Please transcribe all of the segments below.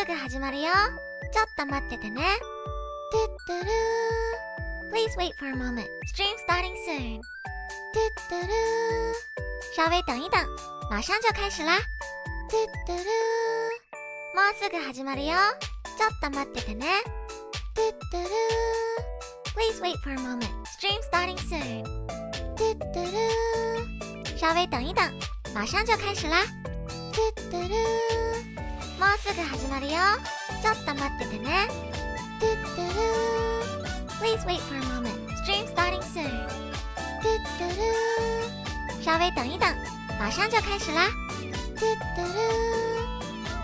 うすぐ始まるよ。ちょっと待っててね。Please wait for a moment. Stream starting soon. 稍微等一等，马上就开始啦。もうすぐ始まるよ。ちょっと待っててね。Please wait for a moment. Stream starting soon. 稍微等一等，马上就开始啦。もうすぐ始まるよ。ちょっと待っててね。Please wait for a moment. Stream starting soon. 稍微等一等，马上就开始啦。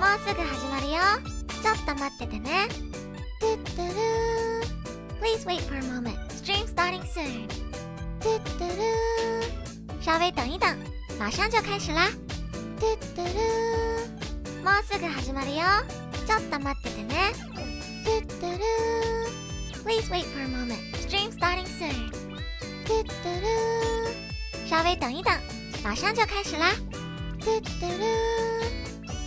もうすぐ始まるよ。ちょっと待っててね。Please wait for a moment. Stream starting soon. 稍微等一等，马上就开始啦。もうすぐ始まるよ。ちょっと待っててね。Please wait for a moment. Stream starting soon. 稍微等一等，马上就开始啦。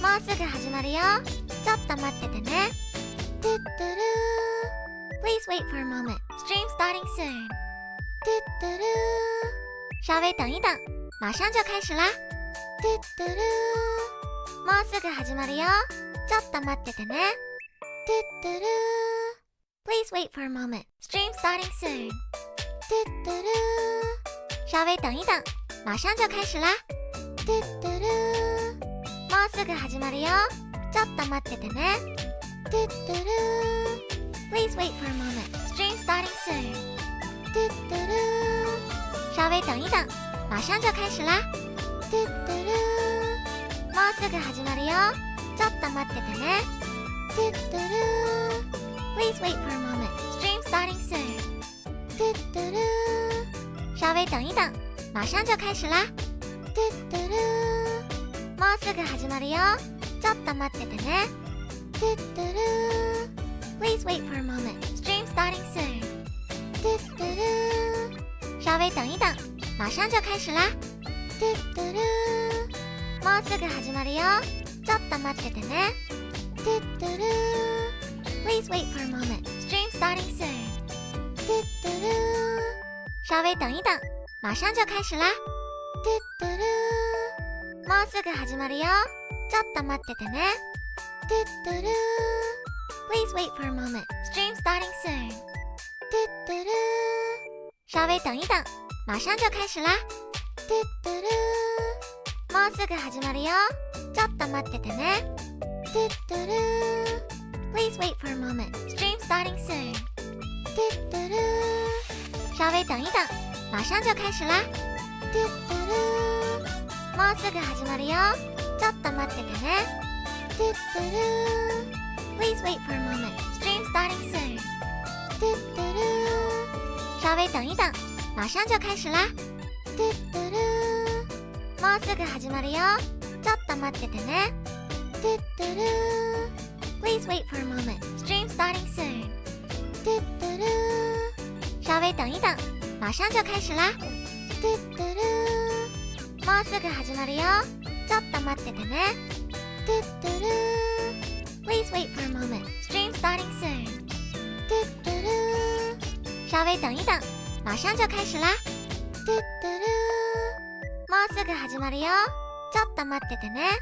もうすぐ始まるよ。ちょっと待っててね。Please wait for a moment. Stream starting soon. 稍微等一等，马上就开始啦。もうすぐ始まるよ。ちょっと待っててね。Please wait for a moment. Stream starting soon. 稍微等一等，马上就开始啦。もうすぐ始まるよ。ちょっと待っててね。Please wait for a moment. Stream starting soon. 稍微等一等，马上就开始啦。もうすぐ始まるよ。ちょっと待っててね。Please wait for a moment. Stream starting soon. 稍微等一等，马上就开始啦。もうすぐ始まるよ。ちょっと待っててね。Please wait for a moment. Stream starting soon. 稍微等一等，马上就开始啦。もうすぐ始まるよ。ちょっと待っててね。Please wait for a moment. Stream starting soon. 稍微等一等，马上就开始啦。もうすぐ始まるよ。ちょっと待っててね。Please wait for a moment. Stream starting soon. 稍微等一等，马上就开始啦。もうすぐ始まるよ。ちょっと待っててね。Please wait for a moment. Stream starting soon. 稍微等一等，马上就开始啦。もうすぐ始まるよ。ちょっと待っててね。Please wait for a moment. Stream starting soon. 稍微等一等，马上就开始啦。もうすぐ始まるよ。ちょっと待っててね。Please wait for a moment. Stream starting soon. 稍微等一等，马上就开始啦。もうすぐ始まるよ。ちょっと待っててね。Please wait for a moment. Stream starting soon. 稍微等一等，马上就开始啦。もうすぐ始まるよ。ちょっと待っててね。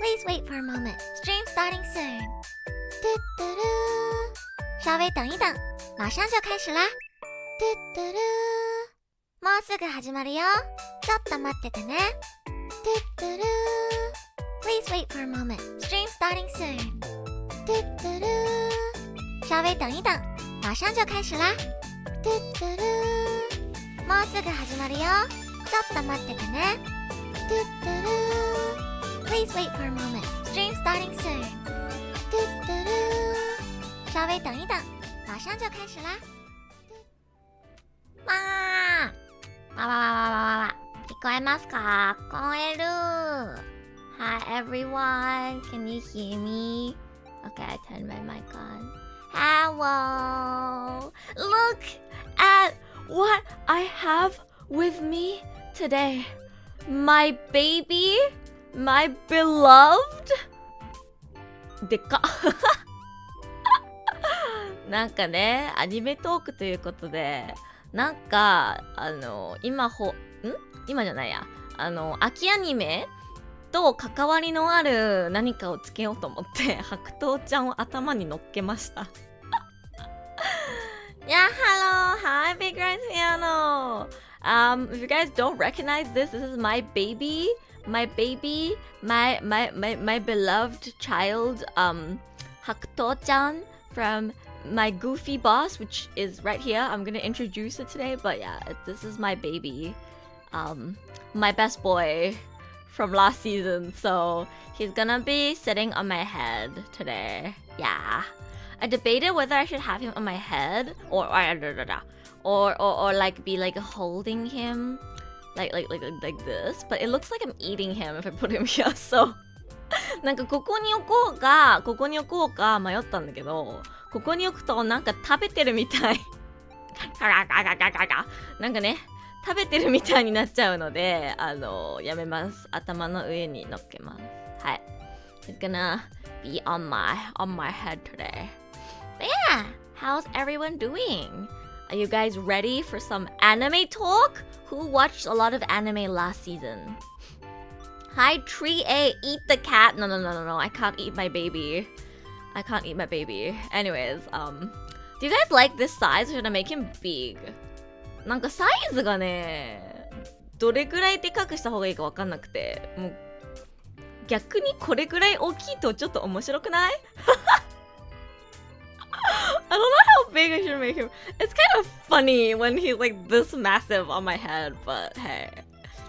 Please wait for a moment. Stream starting soon. 稍微等一等，马上就开始啦。もうすぐ始まるよ。ちょっと待っててね。Please wait for a moment. Stream starting soon. 稍微等一等，马上就开始啦。もうすぐ始まるよ。ちょっと待っててね。Please wait for a moment. Stream starting soon. 稍微等一等，马上就开始啦。わーわわわわわわ、聞こえますか？聞こえる。Hi everyone, can you hear me? Okay, I turned my mic on. Hello! Look at what I have with me today. My baby, my beloved でっかなんかね、アニメトークということで、なんか今じゃないや、秋アニメと関わりのある何かをつけようと思って白桃ちゃんを頭に乗っけましたYeah, hello, hi, Big Rice Piano. If you guys don't recognize this is my baby, my beloved child, Hakuto-chan from my goofy boss, which is right here. I'm gonna introduce it today, but yeah, this is my baby, my best boy from last season. So he's gonna be sitting on my head today. Yeah. I debated whether I should have him on my head or like be like holding him like this, but it looks like I'm eating him if I put him here. So なんかここに置こうか迷ったんだけど、ここに置くとなんか食べてるみたいなんかね、食べてるみたいになっちゃうので、やめます。頭の上に乗っけます。はい。It's gonna be on my head today. But yeah, how's everyone doing? Are you guys ready for some anime talk? Who watched a lot of anime last season? Hi, Tree A, eat the cat. No, I can't eat my baby. Anyways, do you guys like this size or should I make him big? なんかサイズがね、どれくらいでかくした方がいいかわかんなくて、もう逆にこれくらい大きいとちょっと面白くないI don't know how big I should make him. It's kind of funny when he's like this massive on my head, but hey.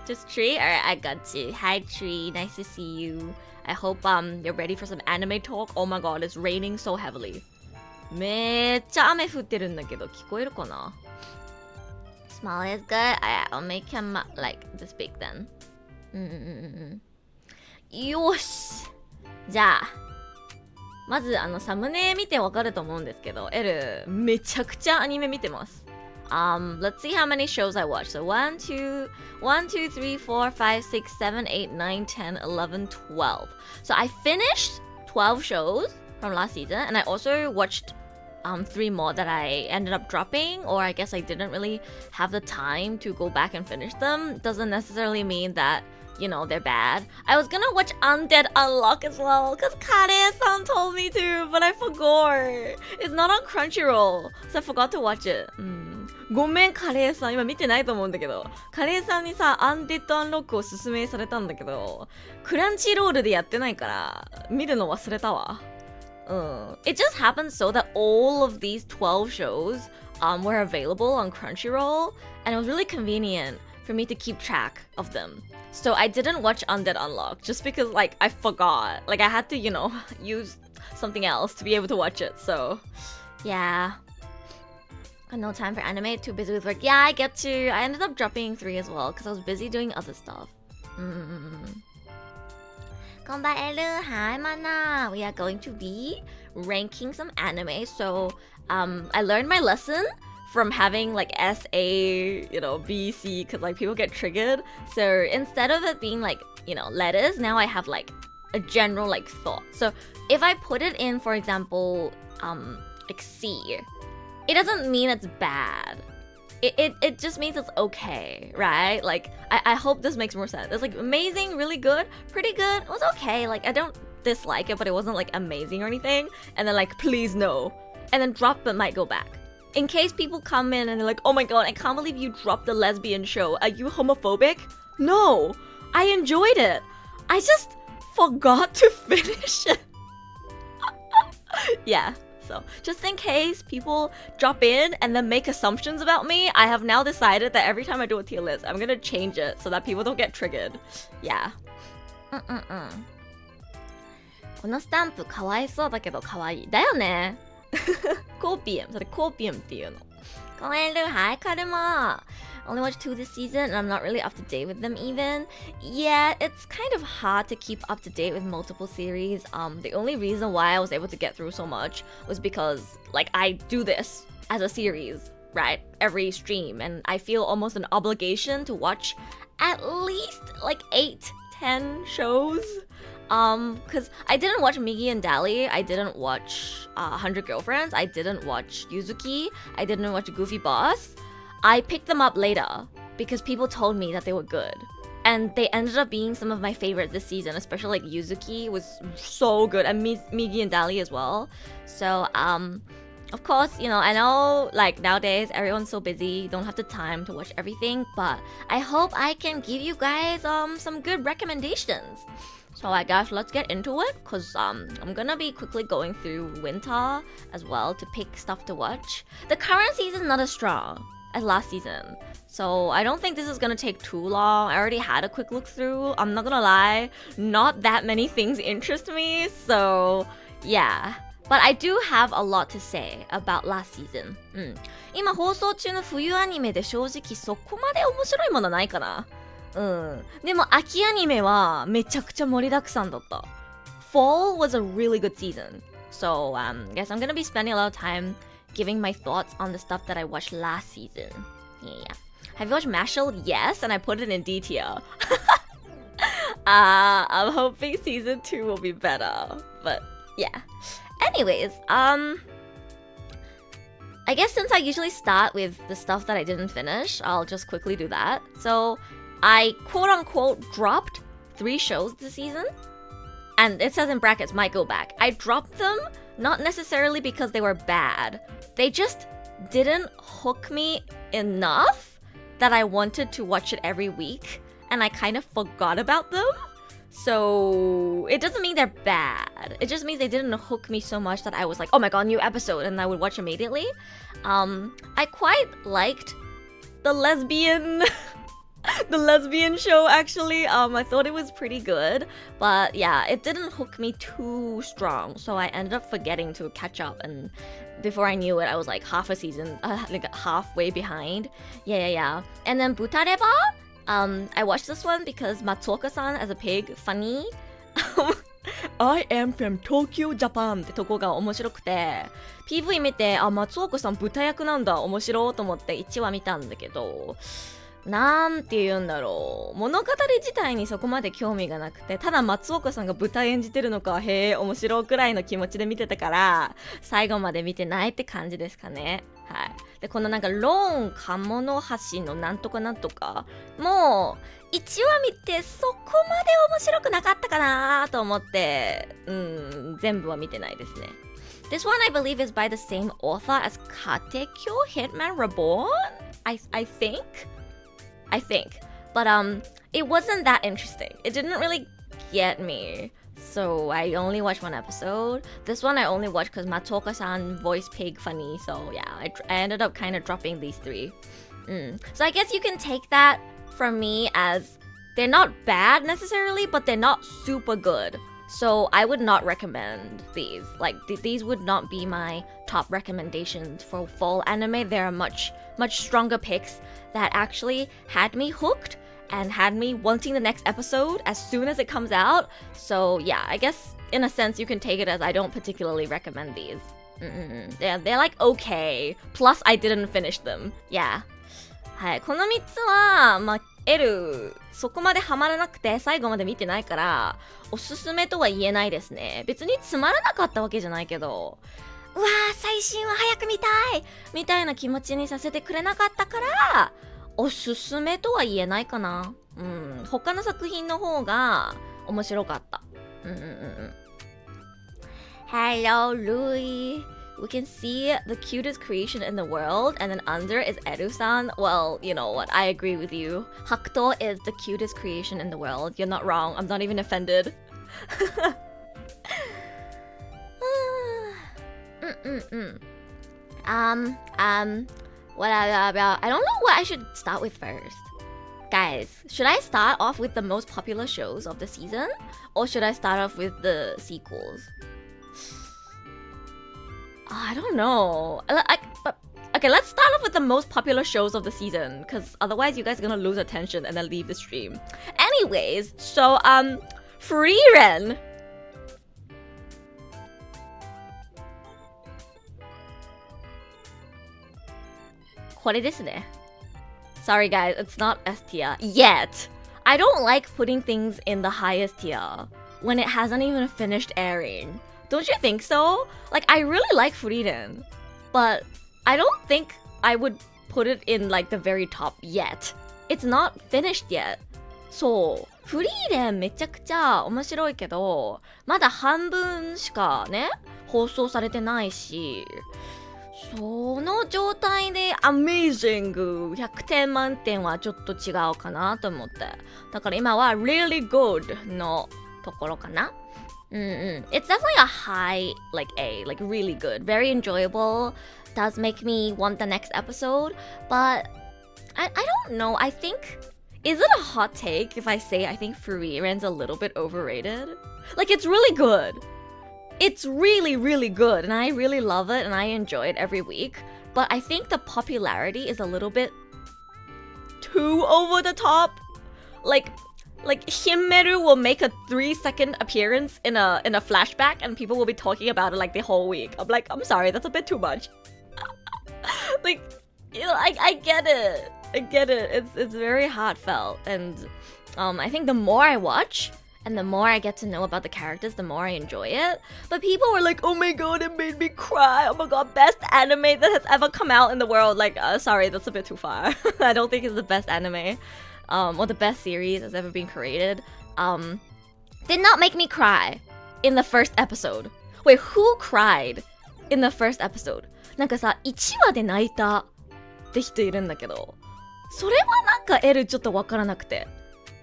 Just Tree? Alright, I got you. Hi Tree, nice to see you. I hope you're ready for some anime talk. Oh my god, it's raining so heavily. めっちゃ雨降ってるんだけど聞こえるかな Small is good. I'll make him like this big then. よしじゃあまずサムネ見てわかると思うんですけど、エルめちゃくちゃアニメ見てます。Let's see how many shows I watched. So 1, 2, 3, 4, 5, 6, 7, 8, 9, 10, 11, 12. So I finished 12 shows from last season, and I also watched 3 more that I ended up dropping, or I guess I didn't really have the time to go back and finish them. Doesn't necessarily mean that, you know, they're bad. I was gonna watch Undead Unlock as well, because Kare-san told me to, but I forgot. It's not on Crunchyroll, so I forgot to watch it. ごめん、カレーさん。今見てないと思うんだけど。カレーさんにさ、アンデッドアンロックを勧めされたんだけど、クランチロールでやってないから、見るの忘れたわ。It just happened so that all of these 12 shows were available on Crunchyroll, and it was really convenient for me to keep track of them. So I didn't watch Undead Unlock just because, like, I forgot. Like, I had to, you know, use something else to be able to watch it. So, yeah. No time for anime, too busy with work. Yeah, I get you. I ended up dropping 3 as well because I was busy doing other stuff. こんばんは、Hi, Mana. We are going to be ranking some anime. So, I learned my lesson from having like SA, you know, B, C, because like people get triggered. So instead of it being like, you know, letters, now I have like a general like thought. So if I put it in, for example, like C, it doesn't mean it's bad. It just means it's okay, right? Like, I hope this makes more sense. It's like amazing, really good, pretty good. It was okay. Like, I don't dislike it, but it wasn't like amazing or anything. And then like, please no. And then drop but might go back. In case people come in and they're like, oh my god, I can't believe you dropped the lesbian show. Are you homophobic? No, I enjoyed it. I just forgot to finish it. Yeah. So, just in case people drop in and then make assumptions about me, I have now decided that every time I do a tier list, I'm gonna change it so that people don't get triggered. Yeah. このスタンプかわいそうだけどかわいい。だよね。コーピエム。それコーピエムっていうの。こえる。Hi, Karima. Only watched 2 this season and I'm not really up to date with them even. Yeah, it's kind of hard to keep up to date with multiple series. The only reason why I was able to get through so much was because like I do this as a series, right? Every stream, and I feel almost an obligation to watch at least like 8-10 shows. Because I didn't watch Migi and Dali, I didn't watch 100 Girlfriends, I didn't watch Yuzuki, I didn't watch Goofy Boss. I picked them up later because people told me that they were good. And they ended up being some of my favorites this season, especially like Yuzuki was so good, and Migi and Dali as well. So, of course, you know, I know like nowadays everyone's so busy, don't have the time to watch everything, but I hope I can give you guys some good recommendations. So I guess let's get into it, cause I'm gonna be quickly going through winter as well to pick stuff to watch. The current season is not as strong as last season, so I don't think this is gonna take too long. I already had a quick look through. I'm not gonna lie, not that many things interest me, so yeah. But I do have a lot to say about last season. 今放送中の冬アニメで正直そこまで面白いものないかな。でも秋アニメはめちゃくちゃ盛りだくさんだった。Fall was a really good season. So, guess I'm gonna be spending a lot of time giving my thoughts on the stuff that I watched last season. Yeah. Have you watched Mashal? Yes, and I put it in D tier. I'm hoping season 2 will be better. But, yeah. Anyways, I guess since I usually start with the stuff that I didn't finish, I'll just quickly do that. So, I quote-unquote dropped 3 shows this season. And it says in brackets, might go back. I dropped them not necessarily because they were bad. They just didn't hook me enough that I wanted to watch it every week. And I kind of forgot about them. So it doesn't mean they're bad. It just means they didn't hook me so much that I was like, oh my god, new episode, and I would watch immediately. I quite liked the lesbian show actually. I thought it was pretty good, but yeah, it didn't hook me too strong, so I ended up forgetting to catch up, and before I knew it, I was like half a season, like halfway behind. Yeah. And then Butareba, I watched this one because Matsuoka-san as a pig, funny. I am from Tokyo, Japan ってとこが面白くて PV 見て、あ、松岡さん豚役なんだ、面白いと思って1話見たんだけど、なんて言うんだろう、物語自体にそこまで興味がなくて、ただ松岡さんが豚演じてるのか、へえ面白いくらいの気持ちで見てたから最後まで見てないって感じですかね。はい。で、このなんかローン鴨の橋のなんとかなんとかもう1話見てそこまで面白くなかったかなと思って、全部は見てないですね。This one I believe is by the same author as Katekyo Hitman Reborn? I think. But it wasn't that interesting. It didn't really get me. So I only watched one episode. This one I only watched because Matsuoka-san voiced pig funny. So yeah, I ended up kind of dropping these 3. So I guess you can take that from me as they're not bad necessarily, but they're not super good. So I would not recommend these. Like these would not be my top recommendations for fall anime. There are much stronger picks that actually had me hooked and had me wanting the next episode as soon as it comes out. So yeah, I guess in a sense you can take it as I don't particularly recommend these. They're like okay. Plus I didn't finish them. Yeah. はい、この3つは、まあ、L そこまでハマらなくて最後まで見てないからおすすめとは言えないですね。別につまらなかったわけじゃないけど、うわー最新は早く見たいみたいな気持ちにさせてくれなかったからおすすめとは言えないかな。他の作品の方が面白かった。Hello, Louis. We can see the cutest creation in the world, and then under is Eru-san. Well, you know what? I agree with you. Hakuto is the cutest creation in the world. You're not wrong. I'm not even offended. What about? I don't know what I should start with first. Guys, should I start off with the most popular shows of the season, or should I start off with the sequels? I don't know. Okay, let's start off with the most popular shows of the season, because otherwise you guys are gonna lose attention and then leave the stream. Anyways, so, Frieren. Sorry guys, it's not S tier yet. I don't like putting things in the highest tier. when it hasn't even finished airing. Don't you think so? Like, I really like Frieren, but I don't think I would put it in like the very top yet. It's not finished yet. そう。フリーレンめちゃくちゃ面白いけど、まだ半分しかね、放送されてないし、その状態で Amazing 100点満点はちょっと違うかなと思って。だから今は Really Good のところかな。It's definitely a high, like A, like really good, very enjoyable. Does make me want the next episode, but I don't know. I think, is it a hot take if I say I think Frieren's a little bit overrated? Like, it's really good. It's really, really good, and I really love it, and I enjoy it every week. But I think the popularity is a little bit too over the top. Like Himmeru will make a 3-second appearance in a flashback, and people will be talking about it like the whole week. I'm like, I'm sorry, that's a bit too much. Like, you know, I get it. I get it. It's very heartfelt, and I think the more I watch and the more I get to know about the characters, the more I enjoy it. But people were like, oh my god, it made me cry. Oh my god, best anime that has ever come out in the world. Like, sorry, that's a bit too far. I don't think it's the best anime. Or the best series that's ever been created. Did not make me cry in the first episode. Wait, who cried in the first episode? なんかさ、1話で泣いたって人いるんだけど、それはなんか L ちょっとわからなくて。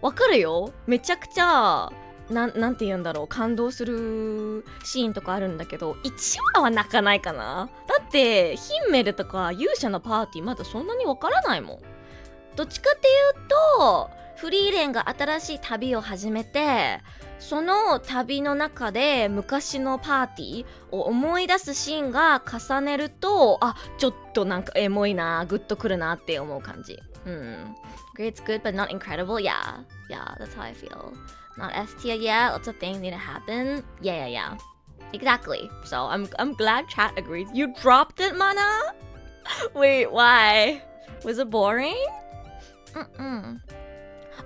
わかるよ。めちゃくちゃなんて言うんだろう、感動するシーンとかあるんだけど、1話は泣かないかな。だってヒンメルとか勇者のパーティーまだそんなにわからないもん。どっちかっていうと、フリーレンが新しい旅を始めて、その旅の中で昔のパーティーを思い出すシーンが重ねると、あ、ちょっとなんかエモいな、グッとくるなって思う感じ。Great's good but not incredible. Yeah, that's how I feel. Not S tier yet. Lots of things need to happen. Yeah. Exactly. So I'm glad chat agrees. You dropped it, Mana? Wait, why? Was it boring?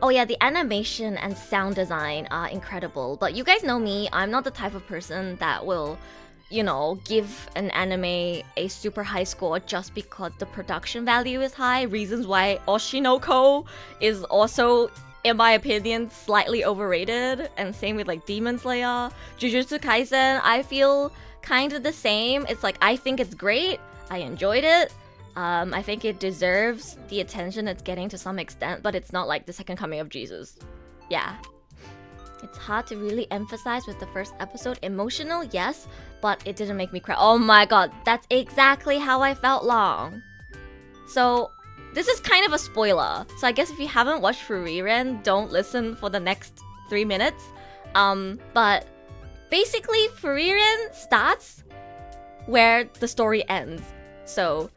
Oh yeah, the animation and sound design are incredible. But you guys know me, I'm not the type of person that will, you know, give an anime a super high score just because the production value is high. Reasons why Oshinoko is also, in my opinion, slightly overrated. And same with like Demon Slayer. Jujutsu Kaisen, I feel kind of the same. It's like, I think it's great. I enjoyed it. I think it deserves the attention it's getting to some extent, but it's not like the second coming of Jesus. Yeah. It's hard to really emphasize with the first episode. Emotional, yes, but it didn't make me cry. Oh my god, that's exactly how I felt long. So, this is kind of a spoiler. So I guess if you haven't watched Frieren, don't listen for the next 3 minutes. But basically, Frieren starts where the story ends. So,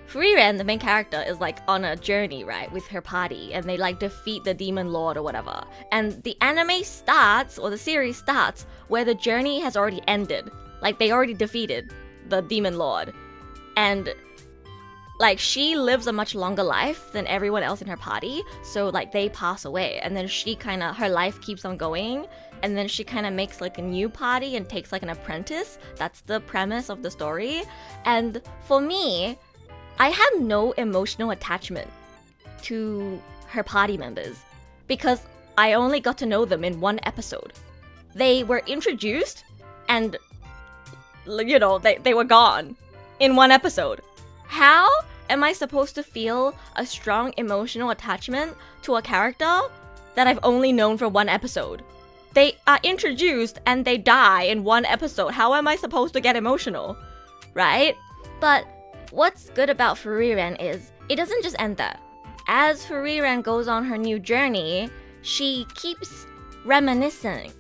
Frieren, the main character, is like on a journey, right, with her party, and they like defeat the demon lord or whatever. And the anime starts, or the series starts, where the journey has already ended. Like, they already defeated the demon lord. And like, she lives a much longer life than everyone else in her party, so like they pass away, and then her life keeps on going, and then she kind of makes like a new party and takes like an apprentice. That's the premise of the story. And for me, I had no emotional attachment to her party members because I only got to know them in one episode. They were introduced and, you know, they were gone in one episode. How am I supposed to feel a strong emotional attachment to a character that I've only known for one episode? They are introduced and they die in one episode. How am I supposed to get emotional? Right? But what's good about Frieren is it doesn't just end there. As Frieren goes on her new journey, she keeps reminiscing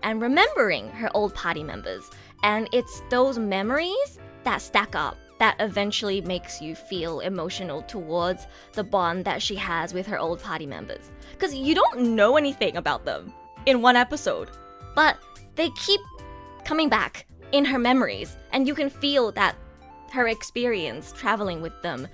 and remembering her old party members. And it's those memories that stack up that eventually makes you feel emotional towards the bond that she has with her old party members. Because you don't know anything about them in one episode, but they keep coming back in her memories, and you can feel that her experience traveling with them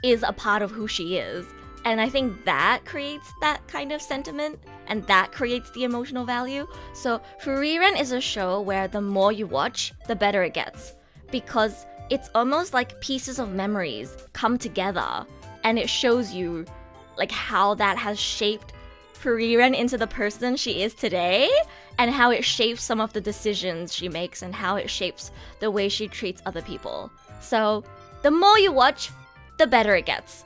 is a part of who she is. And I think that creates that kind of sentiment, and that creates the emotional value. So Frieren is a show where the more you watch, the better it gets. Because it's almost like pieces of memories come together, and it shows you like how that has shaped Frieren into the person she is today, and how it shapes some of the decisions she makes, and how it shapes the way she treats other people. So the more you watch, the better it gets.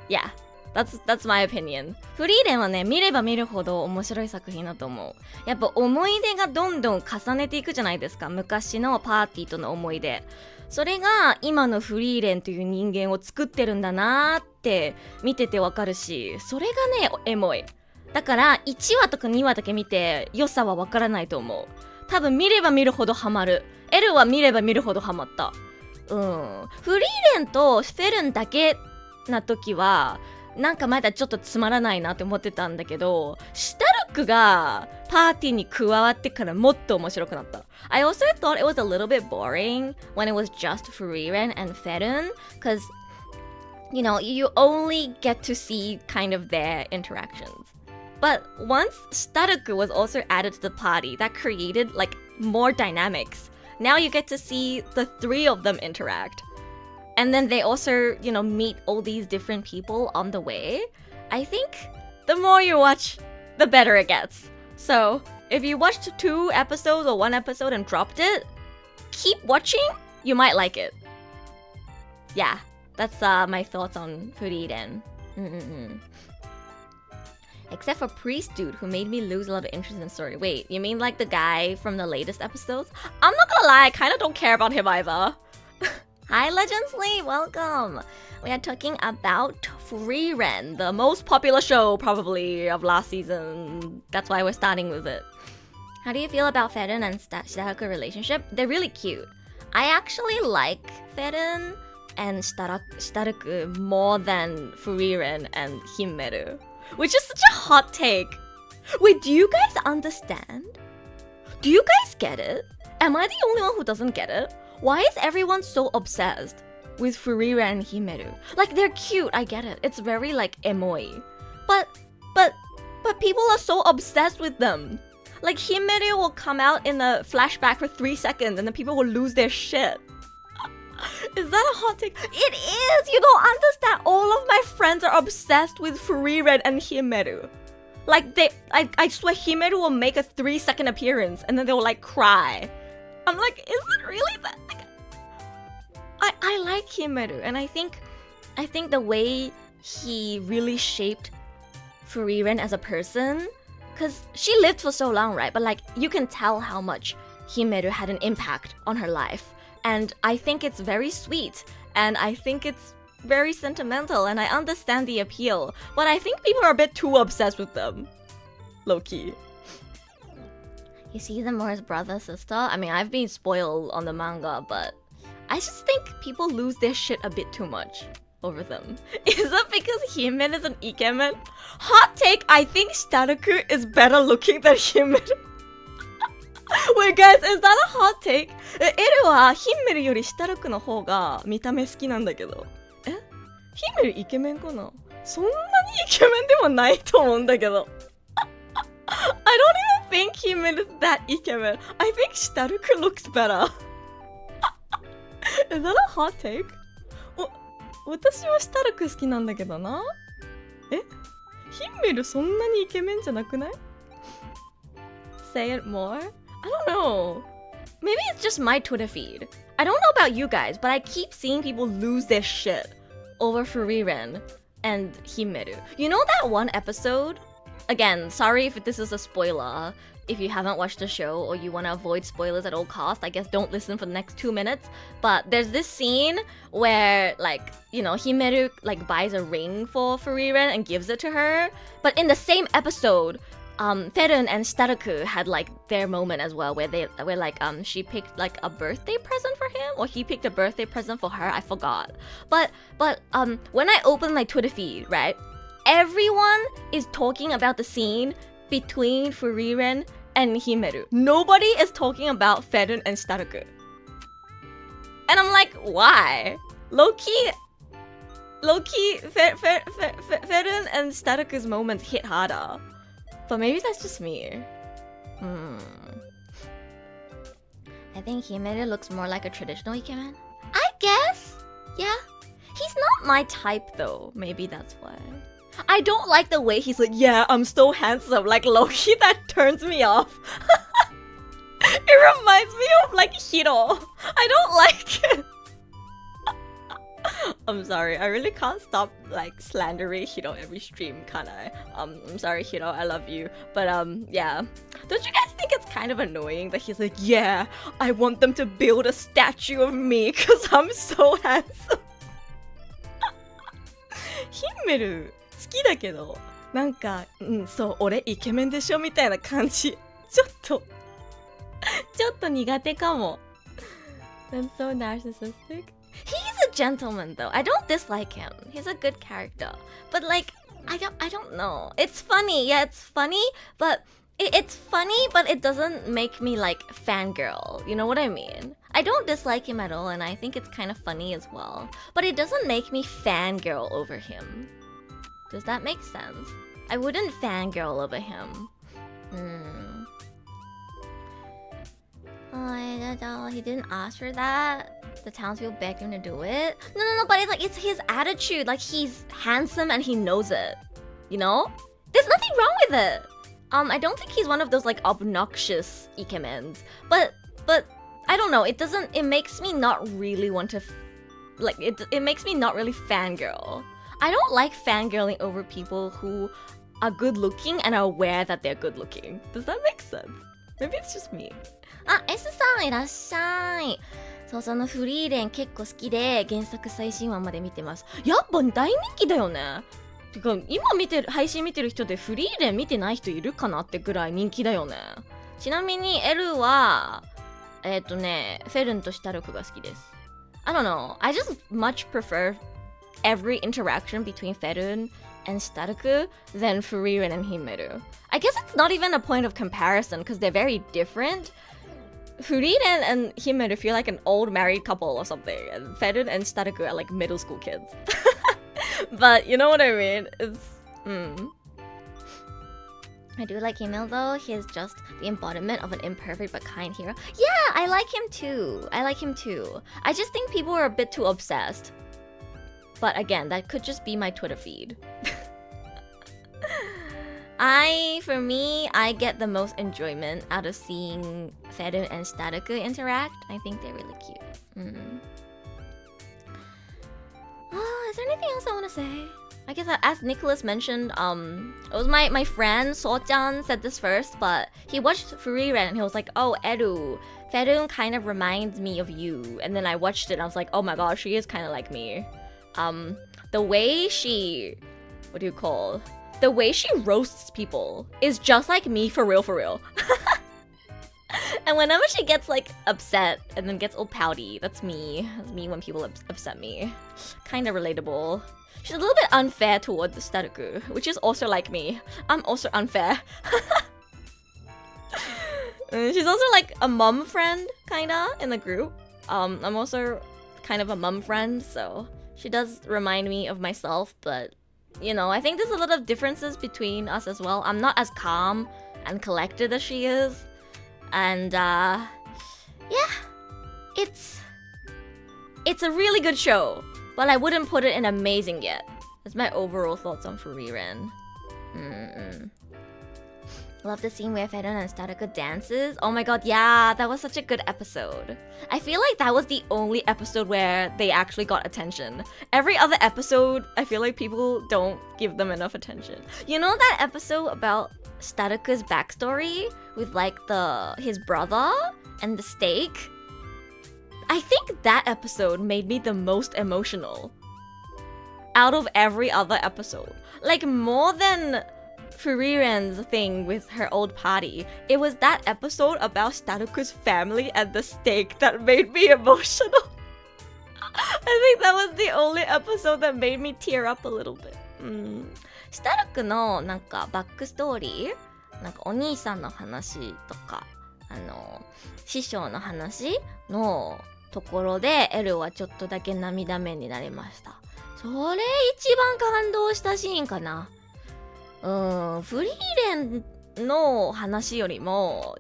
Yeah, that's my opinion. フリーレンはね、見れば見るほど面白い作品だと思う。やっぱ思い出がどんどん重ねていくじゃないですか。昔のパーティーとの思い出。それが今のフリーレンという人間を作ってるんだなーって見ててわかるし、それがね、エモい。だから1話とか2話だけ見て良さはわからないと思う。多分見れば見るほどハマる。エルは見れば見るほどハマった。フリーレンとフェルンだけな時はなんかまだちょっとつまらないなって思ってたんだけど、シュタルクがパーティーに加わってからもっと面白くなった。I also thought it was a little bit boring when it was just Frieren and Feren, because you know, you only get to see kind of their interactions. But once Shitaruku was also added to the party, that created like more dynamics. Now you get to see the three of them interact. And then they also, you know, meet all these different people on the way. I think the more you watch, the better it gets. So if you watched 2 episodes or 1 episode and dropped it, keep watching, you might like it. Yeah, that's my thoughts on Frieren. Except for Priest Dude, who made me lose a lot of interest in the story. Wait, you mean like the guy from the latest episodes? I'm not gonna lie, I kind of don't care about him either. Hi Legends Lee, welcome! We are talking about Frieren, the most popular show probably of last season. That's why we're starting with it. How do you feel about Feren and Shitaruku relationship? They're really cute. I actually like Feren and Shitaruku more than Frieren and Himmeru. Which is such a hot take. Wait, do you guys understand? Do you guys get it? Am I the only one who doesn't get it? Why is everyone so obsessed with Frieren and Himmeru? Like, they're cute, I get it. It's very, like, emoi. But people are so obsessed with them. Like, Himmeru will come out in a flashback for 3 seconds and then people will lose their shit. Is that a hot take? It is! You don't understand. All of my friends are obsessed with Frieren and Himmeru. Like, I swear Himmeru will make a 3-second appearance and then they will, like, cry. I'm like, is it really that? Like, I like Himmeru, and I think the way he really shaped Frieren as a person, because she lived for so long, right? But, like, you can tell how much Himmeru had an impact on her life. And I think it's very sweet, and I think it's very sentimental, and I understand the appeal, but I think people are a bit too obsessed with them. Low-key. You see them more as brother, sister? I mean, I've been spoiled on the manga, but I just think people lose their shit a bit too much over them. Is that because Himen is an ikemen? Hot take, I think Shitaruku is better looking than Himen. Wait guys, is that a hot take? エルはヒンメルよりシタルクの方が見た目好きなんだけど。ヒンメルイケメンかな？そんなにイケメンでもないと思うんだけど。I don't even think Himen is that イケメン。I think シタルク looks better. Is that a hot take? 私はシタルク好きなんだけどな。ヒンメルそんなにイケメンじゃなくない？ Say it more? I don't know. Maybe it's just my Twitter feed. I don't know about you guys, but I keep seeing people lose their shit over Frieren and Himmeru. You know that one episode? Again, sorry if this is a spoiler. If you haven't watched the show or you want to avoid spoilers at all costs, I guess don't listen for the next 2 minutes. But there's this scene where, like, you know, Himmeru, like, buys a ring for Frieren and gives it to her. But in the same episode, Feren and Shitaruku had like their moment as well, where she picked like a birthday present for him, or he picked a birthday present for her. I forgot. But when I open my Twitter feed, right, everyone is talking about the scene between Frieren and Himmeru. Nobody is talking about Feren and Shitaruku. And I'm like, why? Low-key, Feren and Stataku's moments hit harder. But maybe that's just me. I think Himere looks more like a traditional ikemen. I guess. Yeah. He's not my type though. Maybe that's why. I don't like the way he's like, yeah, I'm so handsome. Like Loki, that turns me off. It reminds me of like Hiro. I don't like it. I'm sorry, I really can't stop like slandering Hiro every stream, can I? I'm sorry Hiro, I love you. But yeah. Don't you guys think it's kind of annoying that he's like, yeah, I want them to build a statue of me because I'm so handsome. ヒンメル好きだけど、なんか、そう、俺イケメンでしょみたいな感じ。ちょっと苦手かも。That's so narcissistic. He's a gentleman though. I don't dislike him. He's a good character. But like, I don't know. It's funny. Yeah, it's funny, but it's funny, but it doesn't make me like fangirl. You know what I mean? I don't dislike him at all, and I think it's kind of funny as well. But it doesn't make me fangirl over him. Does that make sense? I wouldn't fangirl over him. Oh, he didn't ask for that. The townspeople begged him to do it. No, but it's his attitude. Like, he's handsome and he knows it. You know? There's nothing wrong with it. I don't think he's one of those like obnoxious ikemens. But I don't know. It makes me not really want to it makes me not really fangirl. I don't like fangirling over people who are good looking and are aware that they're good looking. Does that make sense? Maybe it's just me. あ、S さんいらっしゃい。そう、そのフリーレン結構好きで原作最新話まで見てます。やっぱ大人気だよね。てか今配信見てる人でフリーレン見てない人いるかなってぐらい人気だよね。ちなみに L はフェルンとシュタルクが好きです。I don't know. I just much prefer every interaction between Ferun and Staruku than Frieren and Himmeru. I guess it's not even a point of comparison because they're very different. Frieren and Himmeru feel like an old married couple or something, and Ferun and Staruku are like middle school kids. But you know what I mean? It's I do like Himel though. He's just the embodiment of an imperfect but kind hero. Yeah, I like him too. I just think people are a bit too obsessed. But again, that could just be my Twitter feed. For me, I get the most enjoyment out of seeing Ferun and Staruku interact. I think they're really cute. Is there anything else I want to say? I guess as Nicholas mentioned, it was my friend So-chan said this first, but he watched Frieren and he was like, oh, Eru, Ferun kind of reminds me of you. And then I watched it and I was like, oh my gosh, she is kind of like me. The way she, the way she roasts people is just like me for real. And whenever she gets like upset and then gets all pouty, that's me. That's me when people upset me. Kind of relatable. She's a little bit unfair towards Staruku, which is also like me. I'm also unfair. She's also like a mom friend, kinda, in the group. I'm also kind of a mom friend, so she does remind me of myself, but you know, I think there's a lot of differences between us as well. I'm not as calm and collected as she is. And yeah, it's a really good show, but I wouldn't put it in amazing yet. That's my overall thoughts on Frieren. Love the scene where Ferun and Staruku dances. Oh my god, yeah, that was such a good episode. I feel like that was the only episode where they actually got attention. Every other episode, I feel like people don't give them enough attention. You know that episode about Staruku's backstory with like his brother and the steak? I think that episode made me the most emotional out of every other episode. Like more than Frieren's thing with her old party. It was that episode about Staruku's family and the steak that made me emotional. I think that was the only episode that made me tear up a little bit. Staruku のなんかバックストーリー、なんかお兄さんの話とか、師匠の話のところでエルはちょっとだけ涙目になりました。それ一番感動したシーンかな。フリーレンの話よりも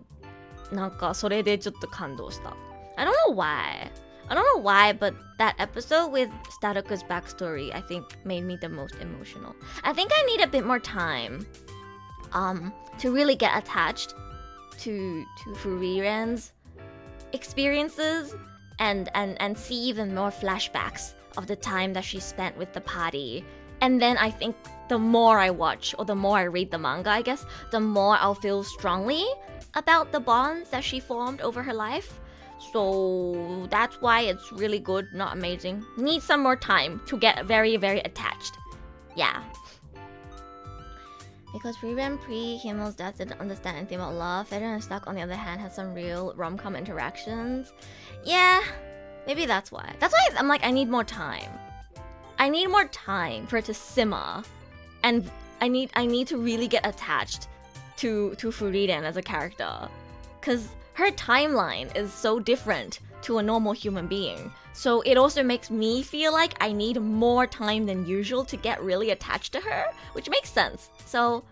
なんかそれでちょっと感動した。I don't know why, but that episode with Statica's backstory, I think, made me the most emotional. I think I need a bit more time, to really get attached to Frieren's experiences and see even more flashbacks of the time that she spent with the party. And then I think the more I watch, or the more I read the manga, I guess, the more I'll feel strongly about the bonds that she formed over her life. So that's why it's really good, not amazing. Need some more time to get very, very attached. Yeah. Because Frieren pre-Himmel's death didn't understand anything about love. Frieren and Stuck, on the other hand, had some real rom-com interactions. Yeah, maybe that's why. That's why I'm like, I need more time. I need more time for it to simmer. And I need to really get attached to Frieren as a character. Because her timeline is so different to a normal human being. So it also makes me feel like I need more time than usual to get really attached to her, which makes sense. So,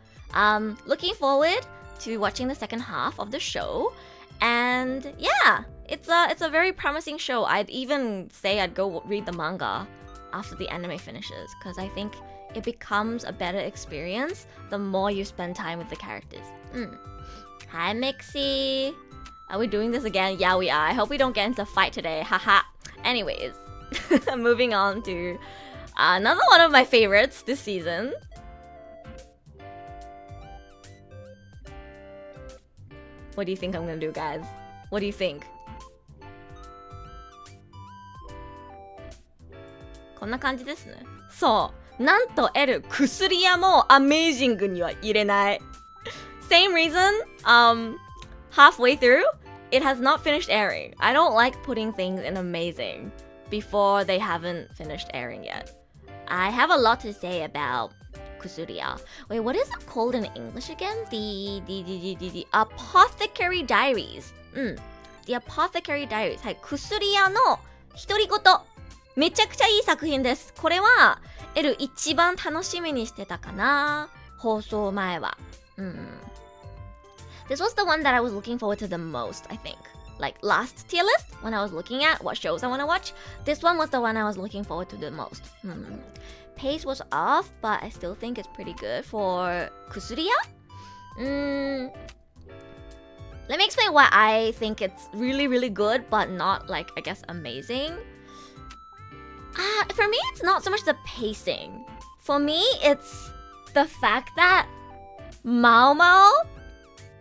looking forward to watching the second half of the show. And yeah, it's a very promising show. I'd even say I'd go read the manga after the anime finishes, because I think it becomes a better experience the more you spend time with the characters. Hi, Mixie. Are we doing this again? Yeah, we are. I hope we don't get into a fight today. Haha. Anyways, moving on to another one of my favorites this season. What do you think I'm gonna do, guys? What do you think? こんな感じですね。そう。なんと L 薬屋もアメージングには入れない。Same reason, halfway through, it has not finished airing. I don't like putting things in amazing before they haven't finished airing yet. I have a lot to say about Kusuriya. Wait, what is it called in English again? The Apothecary Diaries. The Apothecary Diaries. はい、Kusuriyaの独り言。めちゃくちゃいい作品です。これは L 一番楽しみにしてたかな。放送前は。This was the one that I was looking forward to the most, I think. Like last tier list, when I was looking at what shows I want to watch, this one was the one I was looking forward to the most. Pace was off, but I still think it's pretty good for Kusuriya. Let me explain why I think it's really, really good, but not like, I guess, amazing. For me, it's not so much the pacing. For me, it's the fact that Mao Mao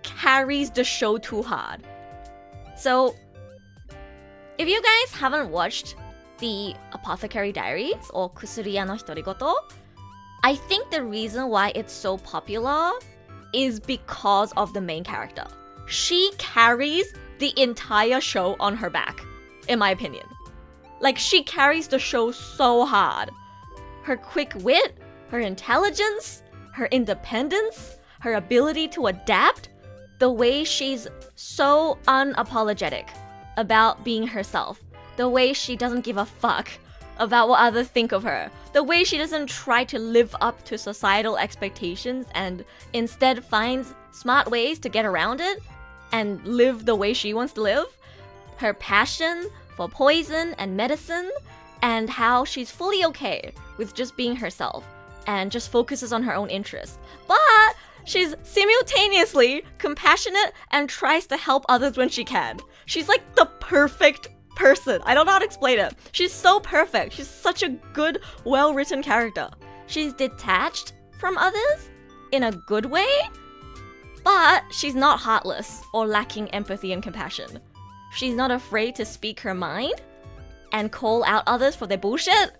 carries the show too hard. So, if you guys haven't watched the Apothecary Diaries or Kusuriya no Hitori Goto, I think the reason why it's so popular is because of the main character. She carries the entire show on her back, in my opinion. Like, she carries the show so hard. Her quick wit, her intelligence, her independence, her ability to adapt, the way she's so unapologetic about being herself, the way she doesn't give a fuck about what others think of her, the way she doesn't try to live up to societal expectations and instead finds smart ways to get around it and live the way she wants to live, her passion for poison and medicine, and how she's fully okay with just being herself and just focuses on her own interests. But she's simultaneously compassionate and tries to help others when she can. She's like the perfect person. I don't know how to explain it. She's so perfect. She's such a good, well-written character. She's detached from others in a good way, but she's not heartless or lacking empathy and compassion. She's not afraid to speak her mind and call out others for their bullshit,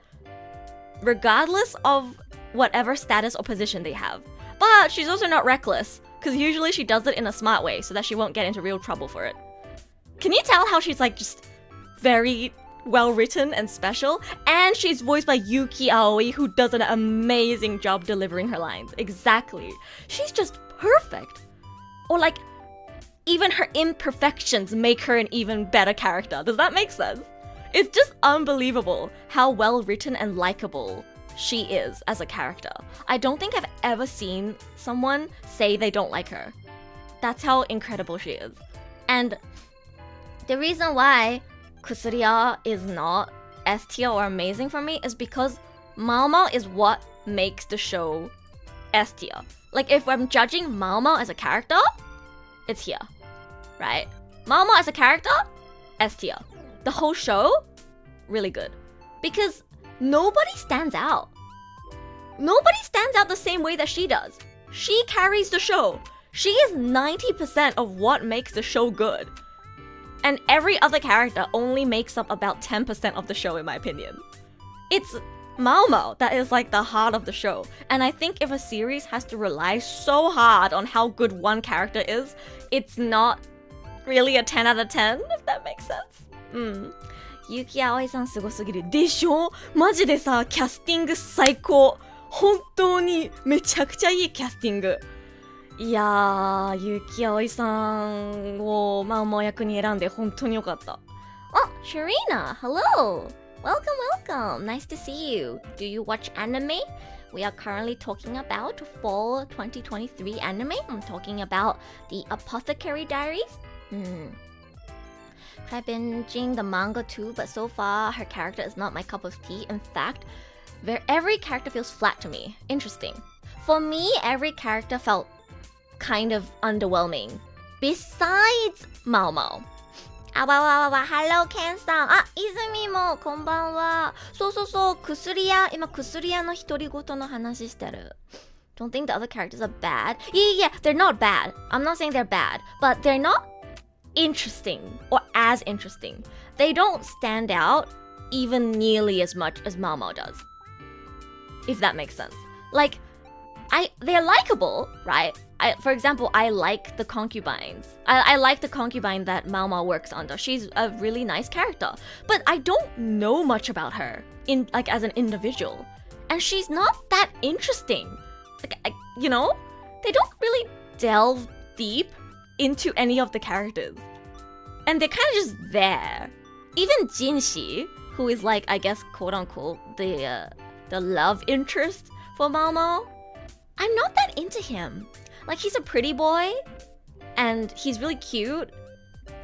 regardless of whatever status or position they have. But she's also not reckless, because usually she does it in a smart way so that she won't get into real trouble for it. Can you tell how she's like just very well written and special? And she's voiced by Yuki Aoi, who does an amazing job delivering her lines. Exactly. She's just perfect. Or like, even her imperfections make her an even better character. Does that make sense? It's just unbelievable how well written and likable she is as a character. I don't think I've ever seen someone say they don't like her. That's how incredible she is. And the reason why Kusuriya is not S tier or amazing for me is because Mao Mao is what makes the show S tier. Like if I'm judging Mao Mao as a character, it's here, right? Mao Mao as a character, S tier. The whole show, really good. Because nobody stands out. Nobody stands out the same way that she does. She carries the show. She is 90% of what makes the show good. And every other character only makes up about 10% of the show, in my opinion. It's Mao Mao that is like the heart of the show. And I think if a series has to rely so hard on how good one character is, it's not really a 10 out of 10, if that makes sense. 結城葵さんすごすぎるでしょ。マジでさ、キャスティング最高。本当にめちゃくちゃいいキャスティング。いやー、結城葵さんをマオマオ役に選んで本当によかった。Oh, Sharina, hello. Welcome. Nice to see you. Do you watch anime? We are currently talking about fall 2023 anime. I'm talking about the Apothecary Diaries. I've been binging the manga too, but so far her character is not my cup of tea. In fact, every character feels flat to me. Interesting. For me, every character felt kind of underwhelming. Besides Mao Mao. ハローケンさん。あ、泉もこんばんは。そう、薬屋、今薬屋の独り言の話してる。Don't think the other characters are bad. Yeah, they're not bad. I'm not saying they're bad, but they're not interesting or as interesting. They don't stand out even nearly as much as Mao Mao does. If that makes sense. Like, they're likable, right? For example, I like the concubines. I like the concubine that Mao Mao works under. She's a really nice character. But I don't know much about her as an individual. And she's not that interesting. Like, you know? They don't really delve deep into any of the characters. And they're kind of just there. Even Jinshi, who is like, I guess, quote-unquote, the love interest for Mao Mao, I'm not that into him. Like, he's a pretty boy, and he's really cute,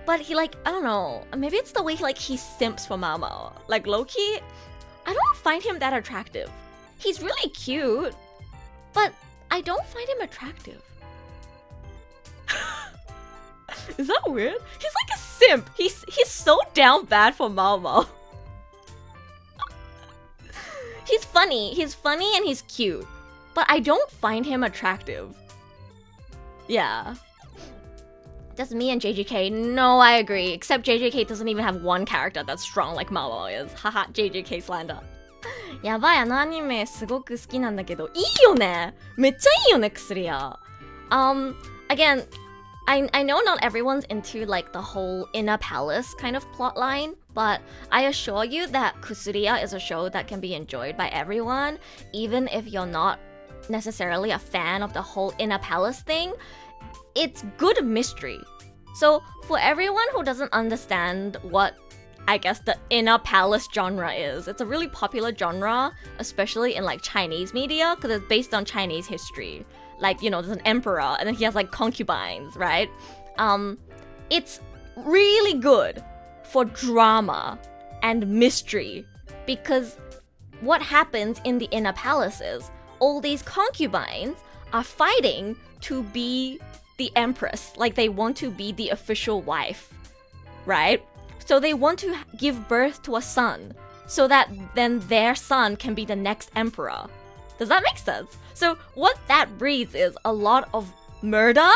but he, like, I don't know, maybe it's the way he simps for Mao Mao. Like, low-key, I don't find him that attractive. He's really cute, but I don't find him attractive. Is that weird? He's like a simp. He's so down bad for Mao Mao. He's funny and he's cute, but I don't find him attractive. Yeah. Just me and JJK. No, I agree. Except JJK doesn't even have one character that's strong like Mao Mao is. Haha, JJK slander. やばい、あのアニメすごく好きなんだけど、いいよね。めっちゃいいよね、薬屋。Again, I know not everyone's into like the whole inner palace kind of plotline, but I assure you that Kusuriya is a show that can be enjoyed by everyone, even if you're not necessarily a fan of the whole inner palace thing. It's good mystery. So for everyone who doesn't understand what I guess the inner palace genre is, it's a really popular genre, especially in like Chinese media, because it's based on Chinese history. Like, you know, there's an emperor and then he has like concubines, right? It's really good for drama and mystery, because what happens in the inner palace is all these concubines are fighting to be the empress. Like, they want to be the official wife, right? So they want to give birth to a son so that then their son can be the next emperor. Does that make sense? So what that breeds is a lot of murder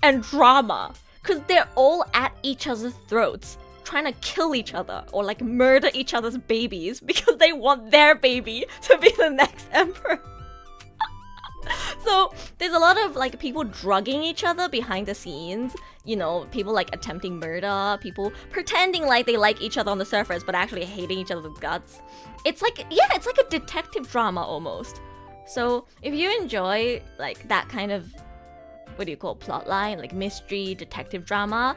and drama, because they're all at each other's throats trying to kill each other or like murder each other's babies because they want their baby to be the next emperor. So there's a lot of like people drugging each other behind the scenes, you know, people like attempting murder, people pretending like they like each other on the surface but actually hating each other's guts. It's like, yeah, it's like a detective drama almost. So if you enjoy like that kind of, what do you call, plotline, like mystery, detective drama,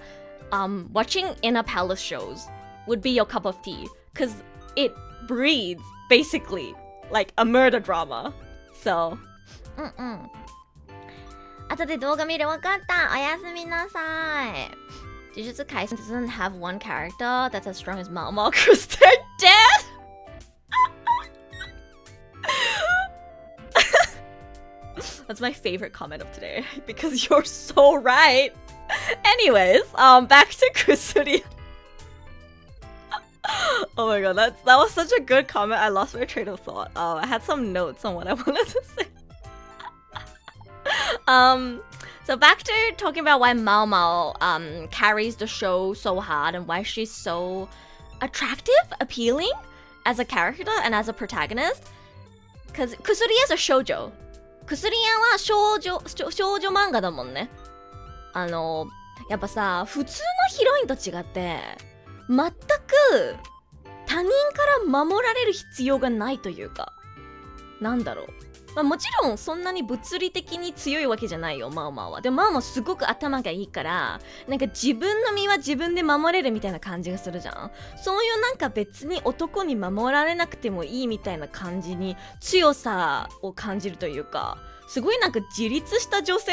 watching inner palace shows would be your cup of tea, because it breeds basically like a murder drama. So, 後で動画見るわかった。おやすみなさい。Jujutsu Kaisen doesn't have one character that's as strong as Mao Mao because they're dead. That's my favorite comment of today because you're so right. Anyways, back to Kusuri. Oh my god, that was such a good comment. I lost my train of thought. I had some notes on what I wanted to say. So back to talking about why Mao Mao carries the show so hard and why she's so attractive, appealing as a character and as a protagonist. Because Kusuri is a shoujo. クスリアは少女漫画だもんね。やっぱさ、普通のヒロインと違って全く他人から守られる必要がないというか、なんだろう、まあ、もちろんそんなに物理的に強いわけじゃないよ、マオマオは。でもマオマオすごく頭がいいから、なんか自分の身は自分で守れるみたいな感じがするじゃん。そういうなんか別に男に守られなくてもいいみたいな感じに強さを感じるというか、すごいなんか自立した女性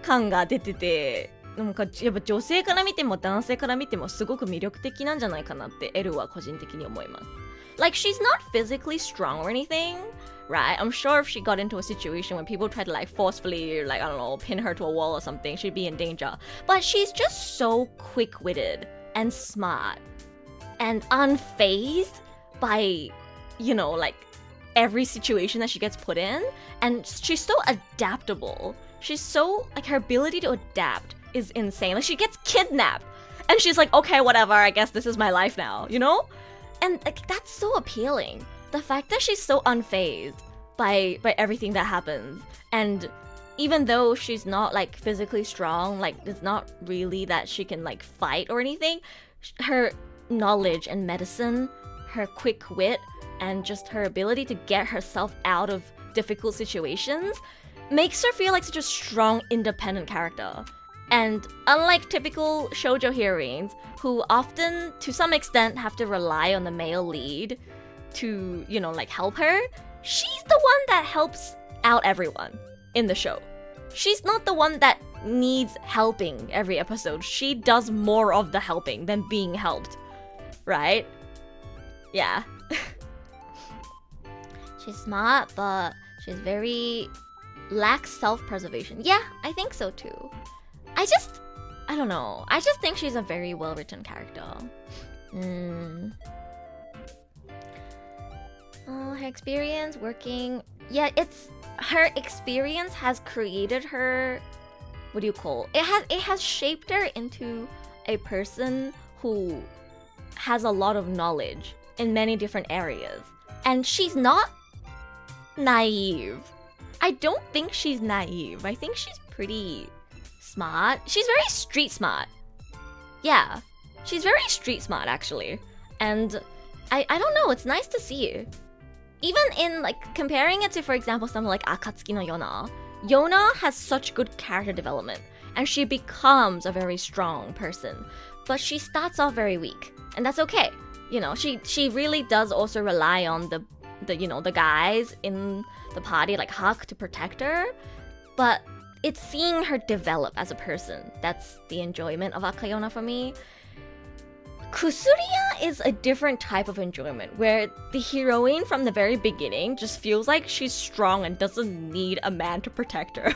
感が出てて、なんかやっぱ女性から見ても男性から見てもすごく魅力的なんじゃないかなってエルは個人的に思います。Like she's not physically strong or anything, right? I'm sure if she got into a situation when people try to like forcefully, like I don't know, pin her to a wall or something, she'd be in danger. But she's just so quick-witted and smart and unfazed by, you know, like every situation that she gets put in. And she's so adaptable. She's so, like her ability to adapt is insane. Like she gets kidnapped and she's like, okay, whatever, I guess this is my life now, you know? And like that's so appealing. The fact that she's so unfazed by everything that happens, and even though she's not like physically strong, like it's not really that she can like fight or anything, her knowledge and medicine, her quick wit, and just her ability to get herself out of difficult situations makes her feel like such a strong, independent character. And unlike typical shoujo heroines, who often, to some extent, have to rely on the male lead to, you know, like help her, she's the one that helps out everyone in the show. She's not the one that needs helping every episode. She does more of the helping than being helped, right? Yeah. She's smart, but she's very lacks self-preservation. Yeah, I think so too. I don't know. I just think she's a very well-written character. Her experience working... Yeah, it's... Her experience has created her... What do you call it? It has shaped her into a person who has a lot of knowledge in many different areas. And she's not naive. I don't think she's naive. I think she's pretty... smart. She's very street smart. Yeah, she's very street smart actually. And I don't know, it's nice to see. Even in like comparing it to, for example, something like Akatsuki no Yona. Yona has such good character development and she becomes a very strong person. But she starts off very weak, and that's okay. You know, she really does also rely on the you know, the guys in the party like Hak to protect her. But it's seeing her develop as a person. That's the enjoyment of Akayona for me. Kusuriya is a different type of enjoyment, where the heroine from the very beginning just feels like she's strong and doesn't need a man to protect her.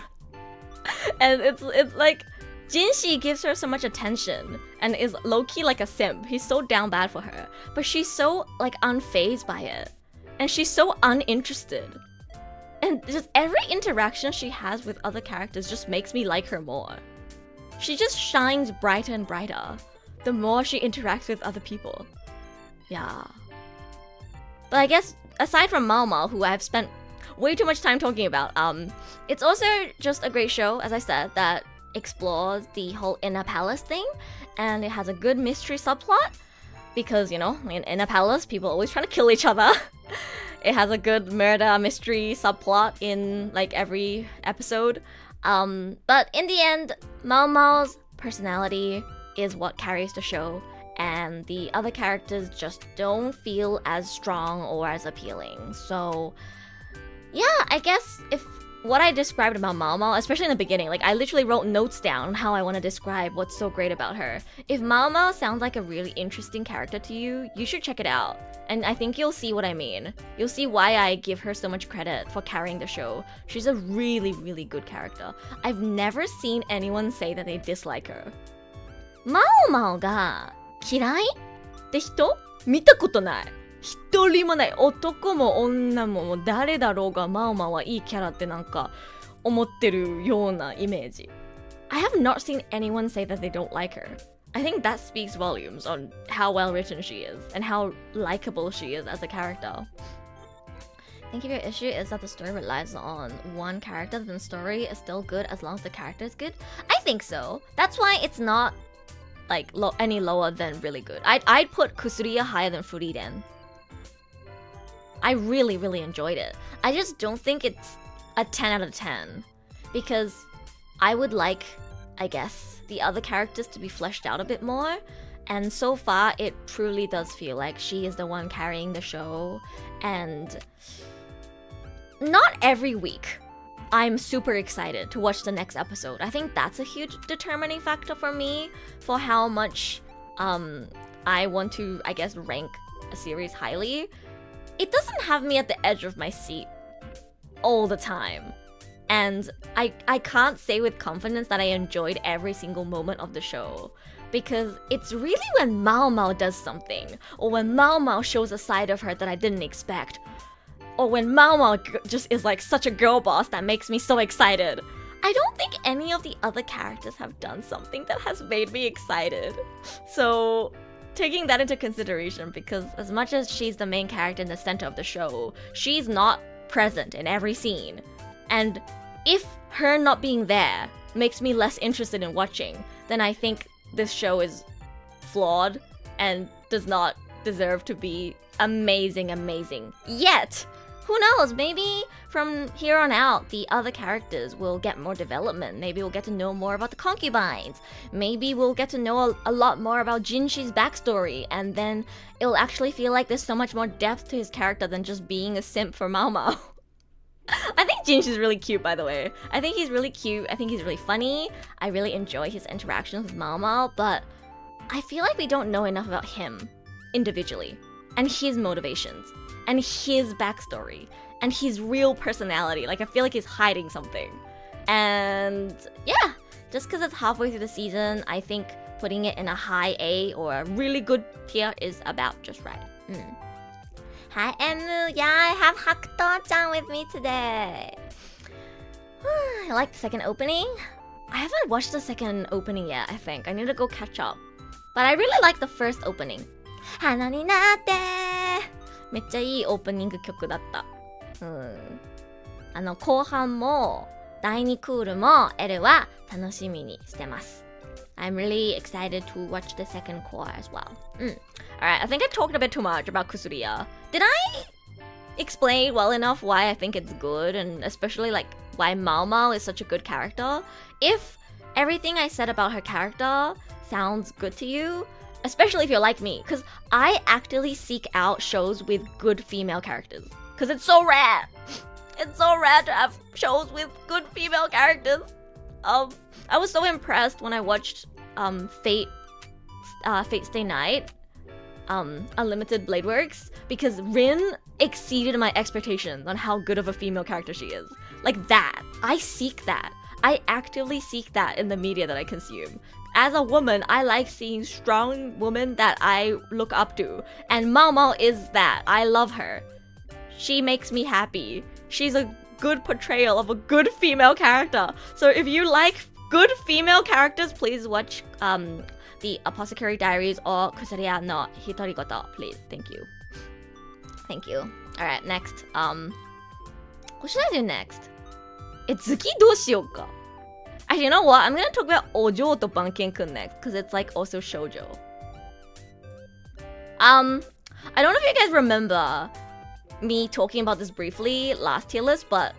And it's like Jinshi gives her so much attention and is low-key like a simp. He's so down bad for her, but she's so like unfazed by it, and she's so uninterested. And just every interaction she has with other characters just makes me like her more. She just shines brighter and brighter the more she interacts with other people. Yeah. But I guess aside from Mao Mao, who I've spent way too much time talking about, it's also just a great show, as I said, that explores the whole inner palace thing, and it has a good mystery subplot because, you know, in a palace, people are always trying to kill each other. It has a good murder mystery subplot in like every episode. But in the end, Mao Mao's personality is what carries the show, and the other characters just don't feel as strong or as appealing. So yeah, I guess if what I described about Mao Mao, especially in the beginning, like I literally wrote notes down on how I want to describe what's so great about her. If Mao Mao sounds like a really interesting character to you, you should check it out. And I think you'll see what I mean. You'll see why I give her so much credit for carrying the show. She's a really, really good character. I've never seen anyone say that they dislike her. Mao Mao が嫌いって人見たことない。一人もない。男も女ももう誰だろうがマオマオはいいキャラってなんか思ってるようなイメージ。I have not seen anyone say that they don't like her. I think that speaks volumes on how well written she is and how likable she is as a character. I think if your issue is that the story relies on one character, then the story is still good as long as the character is good. I think so. That's why it's not like any lower than really good. I'd put Kusuriya higher than Frieren. I really, really enjoyed it. I just don't think it's a 10 out of 10 because I would like, I guess, the other characters to be fleshed out a bit more. And so far, it truly does feel like she is the one carrying the show. And not every week, I'm super excited to watch the next episode. I think that's a huge determining factor for me for how much I want to, I guess, rank a series highly. It doesn't have me at the edge of my seat all the time. And I can't say with confidence that I enjoyed every single moment of the show. Because it's really when Mao Mao does something, or when Mao Mao shows a side of her that I didn't expect, or when Mao Mao just is like such a girl boss that makes me so excited. I don't think any of the other characters have done something that has made me excited. So taking that into consideration, because as much as she's the main character in the center of the show, she's not present in every scene. And if her not being there makes me less interested in watching, then I think this show is flawed and does not deserve to be amazing. Yet, who knows, maybe from here on out, the other characters will get more development. Maybe we'll get to know more about the concubines. Maybe we'll get to know a lot more about Jinshi's backstory, and then it'll actually feel like there's so much more depth to his character than just being a simp for Mao Mao. I think Jinshi's really cute, by the way. I think he's really cute. I think he's really funny. I really enjoy his interactions with Mao Mao, but I feel like we don't know enough about him individually, and his motivations, and his backstory, and his real personality. Like, I feel like he's hiding something. And yeah, just because it's halfway through the season, I think putting it in a high A or a really good tier is about just right. Hi, Emu. Yeah, I have Hakuto-chan with me today. I like the second opening. I haven't watched the second opening yet, I think. I need to go catch up. But I really like the first opening. 花になってめっちゃいいオープニング曲だった。後半も第2クールもエルは楽しみにしてます。I'm really excited to watch the second core as well. Alright, I think I talked a bit too much about Kusuriya. Did I explain well enough why I think it's good, and especially like why Mao Mao is such a good character? If everything I said about her character sounds good to you, especially if you're like me, because I actively seek out shows with good female characters. Because it's so rare. It's so rare to have shows with good female characters. I was so impressed when I watched Fate Stay Night, Unlimited Blade Works, because Rin exceeded my expectations on how good of a female character she is. Like that. I seek that. I actively seek that in the media that I consume. As a woman, I like seeing strong women that I look up to. And Mao Mao is that. I love her. She makes me happy. She's a good portrayal of a good female character. So if you like good female characters, please watch the Apothecary Diaries or Kusuriya no Hitori Goto, please. Thank you. Thank you. Alright, next. What should I do next? Zuki どうしようか? Actually, you know what? I'm gonna talk about お嬢と番犬くん next, because it's like also shoujo. I don't know if you guys remember me talking about this briefly last tier list, but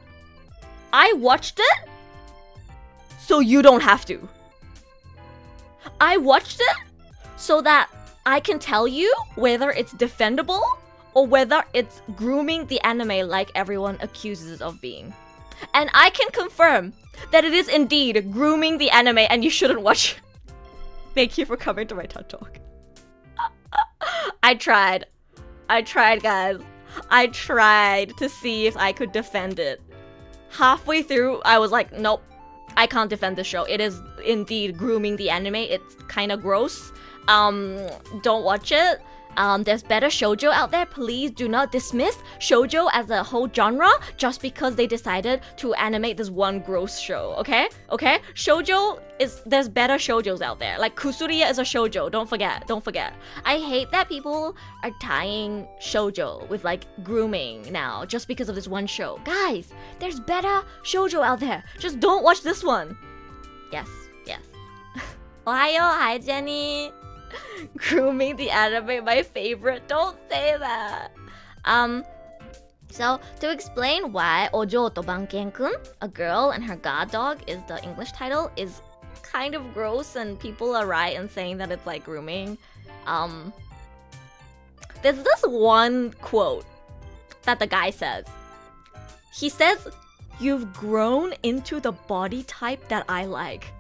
I watched it so you don't have to. I watched it so that I can tell you whether it's defendable or whether it's grooming the anime like everyone accuses it of being. And I can confirm that it is indeed grooming the anime and you shouldn't watch it. Thank you for coming to my TED Talk. I tried, guys. I tried to see if I could defend it. Halfway through, I was like, nope, I can't defend this show. It is indeed grooming the anime. It's kind of gross. Don't watch it. There's better shoujo out there. Please do not dismiss shoujo as a whole genre just because they decided to animate this one gross show, okay? Okay? There's better shoujos out there. Like Kusuriya is a shoujo, don't forget. I hate that people are tying shoujo with like grooming now just because of this one show. Guys, there's better shoujo out there. Just don't watch this one. Yes. Ohayo, hi Jenny. Grooming the anime, my favorite. Don't say that. So to explain why Ojo to Banken kun, a girl and her god dog is the English title, is kind of gross and people are right in saying that it's like grooming. There's this one quote that the guy says. He says, "You've grown into the body type that I like."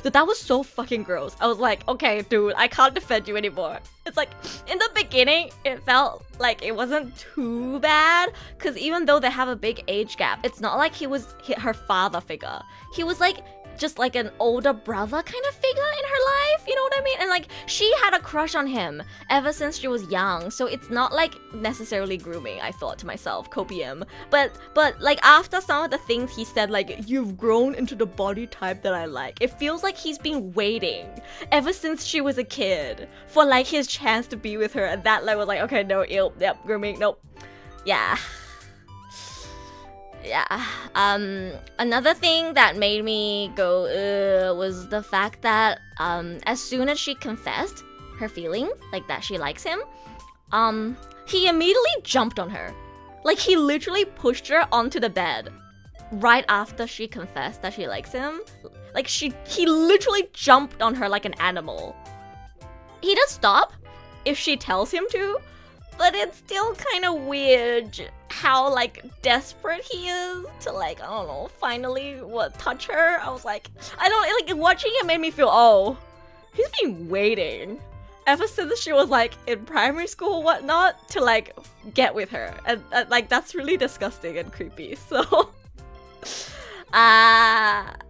That was so fucking gross. I was like, okay, dude, I can't defend you anymore. It's like, in the beginning, it felt like it wasn't too bad. Because even though they have a big age gap, it's not like he was her father figure. He was like, just like an older brother kind of figure in her life. You know what I mean? And like, she had a crush on him ever since she was young. So it's not like necessarily grooming, I thought to myself, copium. But like after some of the things he said, like, you've grown into the body type that I like. It feels like he's been waiting ever since she was a kid for like his chance to be with her. And that like was like, okay, no, yep, grooming, nope. Yeah. Another thing that made me go was the fact that as soon as she confessed her feeling, like that she likes him, he immediately jumped on her. Like he literally pushed her onto the bed right after she confessed that she likes him. Like he literally jumped on her like an animal. He does stop if she tells him to, but it's still kind of weird how like desperate he is to like, I don't know, finally touch her. I was like, I don't like watching it made me feel, oh, he's been waiting ever since she was like in primary school, whatnot, to like get with her, and like that's really disgusting and creepy. So,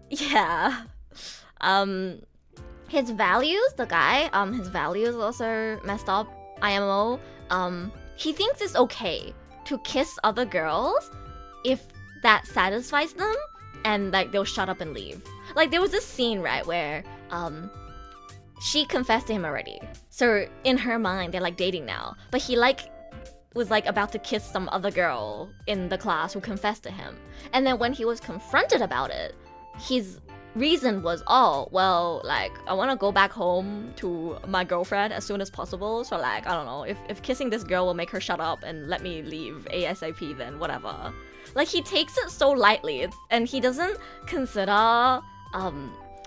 yeah. His values, the guy, his values also messed up. IMO. He thinks it's okay to kiss other girls if that satisfies them and like they'll shut up and leave. Like there was this scene, right, where she confessed to him already. So in her mind, they're like dating now. But he like was like about to kiss some other girl in the class who confessed to him. And then when he was confronted about it, his reason was, oh, well, like, I want to go back home to my girlfriend as soon as possible. So like, I don't know, if kissing this girl will make her shut up and let me leave ASAP, then whatever. Like, he takes it so lightly, and he doesn't consider,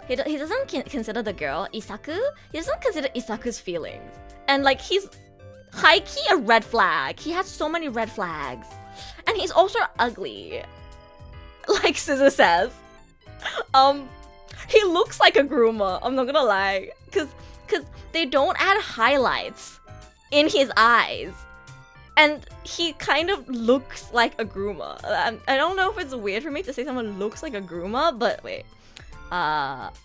he doesn't consider the girl, Isaku. He doesn't consider Isaku's feelings. And like, he's high-key a red flag. He has so many red flags. And he's also ugly. Like Suzu says. He looks like a groomer, I'm not gonna lie. Cause they don't add highlights in his eyes. And he kind of looks like a groomer. I don't know if it's weird for me to say someone looks like a groomer, but wait.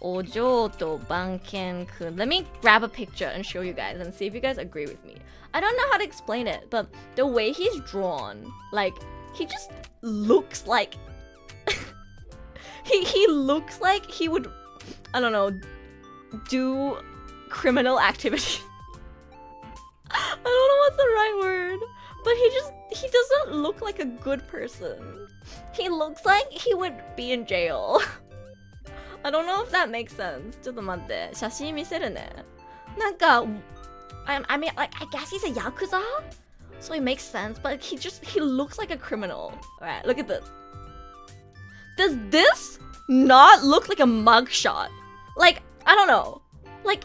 Ojo to Banken kun. Let me grab a picture and show you guys and see if you guys agree with me. I don't know how to explain it, but the way he's drawn, like, he just looks like... He looks like he would, I don't know, do criminal activities. I don't know what's the right word, but he doesn't look like a good person. He looks like he would be in jail. I don't know if that makes sense. ちょっと待って、写真見せるね。なんか、I mean, like, I guess he's a yakuza, so it makes sense, but he looks like a criminal. Alright, look at this. Does this not look like a mugshot? Like, I don't know. Like,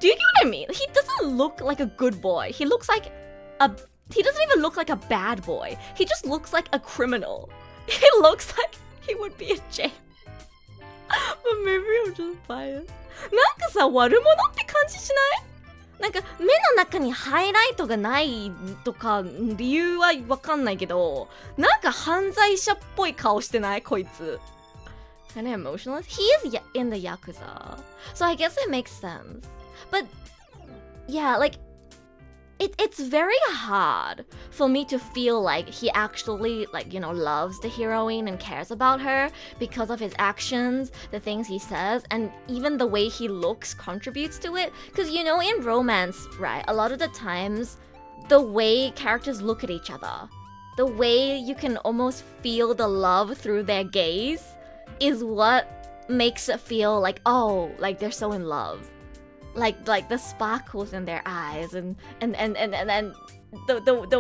Do you get what I mean? He doesn't look like a good boy. He looks like he doesn't even look like a bad boy. He just looks like a criminal. He looks like he would be in jail. But maybe I'm just biased. なんかさ、悪者って感じしない？なんか目の中にハイライトがないとか理由はわかんないけど、なんか犯罪者っぽい顔してない？こいつ。Kind of emotionless. He is in the Yakuza. So I guess it makes sense. But yeah, like it's very hard for me to feel like he actually loves the heroine and cares about her because of his actions, the things he says, and even the way he looks contributes to it. Because in romance, right, a lot of the times the way characters look at each other, the way you can almost feel the love through their gaze is what makes it feel like, oh, like they're so in love. Like the sparkles in their eyes and the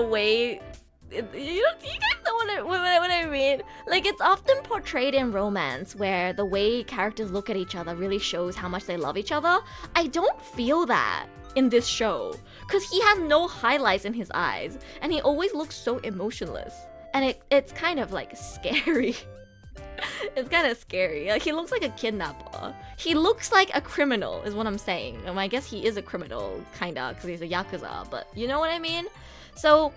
way you guys know what I mean? Like it's often portrayed in romance where the way characters look at each other really shows how much they love each other. I don't feel that in this show because he has no highlights in his eyes and he always looks so emotionless and it's kind of like scary. It's kind of scary. Like, he looks like a kidnapper. He looks like a criminal, is what I'm saying. I guess he is a criminal, kinda, because he's a Yakuza, but you know what I mean? So,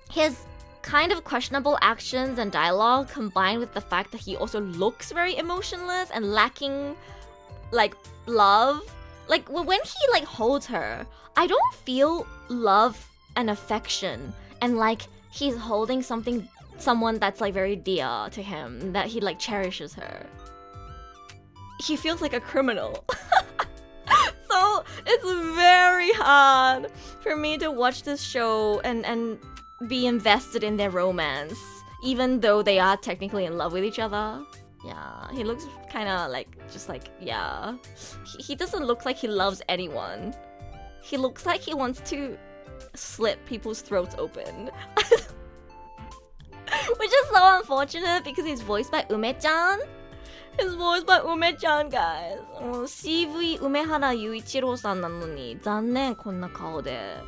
his kind of questionable actions and dialogue combined with the fact that he also looks very emotionless and lacking, like, love. Like, when he, holds her, I don't feel love and affection and, he's holding someone that's very dear to him, that he cherishes her. He feels like a criminal. So it's very hard for me to watch this show and be invested in their romance, even though they are technically in love with each other. Yeah, he looks kind of yeah. He doesn't look like he loves anyone. He looks like he wants to slit people's throats open. Which is so unfortunate because he's voiced by Ume-chan. He's voiced by Ume-chan, guys. CV 梅原雄一郎さんなのに残念こんな顔で。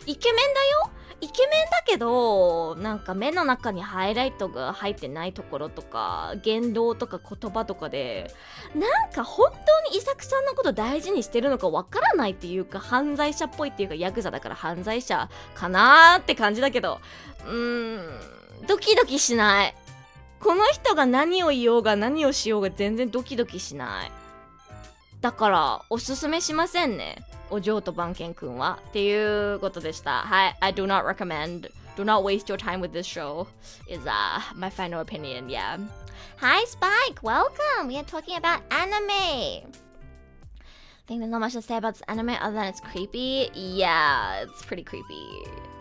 イケメンだよ。イケメンだけど、なんか目の中にハイライトが入ってないところとか、言動とか言葉とかで、なんか本当に伊作さんのこと大事にしてるのかわからないっていうか、犯罪者っぽいっていうか、ヤクザだから犯罪者かなーって感じだけど、ドキドキしない。この人が何を言おうが何をしようが全然ドキドキしない。だからおすすめしませんね。お嬢と番犬くんはっていうことでした。はい、I do not recommend. Do not waste your time with this show. Is my final opinion. Yeah. Hi Spike, welcome. We are talking about anime. I think there's not much to say about this anime other than it's creepy. Yeah, it's pretty creepy.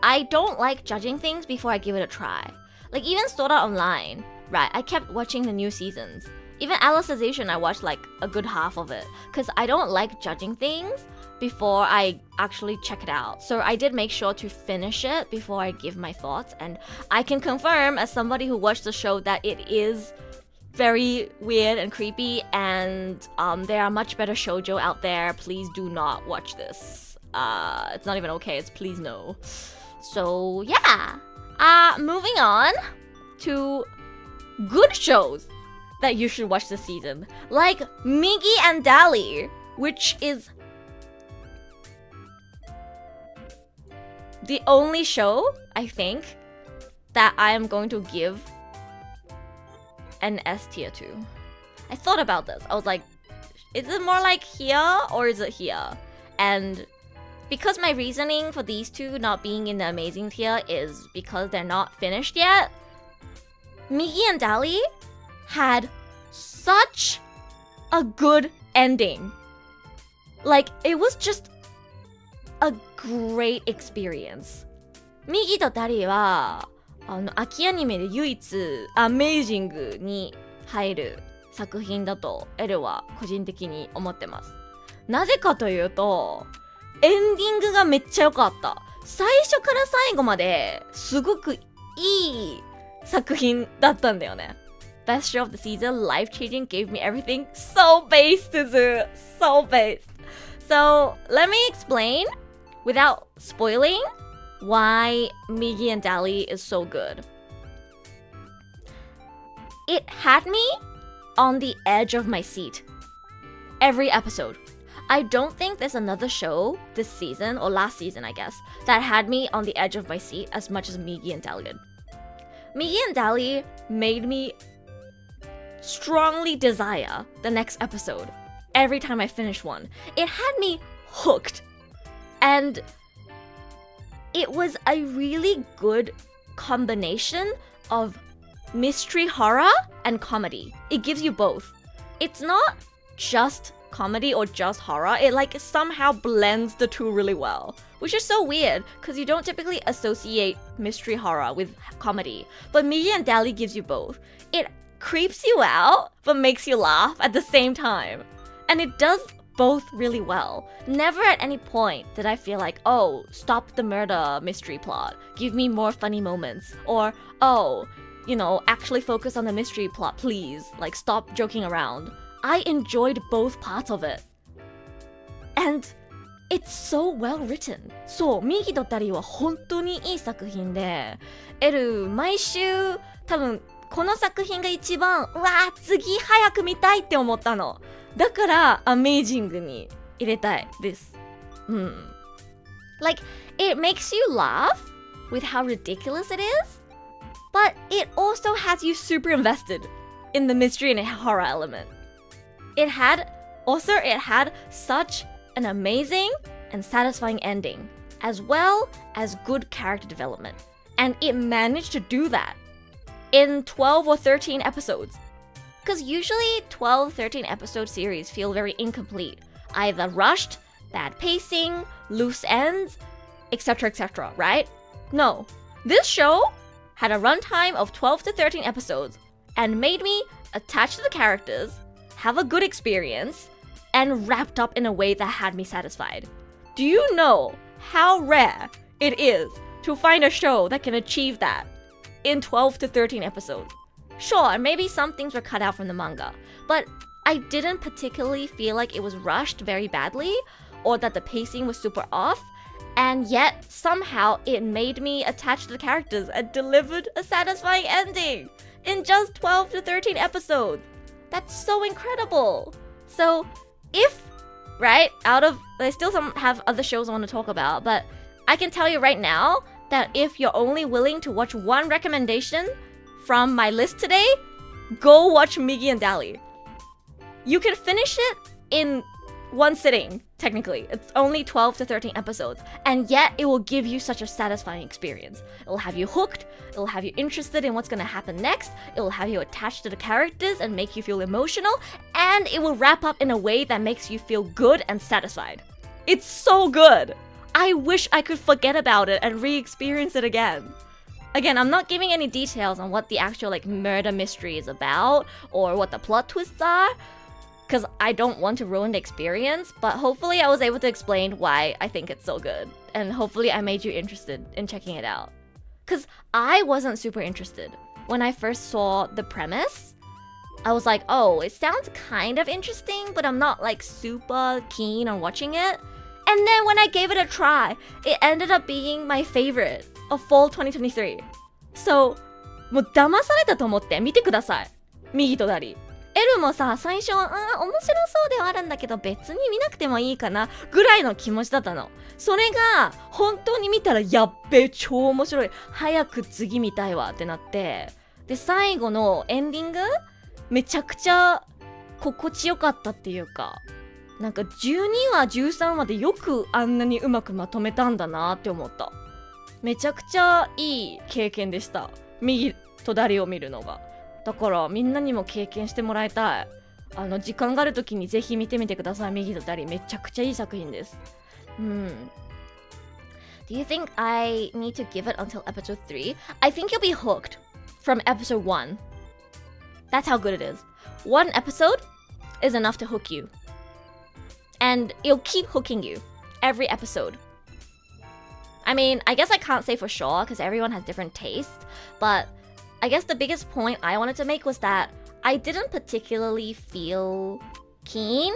I don't like judging things before I give it a try. Like even Sword Art Online, right? I kept watching the new seasons. Even Alicization, I watched a good half of it. Because I don't like judging things before I actually check it out. So I did make sure to finish it before I give my thoughts. And I can confirm as somebody who watched the show that it is very weird and creepy. And there are much better shoujo out there. Please do not watch this. It's not even okay. It's please no. So yeah. Moving on to good shows that you should watch this season, like Migi and Dali, which is the only show, I think, that I am going to give an S tier to. I thought about this. I was like, is it more like here or is it here? And because my reasoning for these two not being in the amazing tier is because they're not finished yet, Migi and Dali had such a good ending. Like, it was just a great experience. Migi と Dali は秋アニメで唯一アメージングに入る作品だとエルは個人的に思ってます。なぜかというと、エンディングがめっちゃ良かった。最初から最後まですごくいい作品だったんだよね。Best show of the season, life-changing, gave me everything. So based, Suzu. So based. So let me explain without spoiling why Migi and Dali is so good. It had me on the edge of my seat every episode. I don't think there's another show this season, or last season I guess, that had me on the edge of my seat as much as Migi and Dali did. Migi and Dali made me strongly desire the next episode every time I finished one. It had me hooked. And it was a really good combination of mystery horror and comedy. It gives you both. It's not just comedy or just horror. It like somehow blends the two really well, which is so weird because you don't typically associate mystery horror with comedy. But Migi and Dali gives you both. It creeps you out but makes you laugh at the same time. And it does both really well. Never at any point did I feel like, oh, stop the murder mystery plot. Give me more funny moments. Or, oh, you know, actually focus on the mystery plot, please. Like, stop joking around. I enjoyed both parts of it. And it's so well written. そう、ミギとダリは本当にいい作品で、毎週多分この作品が一番、うわー、次早く見たいって思ったの。だから、アメイジングに入れたいです。Like, it makes you laugh with how ridiculous it is, but it also has you super invested in the mystery and horror element. It had such an amazing and satisfying ending, as well as good character development. And it managed to do that in 12 or 13 episodes. Because usually 12, 13 episode series feel very incomplete. Either rushed, bad pacing, loose ends, etc., right? No. This show had a runtime of 12 to 13 episodes and made me attached to the characters, have a good experience, and wrapped up in a way that had me satisfied. Do you know how rare it is to find a show that can achieve that in 12 to 13 episodes? Sure, maybe some things were cut out from the manga, but I didn't particularly feel like it was rushed very badly or that the pacing was super off, and yet somehow it made me attached to the characters and delivered a satisfying ending in just 12 to 13 episodes. That's so incredible. So if, right, I still have other shows I want to talk about, but I can tell you right now that if you're only willing to watch one recommendation from my list today, go watch Migi and Dali. You can finish it in one sitting, technically. It's only 12 to 13 episodes, and yet it will give you such a satisfying experience. It will have you hooked, it will have you interested in what's going to happen next, it will have you attached to the characters and make you feel emotional, and it will wrap up in a way that makes you feel good and satisfied. It's so good! I wish I could forget about it and re-experience it again. Again, I'm not giving any details on what the actual murder mystery is about or what the plot twists are, because I don't want to ruin the experience, but hopefully I was able to explain why I think it's so good, and hopefully I made you interested in checking it out. Because I wasn't super interested. When I first saw the premise, I was like, oh, it sounds kind of interesting, but I'm not super keen on watching it. And then when I gave it a try, it ended up being my favorite of fall 2023. So, もう騙されたと思って見てください。ミギとダリ。エルもさ、最初は、面白そうではあるんだけど、別に見なくてもいいかな、ぐらいの気持ちだったの。それが、本当に見たら、やっべ、超面白い。早く次見たいわってなって。で、最後のエンディング、めちゃくちゃ心地よかったっていうか、なんか12話、13話でよくあんなにうまくまとめたんだなって思った。めちゃくちゃいい経験でした。ミギとダリを見るのが。だからみんなにも経験してもらいたい。時間がある時にぜひ見てみてください。ミギとダリめちゃくちゃいい作品です。Do you think I need to give it until episode 3? I think you'll be hooked from episode 1. That's how good it is. One episode is enough to hook you. And it'll keep hooking you every episode. I mean, I guess I can't say for sure because everyone has different tastes, but I guess the biggest point I wanted to make was that I didn't particularly feel keen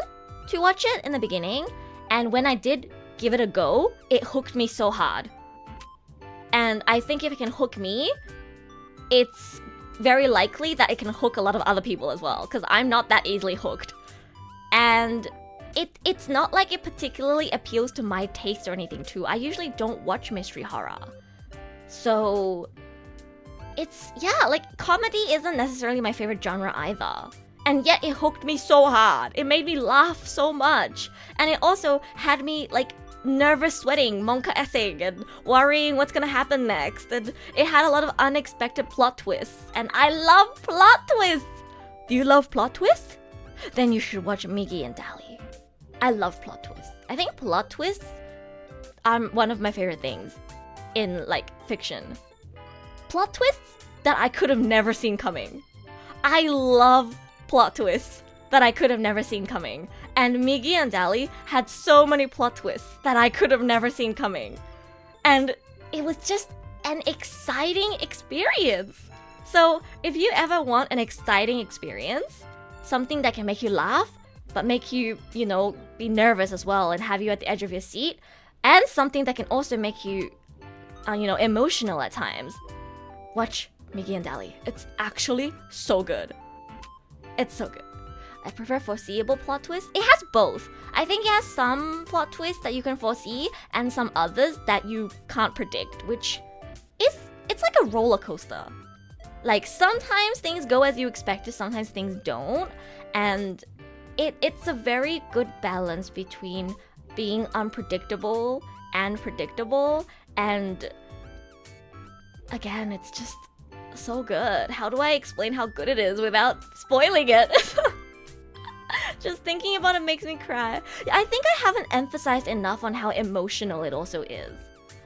to watch it in the beginning, And when I did give it a go, it hooked me so hard. And I think if it can hook me, it's very likely that it can hook a lot of other people as well, because I'm not that easily hooked. And it's not like it particularly appeals to my taste or anything too. I usually don't watch mystery horror. So it's, yeah, like comedy isn't necessarily my favorite genre either. And yet it hooked me so hard. It made me laugh so much. And it also had me like nervous sweating, monka-essing, and worrying what's gonna happen next. And it had a lot of unexpected plot twists. And I love plot twists! Do you love plot twists? Then you should watch Migi and Dali. I love plot twists. I think plot twists are one of my favorite things in like fiction. Plot twists that I could have never seen coming. I love plot twists that I could have never seen coming. And Migi and Dali had so many plot twists that I could have never seen coming. And it was just an exciting experience. So if you ever want an exciting experience, something that can make you laugh, but make you, you know, be nervous as well and have you at the edge of your seat, and something that can also make you, you know, emotional at times, watch Migi and Dali. It's actually so good. It's so good. I prefer foreseeable plot twists. It has both. I think it has some plot twists that you can foresee and some others that you can't predict, which is, it's like a roller coaster. Like sometimes things go as you expected, sometimes things don't, and it's a very good balance between being unpredictable and predictable, and again, it's just so good. How do I explain how good it is without spoiling it? Just thinking about it makes me cry. I think I haven't emphasized enough on how emotional it also is.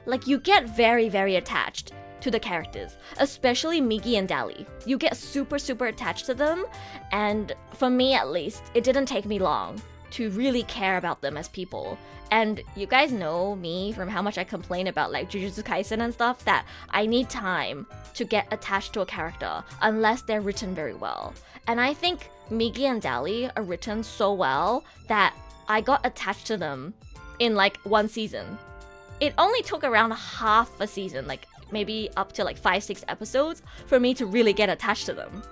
Like, you get very, very attached to the characters, especially Migi and Dali. You get super, super attached to them, and for me at least, it didn't take me long to really care about them as people. And you guys know me from how much I complain about like Jujutsu Kaisen and stuff, that I need time to get attached to a character unless they're written very well. And I think Migi and Dali are written so well that I got attached to them in like one season. It only took around half a season, like maybe up to like 5-6 episodes for me to really get attached to them.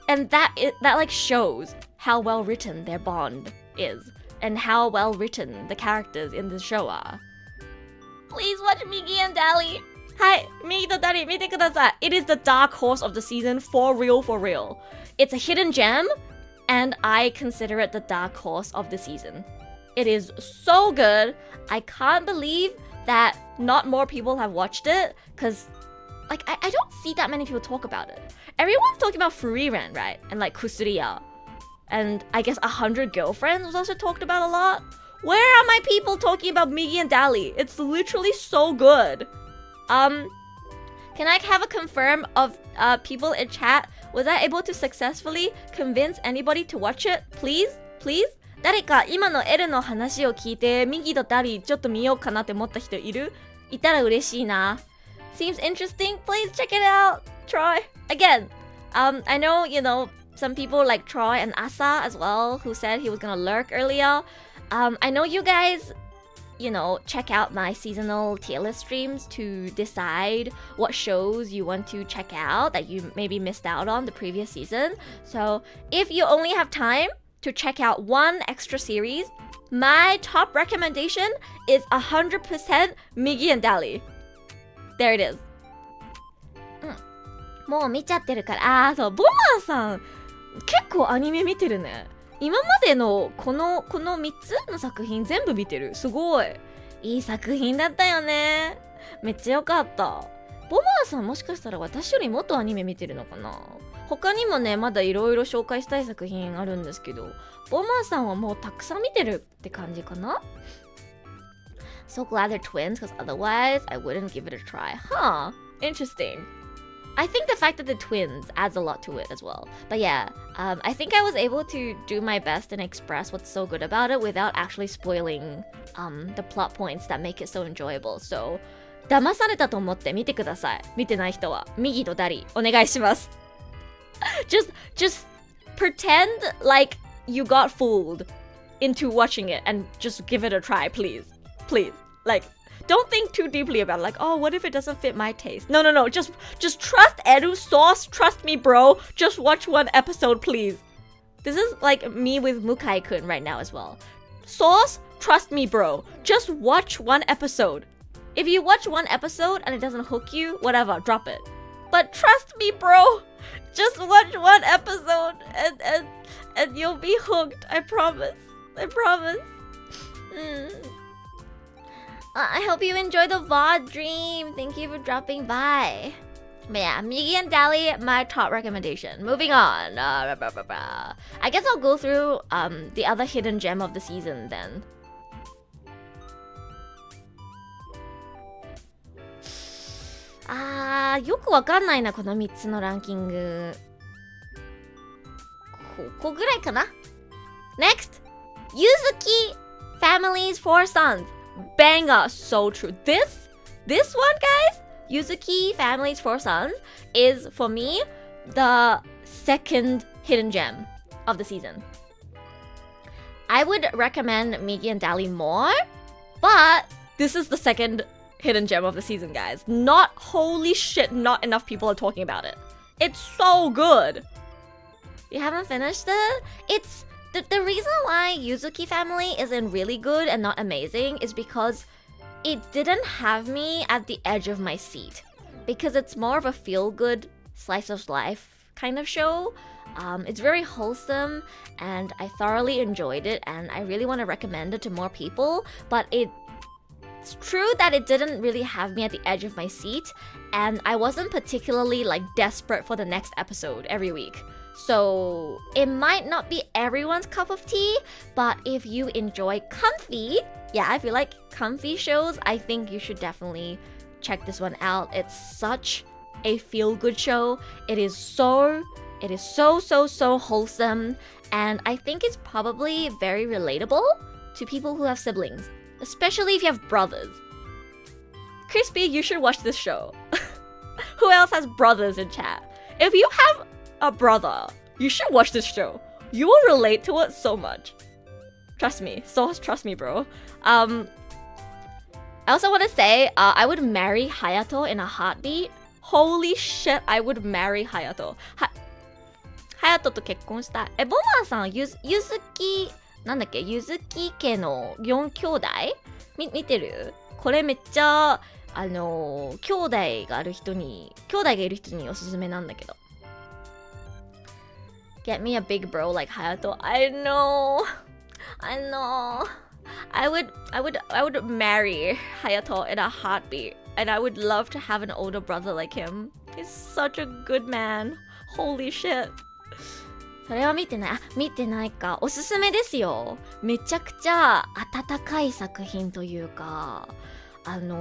And that like shows how well written their bond is and how well written the characters in the show are. Please watch Migi and Dali. Hi, Migi to Dali, 見てください. It is the dark horse of the season, for real, for real. It's a hidden gem, and I consider it the dark horse of the season. It is so good. I can't believe that not more people have watched it, because like I don't see that many people talk about it. Everyone's talking about Frieren, right? And like Kusuriya. And I guess 100 Girlfriends was also talked about a lot. Where are my people talking about Migi and Dali? It's literally so good. Can I have a confirm of people in chat? Was I able to successfully convince anybody to watch it? Please? Please? 誰か今の L の話を聞いてミギとダリちょっと見ようかなって思った人いる？いたら嬉しいな。Seems interesting. Please check it out. Troy. Again, I know, you know, some people like Troy and Asa as well who said he was gonna lurk earlier. I know you guys, you know, check out my seasonal tier list streams to decide what shows you want to check out that you maybe missed out on the previous season. So if you only have time to check out one extra series, my top recommendation is 100% Migi and Dali. There it is. もう見ちゃってるから。そう、ボマーさん結構アニメ見てるね。今までのこの3つの作品全部見てる。すごいいい作品だったよね。めっちゃ良かった。ボマーさんもしかしたら私よりもっとアニメ見てるのかな。他にもねまだいろいろ紹介したい作品あるんですけど、ボマーさんはもうたくさん見てるって感じかな。So glad they're twins, because otherwise I wouldn't give it a try. Huh, interesting. I think the fact that they're twins adds a lot to it as well. But yeah, I think I was able to do my best and express what's so good about it without actually spoiling the plot points that make it so enjoyable. So, 騙されたと思って見てください。見てない人はミギとダリお願いします。just pretend like you got fooled into watching it and just give it a try, please. Please. Like, don't think too deeply about it. Like, oh, what if it doesn't fit my taste? No. Just trust Edu. Sauce, trust me, bro. Just watch one episode, please. This is like me with Mukai-kun right now as well. Sauce, trust me, bro. Just watch one episode. If you watch one episode and it doesn't hook you, whatever, drop it. But trust me, bro. Just watch one episode and you'll be hooked. I promise. I promise. I hope you enjoy the VOD dream. Thank you for dropping by. But yeah, Migi and Dali, my top recommendation. Moving on. I guess I'll go through the other hidden gem of the season then. Ah, よくわかんないなこの3つのランキング。ここぐらいかな。Next, Yuzuki Family's Four Sons. Banger, so true. This one, guys, Yuzuki Family's Four Sons is for me the second hidden gem of the season. I would recommend Migi and Dali more, but this is the second hidden gem of the season, guys. Holy shit, not enough people are talking about it. It's so good. You haven't finished it? It's the reason why Yuzuki Family isn't really good and not amazing is because it didn't have me at the edge of my seat. Because it's more of a feel-good slice of life kind of show. It's very wholesome and I thoroughly enjoyed it and I really want to recommend it to more people. But it's true that it didn't really have me at the edge of my seat and I wasn't particularly like desperate for the next episode every week. So it might not be everyone's cup of tea, but if you enjoy comfy, yeah, if you like comfy shows, I think you should definitely check this one out. It's such a feel-good show. It is so wholesome, and I think it's probably very relatable to people who have siblings, especially if you have brothers. Crispy, you should watch this show. Who else has brothers in chat? If you have a brother, you should watch this show. You will relate to it so much. Trust me. Trust me, bro. I also want to say, I would marry Hayato in a heartbeat. Holy shit, I would marry Hayato. Hayato と結婚したい。ボマーさん、ゆずき、なんだっけ、ゆずき家の4兄弟見てる？これめっちゃ、兄弟がいる人におすすめなんだけど。Get me a big bro like Hayato. I know. I would marry Hayato in a heartbeat. And I would love to have an older brother like him. He's such a good man. Holy shit. それは見てないか。おすすめですよ。めちゃくちゃ温かい作品というか、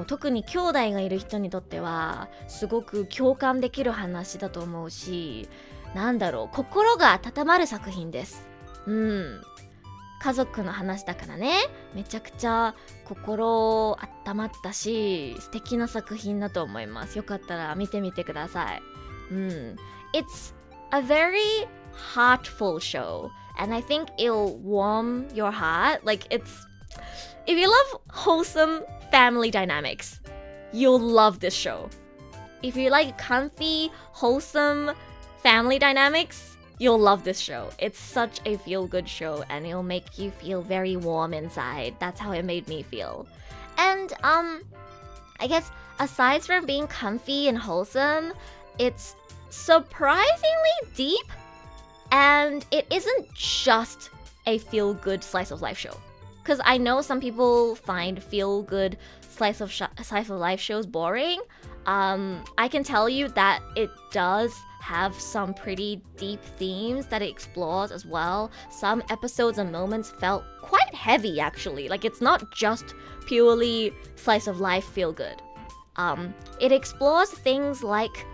特に兄弟がいる人にとってはすごく共感できる話だと思うし、なんだろう、心が温まる作品です。家族の話だからね、めちゃくちゃ心温まったし、素敵な作品だと思います。よかったら見てみてください。It's a very heartful show, and I think it'll warm your heart. Like if you love wholesome family dynamics, you'll love this show. If you like comfy, wholesome family dynamics, you'll love this show. It's such a feel-good show and it'll make you feel very warm inside. That's how it made me feel. And I guess aside from being comfy and wholesome, it's surprisingly deep and it isn't just a feel-good slice of life show. Because I know some people find feel-good slice of life shows boring. I can tell you that it does have some pretty deep themes that it explores as well. Some episodes and moments felt quite heavy actually. Like it's not just purely slice of life feel good. It explores things like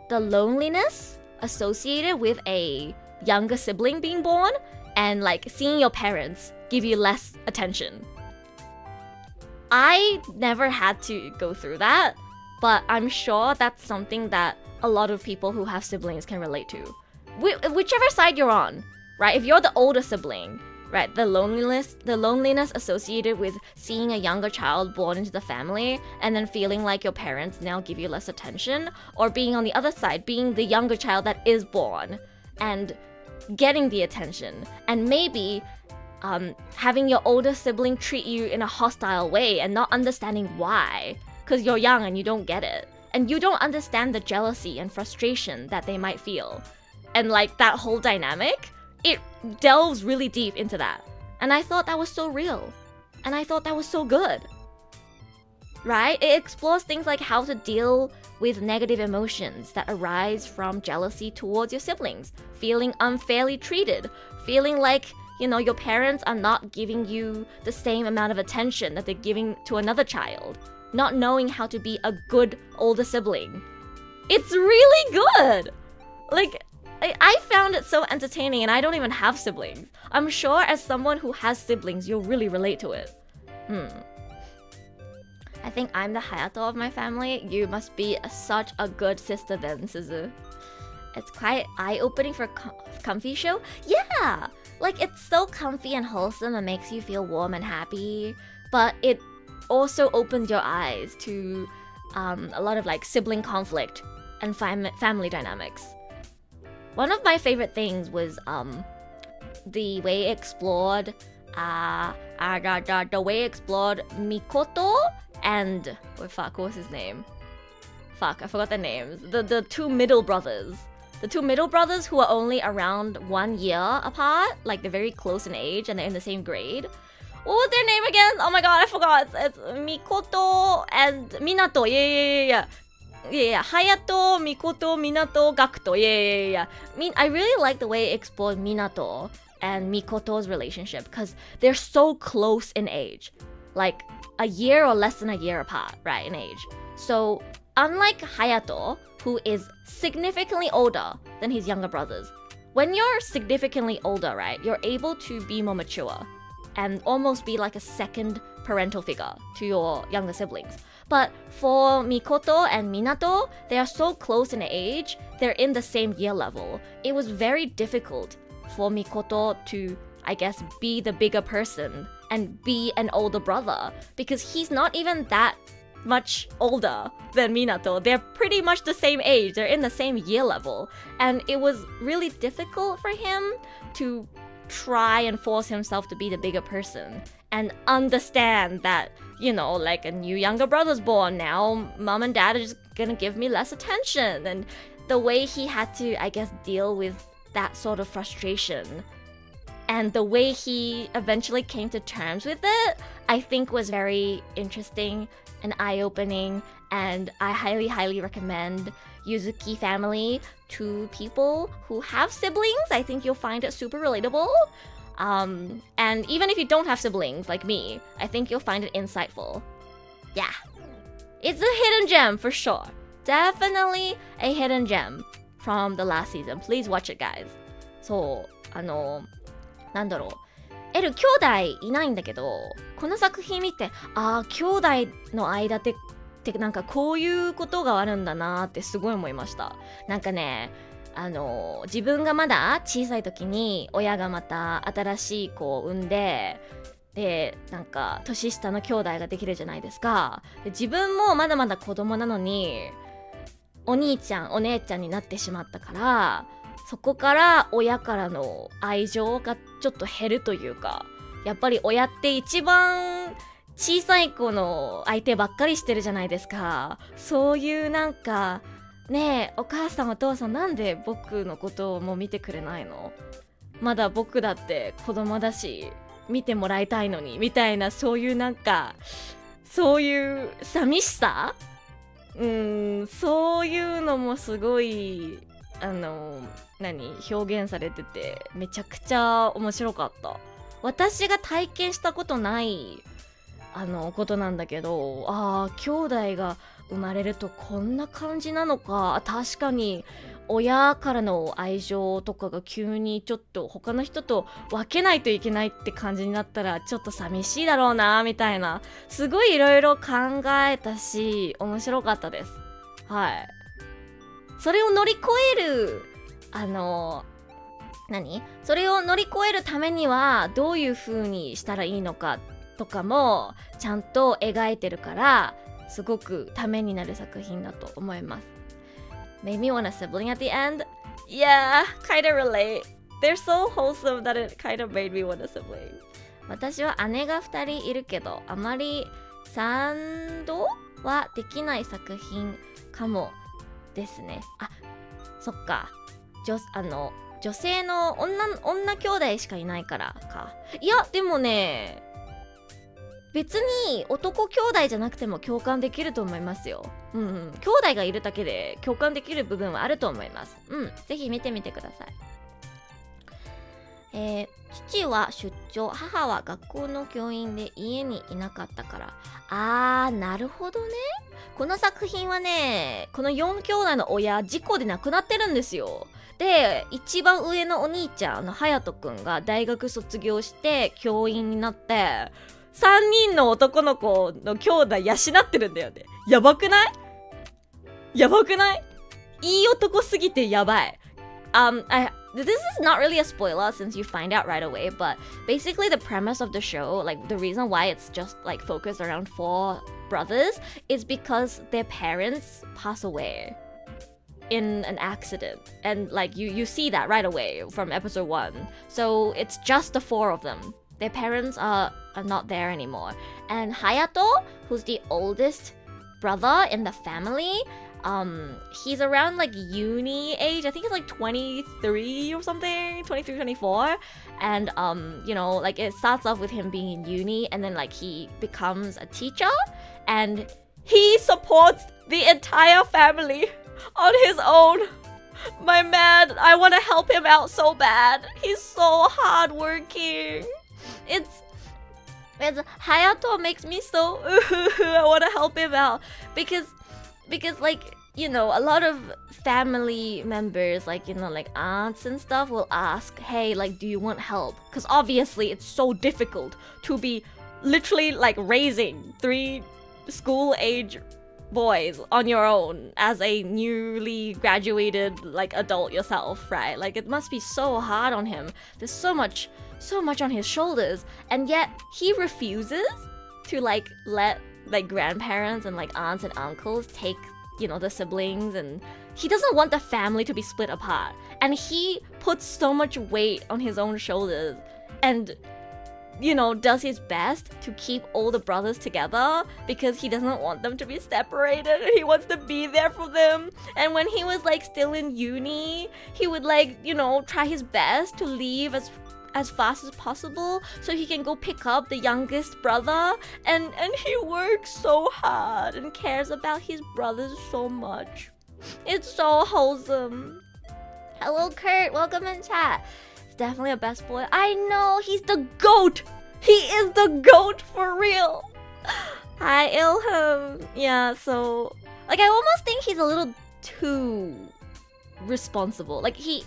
the loneliness associated with a younger sibling being born and like seeing your parents give you less attention. I never had to go through that, but I'm sure that's something that a lot of people who have siblings can relate to. Whichever side you're on, right? If you're the older sibling, right? The loneliness associated with seeing a younger child born into the family and then feeling like your parents now give you less attention, or being on the other side, being the younger child that is born and getting the attention, and maybe having your older sibling treat you in a hostile way and not understanding why, because you're young and you don't get it, and you don't understand the jealousy and frustration that they might feel, and like that whole dynamic, it delves really deep into that. And I thought that was so real, and I thought that was so good, right? It explores things like how to deal with negative emotions that arise from jealousy towards your siblings, feeling unfairly treated, feeling like, you know, your parents are not giving you the same amount of attention that they're giving to another child, not knowing how to be a good older sibling. It's really good! Like, I found it so entertaining, and I don't even have siblings. I'm sure as someone who has siblings, you'll really relate to it. I think I'm the Hayato of my family. You must be such a good sister then, Suzu. It's quite eye-opening for a comfy show. Yeah! Like, it's so comfy and wholesome and makes you feel warm and happy. But it also opens your eyes to a lot of like sibling conflict and family dynamics. One of my favorite things was the way it explored Mikoto and what was his name? Fuck, I forgot their names. The two middle brothers. The two middle brothers who are only around 1 year apart, like they're very close in age and they're in the same grade. What was their name again? Oh my god, I forgot. It's Mikoto and Minato. Yeah. Hayato, Mikoto, Minato, Gakuto. Yeah. I really like the way it explored Minato and Mikoto's relationship because they're so close in age. Like a year or less than a year apart, right, in age. So unlike Hayato, who is significantly older than his younger brothers, when you're significantly older, right, you're able to be more mature and almost be like a second parental figure to your younger siblings. But for Mikoto and Minato, they are so close in age, they're in the same year level. It was very difficult for Mikoto to, I guess, be the bigger person and be an older brother because he's not even that much older than Minato. They're pretty much the same age. They're in the same year level. And it was really difficult for him to try and force himself to be the bigger person and understand that, you know, like a new younger brother's born now, mom and dad are just gonna give me less attention. And the way he had to, I guess, deal with that sort of frustration and the way he eventually came to terms with it, I think was very interesting and eye-opening, and I highly, highly recommend Yuzuki Family to people who have siblings. I think you'll find it super relatable. And even if you don't have siblings, like me, I think you'll find it insightful. Yeah. It's a hidden gem for sure. Definitely a hidden gem from the last season. Please watch it, guys. そう、なんだろう。エル兄弟いないんだけど、この作品見て、兄弟の間ってなんかこういうことがあるんだなってすごい思いました。なんかね、自分がまだ小さい時に親がまた新しい子を産んで、で、なんか年下の兄弟ができるじゃないですか。で、自分もまだまだ子供なのに、お兄ちゃん、お姉ちゃんになってしまったから、そこから親からの愛情がちょっと減るというか、やっぱり親って一番小さい子の相手ばっかりしてるじゃないですか。そういうなんか、ねえ、お母さんお父さんなんで僕のことをもう見てくれないの？まだ僕だって子供だし、見てもらいたいのに、みたいな、そういうなんか、そういう寂しさ？そういうのもすごい、表現されててめちゃくちゃ面白かった。私が体験したことないことなんだけど、兄弟が生まれるとこんな感じなのか。確かに親からの愛情とかが急にちょっと他の人と分けないといけないって感じになったらちょっと寂しいだろうなみたいな、すごいいろいろ考えたし面白かったです。はい。それを乗り越えるそれを乗り越えるためにはどういう風にしたらいいのかとかもちゃんと描いてるからすごくためになる作品だと思います。 Made me want a sibling at the end? Yeah, kinda relate. They're so wholesome that it kind of made me want a sibling. 私は姉が2人いるけどあまり賛同はできない作品かもですね。あ、そっか。女性の女兄弟しかいないからか。いやでもね、別に男兄弟じゃなくても共感できると思いますよ。兄弟がいるだけで共感できる部分はあると思います。ぜひ見てみてください。父は出張、母は学校の教員で家にいなかったから。なるほどね。この作品はね、この4兄弟の親事故で亡くなってるんですよ。で、一番上のお兄ちゃんの隼人くんが大学卒業して教員になって3人の男の子の兄弟養ってるんだよね。やばくない？やばくない？いい男すぎてやばい。This is not really a spoiler since you find out right away, but basically the premise of the show, like the reason why it's just like focused around 4 brothers is because their parents pass away in an accident, and like you see that right away from episode 1. So it's just the 4 of them. Their parents are not there anymore, and Hayato, who's the oldest brother in the family, he's around like uni age. I think it's like 23 or something, 23, 24. And like it starts off with him being in uni, and then like he becomes a teacher, and he supports the entire family on his own. My man, I want to help him out so bad. He's so hardworking. It's Hayato makes me so I want to help him out because like, a lot of family members, like, like aunts and stuff will ask, hey, like, do you want help? Because obviously it's so difficult to be literally like raising 3 school age boys on your own as a newly graduated like adult yourself, right? Like it must be so hard on him. There's so much on his shoulders, and yet he refuses to like let like grandparents and like aunts and uncles take the siblings, and he doesn't want the family to be split apart, and he puts so much weight on his own shoulders and does his best to keep all the brothers together because he doesn't want them to be separated, and he wants to be there for them. And when he was like still in uni, he would like try his best to leave as fast as possible so he can go pick up the youngest brother, and he works so hard and cares about his brothers so much. It's so wholesome. Hello Kurt, welcome in chat. It's definitely a best boy. I know, he's the GOAT. He is the GOAT for real. Hi Ilham. Yeah, so like I almost think he's a little too responsible. Like he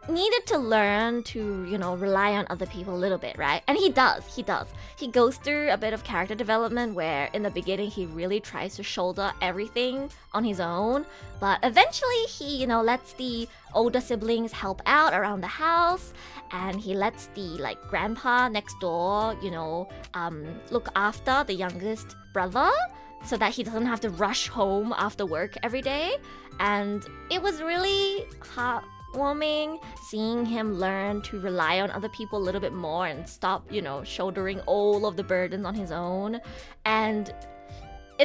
needed to learn to, rely on other people a little bit, right? And he does. He goes through a bit of character development where in the beginning he really tries to shoulder everything on his own, but eventually he, lets the older siblings help out around the house, and he lets the like grandpa next door, look after the youngest brother so that he doesn't have to rush home after work every day. And it was really heartwarming seeing him learn to rely on other people a little bit more and stop, shouldering all of the burdens on his own. And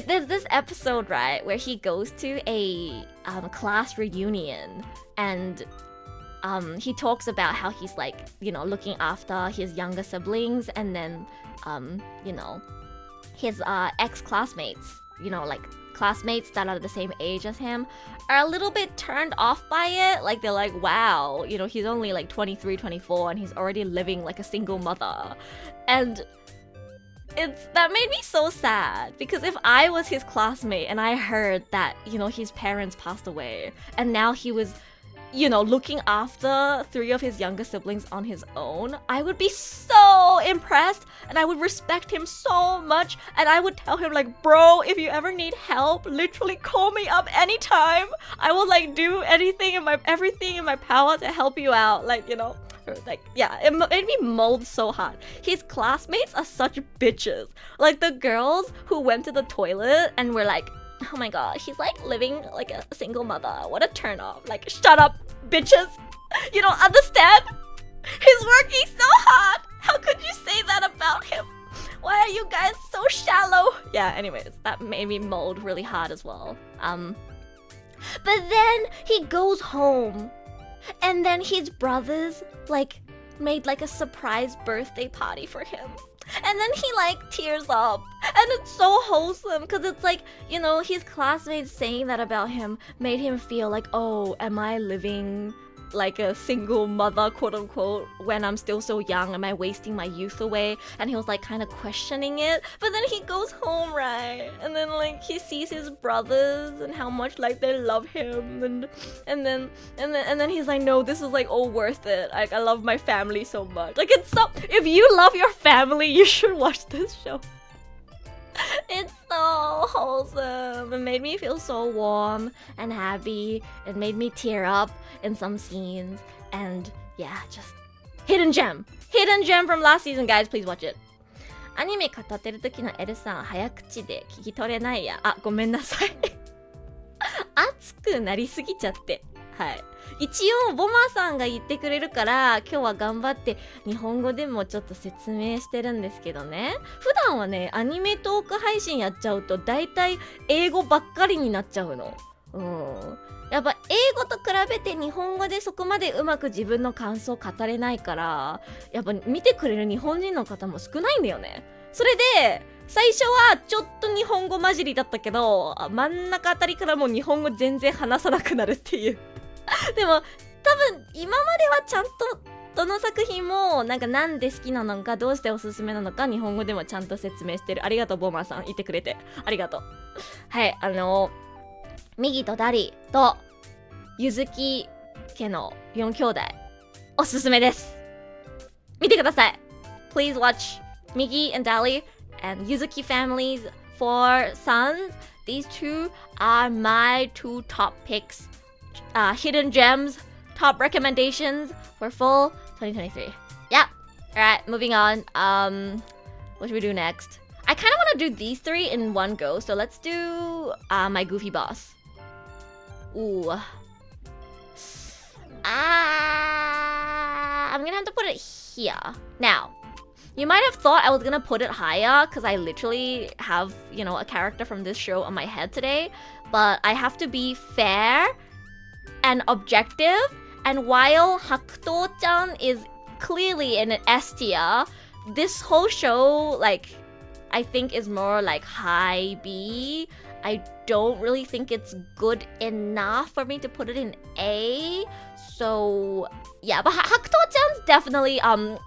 there's this episode, right, where he goes to a class reunion, and he talks about how he's like, looking after his younger siblings, and then, his ex-classmates, like classmates that are the same age as him, are a little bit turned off by it. Like they're like, wow, he's only like 23, 24 and he's already living like a single mother. And that made me so sad, because if I was his classmate and I heard that, his parents passed away and now he was looking after 3 of his younger siblings on his own, I would be so impressed and I would respect him so much, and I would tell him like, bro, if you ever need help, literally call me up anytime. I will like do everything in my power to help you out, like, like, yeah, it made me mold so hard. His classmates are such bitches. Like the girls who went to the toilet and were like, oh my god, he's like living like a single mother. What a turn off. Like, shut up, bitches. You don't understand? He's working so hard. How could you say that about him? Why are you guys so shallow? Yeah, anyways, that made me mold really hard as well. But then he goes home. And then his brothers like made like a surprise birthday party for him. And then he like tears up, and it's so wholesome because it's like, his classmates saying that about him made him feel like, oh, am I living like a single mother, quote unquote, when I'm still so young? Am I wasting my youth away? And he was like kind of questioning it. But then he goes home, right? And then like he sees his brothers and how much like they love him, and then he's like, no, this is like all worth it. Like, I love my family so much. Like, it's so, if you love your family, you should watch this show. It's so wholesome. It made me feel so warm and happy. It made me tear up in some scenes. And yeah, just hidden gem from last season, guys. Please watch it. アニメ語ってる時のエルさん早口で聞き取れないや。あ、ごめんなさい。熱くなりすぎちゃって。はい。一応ボマさんが言ってくれるから今日は頑張って日本語でもちょっと説明してるんですけどね。普段はね、アニメトーク配信やっちゃうと大体英語ばっかりになっちゃうの。やっぱ英語と比べて日本語でそこまでうまく自分の感想語れないから、やっぱ見てくれる日本人の方も少ないんだよね。それで最初はちょっと日本語混じりだったけど、真ん中あたりからもう日本語全然話さなくなるっていうでも多分今まではちゃんとどの作品もなんで好きなのか、どうしておすすめなのか日本語でもちゃんと説明してる。ありがとうボーマーさん、言ってくれてありがとう。はい、ミギとダリとユズキ家の4兄弟おすすめです。見てください。 Please watch Migi and Dali and Yuzuki family's 4 sons. These two are my 2 top picks. Hidden gems, top recommendations for full 2023. Yeah. Alright, moving on. What should we do next? I kind of want to do these 3 in one go, so let's do my goofy boss. Ooh. I'm gonna have to put it here. Now, you might have thought I was gonna put it higher because I literally have, a character from this show on my head today, but I have to be fair and objective, and while Hakuto-chan is clearly in an S tier, this whole show, like, I think is more like high B. I don't really think it's good enough for me to put it in A. So yeah, but Hakuto-chan's definitely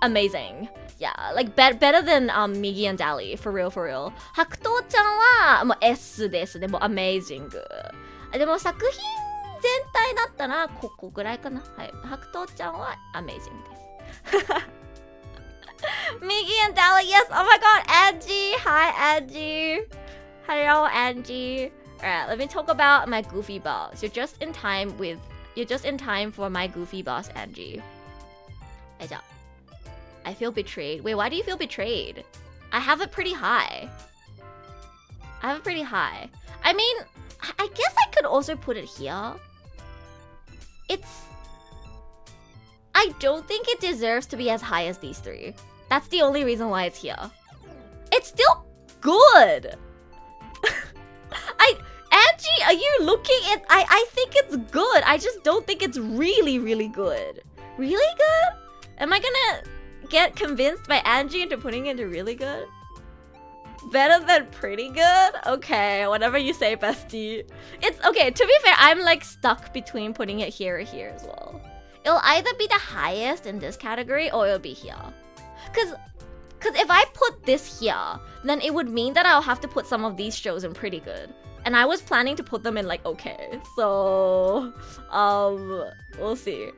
amazing. Yeah, like better than Migi and Dali, for real. Hakuto-chan はもう S です。でも amazing。でも作品全体だったらここぐらいかな。はい、Hakuto-chan は amazing です。Migi and Dali, yes. Oh my god, Angie. Hi, Angie. Hello, Angie. Alright, let me talk about my goofy boss. You're just in time for my goofy boss, Angie. I feel betrayed. Wait, why do you feel betrayed? I have it pretty high. I mean, I guess I could also put it here. I don't think it deserves to be as high as these 3. That's the only reason why it's here. It's still good. Angie, are you looking at... I think it's good. I just don't think it's really, really good. Really good? Am I gonna get convinced by Angie into putting it into really good? Better than pretty good? Okay, whatever you say, bestie. It's okay, to be fair, I'm like stuck between putting it here or here as well. It'll either be the highest in this category or it'll be here. Cause if I put this here, then it would mean that I'll have to put some of these shows in pretty good. And I was planning to put them in like okay. So we'll see.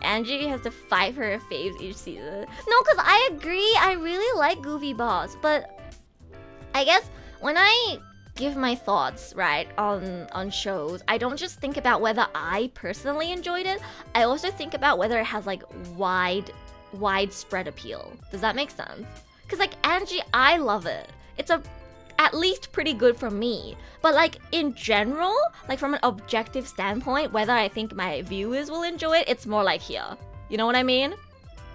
Angie has to fight for her faves each season. No, because I agree. I really like Goofy Boss. But I guess when I give my thoughts, right, on shows, I don't just think about whether I personally enjoyed it. I also think about whether it has like widespread appeal. Does that make sense? Because like Angie, I love it. It's at least pretty good for me. But like in general, like from an objective standpoint, whether I think my viewers will enjoy it, it's more like here. You know what I mean?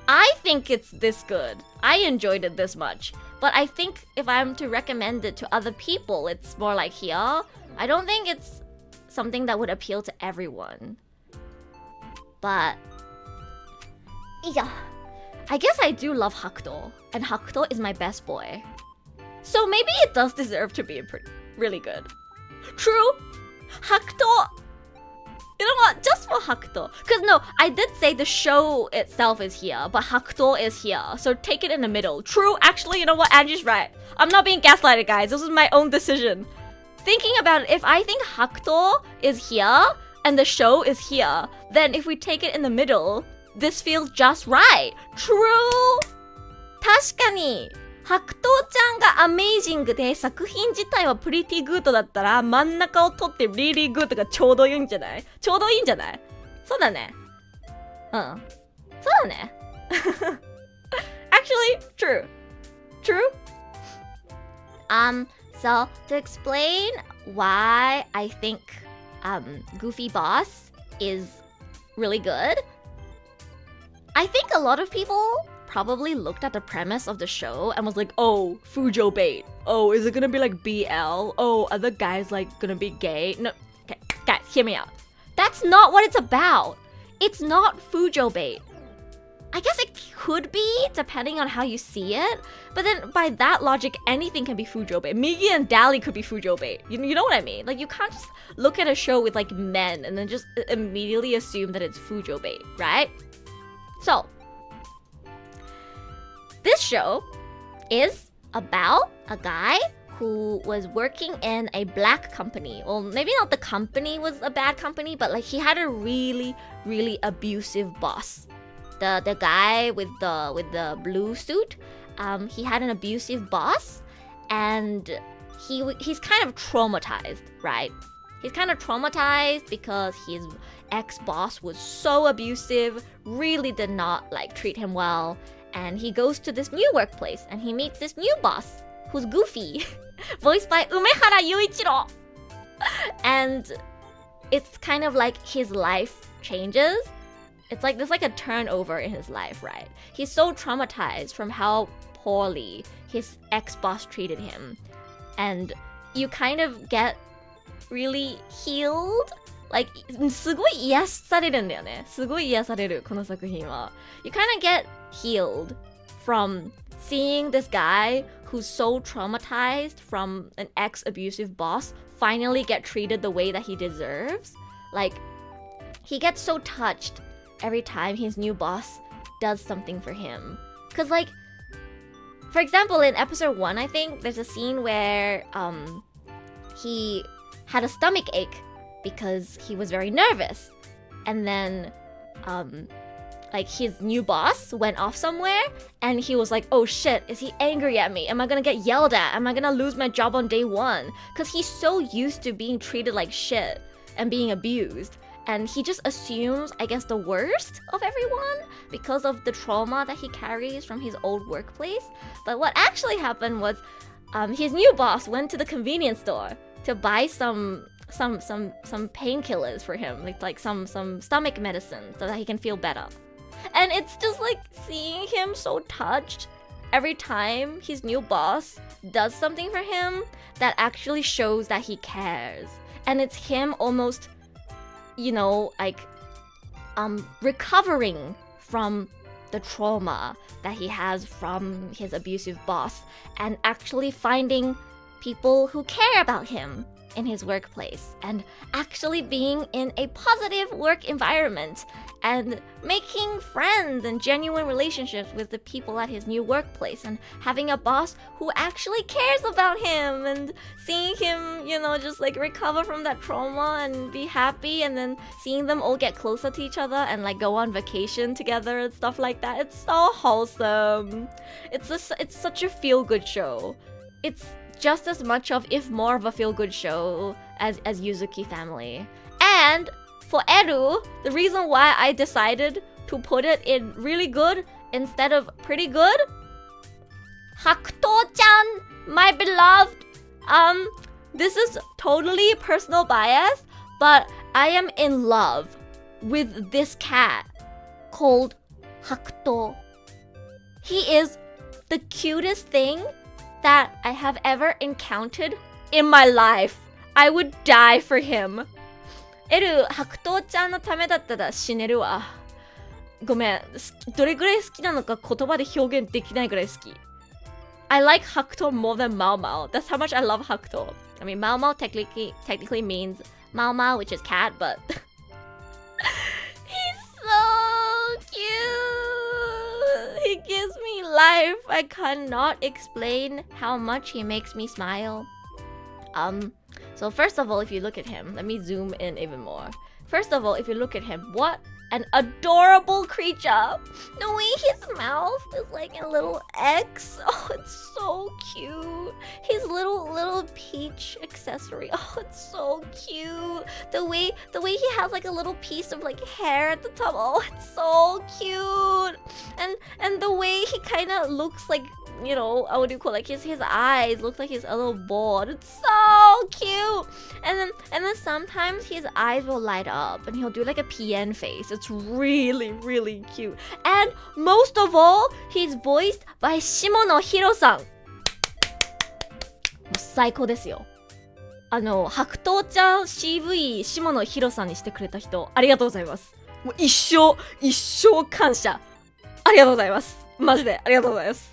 I think it's this good. I enjoyed it this much. But I think if I'm to recommend it to other people, it's more like here. I don't think it's something that would appeal to everyone. But yeah, I guess I do love Hakuto. And Hakuto is my best boy. So maybe it does deserve to be really good. True. Hakuto. You know what? Just for Hakuto. Because no, I did say the show itself is here, but Hakuto is here. So take it in the middle. True. Actually, you know what? Angie's right. I'm not being gaslighted, guys. This was my own decision. Thinking about it, if I think Hakuto is here and the show is here, then if we take it in the middle, this feels just right. True. 確かに。白桃ちゃんがアメイジングで作品自体はプリティグッドだったら真ん中を取ってリーリーグッドがちょうどいいんじゃない？ちょうどいいんじゃない？そうだね。うん。そうだね。Actually, true. True. So to explain why I think Goofy Boss is really good, I think a lot of people probably looked at the premise of the show and was like, oh, Fujo bait. Oh, is it gonna be like BL? Oh, are the guys like gonna be gay? No, okay, guys, hear me out. That's not what it's about. It's not Fujo bait. I guess it could be, depending on how you see it. But then by that logic, anything can be Fujo bait. Migi and Dali could be Fujo bait. You know what I mean? Like, you can't just look at a show with like men and then just immediately assume that it's Fujo bait, right? So, this show is about a guy who was working in a black company. Well, maybe not the company was a bad company, but like he had a really, really abusive boss. The guy with the blue suit, he had an abusive boss, and he's kind of traumatized, right? He's kind of traumatized because his ex-boss was so abusive, really did not like treat him well. And he goes to this new workplace and he meets this new boss who's Goofy, voiced by Umehara Yuichiro. And it's kind of like his life changes. It's like there's like a turnover in his life, right? He's so traumatized from how poorly his ex-boss treated him. And you kind of get really healed. Like, すごい癒されるんだよね。すごい癒される、この作品は。You kind of get healed from seeing this guy who's so traumatized from an ex-abusive boss finally get treated the way that he deserves. Like, he gets so touched every time his new boss does something for him. Because, like, for example, in episode 1, I think, there's a scene where he had a stomach ache because he was very nervous. And then, like, his new boss went off somewhere, and he was like, oh shit, is he angry at me? Am I gonna get yelled at? Am I gonna lose my job on day 1? Because he's so used to being treated like shit and being abused. And he just assumes, I guess, the worst of everyone because of the trauma that he carries from his old workplace. But what actually happened was, his new boss went to the convenience store to buy some painkillers for him, like some stomach medicine so that he can feel better. And it's just like seeing him so touched every time his new boss does something for him that actually shows that he cares. And it's him almost, you know, like recovering from the trauma that he has from his abusive boss and actually finding people who care about him in his workplace and actually being in a positive work environment and making friends and genuine relationships with the people at his new workplace, and having a boss who actually cares about him, and seeing him, just like recover from that trauma and be happy, and then seeing them all get closer to each other and like go on vacation together and stuff like that. It's so wholesome. It's such a feel-good show. It's just as much of, if more of a feel-good show as Yuzuki family. And for Eru, the reason why I decided to put it in really good instead of pretty good, Hakuto-chan, my beloved, this is totally personal bias, but I am in love with this cat called Hakuto. He is the cutest thing that I have ever encountered in my life. I would die for him. エル、白桃ちゃんのためだったら死ねるわ。ごめん、どれぐらい好きなのか言葉で表現できないぐらい好き。I like Hakuto more than Mao Mao. That's how much I love Hakuto. I mean, Mao Mao technically means Mao Mao, which is cat, but he's so cute. He gives me life. I cannot explain how much he makes me smile. So first of all, if you look at him, let me zoom in even more. First of all, if you look at him, what an adorable creature. The way his mouth is like a little X. Oh, it's so cute. His little peach accessory. Oh, it's so cute. The way he has like a little piece of like hair at the top. Oh, it's so cute. And the way he kind of looks like, what do you call it? Like his eyes look like his little ball. It's so cute. And then sometimes his eyes will light up and he'll do like a PN face. It's really, really cute. And most of all, he's voiced by Shimono Hiro-san. 最高ですよ。白桃ちゃん CV 下野紘さんにしてくれた人、ありがとうございます。もう一生感謝。ありがとうございます。マジでありがとうございます。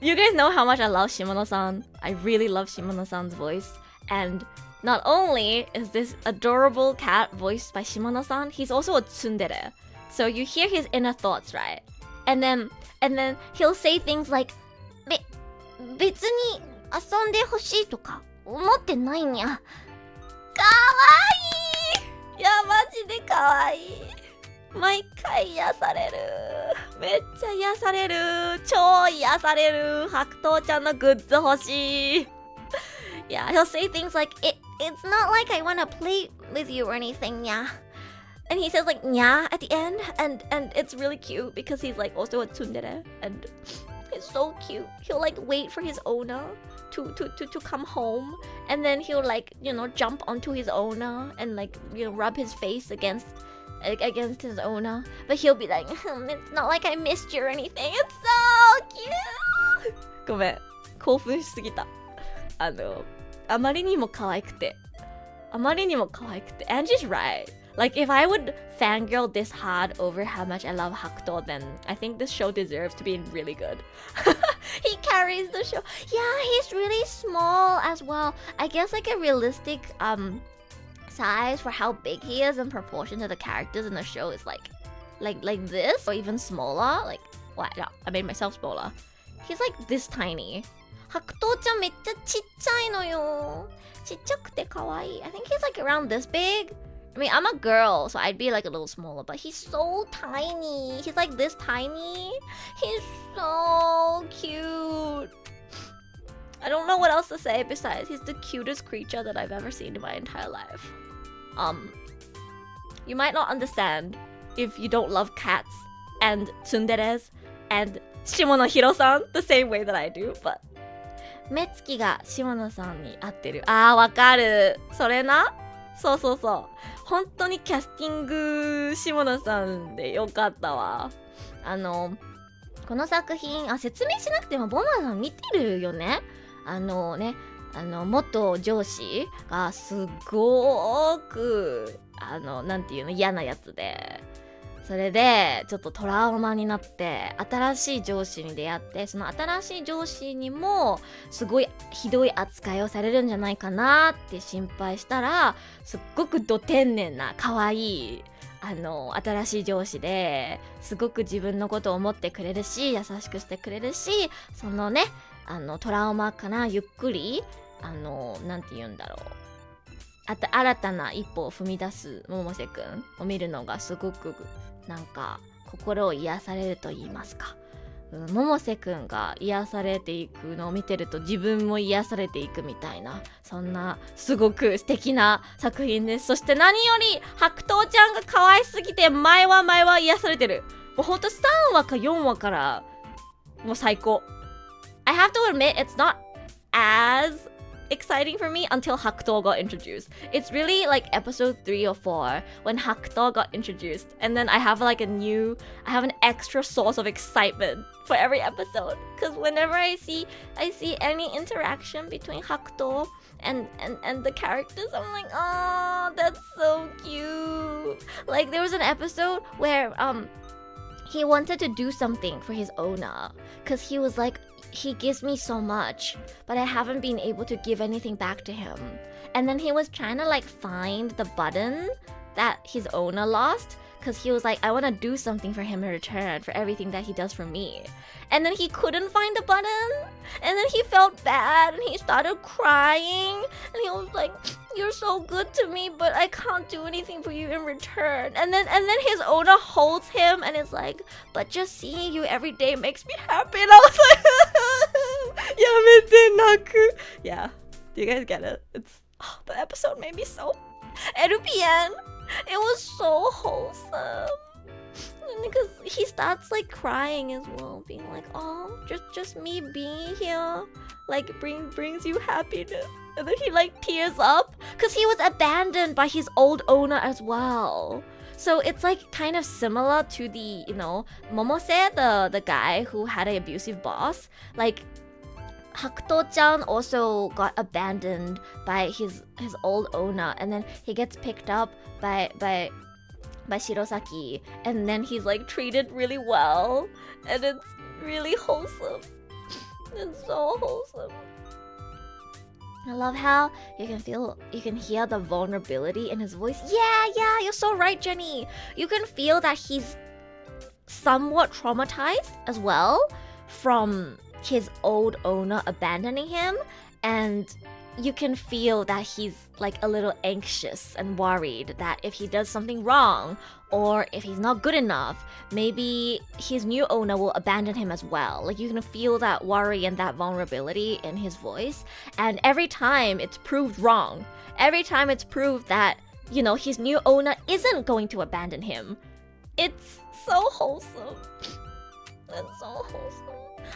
You guys know how much I love Shimono-san. I really love Shimono-san's voice. And not only is this adorable cat voiced by Shimono-san, he's also a tsundere. So you hear his inner thoughts, right? And then he'll say things like, 別に遊んでほしいとか思ってないにゃ。かわいい。いや、マジでかわいい。毎回癒される。めっちゃ癒される。超癒される。白桃ちゃんのグッズ欲しい。Yeah, he'll say things like, it's not like I wanna play with you or anything, nya. And he says like nya at the end, and it's really cute because he's like also a tsundere, and he's so cute. He'll like wait for his owner to come home, and then he'll like, jump onto his owner and like, rub his face against his owner, but he'll be like, it's not like I missed you or anything. It's so cute. ごめん、興奮しすぎた。あまりにも可愛くて。And she's right. Like, if I would fangirl this hard over how much I love Hakuto, then I think this show deserves to be really good. He carries the show. Yeah, he's really small as well. I guess like a realistic size for how big he is in proportion to the characters in the show is like this, or even smaller. Like, what? No, I made myself smaller. He's like this tiny. 白桃ちゃんめっちゃちっちゃいのよ。ちっちゃくて可愛い。I think he's like around this big. I mean, I'm a girl, so I'd be like a little smaller, but he's so tiny. He's like this tiny. He's so cute. I don't know what else to say besides he's the cutest creature that I've ever seen in my entire life. You might not understand if you don't love cats and tsunderes and Shimono Hiro-san the same way that I do, but 目つきが下野さんに合ってる。あー、わかる。それな。そう。本当にキャスティング下野さんでよかったわ。この作品、説明しなくてもボマさん見てるよね。元上司がすごく、なんていうの、嫌なやつで。それでちょっとトラウマになって新しい上司に出会って、その新しい上司にもすごいひどい扱いをされるんじゃないかなって心配したら、すっごくど天然な可愛い新しい上司ですごく自分のことを思ってくれるし、優しくしてくれるし、そのねトラウマからゆっくりなんて言うんだろう、新たな一歩を踏み出す百瀬くんを見るのがすごくなんか心を癒されると言いますか、百瀬くんが癒されていくのを見てると自分も癒されていくみたいな、そんなすごく素敵な作品です。そして何より白桃ちゃんが可愛すぎて毎話癒されてる。もうほんと3話か4話からもう最高。I have to admit it's not as exciting for me until Hakuto got introduced. It's really like episode 3 or 4 when Hakuto got introduced, and then I have an extra source of excitement for every episode, because whenever I see any interaction between Hakuto and the characters, I'm like, oh, that's so cute. Like there was an episode where he wanted to do something for his owner, because he was like, he gives me so much, but I haven't been able to give anything back to him. And then he was trying to like find the button that his owner lost, because he was like, I want to do something for him in return for everything that he does for me. And then he couldn't find the button, and then he felt bad and he started crying, and he was like, you're so good to me, but I can't do anything for you in return. And then his owner holds him and is like, but just seeing you every day makes me happy. And I was like, yamete naku. Yeah, do you guys get it? The episode made me so LPN. It was so wholesome. Because he starts like crying as well, being like, oh, just me being here like brings you happiness. And then he like tears up because he was abandoned by his old owner as well. So it's like kind of similar to the, Momose, the guy who had an abusive boss. Like Hakuto-chan also got abandoned by his old owner, and then he gets picked up by Shirosaki, and then he's like treated really well, and it's really wholesome. It's so wholesome. I love how you can hear the vulnerability in his voice. Yeah, you're so right, Jenny. You can feel that he's somewhat traumatized as well from his old owner abandoning him, and you can feel that he's like a little anxious and worried that if he does something wrong or if he's not good enough, maybe his new owner will abandon him as well. Like you can feel that worry and that vulnerability in his voice, and every time it's proved wrong, every time it's proved that, his new owner isn't going to abandon him. It's so wholesome. It's so wholesome.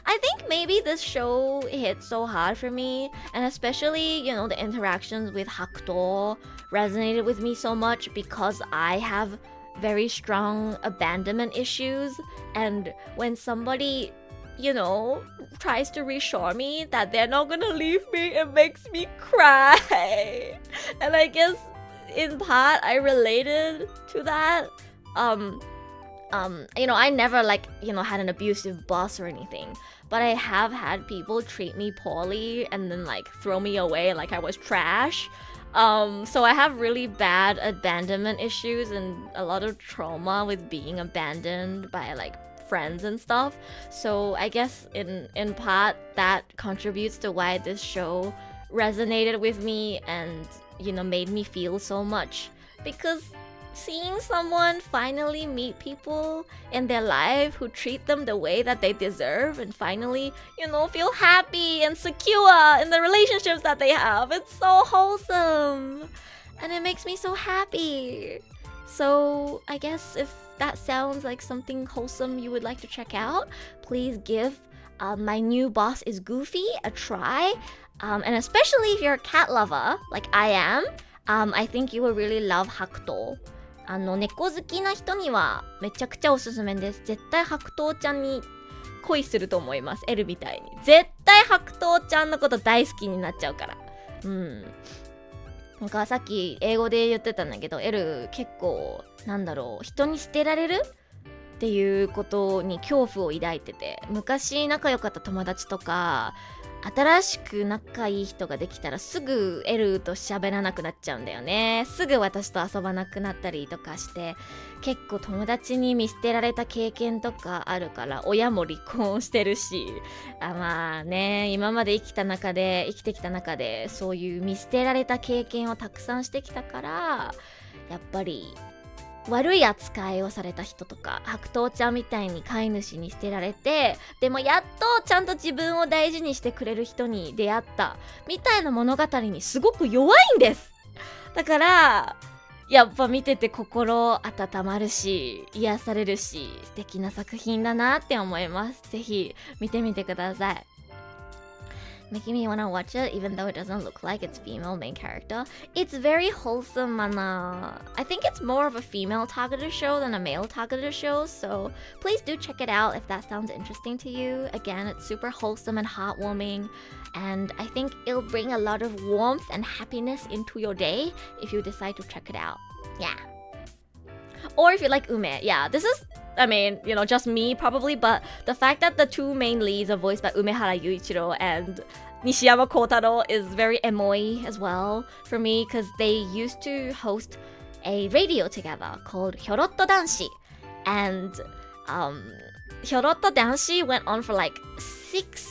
I think maybe this show hit so hard for me, and especially, the interactions with Hakuto resonated with me so much because I have very strong abandonment issues, and when somebody, tries to reassure me that they're not gonna leave me, it makes me cry. And I guess in part I related to that. I never had an abusive boss or anything, but I have had people treat me poorly and then throw me away like I was trash. So I have really bad abandonment issues and a lot of trauma with being abandoned by friends and stuff. So I guess in part that contributes to why this show resonated with me and made me feel so much, because seeing someone finally meet people in their life who treat them the way that they deserve and finally, feel happy and secure in the relationships that they have, it's so wholesome. And it makes me so happy. So I guess if that sounds like something wholesome you would like to check out, please give My New Boss is Goofy a try. And especially if you're a cat lover, like I am, I think you will really love Hakuto. 猫好きな人にはめちゃくちゃおすすめです。絶対白桃ちゃんに恋すると思います。エルみたいに絶対白桃ちゃんのこと大好きになっちゃうから。なんかさっき英語で言ってたんだけど、エル結構人に捨てられるっていうことに恐怖を抱いてて、昔仲良かった友達とか新しく仲いい人ができたらすぐエルと喋らなくなっちゃうんだよね。すぐ私と遊ばなくなったりとかして、結構友達に見捨てられた経験とかあるから、親も離婚してるし、まあね、今まで生きてきた中でそういう見捨てられた経験をたくさんしてきたから、やっぱり悪い扱いをされた人とか、白桃ちゃんみたいに飼い主に捨てられて、でもやっとちゃんと自分を大事にしてくれる人に出会ったみたいな物語にすごく弱いんです。だからやっぱ見てて心温まるし、癒されるし、素敵な作品だなって思います。ぜひ見てみてください。Making me wanna watch it even though it doesn't look like its female main character. It's very wholesome and I think it's more of a female targeted show than a male targeted show, so please do check it out if that sounds interesting to you. Again, it's super wholesome and heartwarming, and I think it'll bring a lot of warmth and happiness into your day if you decide to check it out. Yeah. Or if you like Ume, yeah, this is, I mean, you know, just me probably, but the fact that the two main leads are voiced by Umehara Yuichiro and Nishiyama Kotaro is very emoi as well for me, because they used to host a radio together called Hyorotto Danshi, and Hyorotto Danshi went on for like 6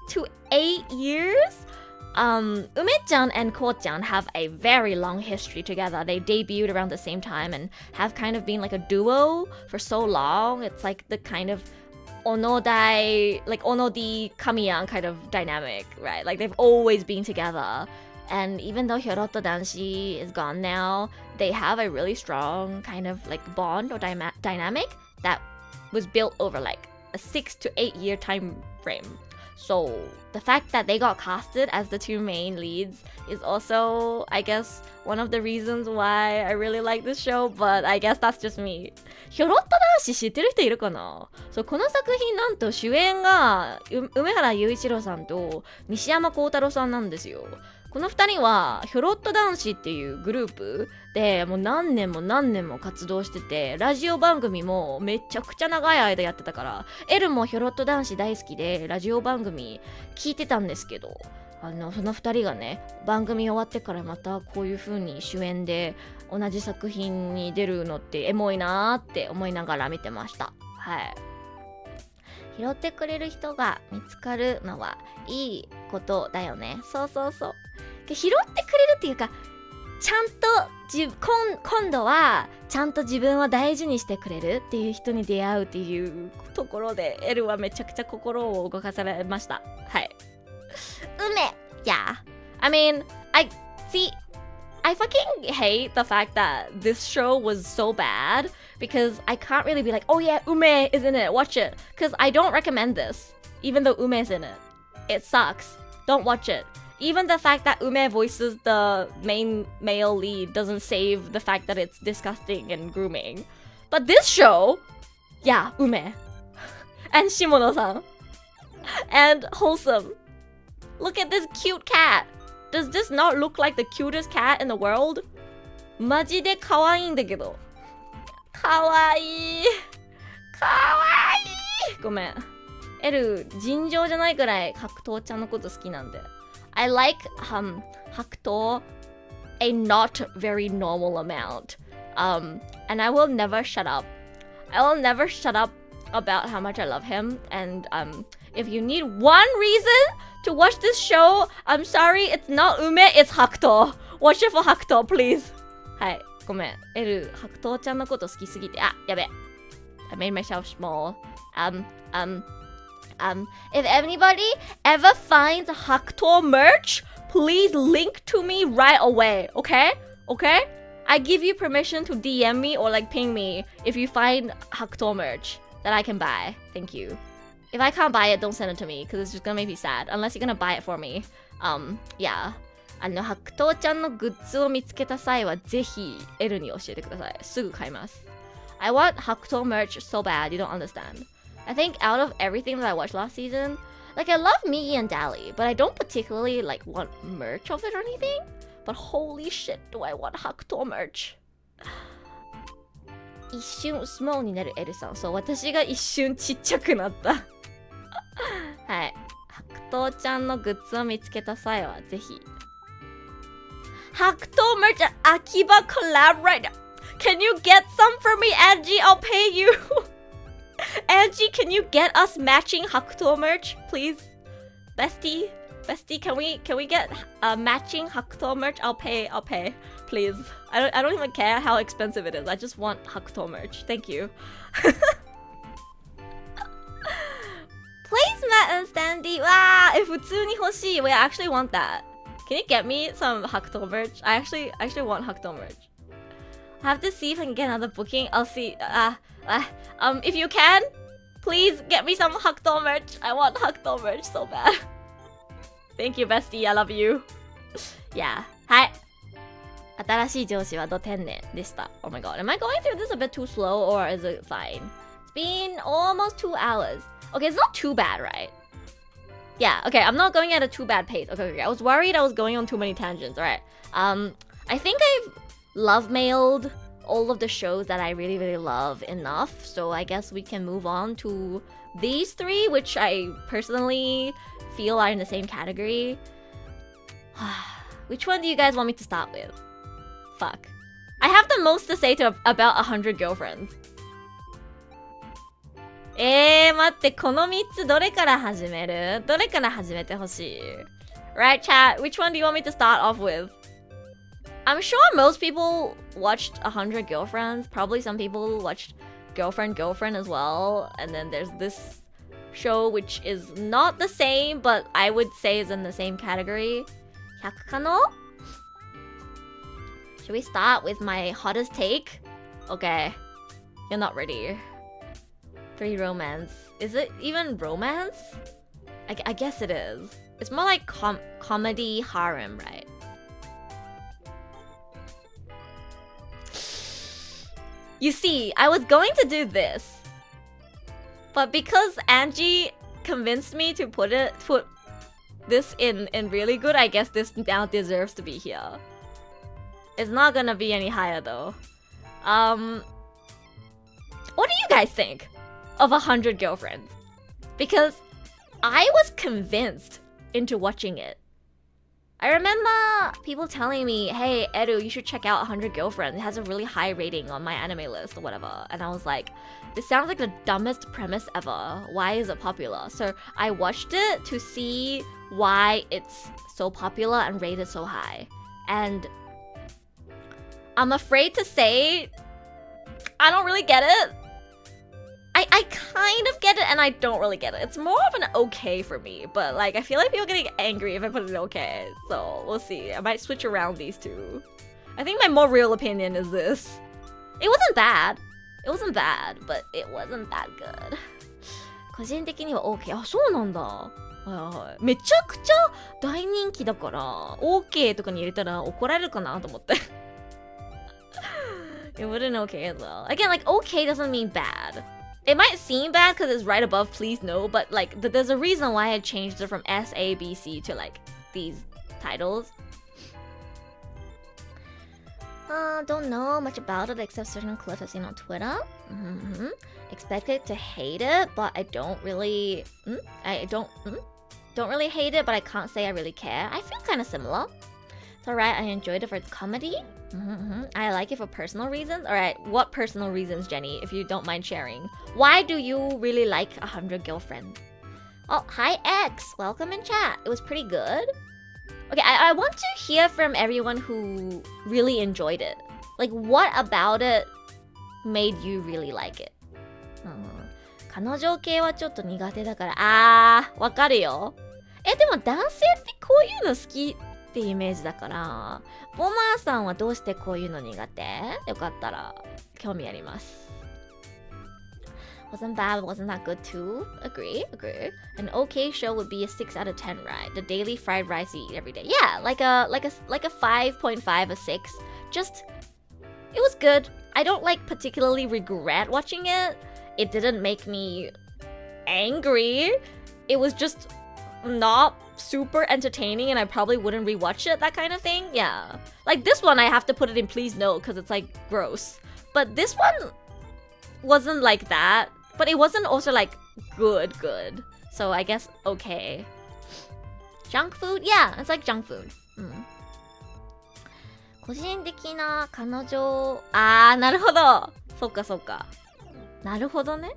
to 8 years. Ume-chan and Ko-chan have a very long history together. They debuted around the same time and have kind of been like a duo for so long. It's like the kind of Onodai, like Onodi Kamiyan kind of dynamic, right? Like they've always been together. And even though Hyorotto Danshi is gone now, they have a really strong kind of like bond or dynamic that was built over like a 6 to 8 year time frame. So the fact that they got casted as the two main leads is also, I guess, one of the reasons why I really like this show, but I guess that's just me. ひょろっと男子知ってる人いるかな？そう、この作品なんと主演が梅原雄一郎さんと西山幸太郎さんなんですよ。この2人はひょろっと男子っていうグループでもう何年も活動してて、ラジオ番組もめちゃくちゃ長い間やってたから、エルもひょろっと男子大好きでラジオ番組聞いてたんですけど、その2人がね、番組終わってからまたこういう風に主演で同じ作品に出るのってエモいなーって思いながら見てました。はい。拾ってくれる人が見つかるのはいいことだよね。そうそうそう。拾ってくれるっていうか、ちゃんと今度はちゃんと自分を大事にしてくれるっていう人に出会うっていうところで、エルはめちゃくちゃ心を動かされました。はい。Yeah. I mean, I fucking hate the fact that this show was so bad because I can't really be like, oh yeah, Ume is in it, watch it. Because I don't recommend this, even though Ume is in it. It sucks. Don't watch it. Even the fact that Ume voices the main male lead doesn't save the fact that it's disgusting and grooming. But this show, yeah, Ume. And Shimono-san. And wholesome. Look at this cute cat. Does this not look like the cutest cat in the world? マジで可愛いんだけど。可愛い。可愛い。ごめん。エル、尋常じゃないくらい白桃ちゃんのこと好きなんで。I like 白桃 a not very normal amount. And I will never shut up. I will never shut up about how much I love him. And if you need one reason to watch this show, I'm sorry, it's not Ume, it's 白桃. Watch it for 白桃, please. はい、ごめん。エル、白桃ちゃんのこと好きすぎて、やべ。I made myself small. If anybody ever finds 白桃 merch, please link to me right away, okay? Okay? I give you permission to DM me or like ping me if you find 白桃 merch that I can buy. Thank you. If I can't buy it, don't send it to me because it's just gonna make me sad. Unless you're gonna buy it for me. Yeah. 白桃ちゃんのグッズを見つけた際はぜひエルに教えてください。すぐ買います。I want 白桃 merch so bad, you don't understand. I think out of everything that I watched last season, like I love Migi and Dali, but I don't particularly like want merch of it or anything. But holy shit, do I want 白桃 merch. 一瞬スモールになるエルさん。そう、私が一瞬ちっちゃくなった。はい。白藤ちゃんのグッズを見つけた際はぜひ。白桃 merch Akiba collab right now. Can you get some for me, Angie? I'll pay you. Angie, can you get us matching 白桃 merch, please? Bestie, can we get matching 白桃 merch? I'll pay, please. I don't even care how expensive it is. I just want 白桃 merch. Thank you. Placemat and standee. Wow, if 普通に欲しい, wait, I actually want that. Can you get me some 白桃 merch? I actually want 白桃 merch. I have to see if I can get another booking. I'll see. If you can, please get me some 白桃 merch. I want 白桃 merch so bad. Thank you, bestie. I love you. Yeah. はい。新しい上司はど天然でした。Oh my god. Am I going through this a bit too slow or is it fine? It's been almost 2 hours. Okay, it's not too bad, right? Yeah, okay, I'm not going at a too bad pace. Okay, I was worried I was going on too many tangents. Alright. I think I've love mailed all of the shows that I really, really love enough. So I guess we can move on to these 3, which I personally feel are in the same category. Which one do you guys want me to start with? Fuck. I have the most to say about 100 girlfriends. 待って、この3つどれから始める？どれから始めてほしい？ Right, chat, which one do you want me to start off with? I'm sure most people watched 100 Girlfriends. Probably some people watched Girlfriend as well. And then there's this show which is not the same, but I would say is in the same category. 100 かの? Should we start with my hottest take? Okay, you're not ready. 3 romance. Is it even romance? I guess it is. It's more like comedy harem, right? You see, I was going to do this, but because Angie convinced me to put this in really good, I guess this now deserves to be here. It's not gonna be any higher though. What do you guys think of 100 Girlfriends? Because I was convinced into watching it. I remember people telling me, hey, Edu, you should check out 100 Girlfriends. It has a really high rating on my anime list or whatever. And I was like, this sounds like the dumbest premise ever. Why is it popular? So I watched it to see why it's so popular and rated so high. And I'm afraid to say, I don't really get it. I kind of get it and I don't really get it. It's more of an okay for me, but like I feel like people are getting angry if I put it in okay. So we'll see. I might switch around these 2. I think my more real opinion is this. It wasn't bad. It wasn't bad, but it wasn't that good. 個人的には OK。あ、そうなんだ。はいはい。めちゃくちゃ大人気だから OK とかに入れたら怒られるかなと思って。It wouldn't okay as well. Again, like okay doesn't mean bad. It might seem bad because it's right above please no, but like there's a reason why I changed it from S, A, B, C to like these titles. Don't know much about it except certain clips I've seen on Twitter. Expected to hate it, but I don't really don't really hate it, but I can't say I really care. I feel kind of similar. It's alright, I enjoyed it for its comedy. I like it for personal reasons. Alright, what personal reasons, Jenny, if you don't mind sharing? Why do you really like 100 Girlfriends? Oh, hi X! Welcome in chat. It was pretty good. Okay, I want to hear from everyone who really enjoyed it. Like, what about it made you really like it? 彼女系はちょっと苦手だから、わかるよ。でも男性ってこういうの好きってイメージだから、ボマーさんはどうしてこういうの苦手？よかったら興味あります。Wasn't bad, wasn't that good too? Agree. An okay show would be a 6 out of 10, right? The daily fried rice you eat every day. Yeah, like a 5.5, a 6. Just, it was good. I don't like particularly regret watching it. It didn't make me angry. It was just not super entertaining and I probably wouldn't rewatch it, that kind of thing. Yeah. Like this one, I have to put it in please no because it's like gross. But this one wasn't like that. But it wasn't also like good. So I guess okay. Junk food? Yeah, it's like junk food. 個人的な彼女、なるほど。そっかそっか。なるほどね。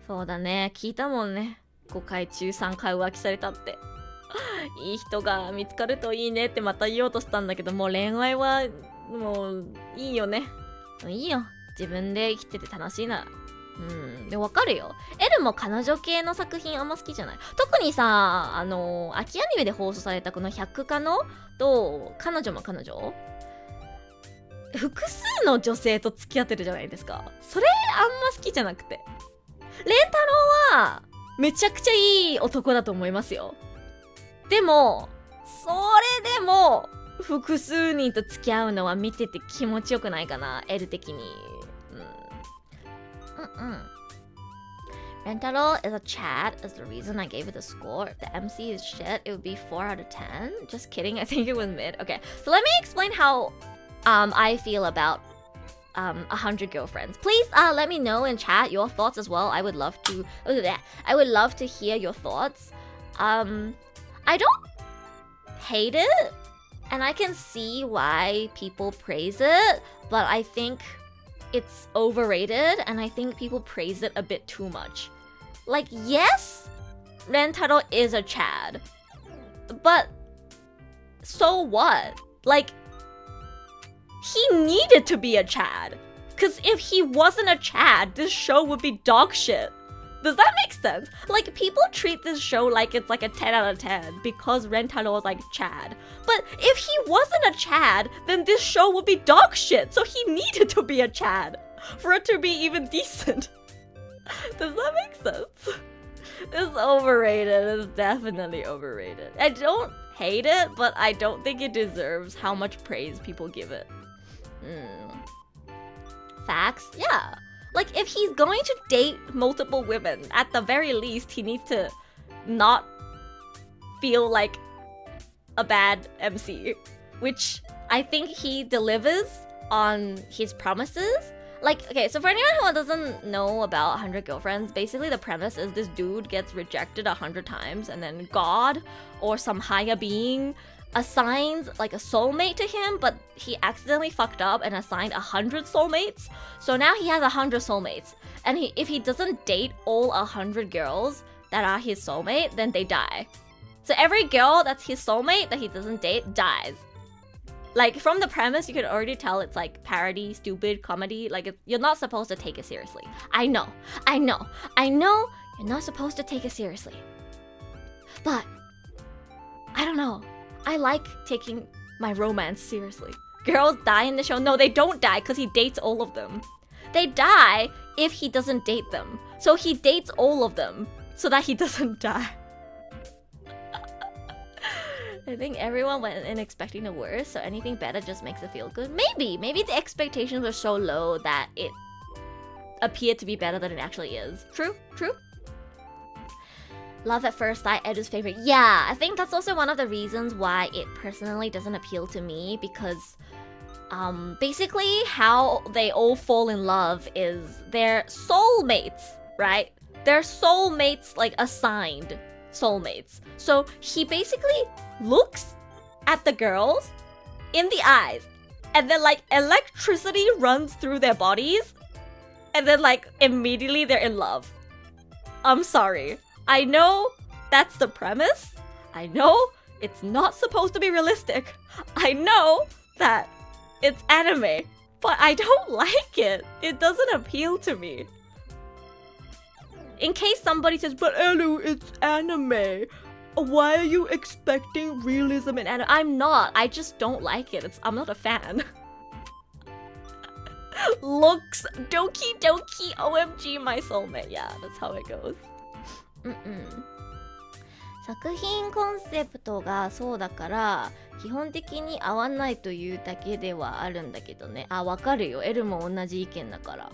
そうだね。聞いたもんね。5回中3回浮気されたって。いい人が見つかるといいねってまた言おうとしたんだけど、もう恋愛はもういいよね。いいよ。自分で生きてて楽しいなら。でわかるよ。エルも彼女系の作品あんま好きじゃない。特にさ、秋アニメで放送されたこの百科のと彼女も彼女、複数の女性と付き合ってるじゃないですか。それあんま好きじゃなくて。レンタロウはめちゃくちゃいい男だと思いますよ。でも、それでも複数人と付き合うのは見てて気持ちよくないかな、L 的に。Rentaro is a chat is the reason I gave it a score. If the MC is shit, it would be 4 out of 10. Just kidding, I think it was mid. Okay, so let me explain how I feel about 100 girlfriends. Please let me know in chat your thoughts as well. I would love to hear your thoughts. I don't hate it, and I can see why people praise it, but I think it's overrated, and I think people praise it a bit too much. Like, yes, Rentaro is a Chad, but so what? Like, he needed to be a Chad, because if he wasn't a Chad, this show would be dog shit. Does that make sense? Like, people treat this show like it's like a 10 out of 10 because Rentaro is like Chad. But if he wasn't a Chad, then this show would be dog shit. So he needed to be a Chad for it to be even decent. Does that make sense? It's overrated. It's definitely overrated. I don't hate it, but I don't think it deserves how much praise people give it. Facts? Yeah. Like, if he's going to date multiple women, at the very least, he needs to not feel like a bad MC, which I think he delivers on his promises. Like, okay, so for anyone who doesn't know about 100 Girlfriends, basically the premise is this dude gets rejected 100 times, and then God or some higher being assigns like a soulmate to him, but he accidentally fucked up and assigned 100 soulmates. So now he has 100 soulmates, and if he doesn't date all 100 girls that are his soulmate, then they die. So every girl that's his soulmate that he doesn't date dies. Like, from the premise, you can already tell it's like parody, stupid, comedy. Like, you're not supposed to take it seriously. I know you're not supposed to take it seriously, but I don't know, I like taking my romance seriously. Girls die in the show. No, they don't die because he dates all of them. They die if he doesn't date them. So he dates all of them so that he doesn't die. I think everyone went in expecting the worst, so anything better just makes it feel good. Maybe the expectations were so low that it appeared to be better than it actually is. True. Love at first sight, Edu's favorite. Yeah, I think that's also one of the reasons why it personally doesn't appeal to me, because basically how they all fall in love is their soulmates, right? Their soulmates, like assigned soulmates. So he basically looks at the girls in the eyes, and then like electricity runs through their bodies, and then like immediately they're in love. I'm sorry. I know that's the premise. I know it's not supposed to be realistic. I know that it's anime, but I don't like it. It doesn't appeal to me. In case somebody says, but Elu, it's anime. Why are you expecting realism in anime? I'm not. I just don't like it. I'm not a fan. Looks, doki doki, OMG, my soulmate. Yeah, that's how it goes. 作品コンセプトがそうだから基本的に合わないというだけではあるんだけどね。わかるよ。エルも同じ意見だから。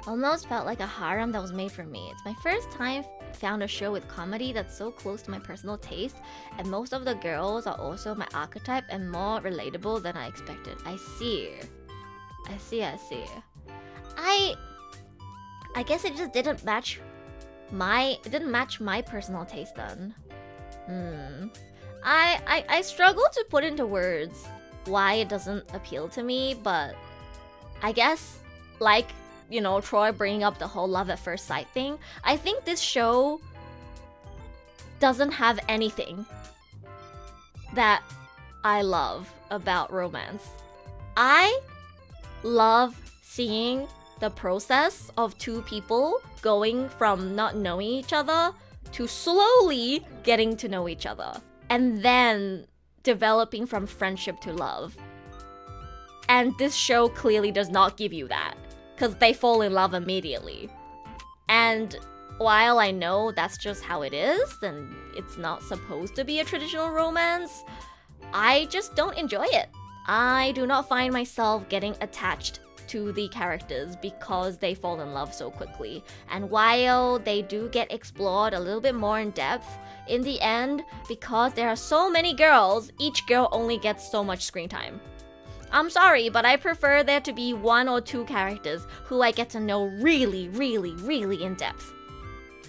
Almost felt like a harem that was made for me. It's my first time found a show with comedy that's so close to my personal taste, and most of the girls are also my archetype and more relatable than I expected. I see. I guess it just didn't match my personal taste then. I struggle to put into words why it doesn't appeal to me, but I guess, like, you know, Troy bringing up the whole love at first sight thing, I think this show doesn't have anything that I love about romance. I love seeing the process of two people going from not knowing each other to slowly getting to know each other, and then developing from friendship to love. And this show clearly does not give you that, because they fall in love immediately. And while I know that's just how it is, and it's not supposed to be a traditional romance, I just don't enjoy it. I do not find myself getting attached to the characters because they fall in love so quickly. And while they do get explored a little bit more in depth, in the end, because there are so many girls, each girl only gets so much screen time. I'm sorry, but I prefer there to be one or two characters who I get to know really, really, really in depth.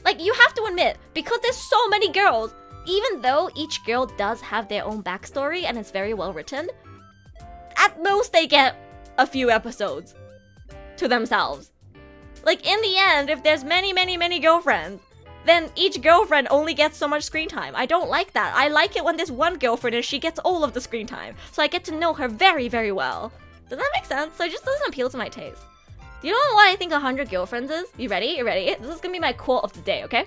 Like, you have to admit, because there's so many girls, even though each girl does have their own backstory and it's very well written, at most they get a few episodes to themselves. Like, in the end, if there's many, many, many girlfriends, then each girlfriend only gets so much screen time. I don't like that. I like it when there's one girlfriend and she gets all of the screen time. So I get to know her very, very well. Does that make sense? So it just doesn't appeal to my taste. Do you know what I think 100 girlfriends is? You ready? You ready? This is gonna be my quote of the day, okay?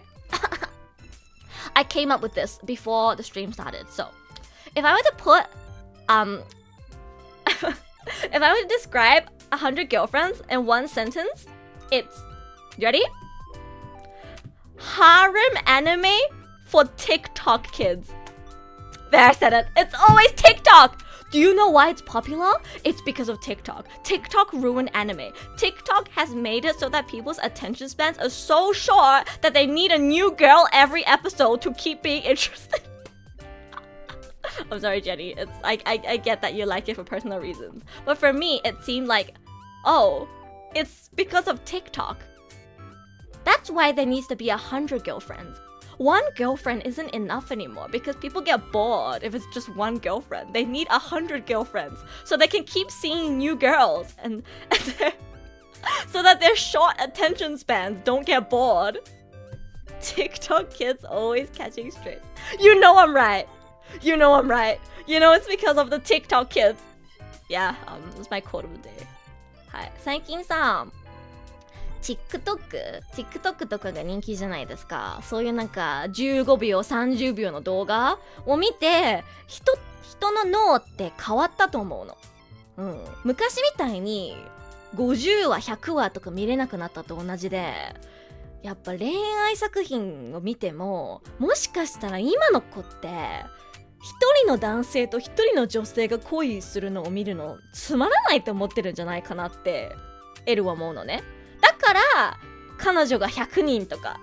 I came up with this before the stream started. So, if I were to put, if I were to describe 100 girlfriends in one sentence, it's, you ready? Harem anime for TikTok kids. There, I said it. It's always TikTok! Do you know why it's popular? It's because of TikTok. TikTok ruined anime. TikTok has made it so that people's attention spans are so short that they need a new girl every episode to keep being interested. I'm sorry, Jenny. I get that you like it for personal reasons. But for me, it seemed like, oh, it's because of TikTok. That's why there needs to be 100 girlfriends. One girlfriend isn't enough anymore because people get bored if it's just one girlfriend. They need 100 girlfriends so they can keep seeing new girls and so that their short attention spans don't get bored. TikTok kids always catching strays. You know I'm right. You know I'm right. You know it's because of the TikTok kids. Yeah, that's my quote of the day. はい。最近さ、TikTok とかが人気じゃないですか。そういうなんか15秒、30秒の動画を見て、人の脳って変わったと思うの。うん。昔みたいに50話、100話とか見れなくなったと同じで、やっぱ恋愛作品を見ても、もしかしたら今の子って、一人の男性と一人の女性が恋するのを見るのつまらないと思ってるんじゃないかなってエルは思うのね。だから彼女が100人とか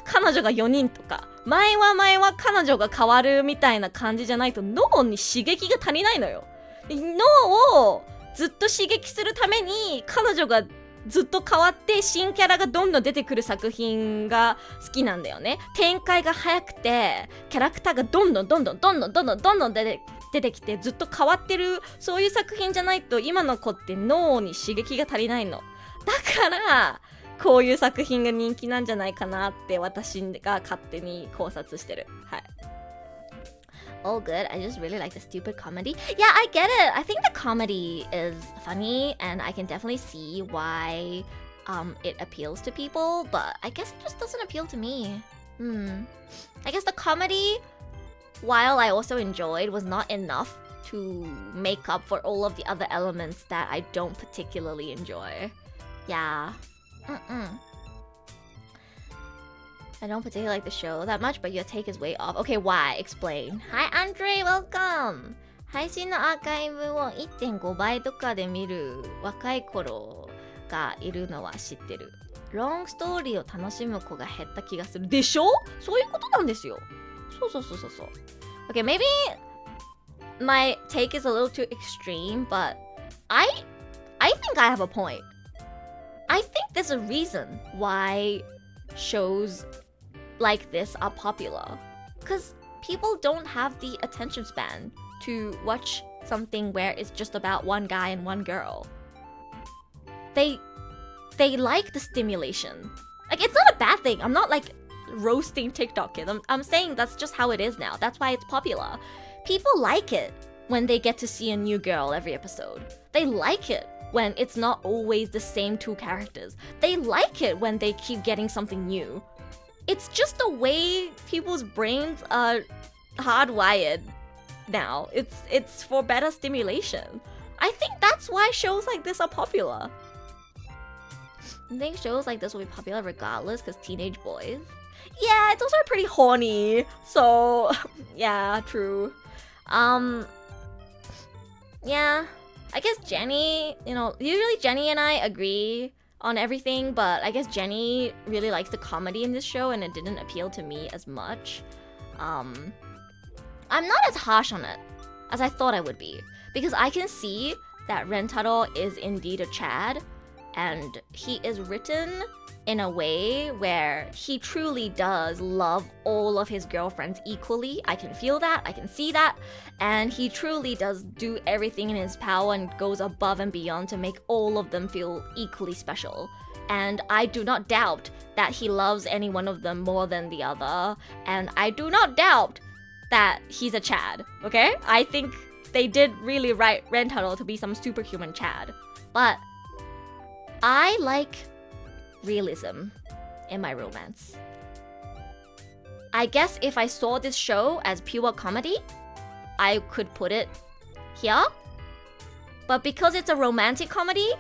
彼女が4人とか前は彼女が変わるみたいな感じじゃないと脳に刺激が足りないのよ。脳をずっと刺激するために彼女がずっと変わって新キャラがどんどん出てくる作品が好きなんだよね。展開が早くてキャラクターがどんどん出てきてずっと変わってるそういう作品じゃないと今の子って脳に刺激が足りないの。だからこういう作品が人気なんじゃないかなって私が勝手に考察してる。はい。All good. I just really like the stupid comedy. Yeah, I get it. I think the comedy is funny and I can definitely see why it appeals to people, but I guess it just doesn't appeal to me. I guess the comedy, while I also enjoyed, was not enough to make up for all of the other elements that I don't particularly enjoy. Yeah. I don't particularly like the show that much, but your take is way off. Okay, why? Explain. Hi, Andre, welcome! 配信のアーカイブを 1.5 倍とかで見る若い頃がいるのは知ってる。ロングストーリーを楽しむ子が減った気がする。でしょ？そういうことなんですよ。そう。Okay, maybe my take is a little too extreme, but I think I have a point. I think there's a reason why shows like this are popular. Because people don't have the attention span to watch something where it's just about one guy and one girl. They like the stimulation. Like, it's not a bad thing. I'm not like roasting TikTok kids. I'm saying that's just how it is now. That's why it's popular. People like it when they get to see a new girl every episode. They like it when it's not always the same two characters. They like it when they keep getting something new. It's just the way people's brains are hardwired now. It's for better stimulation. I think that's why shows like this are popular. I think shows like this will be popular regardless because teenage boys. Yeah, it's also pretty horny. So, yeah, true. Yeah, I guess Jenny, usually Jenny and I agree on everything, but I guess Jenny really likes the comedy in this show and it didn't appeal to me as much. I'm not as harsh on it as I thought I would be, because I can see that Rentaro is indeed a Chad, and he is written in a way where he truly does love all of his girlfriends equally. I can feel that, I can see that, and he truly does do everything in his power and goes above and beyond to make all of them feel equally special. And I do not doubt that he loves any one of them more than the other, and I do not doubt that he's a Chad, okay? I think they did really write Rentaro to be some superhuman Chad. But I like realism in my romance. I guess if I saw this show as pure comedy, I could put it here. But because it's a romantic comedy,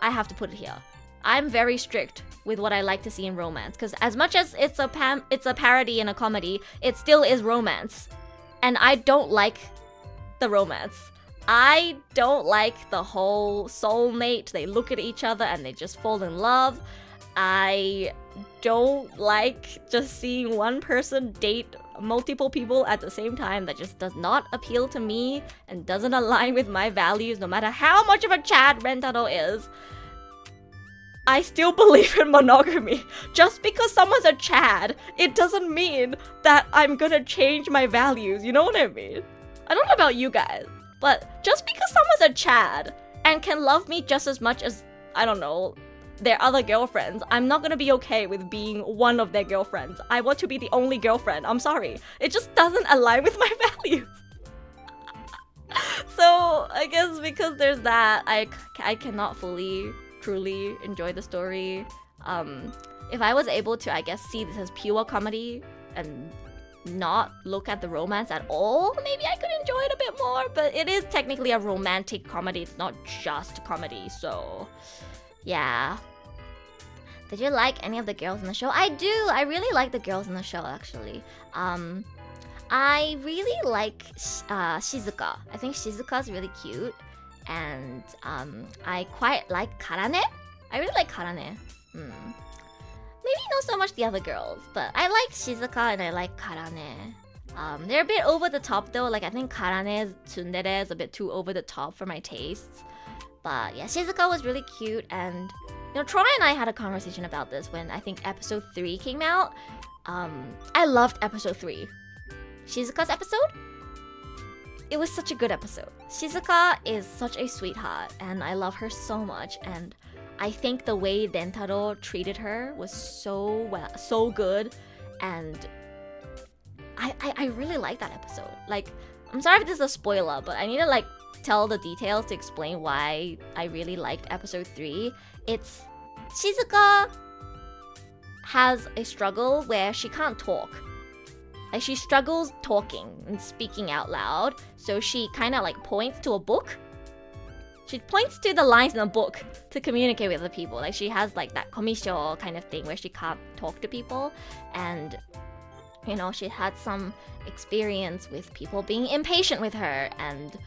I have to put it here. I'm very strict with what I like to see in romance, because as much as it's a parody and a comedy, it still is romance. And I don't like the romance. I don't like the whole soulmate, they look at each other and they just fall in love. I don't like just seeing one person date multiple people at the same time. That just does not appeal to me and doesn't align with my values, no matter how much of a Chad Rentaro is. I still believe in monogamy. Just because someone's a Chad, it doesn't mean that I'm gonna change my values, you know what I mean? I don't know about you guys, but just because someone's a Chad and can love me just as much as, I don't know, their other girlfriends, I'm not gonna be okay with being one of their girlfriends. I want to be the only girlfriend. I'm sorry. It just doesn't align with my values. So I guess because there's that, I cannot fully, truly enjoy the story. If I was able to, I guess, see this as pure comedy and not look at the romance at all, maybe I could enjoy it a bit more. But it is technically a romantic comedy. It's not just comedy, so yeah. Did you like any of the girls in the show? I do. I really like the girls in the show, actually. I really like Shizuka. I think Shizuka's really cute. And I quite like Karane. I really like Karane. Maybe not so much the other girls, but I like Shizuka and I like Karane. They're a bit over the top though. Like, I think Karane's tsundere is a bit too over the top for my tastes. But yeah, Shizuka was really cute, and Troy and I had a conversation about this when I think episode 3 came out. I loved episode 3. Shizuka's episode? It was such a good episode. Shizuka is such a sweetheart, and I love her so much, and I think the way Rentaro treated her was so good, and I really like that episode. Like, I'm sorry if this is a spoiler, but I need to tell the details to explain why I really liked episode 3. It's Shizuka has a struggle where she can't talk. Like, she struggles talking and speaking out loud, so she kind of points to a book. She points to the lines in a book to communicate with the people. Like, she has that komisho kind of thing where she can't talk to people, and she had some experience with people being impatient with her and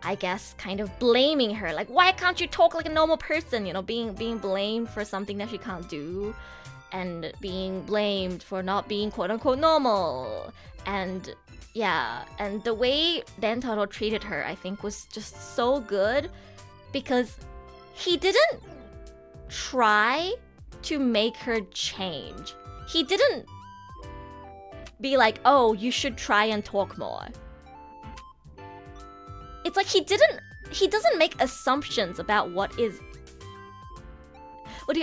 I guess kind of blaming her, like, why can't you talk like a normal person? Being blamed for something that she can't do, and being blamed for not being quote unquote normal. And yeah, and the way Rentaro treated her, I think, was just so good, because he didn't try to make her change. He didn't be like, oh, you should try and talk more. It's like he doesn't make assumptions about what is...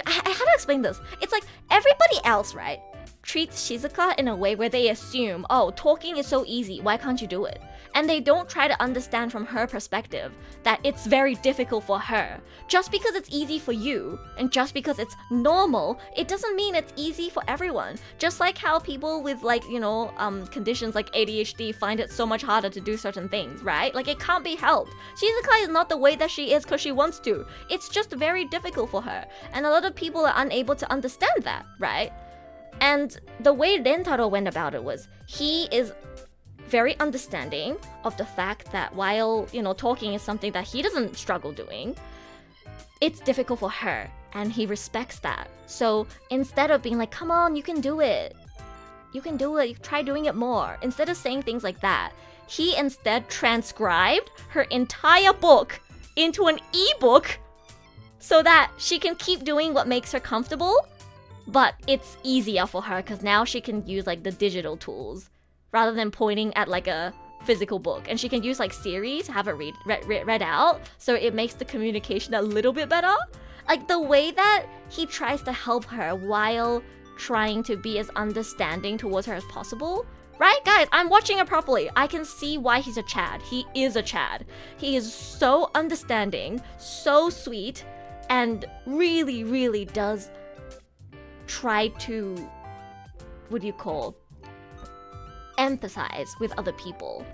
how to explain this? It's like everybody else, right, treats Shizuka in a way where they assume, oh, talking is so easy, why can't you do it? And they don't try to understand from her perspective that it's very difficult for her. Just because it's easy for you, and just because it's normal, it doesn't mean it's easy for everyone. Just like how people with conditions like ADHD find it so much harder to do certain things, right? Like it can't be helped. Shizuka is not the way that she is because she wants to. It's just very difficult for her. And a lot of people are unable to understand that, right? And the way Rentaro went about it was, he is very understanding of the fact that while, talking is something that he doesn't struggle doing, it's difficult for her, and he respects that. So instead of being like, come on, you can do it, you try doing it more, instead of saying things like that, he instead transcribed her entire book into an ebook so that she can keep doing what makes her comfortable, but it's easier for her because now she can use like the digital tools rather than pointing at like a physical book, and she can use like Siri to have it read out, so it makes the communication a little bit better. Like the way that he tries to help her while trying to be as understanding towards her as possible. Right, guys, I'm watching it properly. I can see why he's a Chad. He is a Chad. He is so understanding, so sweet, and really, really does try to, empathize with other people.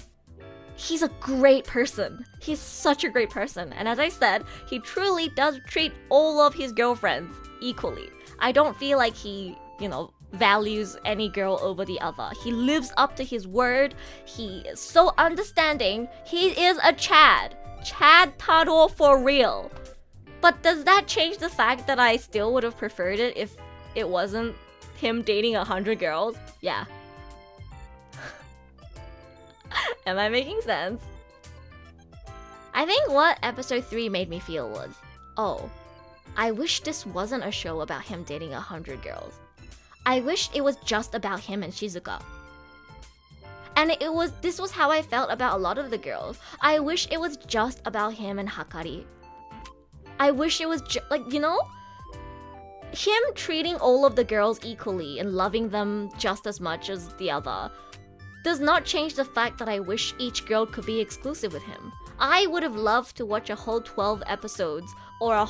He's a great person. He's such a great person. And as I said, he truly does treat all of his girlfriends equally. I don't feel like he, values any girl over the other. He lives up to his word. He is so understanding. He is a Chad. Chad Taro for real. But does that change the fact that I still would have preferred it if it wasn't him dating 100 girls? Yeah. Am I making sense? I think what episode 3 made me feel was, oh, I wish this wasn't a show about him dating 100 girls. I wish it was just about him and Shizuka. And this was how I felt about a lot of the girls. I wish it was just about him and Hakari. I wish it was him treating all of the girls equally and loving them just as much as the other does not change the fact that I wish each girl could be exclusive with him. I would have loved to watch a whole 12 episodes or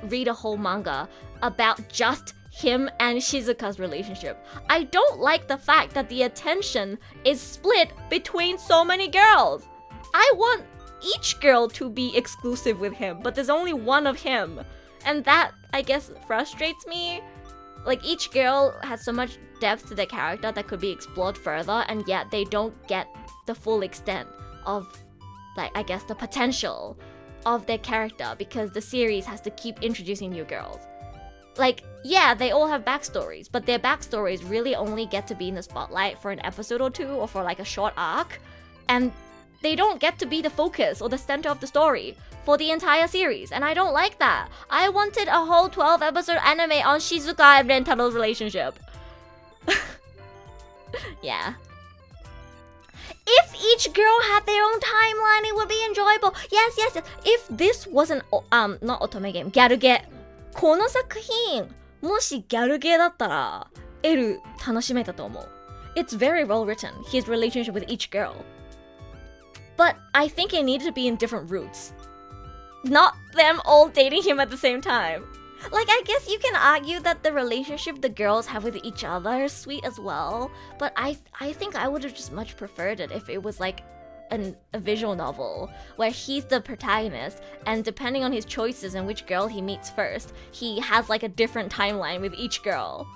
read a whole manga about just him and Shizuka's relationship. I don't like the fact that the attention is split between so many girls. I want each girl to be exclusive with him, but there's only one of him. And that, I guess, frustrates me. Like, each girl has so much depth to their character that could be explored further, and yet they don't get the full extent of, the potential of their character because the series has to keep introducing new girls. Like, yeah, they all have backstories, but their backstories really only get to be in the spotlight for an episode or two or for, a short arc, and they don't get to be the focus or the center of the story for the entire series, and I don't like that. I wanted a whole 12-episode anime on Shizuka and Rentaro's relationship. Yeah. If each girl had their own timeline, it would be enjoyable. Yes. If this wasn't, not otome game, ギャルゲー。この作品、もしギャルゲーだったら、L楽しめたと思う。It's very well written, his relationship with each girl. But I think it needed to be in different routes. Not them all dating him at the same time. Like, I guess you can argue that the relationship the girls have with each other is sweet as well, but I think I would have just much preferred it if it was like a visual novel where he's the protagonist, and depending on his choices and which girl he meets first, he has like a different timeline with each girl.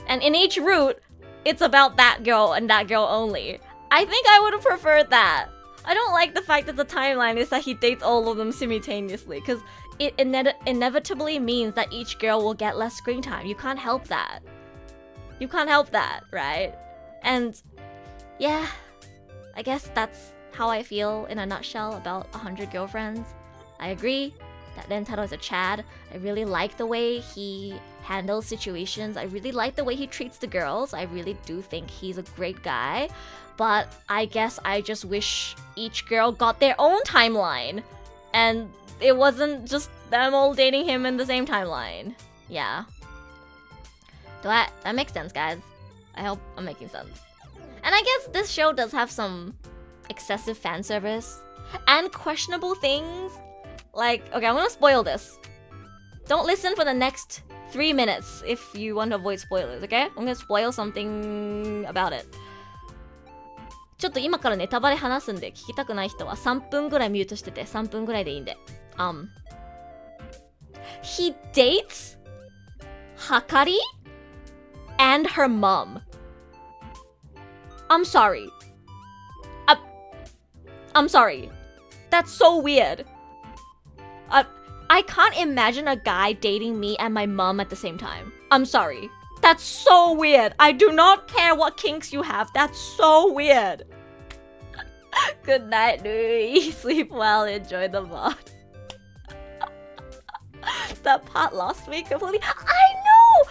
And in each route, it's about that girl and that girl only. I think I would have preferred that. I don't like the fact that the timeline is that he dates all of them simultaneously, because it inevitably means that each girl will get less screen time. You can't help that. You can't help that, right? And yeah, I guess that's how I feel in a nutshell about 100 girlfriends. I agree. that Rentaro is a Chad. I really like the way he handles situations. I really like the way he treats the girls. I really do think he's a great guy. But I guess I just wish each girl got their own timeline. And it wasn't just them all dating him in the same timeline. Yeah. That makes sense, guys. I hope I'm making sense. And I guess this show does have some excessive fan service and questionable things. Like, okay, I'm gonna spoil this. Don't listen for the next 3 minutes if you want to avoid spoilers, okay? I'm gonna spoil something about it. ちょっと今からネタバレ話すんで聞きたくない人は3分ぐらいミュートしてて、3分ぐらいでいいんで。He dates Hakari and her mom. I'm sorry. I'm sorry. That's so weird. I can't imagine a guy dating me and my mom at the same time. I'm sorry. That's so weird. I do not care what kinks you have. That's so weird. Good night, Nui. Sleep well. Enjoy the VOD. That part lost me completely. I know!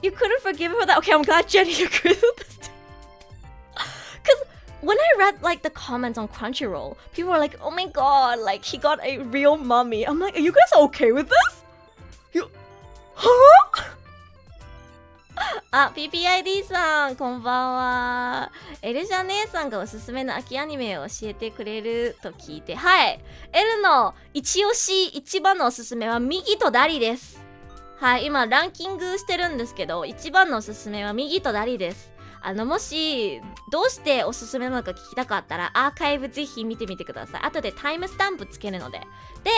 You couldn't forgive her for that. Okay, I'm glad Jenny agrees with this too. Because when I read like the comments on Crunchyroll, people were like, oh my god, like he got a real mommy. I'm like, are you guys okay with this? Huh? あ、PPID さん、こんばんは。エルジャ姉さんがおすすめの秋アニメを教えてくれると聞いて、はい。エルの一押し、一番のおすすめはミギとダリです。はい、今ランキングしてるんですけど、一番のおすすめはミギとダリです。もし、どうしておすすめなのか聞きたかったら、アーカイブぜひ見てみてください。後でタイムスタンプつけるので。で、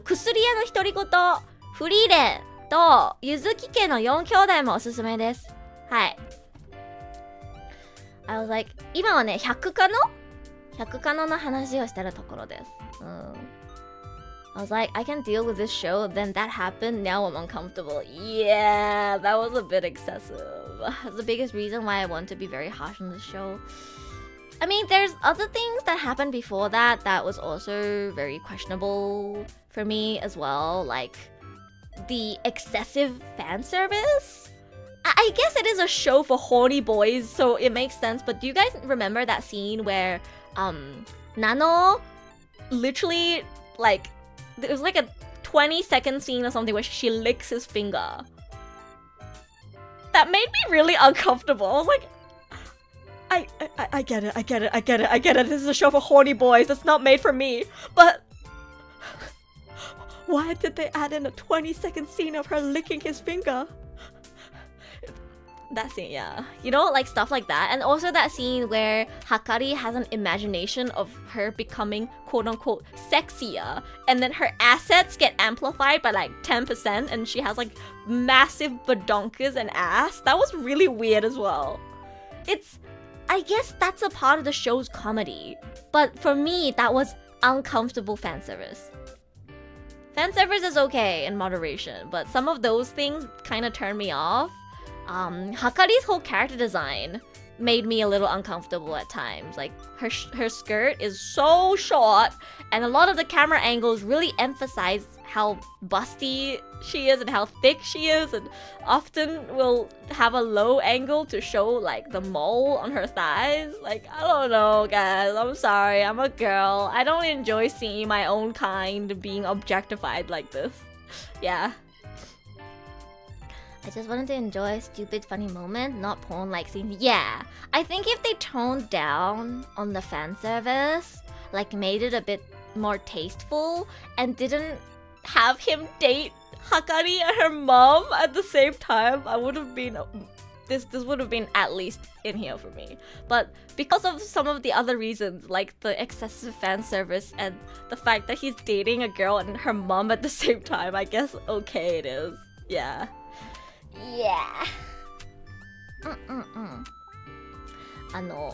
薬屋のひとりごと、フリーレン、と、ゆずき家の4兄弟もおすすめです。はい。I was like, 今はね、100カノの話をしてるところです。I was like, I can deal with this show, then that happened, now I'm uncomfortable. Yeah, that was a bit excessive. That's the biggest reason why I want to be very harsh on this show. I mean, there's other things that happened before that was also very questionable for me as well, like the excessive fan service. I guess it is a show for horny boys, so it makes sense. But do you guys remember that scene where Nano literally, like, it was like a 20-second scene or something where she licks his finger? That made me really uncomfortable. I was like, I get it. This is a show for horny boys. It's not made for me. But why did they add in a 20-second scene of her licking his finger? That scene, yeah. You know, like stuff like that. And also that scene where Hakari has an imagination of her becoming quote-unquote sexier. And then her assets get amplified by like 10% and she has like massive badonkas and ass. That was really weird as well. I guess that's a part of the show's comedy. But for me, that was uncomfortable fan service. Fan service is okay in moderation, but some of those things kind of turn me off. Hakari's whole character design made me a little uncomfortable at times. Like, her skirt is so short, and a lot of the camera angles really emphasize how busty she is and how thick she is, and often will have a low angle to show like the mole on her thighs. Like, I don't know, guys, I'm sorry, I'm a girl. I don't enjoy seeing my own kind being objectified like this. Yeah. I just wanted to enjoy a stupid funny moment, not porn like scenes. Yeah, I think if they toned down on the fan service, like made it a bit more tasteful and didn't have him date Hakari and her mom at the same time, I would have been this would have been at least in here for me. But because of some of the other reasons, like the excessive fan service and the fact that he's dating a girl and her mom at the same time, I guess okay it is. Yeah. Yeah.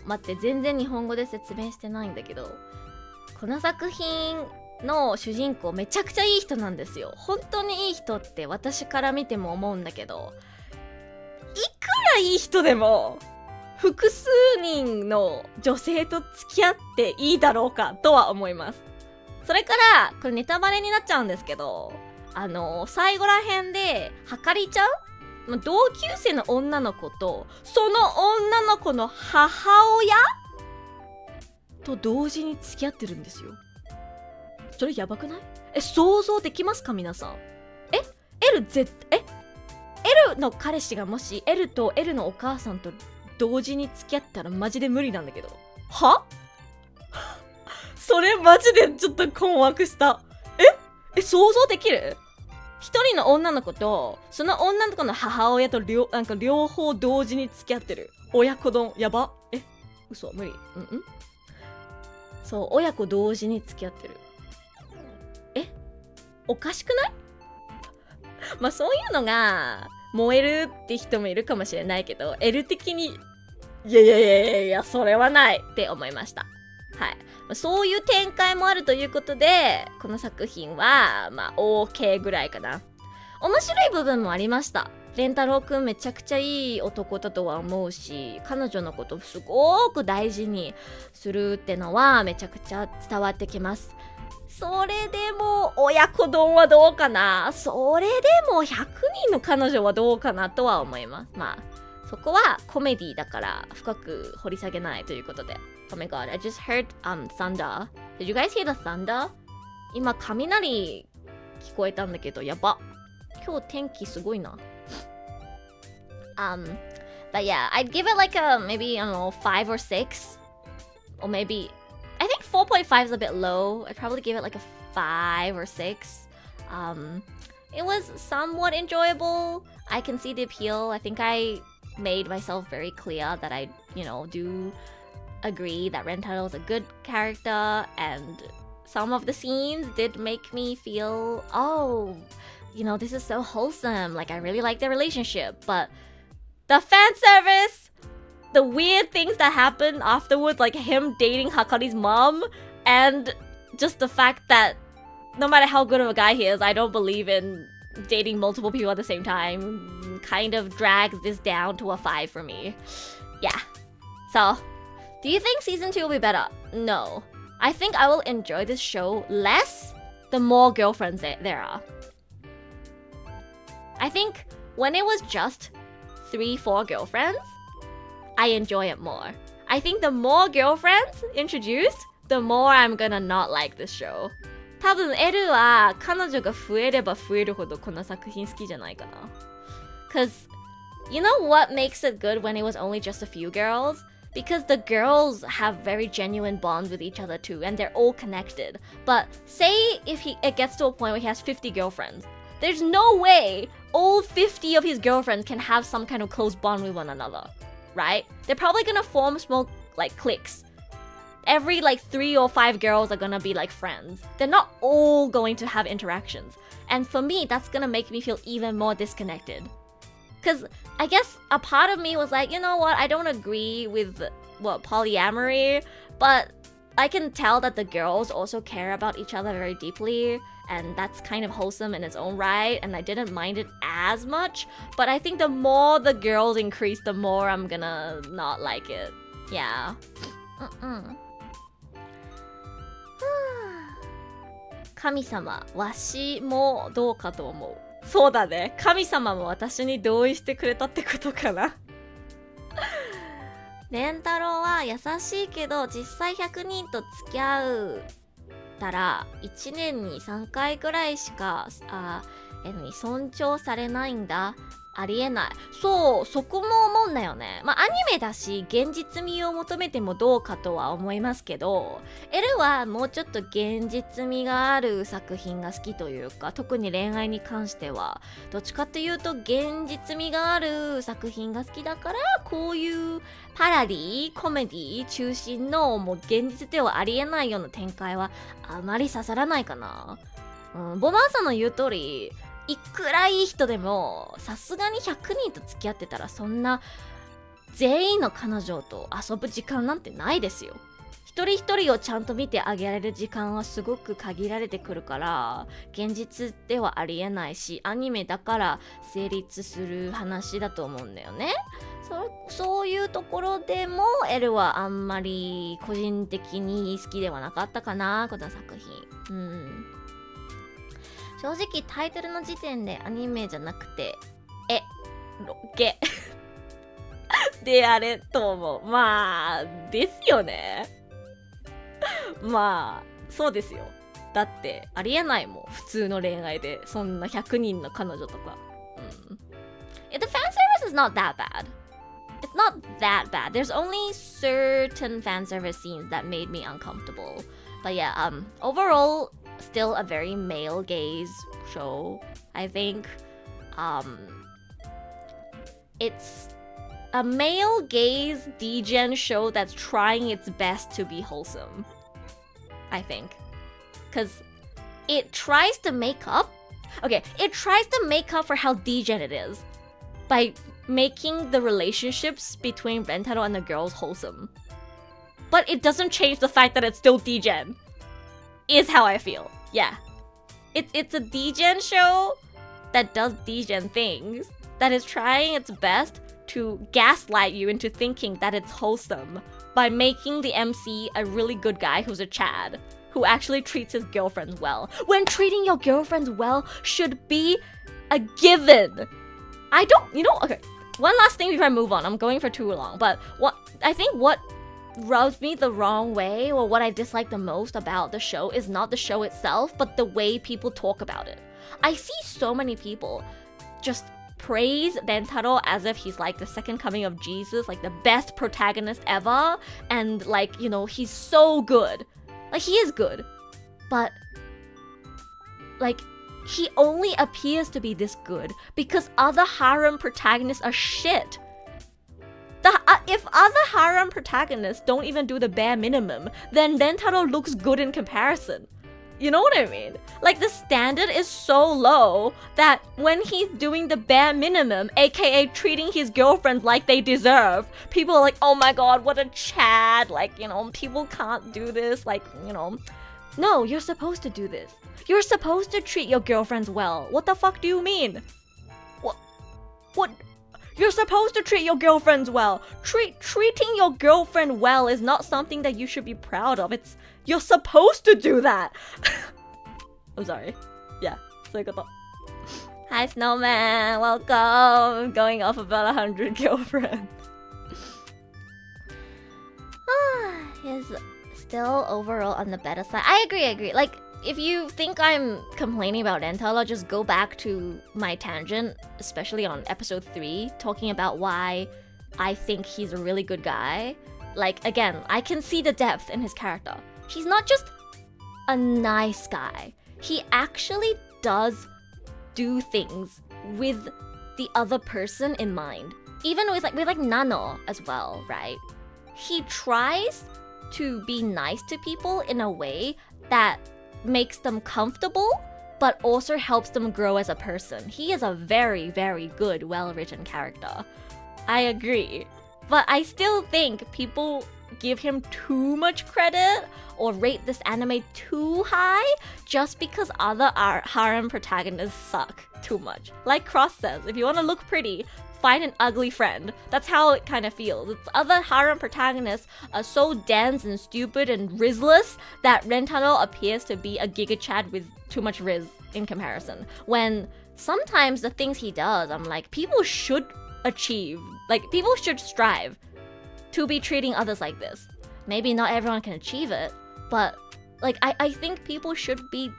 待って、全然日本語で説明してないんだけど、この作品の主人公めちゃくちゃいい人なんですよ。本当にいい人って私から見ても思うんだけど、いくらいい人でも複数人の女性と付き合っていいだろうかとは思います。それからこれネタバレになっちゃうんですけど、最後らへんではかりちゃん、同級生の女の子とその女の子の母親と同時に付き合ってるんですよ。それやばくない？想像できますか皆さん。L の彼氏がもし L と L のお母さんと同時に付き合ったらマジで無理なんだけど。はそれマジでちょっと困惑した。想像できる？一人の女の子とその女の子の母親となんか両方同時に付き合ってる親子丼。やば。嘘無理。そう、親子同時に付き合ってる。おかしくない？まあそういうのが燃えるって人もいるかもしれないけど、L 的にいやそれはないって思いました。はい、そういう展開もあるということで、この作品はまあ OK ぐらいかな。面白い部分もありました。レンタロウくんめちゃくちゃいい男だとは思うし、彼女のことすごく大事にするってのはめちゃくちゃ伝わってきます。それでも親子丼はどうかな、それでも100人の彼女はどうかなとは思います。まあそこはコメディだから深く掘り下げないということで。 Oh my god, I just heard thunder. Did you guys hear the thunder? 今雷聞こえたんだけど、やば。今日天気すごいな。But yeah, I'd give it like a maybe, I don't know, 5 or 6, or maybe I think 4.5 is a bit low. I'd probably give it like a 5 or 6. It was somewhat enjoyable. I can see the appeal. I think I made myself very clear that I, do agree that Rentaro is a good character, and some of the scenes did make me feel, this is so wholesome. Like, I really like the relationship. But the fan service, the weird things that happen afterwards, like him dating Hakari's mom, and just the fact that no matter how good of a guy he is, I don't believe in dating multiple people at the same time, kind of drags this down to a 5 for me. Yeah. So, do you think season 2 will be better? No. I think I will enjoy this show less the more girlfriends there are. I think when it was just 3-4 girlfriends, I enjoy it more. I think the more girlfriends introduced, the more I'm gonna not like this show. 多分 L は彼女が増えれば増えるほどこの作品好きじゃないかな。Cause you know what makes it good when it was only just a few girls? Because the girls have very genuine bonds with each other too, and they're all connected. But say if it gets to a point where he has 50 girlfriends, there's no way all 50 of his girlfriends can have some kind of close bond with one another, right? They're probably gonna form small cliques. Every 3 or 5 girls are gonna be friends. They're not all going to have interactions. And for me, that's gonna make me feel even more disconnected. Because I guess a part of me was like, you know what, I don't agree with polyamory, but I can tell that the girls also care about each other very deeply, and that's kind of wholesome in its own right, and I didn't mind it as much. But I think the more the girls increase, the more I'm gonna not like it. Yeah. 神様、わしもどうかと思う。そうだね。神様も私に同意してくれたってことかな。レンタロウは優しいけど、実際100人と付き合うたら1年に3回くらいしか尊重されないんだ。ありえない。そう、そこも思うんだよね。まあアニメだし現実味を求めてもどうかとは思いますけど、L はもうちょっと現実味がある作品が好きというか、特に恋愛に関してはどっちかっていうと現実味がある作品が好きだから、こういうパラディコメディ中心のもう現実ではありえないような展開はあまり刺さらないかな。ボナーさんの言う通り、いくらいい人でもさすがに100人と付き合ってたら、そんな全員の彼女と遊ぶ時間なんてないですよ。一人一人をちゃんと見てあげられる時間はすごく限られてくるから、現実ではありえないし、アニメだから成立する話だと思うんだよね。そういうところでもエルはあんまり個人的に好きではなかったかな、この作品。正直タイトルの時点でアニメじゃなくてロケであれと思う。まあですよね。まあそうですよ。だってありえないもん、普通の恋愛でそんな100人の彼女とか。The fan service is not that bad. It's not that bad. There's only certain fan service scenes that made me uncomfortable. But yeah, overall, still a very male gaze show. I think it's a male gaze D-Gen show that's trying its best to be wholesome. I think. Because it tries to make up. Okay, it tries to make up for how D-Gen it is by making the relationships between Rentaro and the girls wholesome. But it doesn't change the fact that it's still D-Gen. Is how I feel. Yeah. It's a D-Gen show that does D-Gen things, that is trying its best to gaslight you into thinking that it's wholesome by making the MC a really good guy who's a Chad, who actually treats his girlfriends well. When treating your girlfriends well should be a given. Okay, one last thing before I move on. I'm going for too long, but what rubs me the wrong way, or what I dislike the most about the show, is not the show itself, but the way people talk about it. I see so many people just praise Rentaro as if he's like the second coming of Jesus, like the best protagonist ever, and like, you know, he's so good. Like, he is good, but like, he only appears to be this good because other harem protagonists are shit. If other harem protagonists don't even do the bare minimum, then Rentaro looks good in comparison. You know what I mean? Like, the standard is so low that when he's doing the bare minimum, aka treating his girlfriends like they deserve, people are like, oh my god, what a Chad. Like, you know, people can't do this. Like, you know, no, you're supposed to do this. You're supposed to treat your girlfriends well. What the fuck do you mean? What? You're supposed to treat your girlfriends well. Treating your girlfriend well is not something that you should be proud of. You're supposed to do that. I'm sorry. Yeah, そういうこと。Hi, Snowman. Welcome. Going off about 100 girlfriends. He's still overall on the better side. I agree. Like, if you think I'm complaining about Rentaro, just go back to my tangent, especially on episode 3, talking about why I think he's a really good guy. Like, again, I can see the depth in his character. He's not just a nice guy. He actually does do things with the other person in mind. Even with Nano as well, right? He tries to be nice to people in a way that makes them comfortable, but also helps them grow as a person. He is a very, very good, well-written character. I agree. But I still think people give him too much credit or rate this anime too high just because other harem protagonists suck too much. Like Cross says, if you want to look pretty, find an ugly friend. That's how it kind of feels. It's other harem protagonists are so dense and stupid and rizzless that Rentaro appears to be a Giga Chad with too much riz in comparison. When sometimes the things he does, I'm like, people should people should strive to be treating others like this. Maybe not everyone can achieve it, but like I think people should be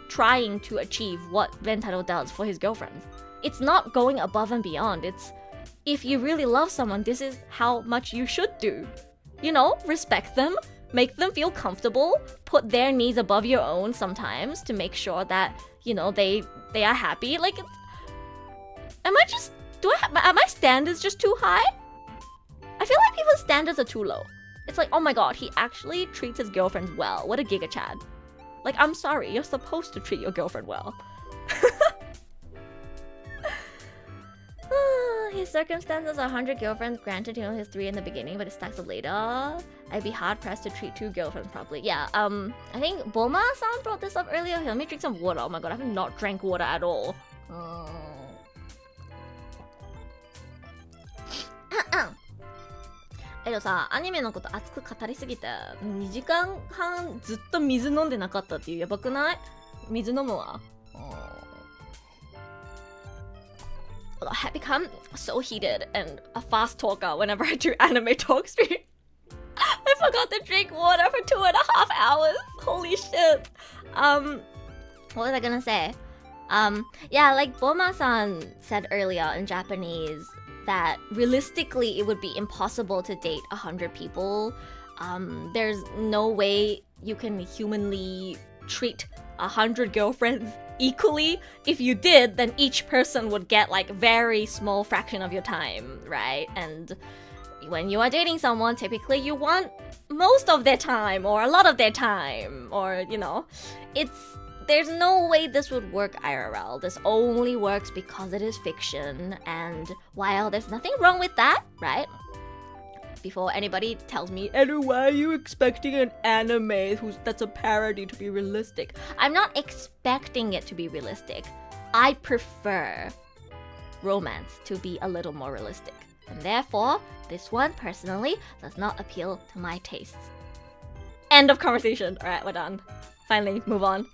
trying to achieve what Rentaro does for his girlfriends. It's not going above and beyond. It's, if you really love someone, this is how much you should do. You know, respect them, make them feel comfortable, put their needs above your own sometimes to make sure that, you know, they are happy. Like, are my standards just too high? I feel like people's standards are too low. It's like, oh my god, he actually treats his girlfriends well. What a Giga Chad. Like, I'm sorry, you're supposed to treat your girlfriend well. His circumstances are 100 girlfriends. Granted, he only has 3 in the beginning, but it stacks up later. I'd be hard-pressed to treat 2 girlfriends properly. Yeah, I think Boma-san brought this up earlier. Here, let me drink some water. Oh my god, I have not drank water at all. どさ、アニメのこと熱く語りすぎて2時間半ずっと水飲んでなかったっていうやばくない？水飲むわ。I become so heated and a fast talker whenever I do anime talk stream. I forgot to drink water for 2.5 hours. Holy shit. What was I gonna say? Yeah, like Boma-san said earlier in Japanese that realistically it would be impossible to date 100 people. There's no way you can humanly treat 100 girlfriends equally. If you did, then each person would get like very small fraction of your time, right? And when you are dating someone, typically you want most of their time or a lot of their time, or you know, there's no way this would work IRL. This only works because it is fiction, and while there's nothing wrong with that, right? Before anybody tells me, Edu, why are you expecting an anime that's a parody to be realistic? I'm not expecting it to be realistic. I prefer romance to be a little more realistic. And therefore, this one personally does not appeal to my tastes. End of conversation. Alright, we're done. Finally, move on.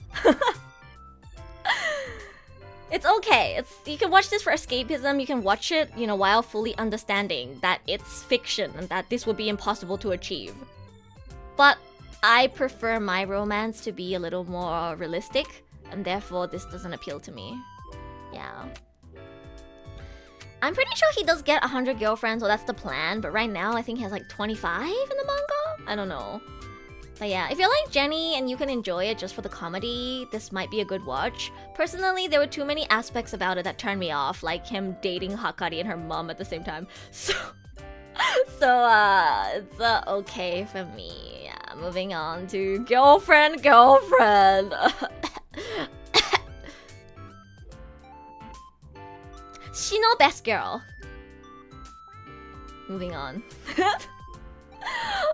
It's okay. You can watch this for escapism. You can watch it, you know, while fully understanding that it's fiction and that this would be impossible to achieve. But I prefer my romance to be a little more realistic, and therefore this doesn't appeal to me. Yeah. I'm pretty sure he does get 100 girlfriends, so that's the plan, but right now I think he has like 25 in the manga? I don't know. But yeah, if you're like Jenny and you can enjoy it just for the comedy, this might be a good watch. Personally, there were too many aspects about it that turned me off, like him dating Hakari and her mom at the same time. So it's okay for me. Yeah, moving on to girlfriend. Shino best girl. Moving on.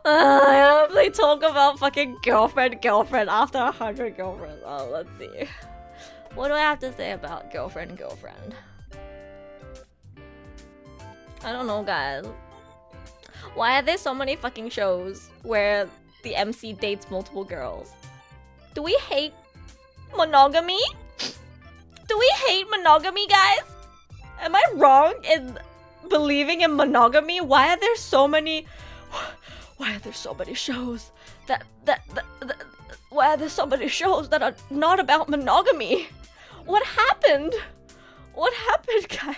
I only talk about fucking girlfriend after 100 girlfriends. Oh, let's see. What do I have to say about girlfriend? I don't know, guys. Why are there so many fucking shows where the MC dates multiple girls? Do we hate monogamy? Guys? Am I wrong in believing in monogamy? Why are there so many shows that are not about monogamy? What happened, guys?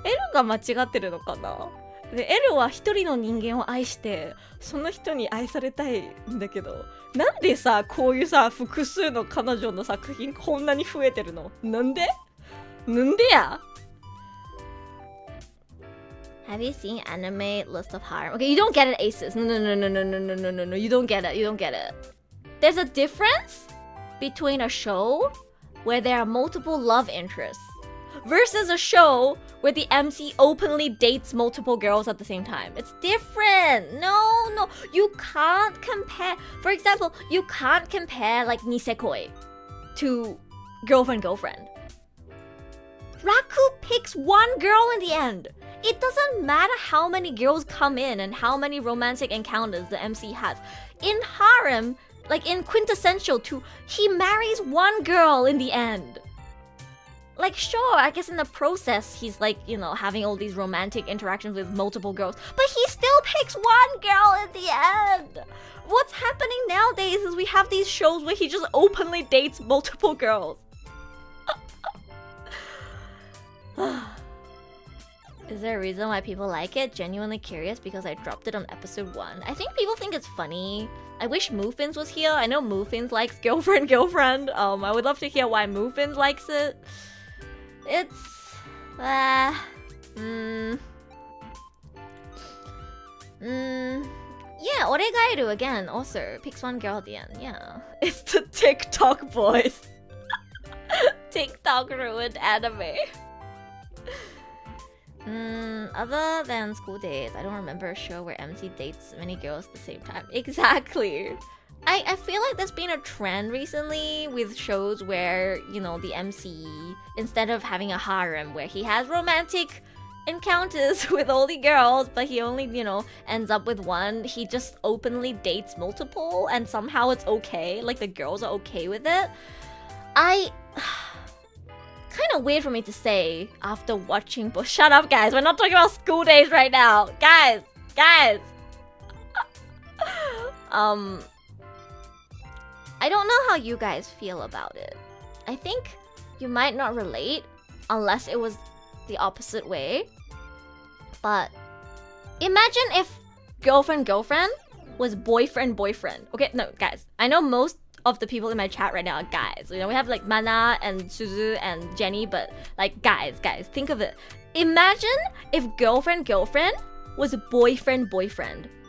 エルが間違ってるのかな？で、エルは一人の人間を愛してその人に愛されたいんだけど、なんでさ、こういうさ、複数の彼女の作品こんなに増えてるの？なんでや？Have you seen anime list of harem? Okay, you don't get it, Aces. No. You don't get it. There's a difference between a show where there are multiple love interests versus a show where the MC openly dates multiple girls at the same time. It's different. No. You can't compare. For example, you can't compare like Nisekoi to girlfriend. Raku picks one girl in the end. It doesn't matter how many girls come in and how many romantic encounters the MC has. In harem, like in Quintessential 2, he marries one girl in the end. Like, sure, I guess in the process, he's like, you know, having all these romantic interactions with multiple girls, but he still picks one girl in the end. What's happening nowadays is we have these shows where he just openly dates multiple girls. Is there a reason why people like it? Genuinely curious because I dropped it on episode 1. I think people think it's funny. I wish Moofins was here. I know Moofins likes girlfriend. I would love to hear why Moofins likes it. It's... Yeah, 俺がいる again also picks one girl at the end. Yeah. It's the TikTok boys. TikTok ruined anime. Other than School Days, I don't remember a show where MC dates many girls at the same time. Exactly. I feel like there's been a trend recently with shows where, you know, the MC, instead of having a harem where he has romantic encounters with all the girls, but he only, ends up with one. He just openly dates multiple, and somehow it's okay. Like, the girls are okay with it. Kind of weird for me to say after watching, but shut up, guys. We're not talking about school days right now. Guys. I don't know how you guys feel about it. I think you might not relate unless it was the opposite way. But imagine if girlfriend was boyfriend. Okay, no, guys. I know most of the people in my chat right now are guys. We have like Mana and Suzu and Jenny, but like guys, think of it. Imagine if girlfriend was boyfriend,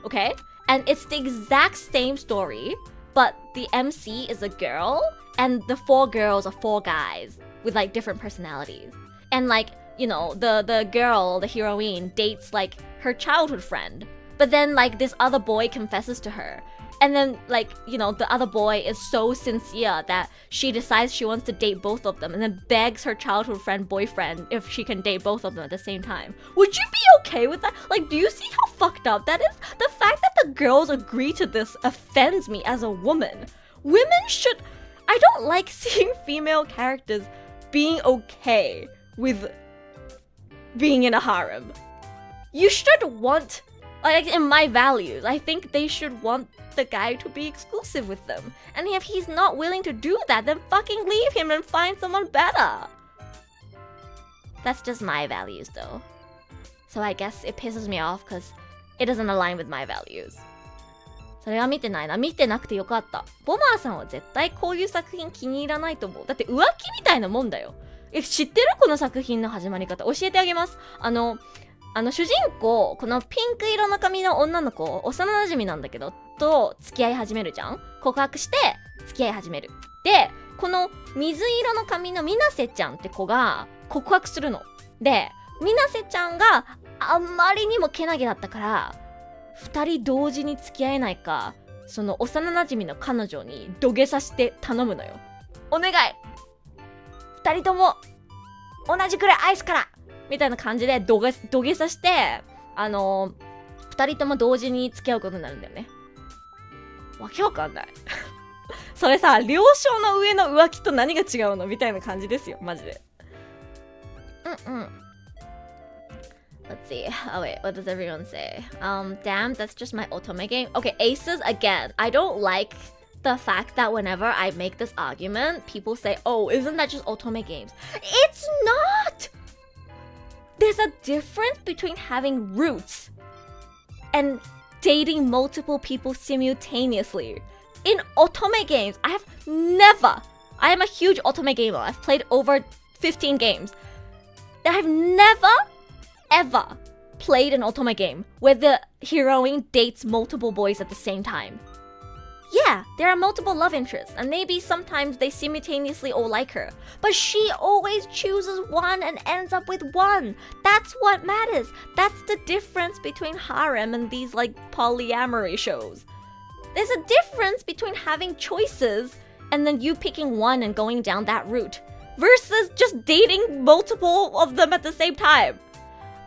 okay? And it's the exact same story, but the MC is a girl, and the 4 girls are 4 guys with like different personalities. And like, the girl, the heroine, dates like her childhood friend. But then like this other boy confesses to her. And then like, the other boy is so sincere that she decides she wants to date both of them and then begs her childhood friend boyfriend if she can date both of them at the same time. Would you be okay with that? Like, do you see how fucked up that is? The fact that the girls agree to this offends me as a woman. Women should... I don't like seeing female characters being okay with being in a harem. You should want... Like, in my values, I think they should want the guy to be exclusive with them. And if he's not willing to do that, then fucking leave him and find someone better. That's just my values, though. So I guess it pisses me off because it doesn't align with my values. それは見てないな。見てなくてよかった。ボマーさんは絶対こういう作品気に入らないと思う。だって浮気みたいなもんだよ。知ってる？この作品の始まり方。教えてあげます。主人公、このピンク色の髪の女の子、幼馴染なんだけど、と付き合い始めるじゃん？告白して付き合い始める。で、この水色の髪のみなせちゃんって子が告白するの。で、みなせちゃんがあんまりにもけなげだったから、2人同時に付き合えないか、その幼馴染の彼女に土下座して頼むのよ。お願い！2人とも同じくらい愛すからみたいな感じで土下座して、2人とも同時に付き合うことになるんだよね。わけわかんない。それさ、了承の上の浮気と何が違うのみたいな感じですよ、マジで。Let's see. Oh wait, what does everyone say? Damn, that's just my otome game. Okay, aces again. I don't like the fact that whenever I make this argument, people say, oh, isn't that just otome games? It's not! There's a difference between having roots and dating multiple people simultaneously. In otome games, I am a huge otome gamer. I've played over 15 games. I've never, ever played an otome game where the heroine dates multiple boys at the same time. Yeah, there are multiple love interests, and maybe sometimes they simultaneously all like her. But she always chooses one and ends up with one. That's what matters. That's the difference between harem and these like polyamory shows. There's a difference between having choices and then you picking one and going down that route versus just dating multiple of them at the same time.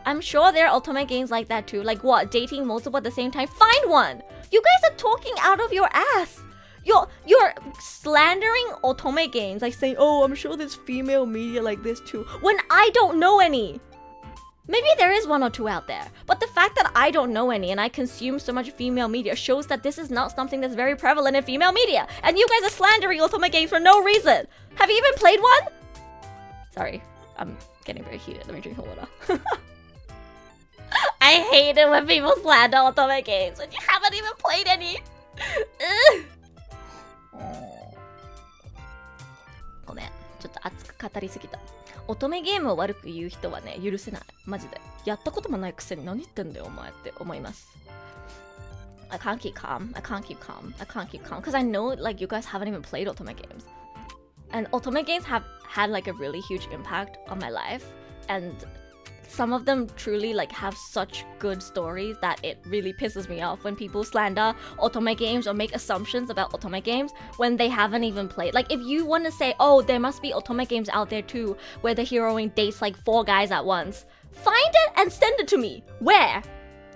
I'm sure there are otome games like that too. Like what? Dating multiple at the same time? Find one! You guys are talking out of your ass. You're slandering otome games, like saying, oh, I'm sure there's female media like this too, when I don't know any. Maybe there is one or two out there, but the fact that I don't know any and I consume so much female media shows that this is not something that's very prevalent in female media. And you guys are slandering otome games for no reason. Have you even played one? Sorry, I'm getting very heated. Let me drink a water. I hate it when people slander otome games when you haven't even played any. ごめん、ちょっと熱く語りすぎた。乙女ゲームを悪く言う人はね、許せない。マジで。やったこともないくせに何言ってんだよ、お前って思います。I can't keep calm. Because I know, like, you guys haven't even played otome games. And otome games have had, like, a really huge impact on my life. And some of them truly like have such good stories that it really pisses me off when people slander otome games or make assumptions about otome games when they haven't even played. Like if you want to say, oh, there must be otome games out there too where the heroine dates like 4 guys at once, Find it and send it to me. Where?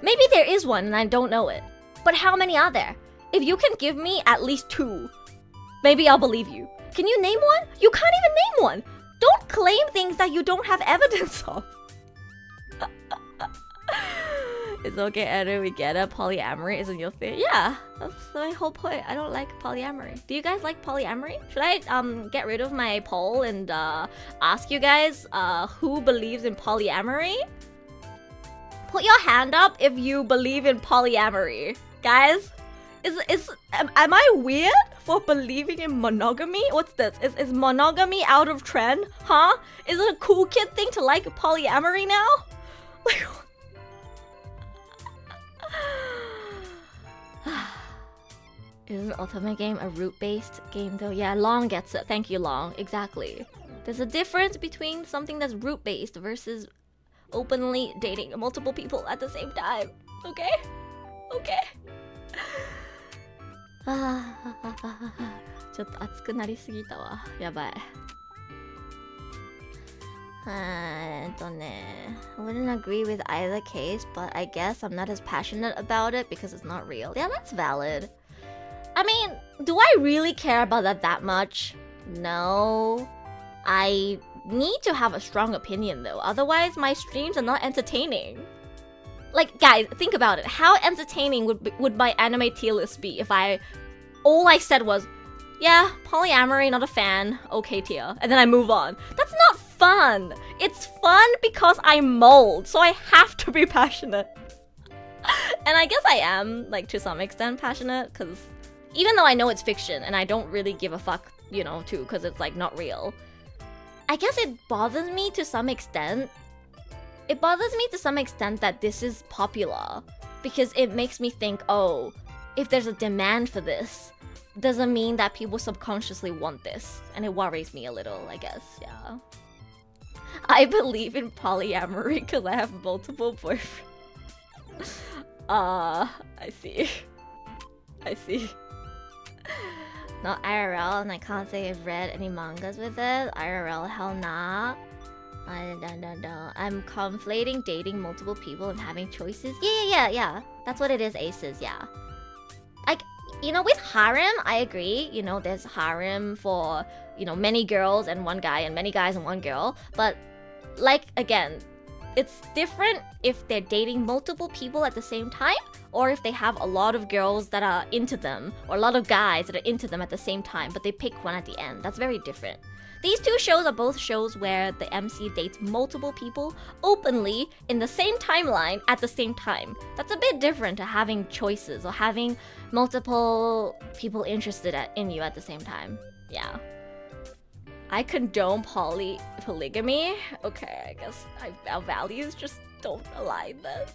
Maybe there is one and I don't know it. But how many are there? If you can give me at least 2, maybe I'll believe you. Can you name one? You can't even name one. Don't claim things that you don't have evidence of. It's okay, Edu, we get it. Polyamory isn't your thing. Yeah, that's my whole point. I don't like polyamory. Do you guys like polyamory? Should I get rid of my poll and ask you guys who believes in polyamory? Put your hand up if you believe in polyamory. Guys, am I weird for believing in monogamy? What's this? Is monogamy out of trend? Huh? Is it a cool kid thing to like polyamory now? Like, isn't Ultimate Game a root-based game though? Yeah, Long gets it. Thank you, Long. Exactly. There's a difference between something that's root-based versus openly dating multiple people at the same time. Okay? Okay? ちょっと熱くなりすぎたわ。やばい。I wouldn't agree with either case, but I guess I'm not as passionate about it because it's not real. Yeah, that's valid. I mean, do I really care about that much? No. I need to have a strong opinion though, otherwise my streams are not entertaining. Like, guys, think about it. How entertaining would my anime tier list be if all I said was, yeah, polyamory, not a fan, okay tier, and then I move on? That's not fun. It's fun because I'm mold, so I have to be passionate. And I guess I am, like, to some extent passionate, because even though I know it's fiction and I don't really give a fuck, you know, too, because it's like not real, I guess it bothers me to some extent. It bothers me to some extent that this is popular, because it makes me think, oh, if there's a demand for this, doesn't mean that people subconsciously want this, and it worries me a little, I guess. Yeah, I believe in polyamory because I have multiple boyfriends. I see. Not IRL, and I can't say I've read any mangas with it. IRL, hell nah. No. I'm conflating dating multiple people and having choices. Yeah. That's what it is, aces, yeah. Like, you know, with harem, I agree. You know, there's harem for, you know, many girls and one guy, and many guys and one girl. But, like, again, it's different if they're dating multiple people at the same time, or if they have a lot of girls that are into them, or a lot of guys that are into them at the same time, but they pick one at the end. That's very different. These two shows are both shows where the MC dates multiple people openly in the same timeline at the same time. That's a bit different to having choices or having multiple people interested in you at the same time. Yeah. I condone polygamy. Okay, I guess our values just don't align then.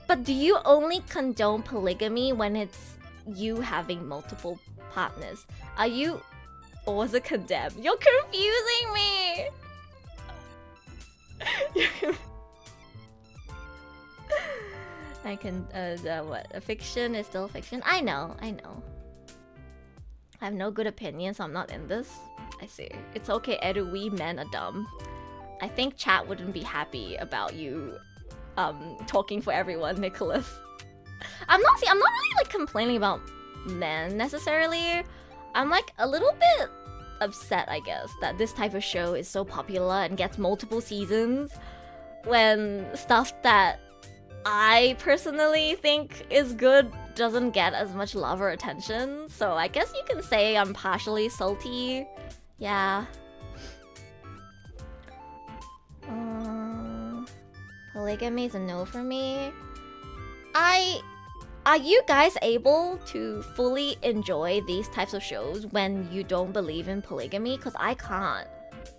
But do you only condone polygamy when it's you having multiple partners? Are you... Or was it condemn? You're confusing me! I can... what? A fiction is still fiction? I know. I have no good opinion, so I'm not in this. I see. It's okay, Edu, we men are dumb. I think chat wouldn't be happy about you talking for everyone, Nicholas. I'm not really like complaining about men necessarily. I'm like a little bit upset, I guess, that this type of show is so popular and gets multiple seasons when stuff that I personally think is good doesn't get as much love or attention. So I guess you can say I'm partially salty. Yeah. Polygamy is a no for me. Are you guys able to fully enjoy these types of shows when you don't believe in polygamy? Because I can't.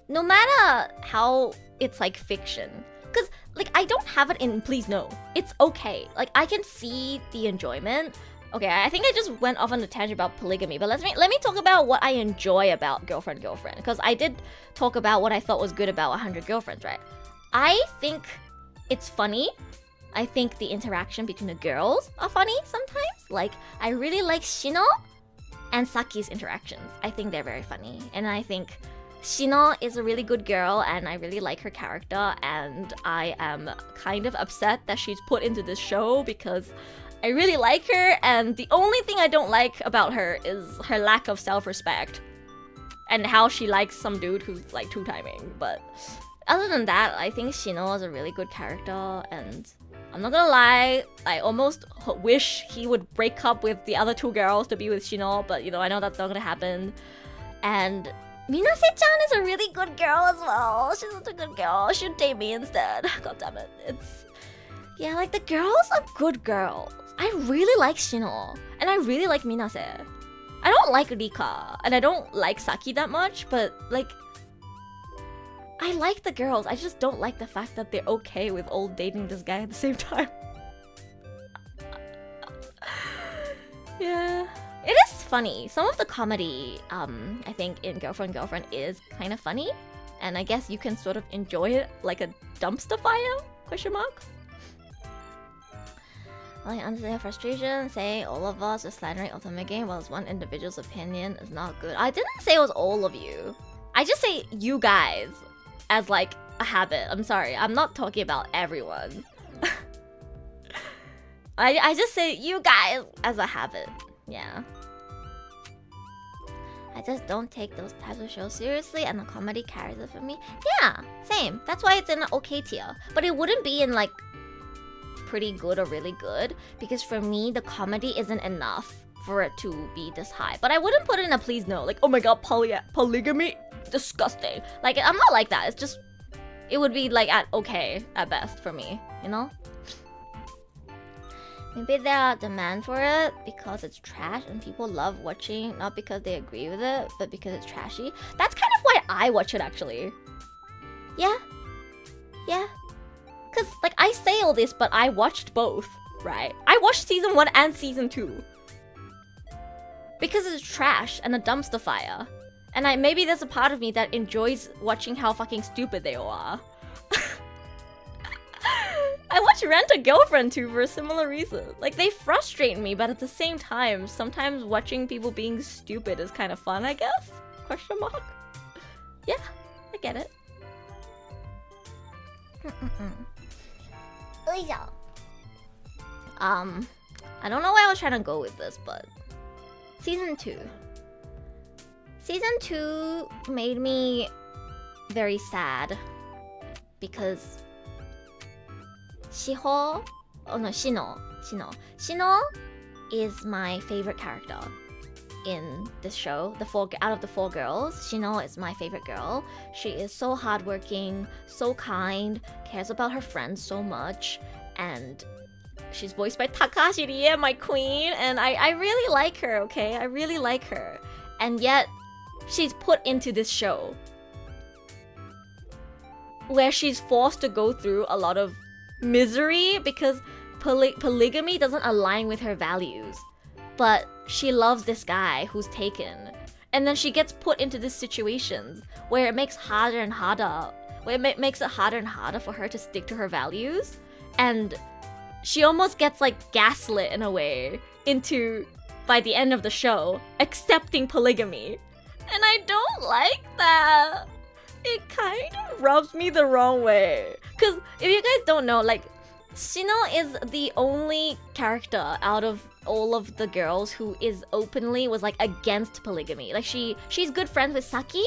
No matter how it's like fiction. Because like I don't have it in please no. It's okay. Like I can see the enjoyment. Okay, I think I just went off on a tangent about polygamy, but let me talk about what I enjoy about girlfriend. Because I did talk about what I thought was good about 100 Girlfriends, right? I think it's funny. I think the interaction between the girls are funny sometimes. Like, I really like Shino and Saki's interactions. I think they're very funny. And I think Shino is a really good girl and I really like her character, and I am kind of upset that she's put into this show because I really like her, and the only thing I don't like about her is her lack of self-respect and how she likes some dude who's like two-timing. But other than that, I think Shino is a really good character, and I'm not gonna lie, I almost wish he would break up with the other two girls to be with Shino, but I know that's not gonna happen. And Minase-chan is a really good girl as well. She's such a good girl. She should date me instead. God damn it. Yeah, like the girls are good girls. I really like Shino, and I really like Minase. I don't like Rika, and I don't like Saki that much, but like, I like the girls. I just don't like the fact that they're okay with all dating this guy at the same time. Yeah. It is funny. Some of the comedy, I think in Girlfriend is kind of funny, and I guess you can sort of enjoy it like a dumpster fire? Question mark. I understand frustration. Say all of us are slandering Ultimate Game, whilst one individual's opinion is not good. I didn't say it was all of you. I just say you guys as like a habit. I'm sorry. I'm not talking about everyone. I just say you guys as a habit. Yeah. I just don't take those types of shows seriously, and the comedy carries it for me. Yeah, same. That's why it's in an okay tier. But it wouldn't be in like pretty good or really good, because for me the comedy isn't enough for it to be this high. But I wouldn't put it in a please no, like, oh my god, polygamy, disgusting. Like, I'm not like that. It's just, it would be like at okay at best for me, Maybe there are demand for it because it's trash and people love watching, not because they agree with it, but because it's trashy. That's kind of why I watch it, actually. Yeah. Cause like I say all this, but I watched both, right? I watched season 1 and season 2. Because it's trash and a dumpster fire. And maybe there's a part of me that enjoys watching how fucking stupid they all are. I watch Rent a Girlfriend too for a similar reason. Like, they frustrate me, but at the same time, sometimes watching people being stupid is kind of fun, I guess? Question mark? Yeah, I get it. I don't know where I was trying to go with this, but Season 2. Season 2 made me very sad because Shino is my favorite character in this show. Out of the 4 girls, Shino is my favorite girl. She is so hardworking, so kind, cares about her friends so much, and she's voiced by Takahashi Rie, my queen, and I really like her, okay? I really like her. And yet, she's put into this show where she's forced to go through a lot of misery because polygamy doesn't align with her values. But she loves this guy who's taken. And then she gets put into these situations where it makes harder and harder. Where it makes it harder and harder for her to stick to her values. And she almost gets like gaslit in a way into, by the end of the show, accepting polygamy. And I don't like that. It kind of rubs me the wrong way. Because if you guys don't know, like, Shino is the only character out of all of the girls who was like against polygamy. Like, she's good friends with Saki,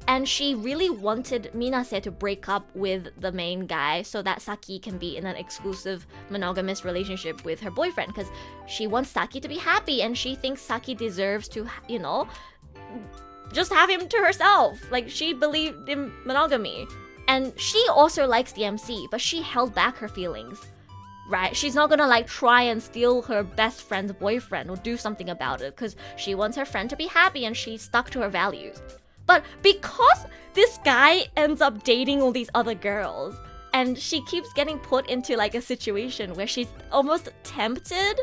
and she really wanted Minase to break up with the main guy so that Saki can be in an exclusive monogamous relationship with her boyfriend, because she wants Saki to be happy and she thinks Saki deserves to, just have him to herself. Like, she believed in monogamy. And she also likes the MC, but she held back her feelings, right? She's not gonna like try and steal her best friend's boyfriend or do something about it because she wants her friend to be happy and she's stuck to her values. But because this guy ends up dating all these other girls and she keeps getting put into like a situation where she's almost tempted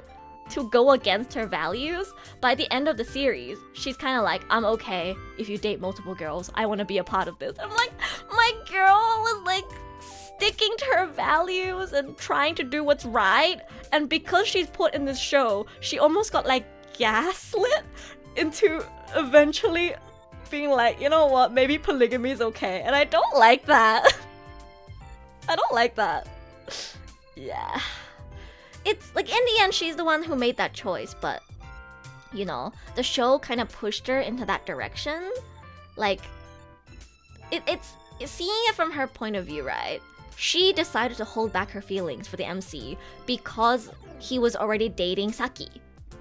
to go against her values, by the end of the series, she's kind of like, I'm okay if you date multiple girls. I want to be a part of this. I'm like, my girl was like sticking to her values and trying to do what's right. And because she's put in this show, she almost got like gaslit into eventually being like, you know what, maybe polygamy is okay. And I don't like that. I don't like that. Yeah. It's like, in the end, she's the one who made that choice, but, you know, the show kind of pushed her into that direction. Like, it's seeing it from her point of view, right? She decided to hold back her feelings for the MC because he was already dating Saki.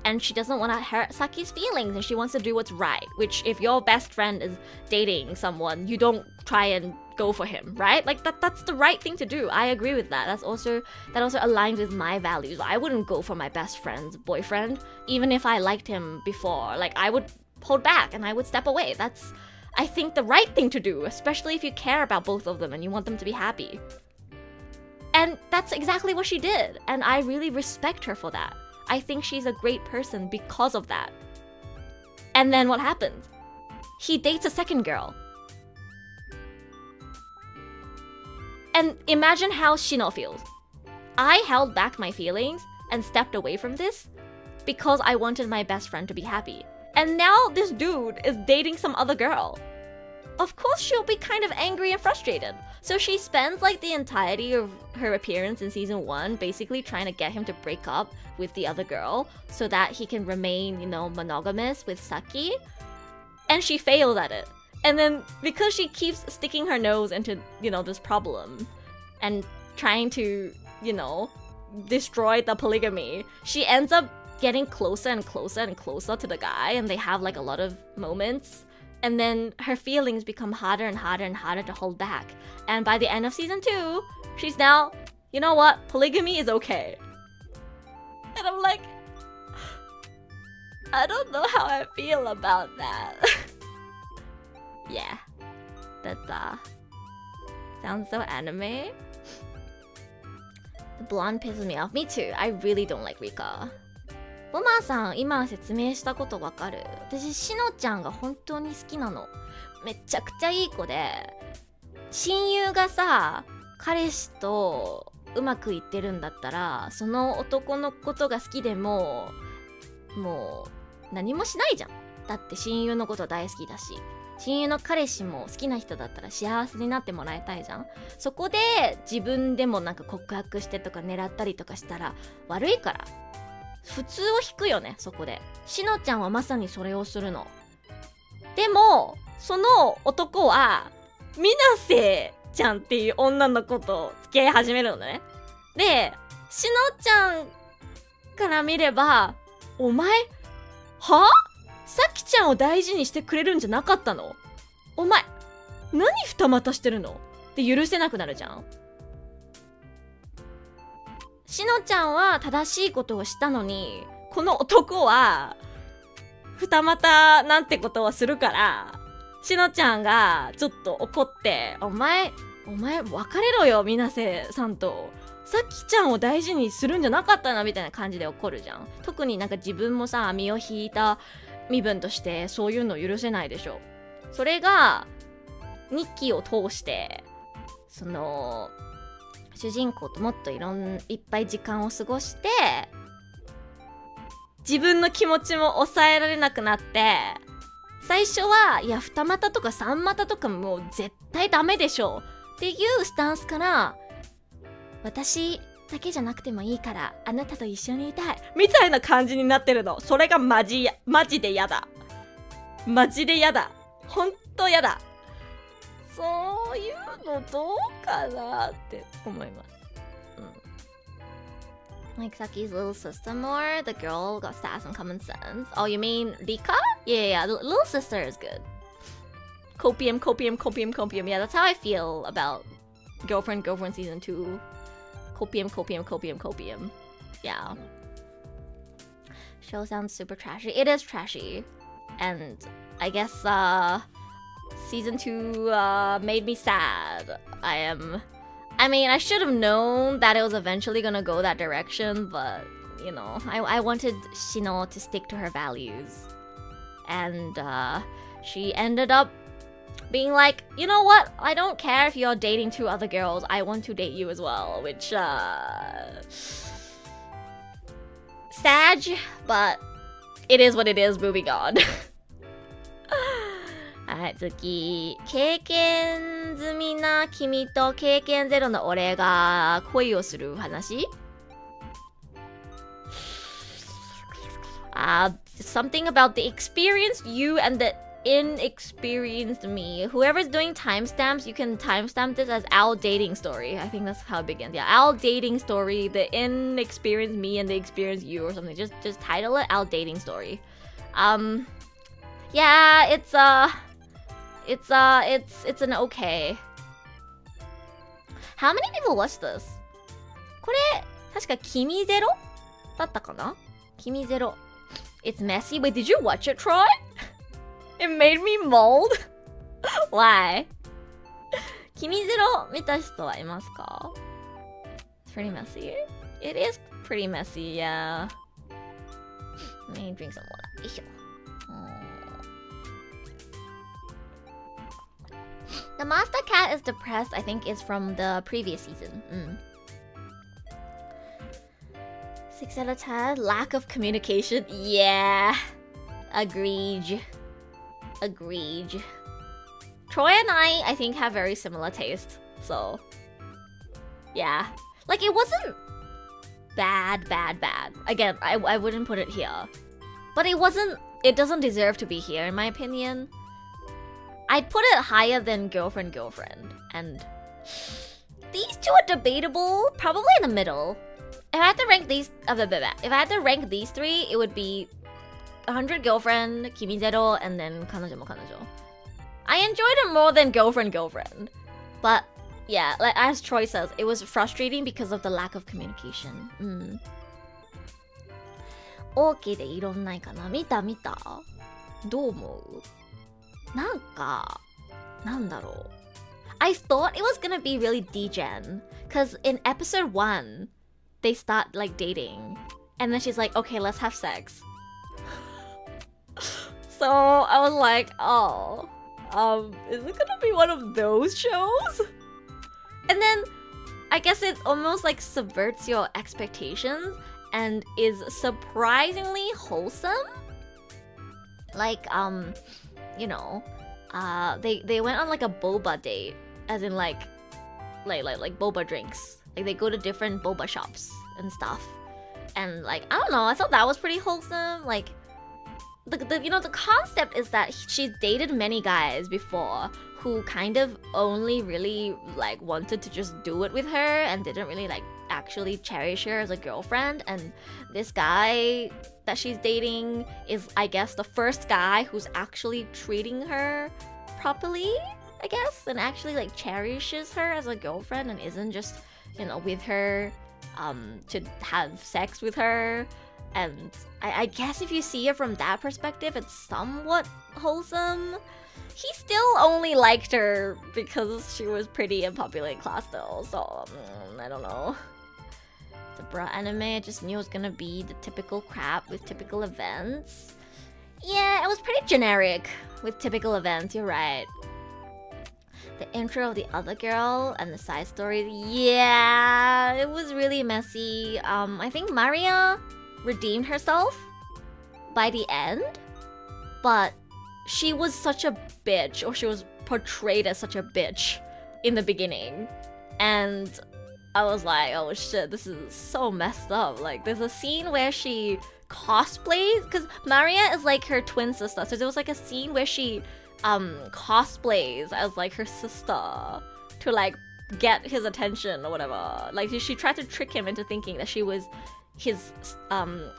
And she doesn't want to hurt Saki's feelings, and she wants to do what's right. Which, if your best friend is dating someone, you don't try and go for him, right? Like that's the right thing to do. I agree with that. That also aligns with my values. I wouldn't go for my best friend's boyfriend, even if I liked him before. Like, I would hold back and I would step away. That's, I think, the right thing to do, especially if you care about both of them and you want them to be happy. And that's exactly what she did, and I really respect her for that. I think she's a great person because of that. And then what happens? He dates a second girl. And imagine how Shino feels. I held back my feelings and stepped away from this because I wanted my best friend to be happy. And now this dude is dating some other girl. Of course she'll be kind of angry and frustrated. So she spends like the entirety of her appearance in season 1 basically trying to get him to break up with the other girl so that he can remain, you know, monogamous with Saki. And she failed at it. And then because she keeps sticking her nose into, you know, this problem and trying to, you know, destroy the polygamy, she ends up getting closer and closer and closer to the guy, and they have like a lot of moments. And then her feelings become harder and harder and harder to hold back. And by the end of season 2, she's now, you know what, polygamy is okay. And I'm like, I don't know how I feel about that. Yeah, that sounds so anime. The blonde pisses me off. Me too. I really don't like Rika. ボマーさん、今説明したことわかる？私、しのちゃんが本当に好きなの。めちゃくちゃいい子で、親友がさ、彼氏とうまくいってるんだったら、その男のことが好きでも、もう何もしないじゃん。だって親友のこと大好きだし、親友の彼氏も好きな人だったら幸せになってもらいたいじゃん。そこで自分でもなんか告白してとか狙ったりとかしたら悪いから。普通を引くよね、そこで。しのちゃんはまさにそれをするの。でも、その男は、みなせちゃんっていう女の子と付き合い始めるのね。で、しのちゃんから見れば、お前、は？さきちゃんを大事にしてくれるんじゃなかったの？お前、何二股してるの？って許せなくなるじゃん。しのちゃんは正しいことをしたのに、この男は二股なんてことをするから、しのちゃんがちょっと怒って、お前別れろよ、みなせさんと。さきちゃんを大事にするんじゃなかったなみたいな感じで怒るじゃん。特になんか自分もさ、身を引いた身分としてそういうの許せないでしょ。それが日記を通してその主人公ともっといっぱい時間を過ごして自分の気持ちも抑えられなくなって、最初はいや二股とか三股とかもう絶対ダメでしょっていうスタンスから、私だけじゃなくてもいいからあなたと一緒にいたいみたいな感じになってるの。それがマジでやだ。マジでやだ。ほんとやだ。そういうのどうかなって思います。Like Saki's little sister more, the girl got sass and common sense. Oh, you mean Rika? Yeah, the little sister is good. Copium. Yeah, that's how I feel about Girlfriend season 2. Copium. Yeah. Show sounds super trashy. It is trashy. And I guess season 2 made me sad. I mean, I should have known that it was eventually gonna go that direction, but, you know, I wanted Shino to stick to her values. And she ended up being like, you know what? I don't care if you're dating 2 other girls. I want to date you as well, which, sad, but it is what it is. Moving on. はい、次。経験済みな君と経験ゼロの俺が恋をする話？Something about the experienced you and the inexperienced me. Whoever's doing timestamps, you can timestamp this as our dating story. I think that's how it begins. Yeah, our dating story, the inexperienced me and the experienced you or something. Just title it our dating story. Yeah, it's an okay. How many people watched this? これ確かキミゼロだったかな？キミゼロ。It's messy. Wait, did you watch it, Troy? It made me mold. Why? キミゼロ見た人はいますか？ It's pretty messy. It is pretty messy, yeah. Let me drink some water. よいしょ。The master cat is depressed, I think, is from the previous season. 6 out of 10. Lack of communication. Yeah. Agreed. Troy and I think, have very similar taste. So, yeah. Like, it wasn't bad. Again, I wouldn't put it here. But it doesn't deserve to be here, in my opinion. I'd put it higher than girlfriend. And these two are debatable. Probably in the middle. If I had to rank these three, it would be 100 girlfriend, Kimi Zero, and then Kanojo mo Kanojo. I enjoyed it more than girlfriend. But yeah, like as Troy says, it was frustrating because of the lack of communication. OK でいろんないかな。見たどう思う？なんか、なんだろう。I thought it was gonna be really degen. Cause in episode 1, they start like dating. And then she's like, okay, let's have sex. So I was like, oh, is it gonna be one of those shows? And then I guess it almost like subverts your expectations and is surprisingly wholesome. Like, you know, they went on like a boba date, as in like boba drinks. Like they go to different boba shops and stuff. And like, I don't know, I thought that was pretty wholesome. Like, the concept is that she's dated many guys before who kind of only really like wanted to just do it with her and didn't really like actually cherish her as a girlfriend. And this guy that she's dating is, I guess, the first guy who's actually treating her properly, I guess, and actually like cherishes her as a girlfriend and isn't just, you know, with her to have sex with her. And I guess if you see it from that perspective, it's somewhat wholesome. He still only liked her because she was pretty and popular in class though, so I don't know. The bra anime, I just knew it was gonna be the typical crap with typical events. Yeah, it was pretty generic with typical events, you're right. The intro of the other girl and the side stories, yeah, it was really messy. I think Maria redeemed herself by the end, but she was such a bitch, or she was portrayed as such a bitch in the beginning. And I was like, oh shit, this is so messed up. Like, there's a scene where she cosplays, because Maria is like her twin sister, so there was like a scene where she cosplays as like her sister to like get his attention or whatever. Like, she tried to trick him into thinking that she was his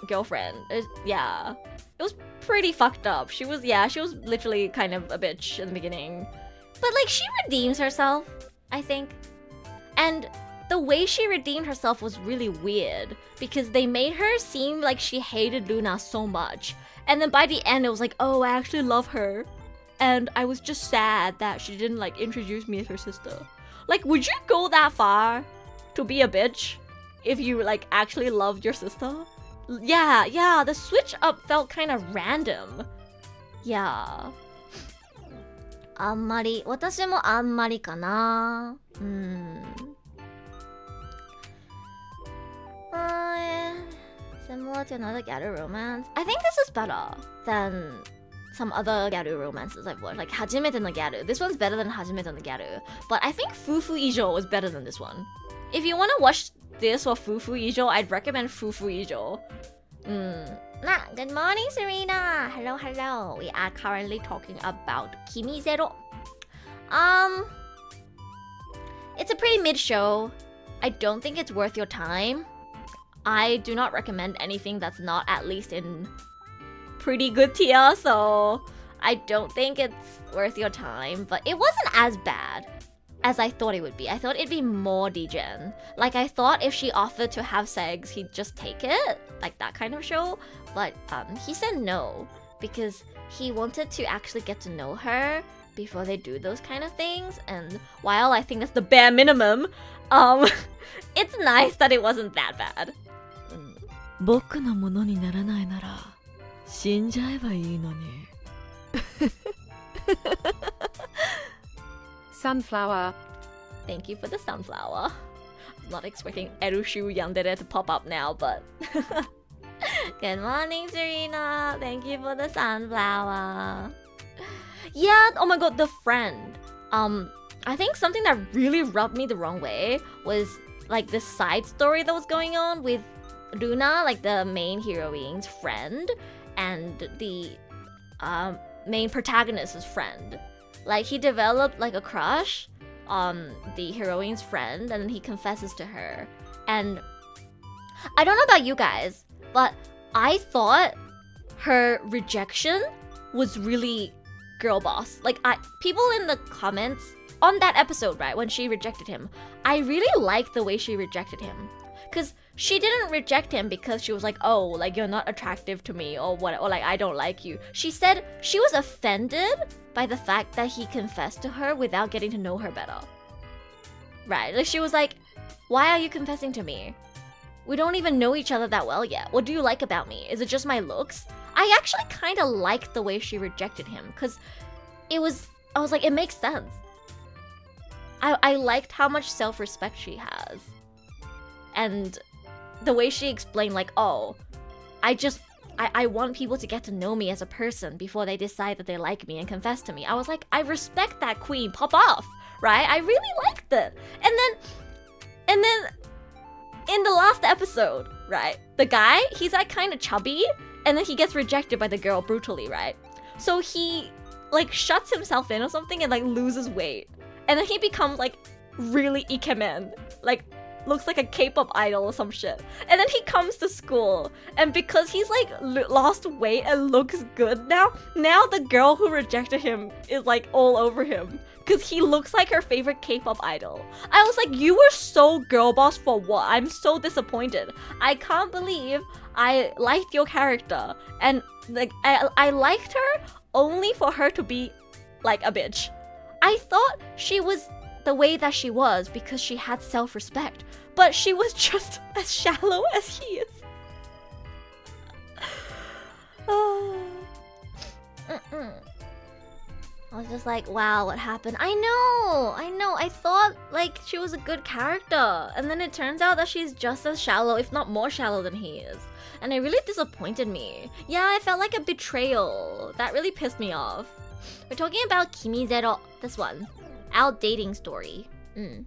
girlfriend. Yeah, it was pretty fucked up. She was literally kind of a bitch in the beginning, but like she redeems herself, I think. And the way she redeemed herself was really weird because they made her seem like she hated Luna so much, and then by the end it was like, oh, I actually love her, and I was just sad that she didn't like introduce me as her sister. Like, would you go that far to be a bitch if you like actually loved your sister? Yeah, the switch up felt kind of random. Yeah. あんまり、私もあんまりかな。Similar to another gather romance. I think this is better than some other Gyaru romances I've watched, like Hajimete no Gyaru. This one's better than Hajimete no Gyaru, but I think Fufu Ijo was better than this one. If you want to watch this or Fufu Ijo, I'd recommend Fufu Ijo. Good morning, Serena. Hello, hello. We are currently talking about Kimi Zero. It's a pretty mid show. I don't think it's worth your time. I do not recommend anything that's not at least in pretty good tier, so I don't think it's worth your time. But it wasn't as bad as I thought it would be. I thought it'd be more degen. Like, I thought if she offered to have sex, he'd just take it, like that kind of show. But he said no, because he wanted to actually get to know her before they do those kind of things. And while I think that's the bare minimum, it's nice that it wasn't that bad. 僕のものにならないなら死んじゃえばいいのに。Sunflower. Thank you for the sunflower. I'm not expecting Erushu Yandere to pop up now, but good morning, Serena. Thank you for the sunflower. Yeah, oh my god, the friend. I think something that really rubbed me the wrong way was like this side story that was going on with Luna, like the main heroine's friend, and the main protagonist's friend. Like, he developed like a crush on the heroine's friend, and then he confesses to her. And I don't know about you guys, but I thought her rejection was really girl boss. Like, people in the comments on that episode, right, when she rejected him, I really liked the way she rejected him. Because she didn't reject him because she was like, oh, like, you're not attractive to me, or what, or like, I don't like you. She said she was offended by the fact that he confessed to her without getting to know her better. Right? Like, she was like, why are you confessing to me? We don't even know each other that well yet. What do you like about me? Is it just my looks? I actually kind of liked the way she rejected him, because I was like, it makes sense. I liked how much self-respect she has. And the way she explained, like, oh, I want people to get to know me as a person before they decide that they like me and confess to me. I was like, I respect that, queen. Pop off, right? I really liked it. And then in the last episode, right, the guy, he's like kind of chubby, and then he gets rejected by the girl brutally, right? So he like shuts himself in or something and like loses weight. And then he becomes like really ikemen, like looks like a K-pop idol or some shit. And then he comes to school, and because he's like lost weight and looks good now the girl who rejected him is like all over him because he looks like her favorite K-pop idol. I was like, you were so girl boss for what? I'm so disappointed. I can't believe I liked your character, and like I liked her only for her to be like a bitch. I thought she was the way that she was because she had self-respect, but she was just as shallow as he is. I was just like, wow, what happened? I know. I thought like she was a good character, and then it turns out that she's just as shallow, if not more shallow than he is. And it really disappointed me. Yeah, I felt like a betrayal. That really pissed me off. We're talking about Kimi Zero, this one. Our dating story. Did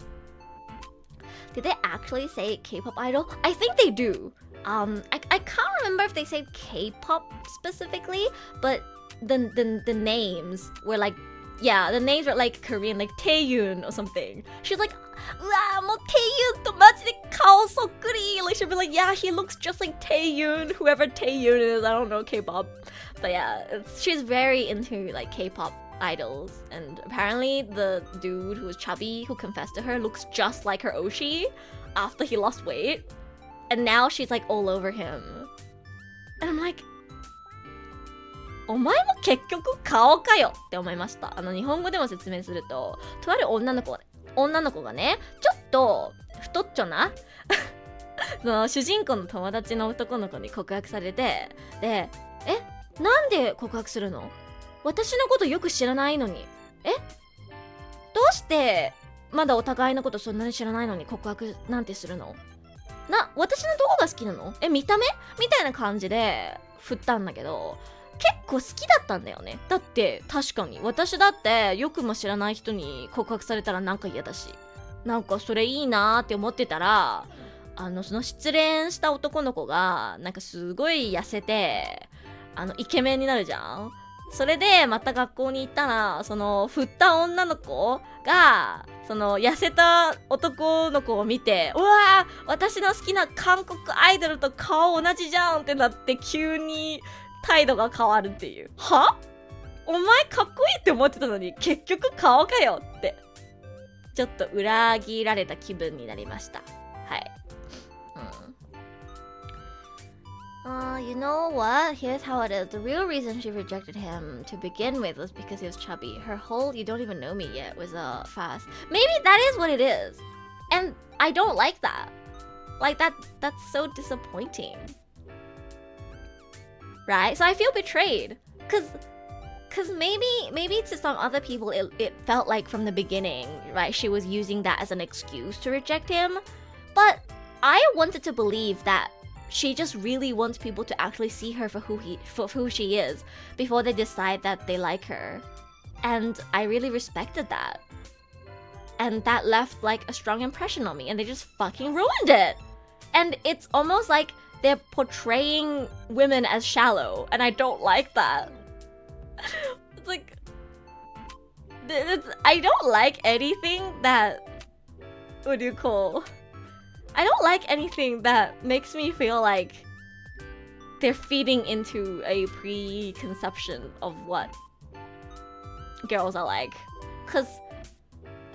they actually say K-pop idol? I think they do. I can't remember if they said K-pop specifically, but the names were like, yeah, the names were like Korean, like Taeyun or something. She's like, mo Taeyun to maji de kao sokkuri. Like, she'd be like, yeah, he looks just like Taeyun, whoever Taeyun is. I don't know K-pop, but yeah, she's very into like K-pop idols, and apparently the dude who was chubby who confessed to her looks just like her Oshi after he lost weight, and now she's like all over him, and I'm like, お前も結局顔かよって思いました。日本語でも説明すると、とある女の子がね、ちょっと太っちょなその主人公の友達の男の子に告白されて、で、なんで告白するの？私のことよく知らないのに。どうしてまだお互いのことそんなに知らないのに告白なんてするの？私のどこが好きなの？見た目？みたいな感じで振ったんだけど、結構好きだったんだよね。だって確かに私だってよくも知らない人に告白されたらなんか嫌だし、なんかそれいいなーって思ってたら、その失恋した男の子がなんかすごい痩せてイケメンになるじゃん。それでまた学校に行ったら、その振った女の子がその痩せた男の子を見て、うわー私の好きな韓国アイドルと顔同じじゃんってなって、急に態度が変わるっていう。は？お前かっこいいって思ってたのに結局顔かよって、ちょっと裏切られた気分になりました。はい。You know what? Here's how it is. The real reason she rejected him to begin with was because he was chubby. Her whole "you don't even know me yet" was a fast. Maybe that is what it is. And I don't like that. Like that's so disappointing. Right? So I feel betrayed. Cause maybe to some other people it felt like from the beginning, right, she was using that as an excuse to reject him. But I wanted to believe that she just really wants people to actually see her for who she is before they decide that they like her. And I really respected that. And that left like a strong impression on me, and they just fucking ruined it. And it's almost like they're portraying women as shallow, and I don't like that. It's like I don't like anything that, what do you call, I don't like anything that makes me feel like they're feeding into a preconception of what girls are like. Cause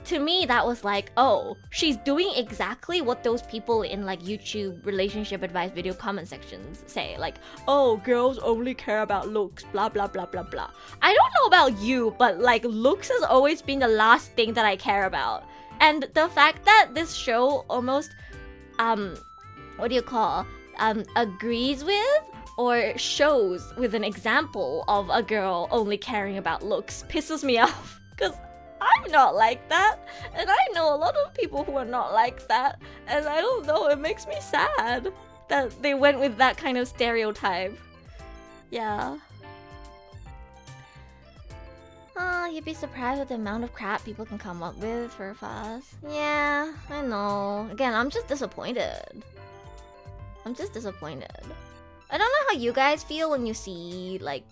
to me that was like, oh, she's doing exactly what those people in like YouTube relationship advice video comment sections say, like, oh, girls only care about looks, blah blah blah blah blah. I don't know about you, but like looks has always been the last thing that I care about. And the fact that this show almost what do you call, agrees with or shows with an example of a girl only caring about looks pisses me off, because I'm not like that, and I know a lot of people who are not like that, and I don't know, it makes me sad that they went with that kind of stereotype. Yeah. You'd be surprised with the amount of crap people can come up with for fast. Yeah, I know. Again, I'm just disappointed. I don't know how you guys feel when you see, like,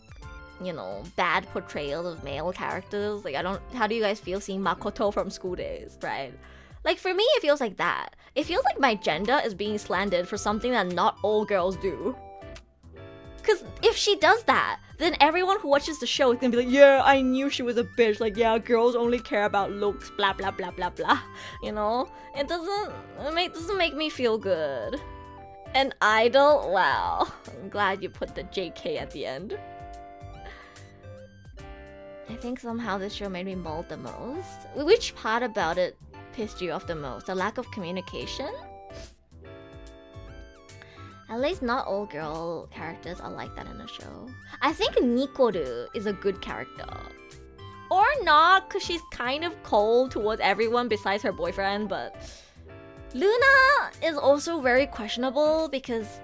you know, bad portrayals of male characters. Like, how do you guys feel seeing Makoto from School Days, right? Like, for me, it feels like that. It feels like my gender is being slandered for something that not all girls do. Because if she does that, then everyone who watches the show is gonna be like, yeah, I knew she was a bitch. Like, yeah, girls only care about looks, blah, blah, blah, blah, blah. You know? It doesn't make me feel good. An idol? Wow. I'm glad you put the JK at the end. I think somehow this show made me mold the most. Which part about it pissed you off the most? The lack of communication? At least not all girl characters are like that in the show. I think Nikoru is a good character. Or not, because she's kind of cold towards everyone besides her boyfriend, but Luna is also very questionable because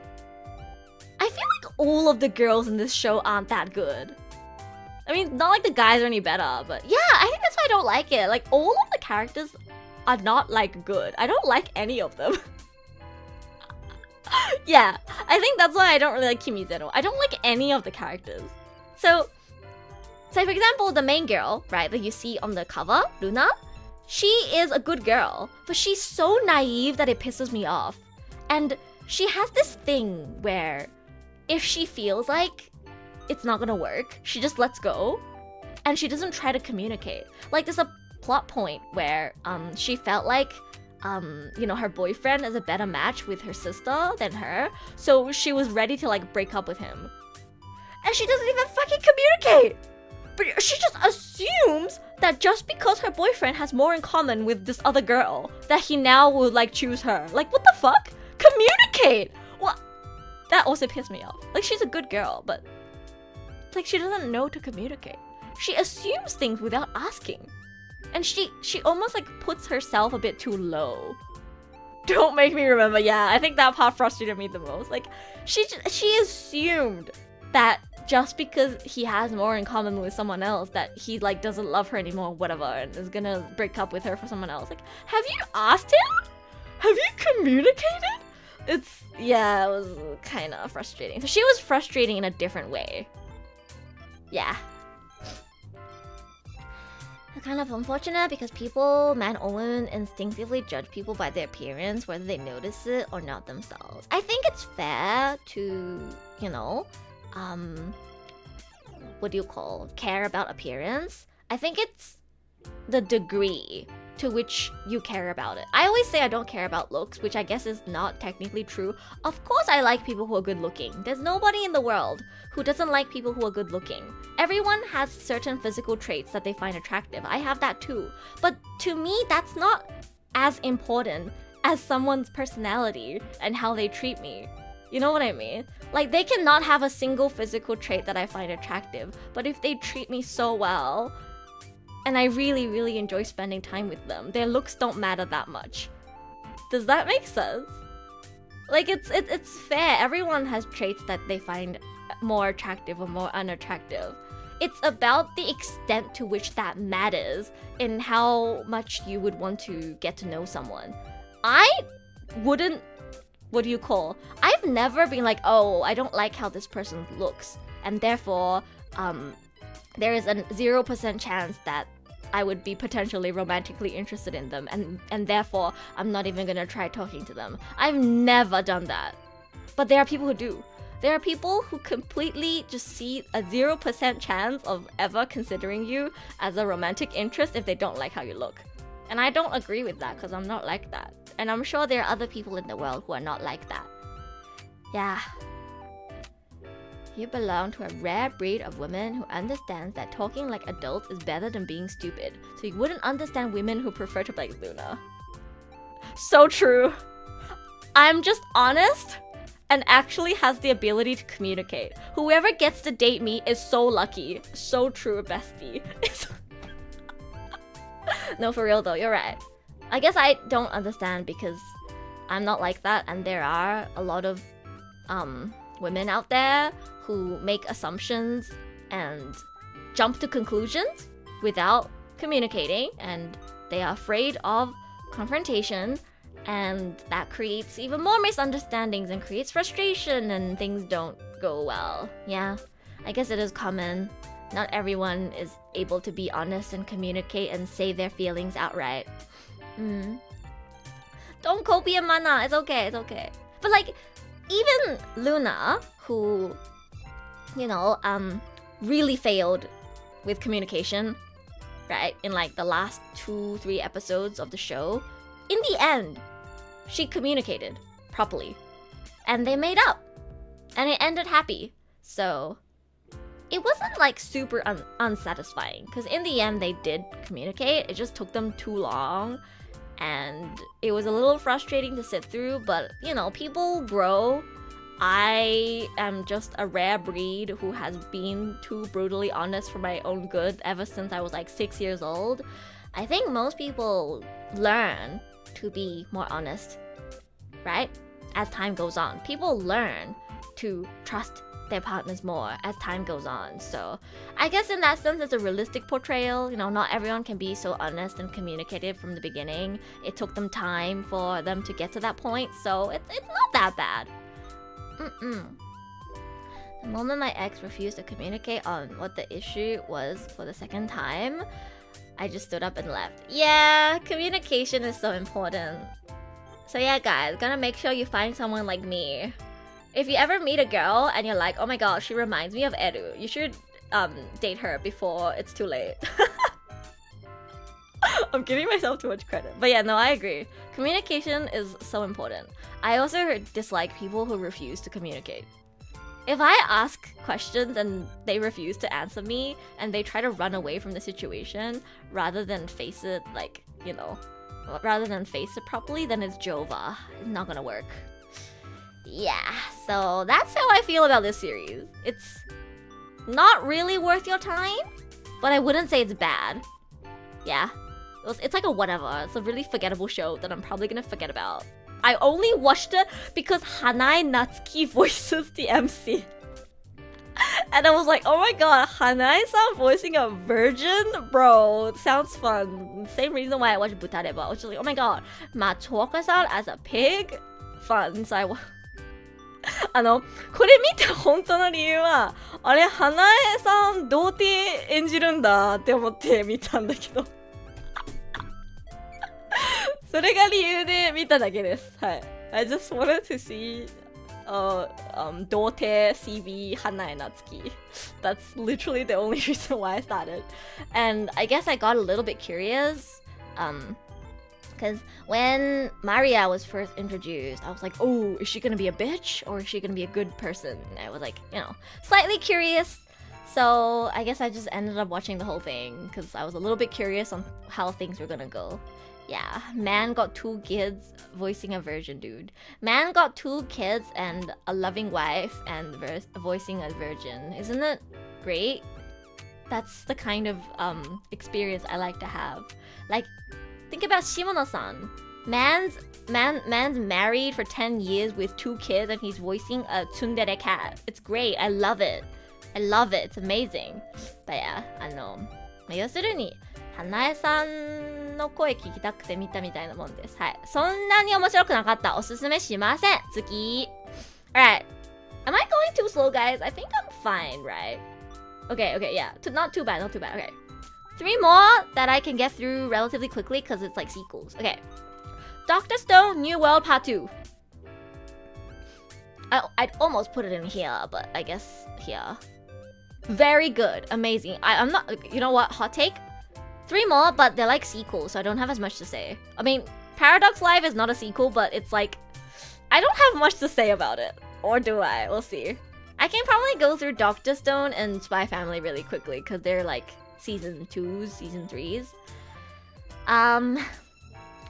I feel like all of the girls in this show aren't that good. I mean, not like the guys are any better, but yeah, I think that's why I don't like it. Like, all of the characters are not like good. I don't like any of them. Yeah, I think that's why I don't really like Kimi Zero. I don't like any of the characters. So for example, the main girl, right, that you see on the cover, Luna, she is a good girl, but she's so naive that it pisses me off. And she has this thing where if she feels like it's not gonna work, she just lets go, and she doesn't try to communicate. Like, there's a plot point where she felt like you know, her boyfriend is a better match with her sister than her, so she was ready to like break up with him. And she doesn't even fucking communicate! But she just assumes that just because her boyfriend has more in common with this other girl, that he now will like choose her. Like, what the fuck? Communicate! What? That also pissed me off. Like, she's a good girl, but like, she doesn't know to communicate. She assumes things without asking. And she almost like puts herself a bit too low. Don't make me remember. Yeah, I think that part frustrated me the most. Like, she assumed that just because he has more in common with someone else that he like doesn't love her anymore, whatever, and is gonna break up with her for someone else. Like, have you asked him? Have you communicated? It was kind of frustrating. So she was frustrating in a different way. Yeah. It's kind of unfortunate because people, men or women, instinctively judge people by their appearance, whether they notice it or not themselves. I think it's fair to, you know, what do you call, care about appearance. I think it's the degree to which you care about it. I always say I don't care about looks, which I guess is not technically true. Of course I like people who are good looking. There's nobody in the world who doesn't like people who are good looking. Everyone has certain physical traits that they find attractive. I have that too. But to me, that's not as important as someone's personality and how they treat me. You know what I mean? Like, they cannot have a single physical trait that I find attractive, but if they treat me so well, and I really, really enjoy spending time with them, their looks don't matter that much. Does that make sense? Like, it's fair. Everyone has traits that they find more attractive or more unattractive. It's about the extent to which that matters in how much you would want to get to know someone. I wouldn't, what do you call? I've never been like, oh, I don't like how this person looks, and therefore, there is a 0% chance that I would be potentially romantically interested in them, and therefore I'm not even gonna try talking to them. I've never done that. But there are people who do. There are people who completely just see a 0% chance of ever considering you as a romantic interest if they don't like how you look. And I don't agree with that because I'm not like that. And I'm sure there are other people in the world who are not like that. Yeah. You belong to a rare breed of women who understands that talking like adults is better than being stupid. So you wouldn't understand women who prefer to play Luna. So true. I'm just honest and actually has the ability to communicate. Whoever gets to date me is so lucky. So true, bestie. No, for real though, you're right. I guess I don't understand because I'm not like that, and there are a lot of women out there who make assumptions and jump to conclusions without communicating, and they are afraid of confrontation, and that creates even more misunderstandings and creates frustration, and things don't go well. Yeah, I guess it is common. Not everyone is able to be honest and communicate and say their feelings outright. Don't copy Mana, it's okay, it's okay. But like, even Luna, who, you know, really failed with communication, right? In like the last 2-3 episodes of the show, in the end, she communicated properly. And they made up. And it ended happy. So, it wasn't like super unsatisfying. Because in the end, they did communicate. It just took them too long. And it was a little frustrating to sit through. But, you know, people grow. I am just a rare breed who has been too brutally honest for my own good ever since I was like 6 years old. I think most people learn to be more honest, right? As time goes on. People learn to trust their partners more as time goes on. So I guess in that sense it's a realistic portrayal. You know, not everyone can be so honest and communicative from the beginning. It took them time for them to get to that point, so it's not that bad. The moment my ex refused to communicate on what the issue was for the second time, I just stood up and left. Yeah, communication is so important. So yeah, guys, gonna make sure you find someone like me. If you ever meet a girl and you're like, oh my god, she reminds me of Eru, you should date her before it's too late. I'm giving myself too much credit. But yeah, no, I agree. Communication is so important. I also dislike people who refuse to communicate. If I ask questions and they refuse to answer me and they try to run away from the situation rather than face it, like, you know, rather than face it properly, then it's Jova. It's not gonna work. Yeah, so that's how I feel about this series. It's not really worth your time, but I wouldn't say it's bad. Yeah, it's like a whatever. It's a really forgettable show that I'm probably gonna forget about. I only watched it because Hanae Natsuki voices the MC. And I was like, oh my god, Hanae-san voicing a virgin? Bro, sounds fun. Same reason why I watched Butareba. I was just like, oh my god, Matsuoka-san as a pig? Fun. So I これ見た本当の理由は、あれ、花江さん、童貞演じるんだって思って見たんだけど。それが理由で見ただけです。はい。I just wanted to see, 童貞 CV 花江夏樹。That's literally the only reason why I started. And I guess I got a little bit curious. Because when Maria was first introduced, I was like, oh, is she gonna be a bitch or is she gonna be a good person? And I was like, slightly curious. So I guess I just ended up watching the whole thing because I was a little bit curious on how things were gonna go. Yeah, man got 2 kids voicing a virgin dude. Man got 2 kids and a loving wife and voicing a virgin. Isn't it great? That's the kind of experience I like to have. Like, think about Shimono-san. Man's married for 10 years with 2 kids and he's voicing a tsundere cat. It's great. I love it. It's amazing. But yeah, 要するに花江さんの声聞きたくて見たみたいなもんです。はい。そんなに面白くなかった。おすすめしません。次。Alright. Am I going too slow, guys? I think I'm fine, right? Okay, yeah. Not too bad. Okay. 3 more that I can get through relatively quickly because it's like sequels. Okay. Dr. Stone, New World Part 2. I'd almost put it in here, but I guess here. Very good. Amazing. I'm not... You know what? Hot take? 3 more, but they're like sequels, so I don't have as much to say. I mean, Paradox Live is not a sequel, but it's like... I don't have much to say about it. Or do I? We'll see. I can probably go through Dr. Stone and Spy Family really quickly because they're like... Season 2s, Season 3s.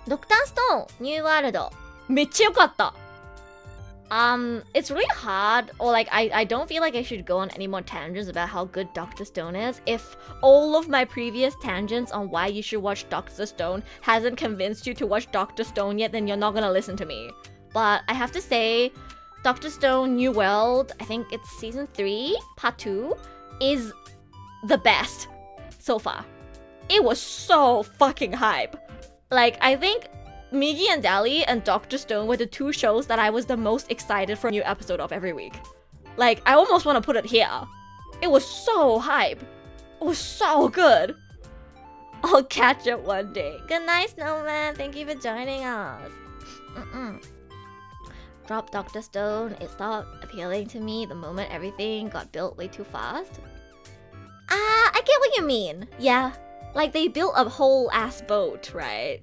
Dr. Stone, New World. めっちゃ良かった。It's really hard, or like I don't feel like I should go on any more tangents about how good Dr. Stone is. If all of my previous tangents on why you should watch Dr. Stone hasn't convinced you to watch Dr. Stone yet, then you're not gonna listen to me. But I have to say, Dr. Stone, New World, I think it's Season 3, Part 2, is the best. So far. It was so fucking hype. Like, I think Migi and Dali and Dr. Stone were the 2 shows that I was the most excited for a new episode of every week. Like, I almost want to put it here. It was so hype. It was so good. I'll catch up one day. Good night, Snowman. Thank you for joining us. Drop Dr. Stone. It stopped appealing to me the moment everything got built way too fast. I get what you mean. Yeah, like they built a whole ass boat, right?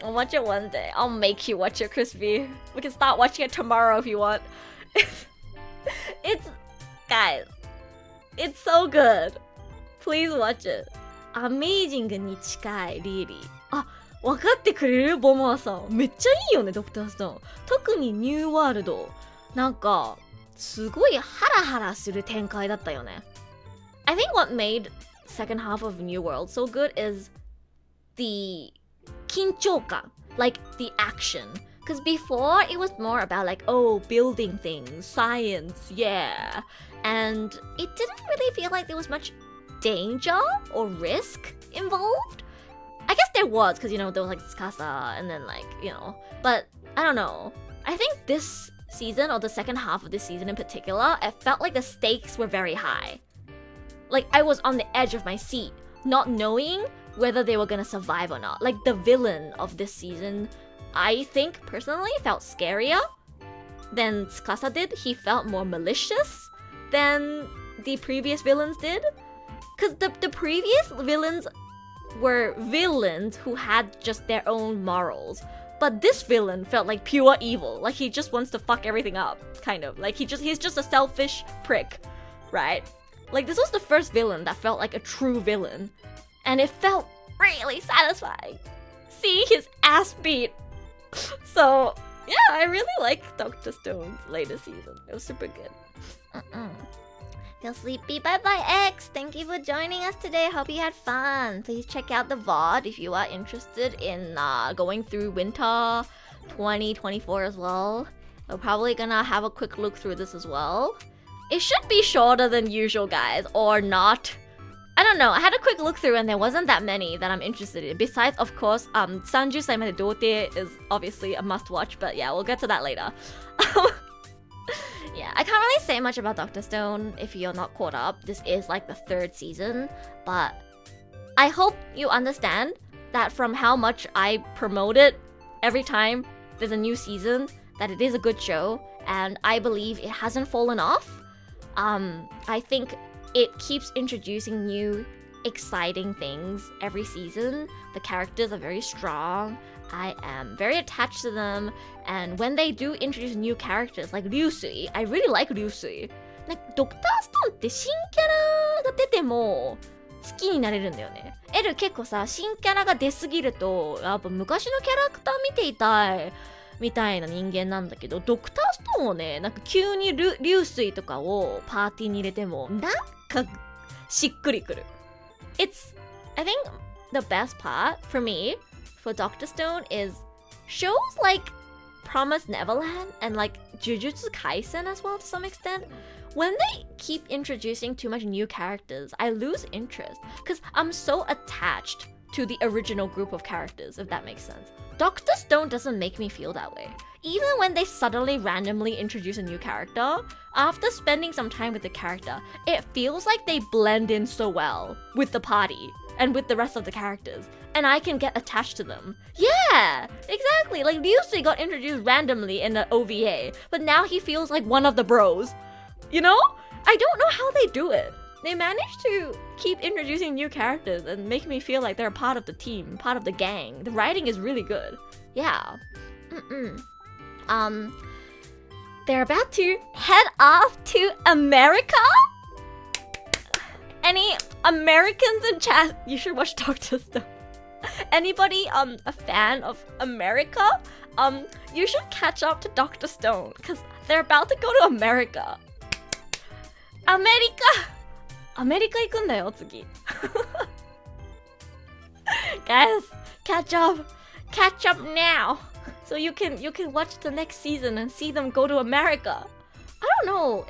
I'll watch it one day. I'll make you watch it, Crispy. We can start watching it tomorrow if you want. Guys, it's so good. Please watch it. Amazing に近いリリー。あ、分かってくれるボマーさん。めっちゃいいよね、ドクターストーン。特にニューワールド。なんか、すごいハラハラする展開だったよね。I think what made second half of New World so good is the 緊張感, like the action. Because before it was more about like, oh, building things, science, yeah. And it didn't really feel like there was much danger or risk involved. I guess there was, because, there was like Tsukasa and then like, but I don't know. I think this season, or the second half of this season in particular, it felt like the stakes were very high. Like, I was on the edge of my seat, not knowing whether they were gonna survive or not. Like, the villain of this season, I think, personally, felt scarier than Tsukasa did. He felt more malicious than the previous villains did. Because the previous villains were villains who had just their own morals. But this villain felt like pure evil. Like, he just wants to fuck everything up, kind of. Like, he's just a selfish prick, right? Like, this was the first villain that felt like a true villain. And it felt really satisfying. Seeing his ass beat. So, yeah, I really like Dr. Stone's latest season. It was super good. Feel sleepy. Bye-bye, X. Thank you for joining us today. Hope you had fun. Please check out the VOD if you are interested in going through winter 2024 as well. We're probably gonna have a quick look through this as well. it should be shorter than usual, guys, or not. I don't know. I had a quick look through and there wasn't that many that I'm interested in. Besides, of course, 30歳まで童貞 is obviously a must watch, but yeah, we'll get to that later. Yeah, I can't really say much about Dr. Stone if you're not caught up. This is like the 3rd season, but I hope you understand that from how much I promote it every time there's a new season, that it is a good show, and I believe it hasn't fallen off. I think it keeps introducing new, exciting things every season. The characters are very strong. I am very attached to them, and when they do introduce new characters like Ryusui, I really like Ryusui. なんかドクターストーンって新キャラが出ても好きになれるんだよね。エル結構さ、新キャラが出すぎるとやっぱ昔のキャラクター見ていたいみたいな人間なんだけど、ドクターストーンをね、なんか急に流水とかをパーティーに入れてもなんかしっくりくる。I think the best part for me for Dr. Stone is shows like Promised Neverland and like Jujutsu Kaisen as well to some extent. When they keep introducing too much new characters, I lose interest because I'm so attached to the original group of characters, if that makes sense. Dr. Stone doesn't make me feel that way. Even when they suddenly randomly introduce a new character, after spending some time with the character, it feels like they blend in so well with the party and with the rest of the characters, and I can get attached to them. Yeah, exactly. Like Ryusui got introduced randomly in the OVA, but now he feels like one of the bros. You know? I don't know how they do it. They manage to keep introducing new characters and make me feel like they're part of the team, part of the gang. The writing is really good. Yeah. They're about to head off to America? Any Americans in chat? You should watch Dr. Stone. Anybody a fan of America? You should catch up to Dr. Stone because they're about to go to America. アメリカ行くんだよ次。Guys, catch up now, so you can watch the next season and see them go to America. I don't know.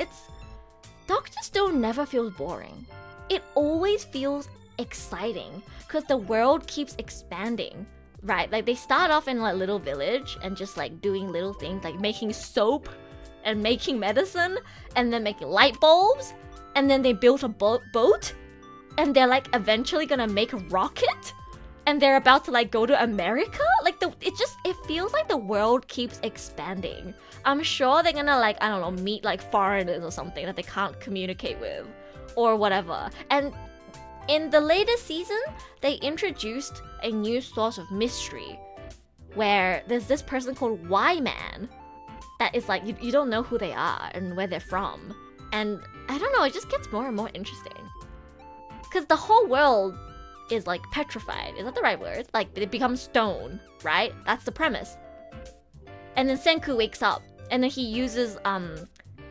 Dr. Stone never feels boring. It always feels exciting because the world keeps expanding. Right, like they start off in like little village and just like doing little things like making soap and making medicine and then making light bulbs, and then they built a boat and they're like eventually gonna make a rocket and they're about to like go to America. Like it feels like the world keeps expanding. I'm sure they're gonna like, I don't know, meet like foreigners or something that they can't communicate with or whatever. And in the latest season, they introduced a new source of mystery where there's this person called Y-Man that is like, you don't know who they are and where they're from. And I don't know, it just gets more and more interesting. Because the whole world is like petrified. Is that the right word? Like it becomes stone, right? That's the premise. And then Senku wakes up and then he uses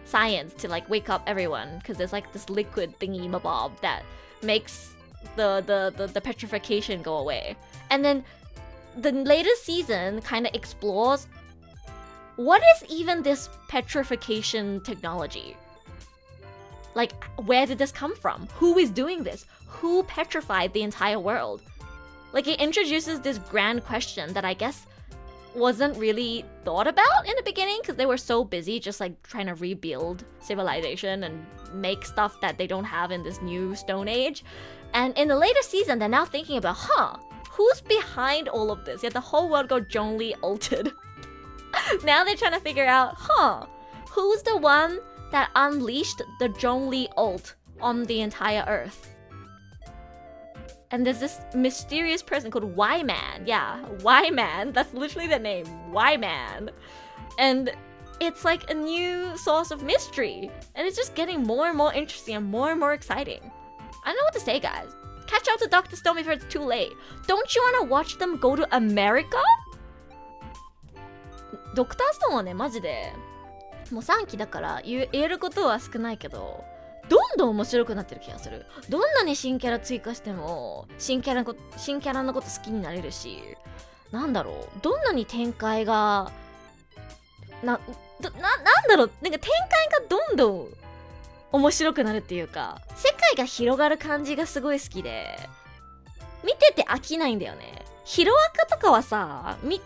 science to like wake up everyone because there's like this liquid thingy mabob that makes the petrification go away. And then the latest season kind of explores what is even this petrification technology? Like, where did this come from? Who is doing this? Who petrified the entire world? Like, it introduces this grand question that I guess wasn't really thought about in the beginning because they were so busy just like trying to rebuild civilization and make stuff that they don't have in this new stone age. And in the latest season, they're now thinking about, who's behind all of this? Yet the whole world got Zhongli ulted. Now they're trying to figure out, who's the one that unleashed the Zhongli ult on the entire earth? And there's this mysterious person called Y-Man. Yeah, Y-Man. That's literally the name. Y-Man. And it's like a new source of mystery. And it's just getting more and more interesting and more exciting. I don't know what to say, guys. Catch up to Dr. Stone before it's too late. Don't you want to watch them go to America? ドクターストーンはね、マジでもう3期だから言えることは少ないけど、どんどん面白くなってる気がする。どんなに新キャラ追加しても新キャラのこと好きになれるし、なんだろう、どんなに展開がなんだろう、なんか展開がどんどん面白くなるっていうか、世界が広がる感じがすごい好きで、見てて飽きないんだよね。ヒロアカとかはさ、見れ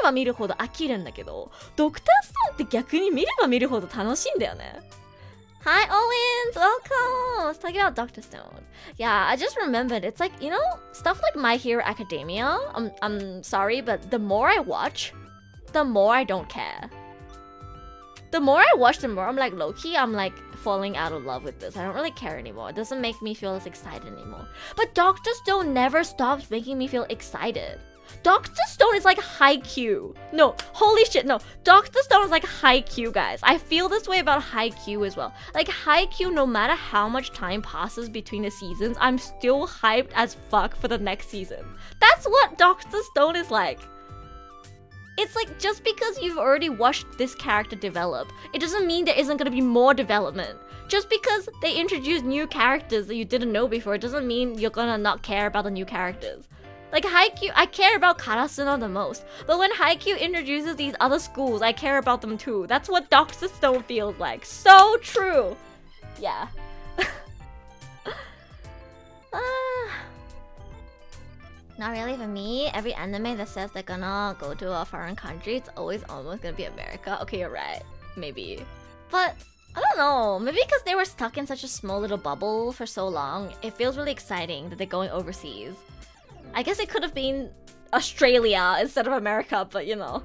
ば見るほど飽きるんだけど、ドクターストーンって逆に見れば見るほど楽しいんだよね。Hi Owens, welcome! Let's talk about Dr. Stone. Yeah, I just remembered, it's like, you know, stuff like My Hero Academia, I'm sorry, but the more I watch, the more I don't care. The more I watch, the more I'm like, low-key, I'm like falling out of love with this. I don't really care anymore. It doesn't make me feel as excited anymore. But Dr. Stone never stops making me feel excited. Dr. Stone is like Haikyuu. No, holy shit, no. Dr. Stone is like Haikyuu, guys. I feel this way about Haikyuu as well. Like Haikyuu, no matter how much time passes between the seasons, I'm still hyped as fuck for the next season. That's what Dr. Stone is like. It's like just because you've already watched this character develop, it doesn't mean there isn't going to be more development. Just because they introduce new characters that you didn't know before, it doesn't mean you're gonna not care about the new characters. Like Haikyuu, I care about Karasuno the most. But when Haikyuu introduces these other schools, I care about them too. That's what Dr. Stone feels like. So true. Yeah. Not really for me. Every anime that says they're gonna go to a foreign country, it's always almost gonna be America. Okay, you're right. Maybe. But I don't know. Maybe because they were stuck in such a small little bubble for so long, it feels really exciting that they're going overseas. I guess it could have been Australia instead of America, but you know.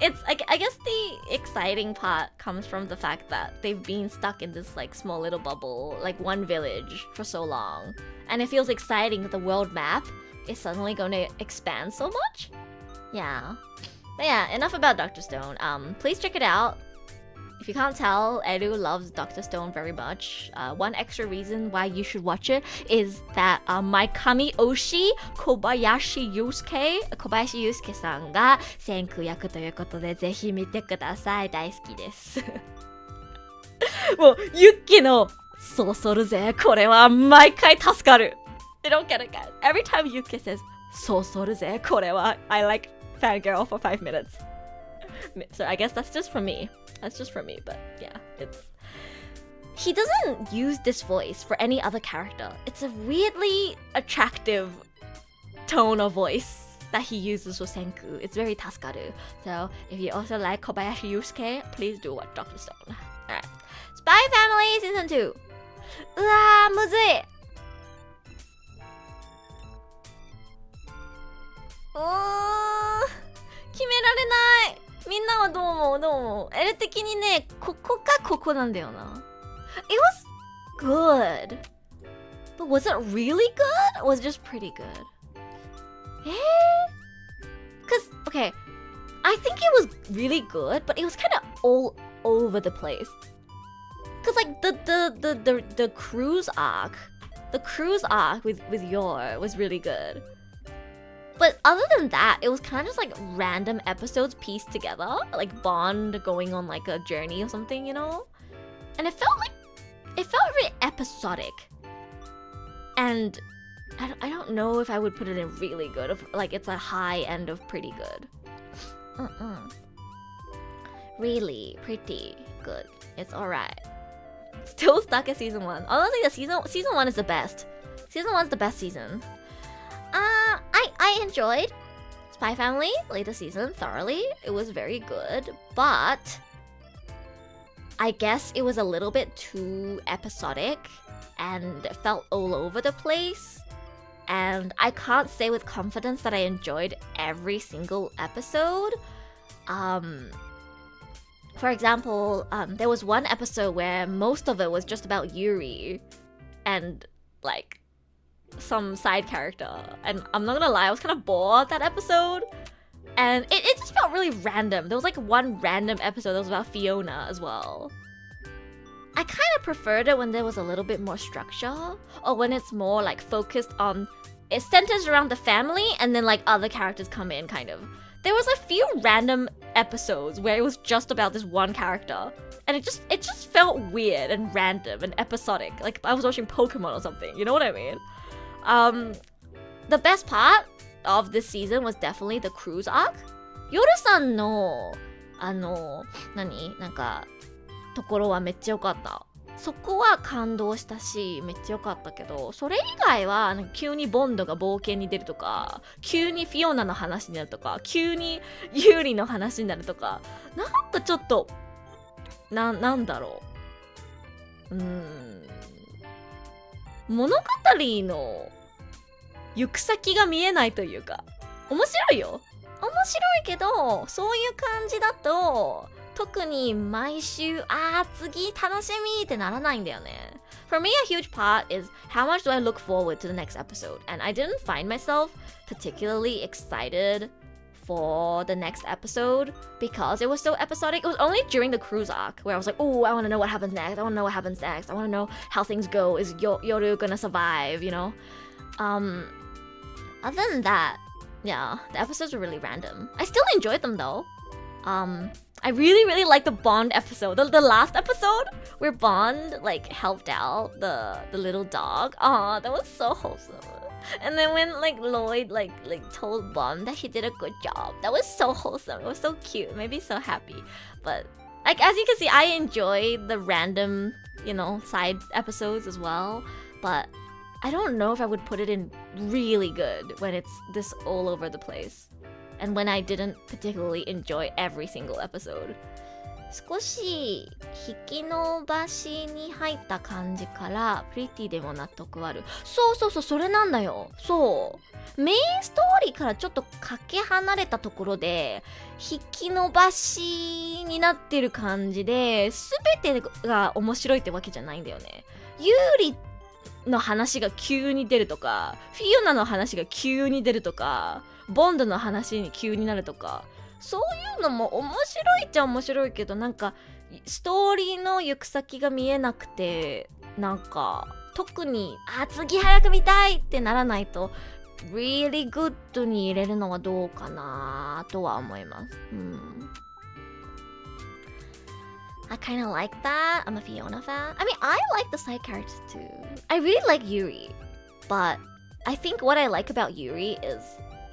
I guess the exciting part comes from the fact that they've been stuck in this like small little bubble, like one village for so long. And it feels exciting that the world map is suddenly going to expand so much. Yeah. But yeah, enough about Dr. Stone. Please check it out. If you can't tell, Edu loves Dr. Stone very much. One extra reason why you should watch it is that my kami oshi, Kobayashi Yusuke さんが先駆役ということで、ぜひ見てください。大好きです。もう、ユッキのそうするぜ。これは毎回助かる。You don't get it, guys. Every time Yuki says そうするぜ。これは I like fangirl for 5 minutes. So I guess that's just for me. That's just for me, but yeah, it's... He doesn't use this voice for any other character. It's a weirdly attractive tone of voice that he uses for Senku. It's very tasukaru. So if you also like Kobayashi Yusuke, please do watch Dr. Stone. Alright. Spy Family Season 2. うわー、むずい。決められない。みんなはどう思う？どう思う？エル的にね、ここかここなんだよな。It was good. But was it really good? Or was it just pretty good? Cause, okay, I think it was really good, but it was kind of all over the place. Cause like the cruise arc with Yor was really good. But other than that, it was kind of just like random episodes pieced together, like Bond going on like a journey or something, you know? And it felt very episodic. And I don't know if I would put it in really good, if, like it's a high end of pretty good. Really pretty good. It's alright. Still stuck at season 1. Honestly, the season 1 is the best. Season 1's the best season. I enjoyed Spy Family latest season thoroughly. It was very good, but I guess it was a little bit too episodic and felt all over the place. And I can't say with confidence that I enjoyed every single episode. For example, there was one episode where most of it was just about Yuri and like some side character, and I'm not gonna lie, I was kind of bored that episode, and it just felt really random. There was like one random episode that was about Fiona as well. I kind of preferred it when there was a little bit more structure, or when it's more like focused on, it centers around the family and then like other characters come in, kind of. There was a few random episodes where it was just about this one character, and it just felt weird and random and episodic, like I was watching Pokemon or something, you know what I mean? The best part of this season was definitely the cruise arc. Yoru-san no, なんかところはめっちゃ良かった。そこは感動したしめっちゃ良かったけど、それ以外はなんか急にボンドが冒険に出るとか、急にフィオナの話になるとか、急にユーリの話になるとか、なんかちょっとなんだろう、物語の行く先が見えないというか、面白いよ、面白いけど、そういう感じだと特に毎週次楽しみってならないんだよね。For me, a huge part is how much do I look forward to the next episode, and I didn't find myself particularly excited for the next episode because it was so episodic. It was only during the cruise arc where I was like, oh, I want to know what happens next. I want to know what happens next. I want to know how things go. Is Yoru gonna survive, you know? Other than that, yeah, the episodes were really random. I still enjoyed them though. I really liked the Bond episode. The last episode where Bond like helped out the little dog. Aw, that was so wholesome. And then when like Lloyd like told Bond that he did a good job, that was so wholesome. It was so cute. It made me so happy. But like as you can see, I enjoy the random, you know, side episodes as well. But I don't know if I would put it in really good when it's this all over the place. And when I didn't particularly enjoy every single episode. 少し引き伸ばしに入った感じからプリティでも納得ある。そうそれなんだよ。そうメインストーリーからちょっとかけ離れたところで引き伸ばしになってる感じで、全てが面白いってわけじゃないんだよね。ユーリの話が急に出るとか、フィオナの話が急に出るとか、ボンドの話に急になるとか、そういうのも面白いっちゃ面白いけど、なんかストーリーの行く先が見えなくて、なんか特に次早く見たいってならないと really good に入れるのはどうかなとは思います。I kind of like that. I'm a Fiona fan. I mean, I like the side characters too. I really like Yuri, but I think what I like about Yuri is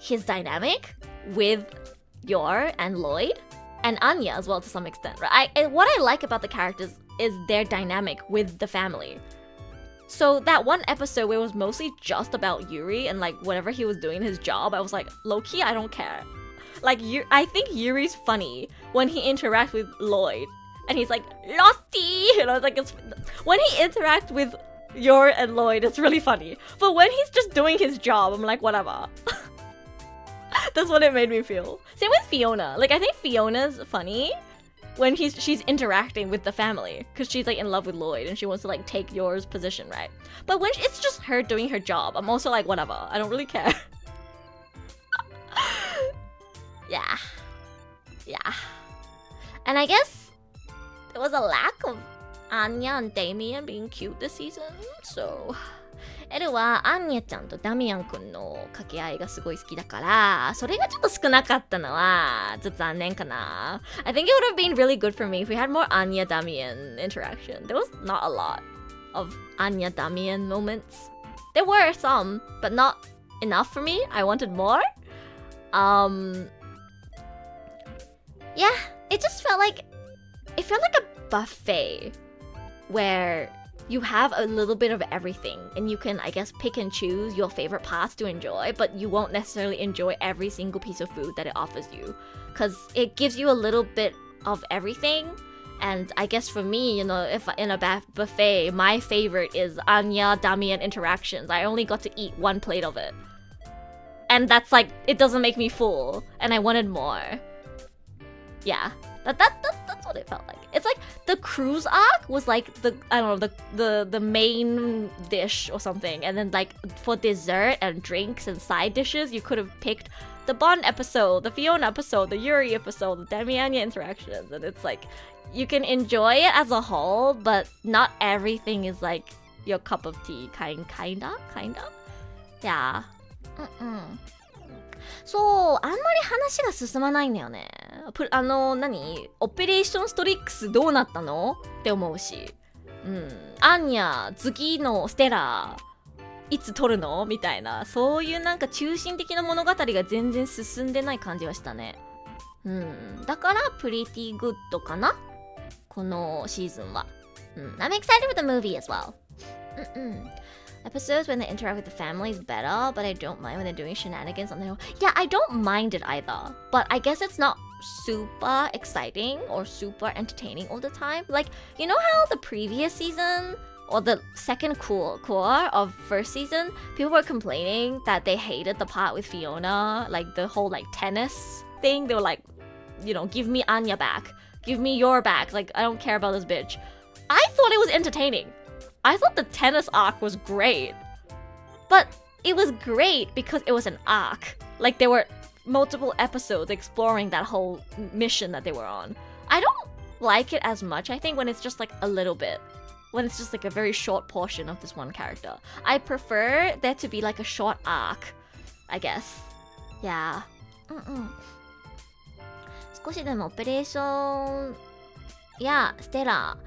his dynamic with Yor and Lloyd and Anya as well to some extent, right? What I like about the characters is their dynamic with the family. So that one episode where it was mostly just about Yuri and like whatever he was doing his job, I was like, low-key, I don't care. Like, I think Yuri's funny when he interacts with Lloyd and he's like, Lottie! You know, like when he interacts with Yor and Lloyd, it's really funny. But when he's just doing his job, I'm like, whatever. That's what it made me feel. Same with Fiona. Like, I think Fiona's funny when she's interacting with the family because she's like in love with Lloyd and she wants to like take Yor's position, right? But when it's just her doing her job, I'm also like, whatever. I don't really care. Yeah. And I guess there was a lack of Anya and Damien being cute this season, soエルはアンニャちゃんとダミアンくんの掛け合いがすごい好きだから、それがちょっと少なかったのはちょっと残念かな。I think it would have been really good for me if we had more Anya Damian interaction. There was not a lot of Anya Damian moments. There were some, but not enough for me. I wanted more. Yeah, it just felt like a buffet where you have a little bit of everything and you can, I guess, pick and choose your favorite parts to enjoy, but you won't necessarily enjoy every single piece of food that it offers you because it gives you a little bit of everything. And I guess for me, you know, if in a buffet, my favorite is Anya Damian interactions. I only got to eat one plate of it. And that's like, it doesn't make me full and I wanted more. Yeah, that's what it felt like. It's like the cruise arc was like the main dish or something, and then like for dessert and drinks and side dishes, you could have picked the Bond episode, the Fiona episode, the Yuri episode, the Damiania interactions, and it's like you can enjoy it as a whole, but not everything is like your cup of tea. Kinda. Yeah. そう、あんまり話が進まないんだよね。オペレーションストリックスどうなったのって思うし、アンニャ、次のステラいつ撮るのみたいな、そういうなんか中心的な物語が全然進んでない感じはしたね。だからプリティグッドかな。このシーズンは。I'm excited for the movie as well. Episodes when they interact with the family is better, but I don't mind when they're doing shenanigans on their own. Yeah, I don't mind it either, but I guess it's not super exciting or super entertaining all the time. Like, you know how the previous season or the second core of first season, people were complaining that they hated the part with Fiona, like the whole like tennis thing. They were like, you know, give me Anya back, give me your back. Like, I don't care about this bitch. I thought it was entertaining. I thought the tennis arc was great. But it was great because it was an arc. Like, there were multiple episodes exploring that whole mission that they were on. I don't like it as much, I think, when it's just like a little bit. When it's just like a very short portion of this one character. I prefer there to be like a short arc, I guess. Yeah. 少しでもオペレーションやステラ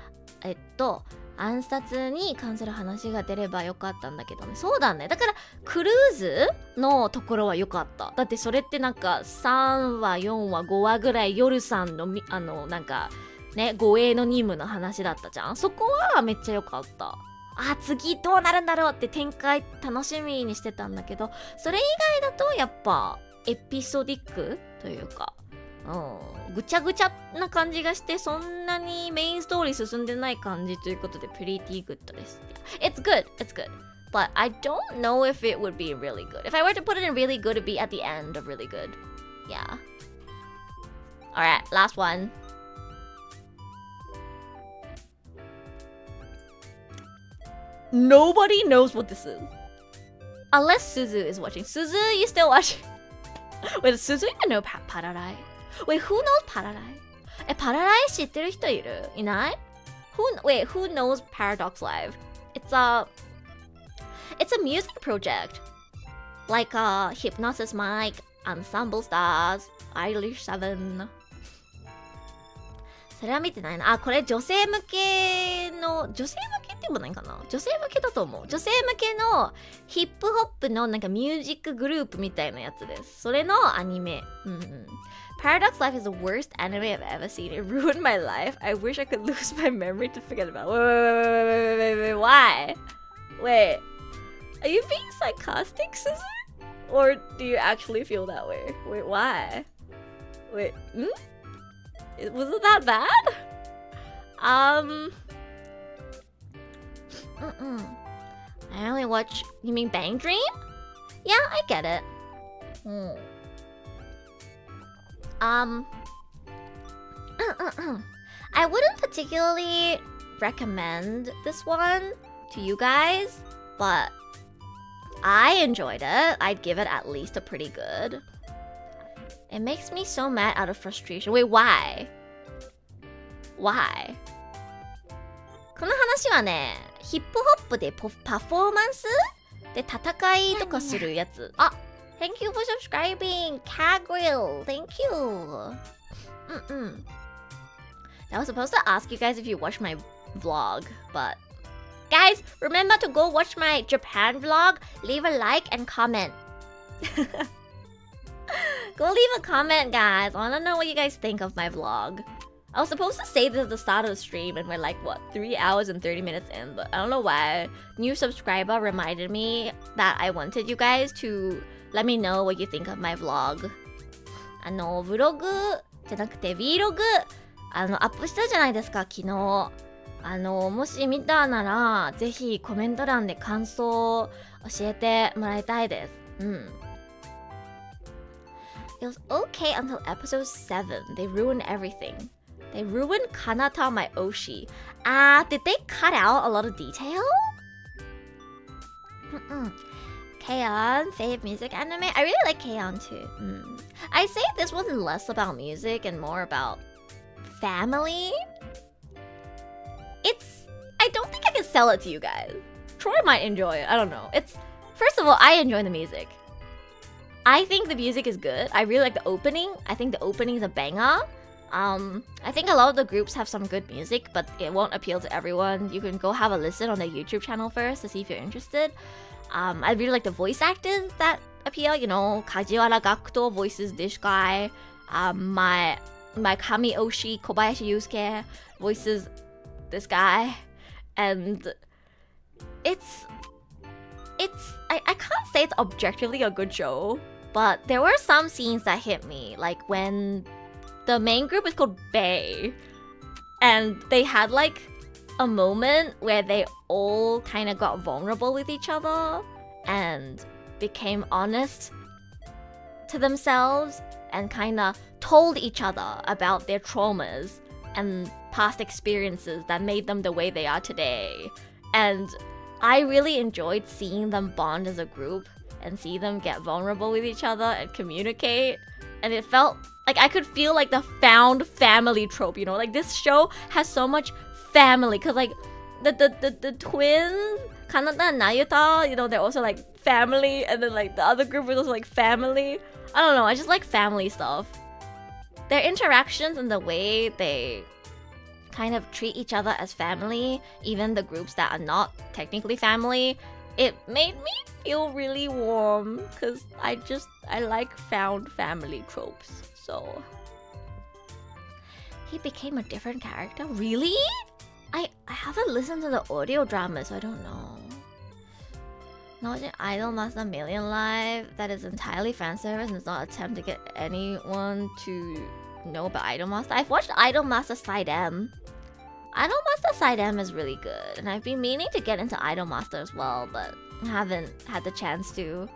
暗殺に関する話が出ればよかったんだけどね。そうだね。だからクルーズのところはよかった。だってそれってなんか3話4話5話ぐらい夜さんのなんかね護衛の任務の話だったじゃん。そこはめっちゃよかった。次どうなるんだろうって展開楽しみにしてたんだけど、それ以外だとやっぱエピソディックというかぐちゃぐちゃな感じがして、そんなにメインストーリー進んでない感じということで pretty good です。It's good, but I don't know if it would be really good. If I were to put it in really good, it'd be at the end of really good. Yeah. Alright, last one. Nobody knows what this is. Unless Suzu is watching. Suzu, you still watching? Wait, does Suzu even know Pararai? Wait, who knows Pararai? Pararai 知ってる人いる？いない？ Who knows Paradox Live? It's a music project. Like Hypnosis Mic, Ensemble Stars, Irish 7. それは見てないな。これ女性向けって言わないかな。女性向けだと思う。女性向けのヒップホップのなんかミュージックグループみたいなやつです。それのアニメ。Paradox Life is the worst anime I've ever seen. It ruined my life. I wish I could lose my memory to forget about it. Wait, why? Wait, are you being sarcastic, Suzu? Or do you actually feel that way? Wait, why? Wait, was it that bad? I only watch... You mean Bang Dream? Yeah, I get it. I wouldn't particularly recommend this one to you guys, but I enjoyed it. I'd give it at least a pretty good. It makes me so mad out of frustration. Wait, why? Why? この話はね、ヒップホップでパフォーマンスで戦いとかするやつ。Thank you for subscribing, Cagrill. Thank you. I was supposed to ask you guys if you watched my vlog, but guys, remember to go watch my Japan vlog. Leave a like and comment. Go leave a comment, guys. I want to know what you guys think of my vlog. I was supposed to say this at the start of the stream and we're like, 3 hours and 30 minutes in, but I don't know why. New subscriber reminded me that I wanted you guys to let me know what you think of my vlog. ブログじゃなくて Vlog アップしたじゃないですか、昨日。もし見たならぜひコメント欄で感想を教えてもらいたいです。It was okay until episode 7. They ruined everything. They ruined Kanata my Oshi. Did they cut out a lot of detail? K-On! Fave music anime? I really like K-On too. I'd say this one's less about music and more about family. I don't think I can sell it to you guys. Troy might enjoy it. I don't know. First of all, I enjoy the music. I think the music is good. I really like the opening. I think the opening is a banger. I think a lot of the groups have some good music, but it won't appeal to everyone. You can go have a listen on their YouTube channel first to see if you're interested. I really like the voice actors that appeal. You know, Kajiwara Gakuto voices this guy. My my Kami Oshi, Kobayashi Yusuke voices this guy, and it's I can't say it's objectively a good show, but there were some scenes that hit me, like when the main group is called Bay, and they had like a moment where they all kind of got vulnerable with each other and became honest to themselves and kind of told each other about their traumas and past experiences that made them the way they are today. And I really enjoyed seeing them bond as a group and see them get vulnerable with each other and communicate. And it felt like I could feel like the found family trope, you know? Like this show has so much family, because like the twins, Kanata and Nayuta, you know, they're also like family, and then like the other group is also like family. I don't know, I just like family stuff. Their interactions and the way they kind of treat each other as family, even the groups that are not technically family, it made me feel really warm, because I like found family tropes. So he became a different character? Really? I haven't listened to the audio drama, so I don't know. Not an Idol Master Million Live that is entirely fan service and does not attempt to get anyone to know about Idol Master. I've watched Idol Master Side M. Idol Master Side M is really good, and I've been meaning to get into Idol Master as well, but haven't had the chance to.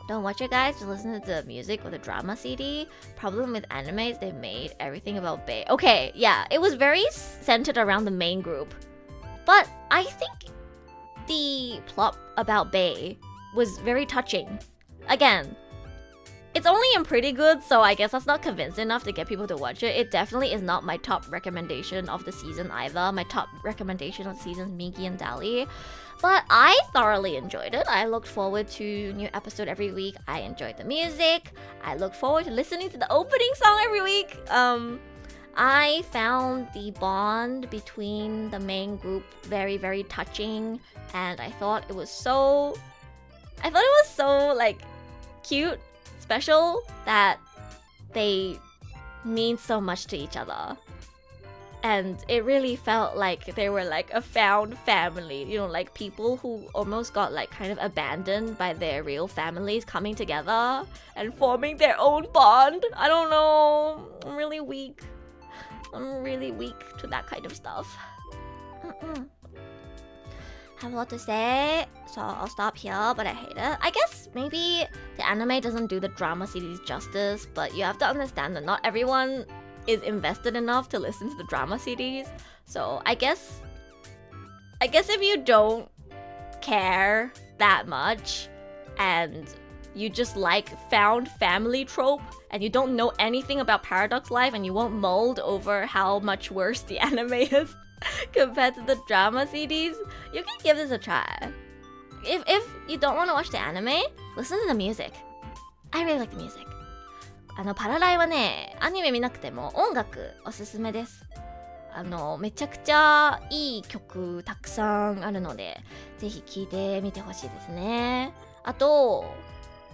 Don't watch it, guys. Just listen to the music or the drama CD. Problem with animes, they made everything about Bae. Okay, yeah, it was very centered around the main group, but I think the plot about Bae was very touching. Again, it's only in pretty good, so I guess that's not convincing enough to get people to watch it. It definitely is not my top recommendation of the season either. My top recommendation of the season is Migi and Dali. But I thoroughly enjoyed it. I looked forward to a new episode every week. I enjoyed the music. I look forward to listening to the opening song every week. I found the bond between the main group very, very touching, and I thought it was so like cute, special, that they mean so much to each other. And it really felt like they were like a found family, you know, like people who almost got like kind of abandoned by their real families coming together and forming their own bond. I don't know, I'm really weak to that kind of stuff. Have a lot to say, so I'll stop here, but I hate it. I guess maybe the anime doesn't do the drama series justice, but you have to understand that not everyone is invested enough to listen to the drama CDs. So I guess if you don't care that much and you just like found family trope and you don't know anything about Paradox Life and you won't mold over how much worse the anime is compared to the drama CDs, you can give this a try. If you don't want to watch the anime, listen to the music. I really like the music. パラライはね、アニメ見なくても音楽おすすめです。めちゃくちゃいい曲たくさんあるので、ぜひ聴いてみてほしいですね。あと、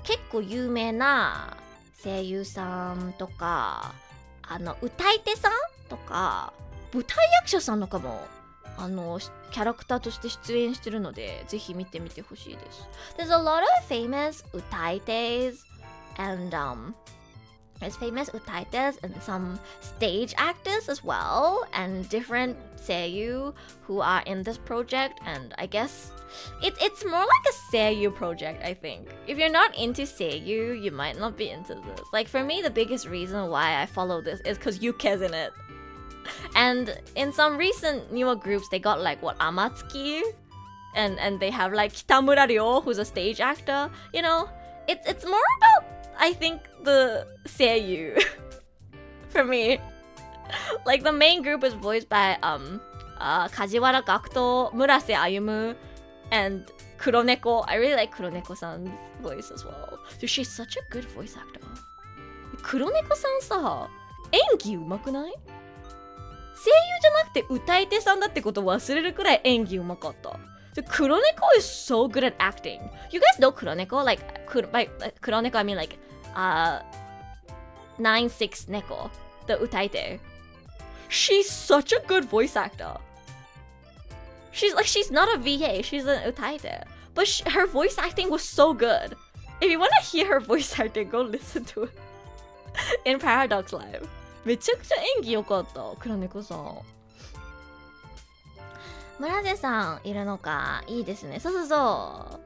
結構有名な声優さんとか、歌い手さんとか、舞台役者さんとかも、キャラクターとして出演してるので、ぜひ見てみてほしいです。There's a lot of famous 歌い手 and there's famous utaites and some stage actors as well, and different seiyuu who are in this project. And I guess it's more like a seiyuu project, I think. If you're not into seiyuu, you might not be into this. Like for me, the biggest reason why I follow this is because Yuke's in it. And in some recent newer groups, they got like Amatsuki, and they have like Kitamura Ryo, who's a stage actor. You know, it's more about, I think, the seiyuu for me. Like the main group is voiced by Kajiwara Gakuto, Murase Ayumu, and Kuroneko. I really like Kuroneko-san's voice as well. Dude, she's such a good voice actor. Kuroneko-san さ、演技うまくない？声優じゃなくて歌い手さんだってことを忘れるくらい演技うまかった。Kuroneko is so good at acting. You guys know Kuroneko? Like, by Kuroneko, I mean like, 96 Neko, the utaite. She's such a good voice actor. She's not a VA, she's an utaite. But her voice acting was so good. If you want to hear her voice acting, go listen to it in Paradox Live. めちゃくちゃ演技良かった、黒猫さん。村瀬さんいるのか、いいですね。そうそうそう。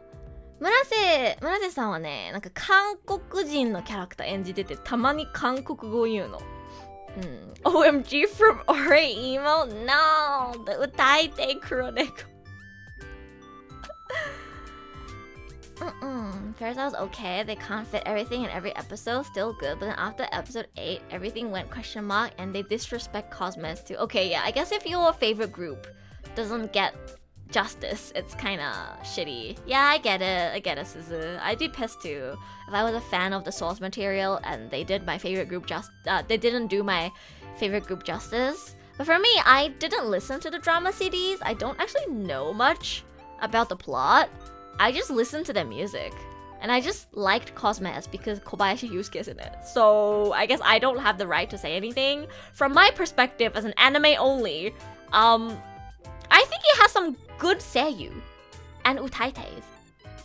村瀬さんはね、なんか韓国人のキャラクター演じてて、たまに韓国語言うの。OMG from Ore-emo? No! The utaite黒猫。First I was okay, they can't fit everything in every episode, still good, but then after episode 8, everything went question mark and they disrespect Cosmos too. Okay, yeah, I guess if your favorite group doesn't get justice, it's kinda shitty. Yeah, I get it, Suzu. I'd be pissed too if I was a fan of the source material and they did my favorite group they didn't do my favorite group justice. But for me, I didn't listen to the drama CDs. I don't actually know much about the plot. I just listened to their music. And I just liked Cosmos because Kobayashi Yusuke is in it. So I guess I don't have the right to say anything. From my perspective as an anime only, I think it has some good seiyuu and utaites.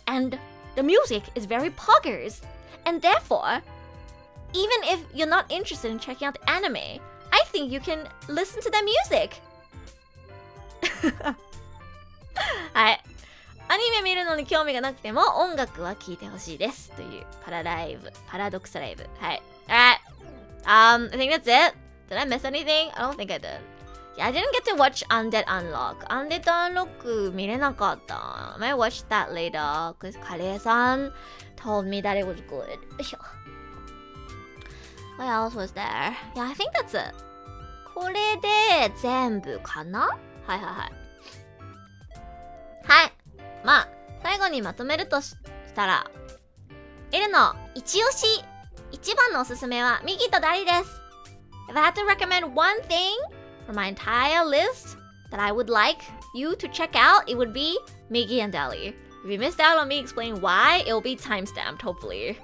And the music is very poggers. And therefore, even if you're not interested in checking out the anime, I think you can listen to their music. はい。アニメ見るのに興味がなくても音楽は聴いてほしいですというパラドクスライブ。はい。Alright. I think that's it. Did I miss anything? I don't think I did. Yeah, I didn't get to watch Undead Unlock. Undead Unlock 見れなかった。I might watch that later because カレーさん told me that it was good. What else was there? Yeah, I think that's it. これで全部かな？はいはいはい。はい。まあ、最後にまとめるとしたら、L の一押し、一番のおすすめはミギとダリです。If I had to recommend one thing for my entire list that I would like you to check out, it would be Migi and Dali. If you missed out on me explaining why, it'll be timestamped, hopefully.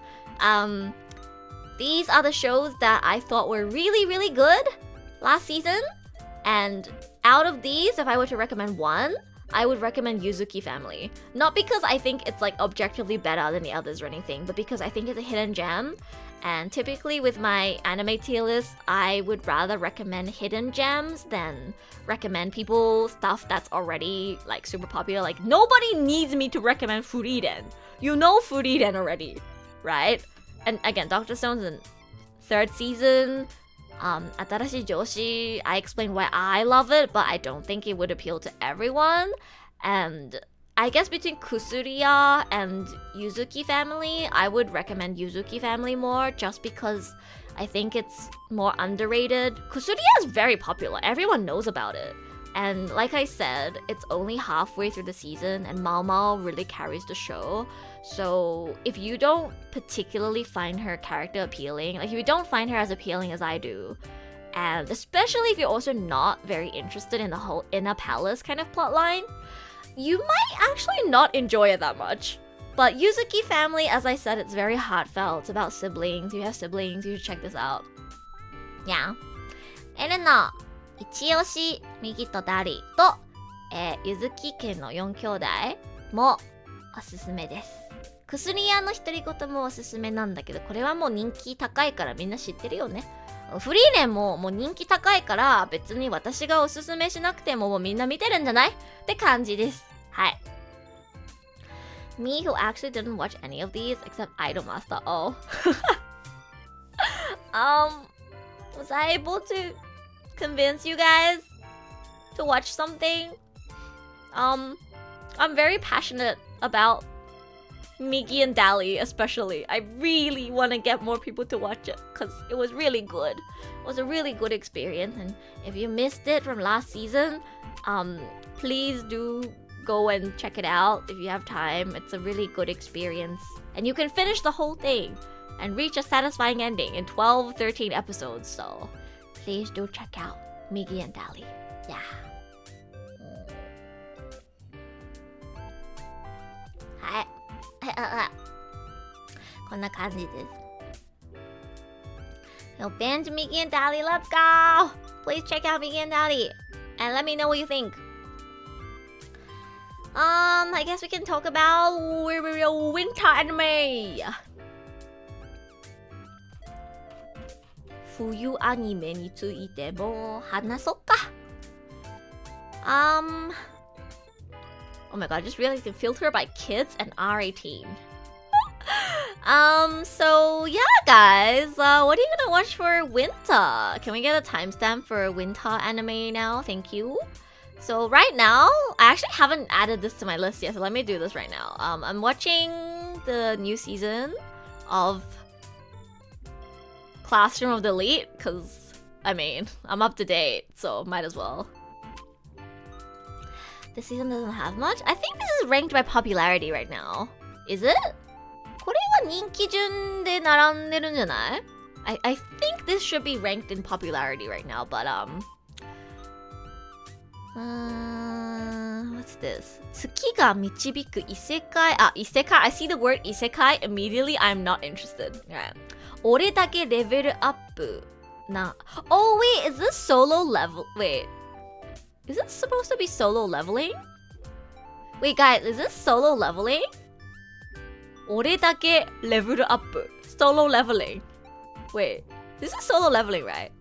These are the shows that I thought were really, really good last season. And out of these, if I were to recommend one, I would recommend Yuzuki Family. Not because I think it's like objectively better than the others or anything, but because I think it's a hidden gem. And typically with my anime tier list, I would rather recommend hidden gems than recommend people stuff that's already like super popular. Like nobody needs me to recommend Frieren. You know Frieren already, right? And again, Dr. Stone's in 3rd season. 新しい上司, I explained why I love it, but I don't think it would appeal to everyone. And I guess between Kusuriya and Yuzuki Family, I would recommend Yuzuki Family more just because I think it's more underrated. Kusuriya is very popular. Everyone knows about it. And like I said, it's only halfway through the season and Mao Mao really carries the show. So if you don't particularly find her character appealing, like if you don't find her as appealing as I do, and especially if you're also not very interested in the whole inner palace kind of plotline, you might actually not enjoy it that much. But Yuzuki Family, as I said, it's very heartfelt. It's about siblings. You have siblings, you should check this out. Yeah. And no, 一押し、ミギとダリと、ゆずき家の4兄弟もおすすめです。薬屋の独り言もおすすめなんだけど、これはもう人気高いからみんな知ってるよね。フリーレンももう人気高いから別に私がおすすめしなくてももうみんな見てるんじゃないって感じです。はい。Me who actually didn't watch any of these except Idol Master. Oh. Was I able to convince you guys to watch something? I'm very passionate about Migi and Dali especially. I really want to get more people to watch it because it was really good. It was a really good experience, and if you missed it from last season, please do go and check it out if you have time. It's a really good experience, and you can finish the whole thing and reach a satisfying ending in 12-13 episodes. So please do check out Migi and Dali. Yeah. はい。こんな感じです。Yo, binge Migi and Dali, let's go! Please check out Migi and Dali and let me know what you think. I guess we can talk about winter anime. 冬アニメについても話そうか。Oh my god, I just realized you can filter by kids and R18. So yeah, guys, what are you gonna watch for winter? Can we get a timestamp for winter anime now? Thank you. So right now, I actually haven't added this to my list yet, so let me do this right now. I'm watching the new season of Classroom of the Elite, because, I mean, I'm up to date, so might as well. This season doesn't have much. I think this is ranked by popularity right now. Is it? これは人気順で並んでるんじゃない? I think this should be ranked in popularity right now, but what's this? 月が導く異世界. I see the word 異世界 immediately. I'm not interested. Right. 俺だけレベルアップな. Oh wait, is this solo level? Wait. Is this supposed to be solo leveling? Wait guys, is this solo leveling? 俺だけレベルアップ Solo leveling. Wait, this is solo leveling, right?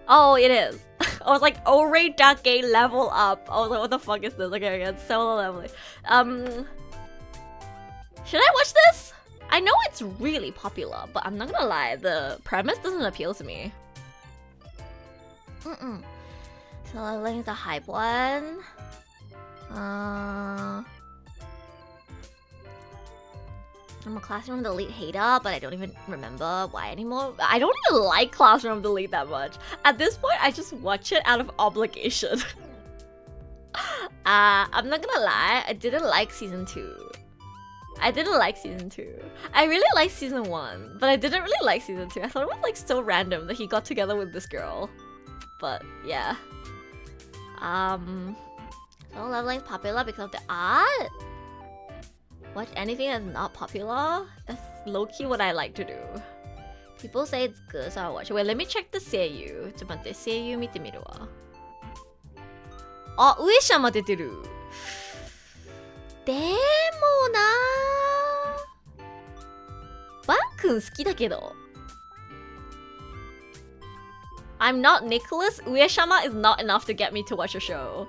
Oh, it is. I was like,俺だけ level up. I was like, what the fuck is this? Okay, it's solo leveling. Should I watch this? I know it's really popular, but I'm not gonna lie, the premise doesn't appeal to me. So leveling is the hype one. I'm a Classroom of the Elite hater, but I don't even remember why anymore. I don't even like Classroom of the Elite that much. At this point, I just watch it out of obligation. I'm not gonna lie, I didn't like season 2. I really liked season 1, but I didn't really like season 2. I thought it was like so random that he got together with this girl. But yeah. So leveling is popular because of the art. Watch anything that's not popular? That's low-key what I like to do. People say it's good, so I'll watch it. Wait, let me check the 声優. ちょっと待って、声優見てみるわ。あ、上様出てる。でもなー。バン君好きだけど。I'm not Nicholas. Ueshama is not enough to get me to watch a show.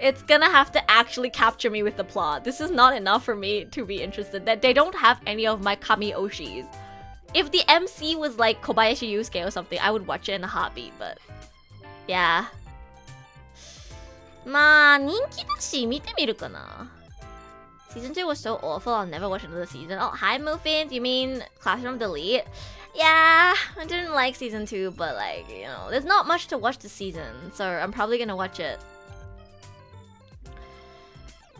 It's gonna have to actually capture me with the plot. This is not enough for me to be interested. That they don't have any of my kami oshis. If the MC was like Kobayashi Yusuke or something, I would watch it in a heartbeat, but yeah. まあ人気だし見てみるかな。Season 2 was so awful, I'll never watch another season. Oh, hi Muffins, you mean Classroom of the Elite? Yeah, I didn't like season 2, but like, you know, there's not much to watch this season, so I'm probably gonna watch it.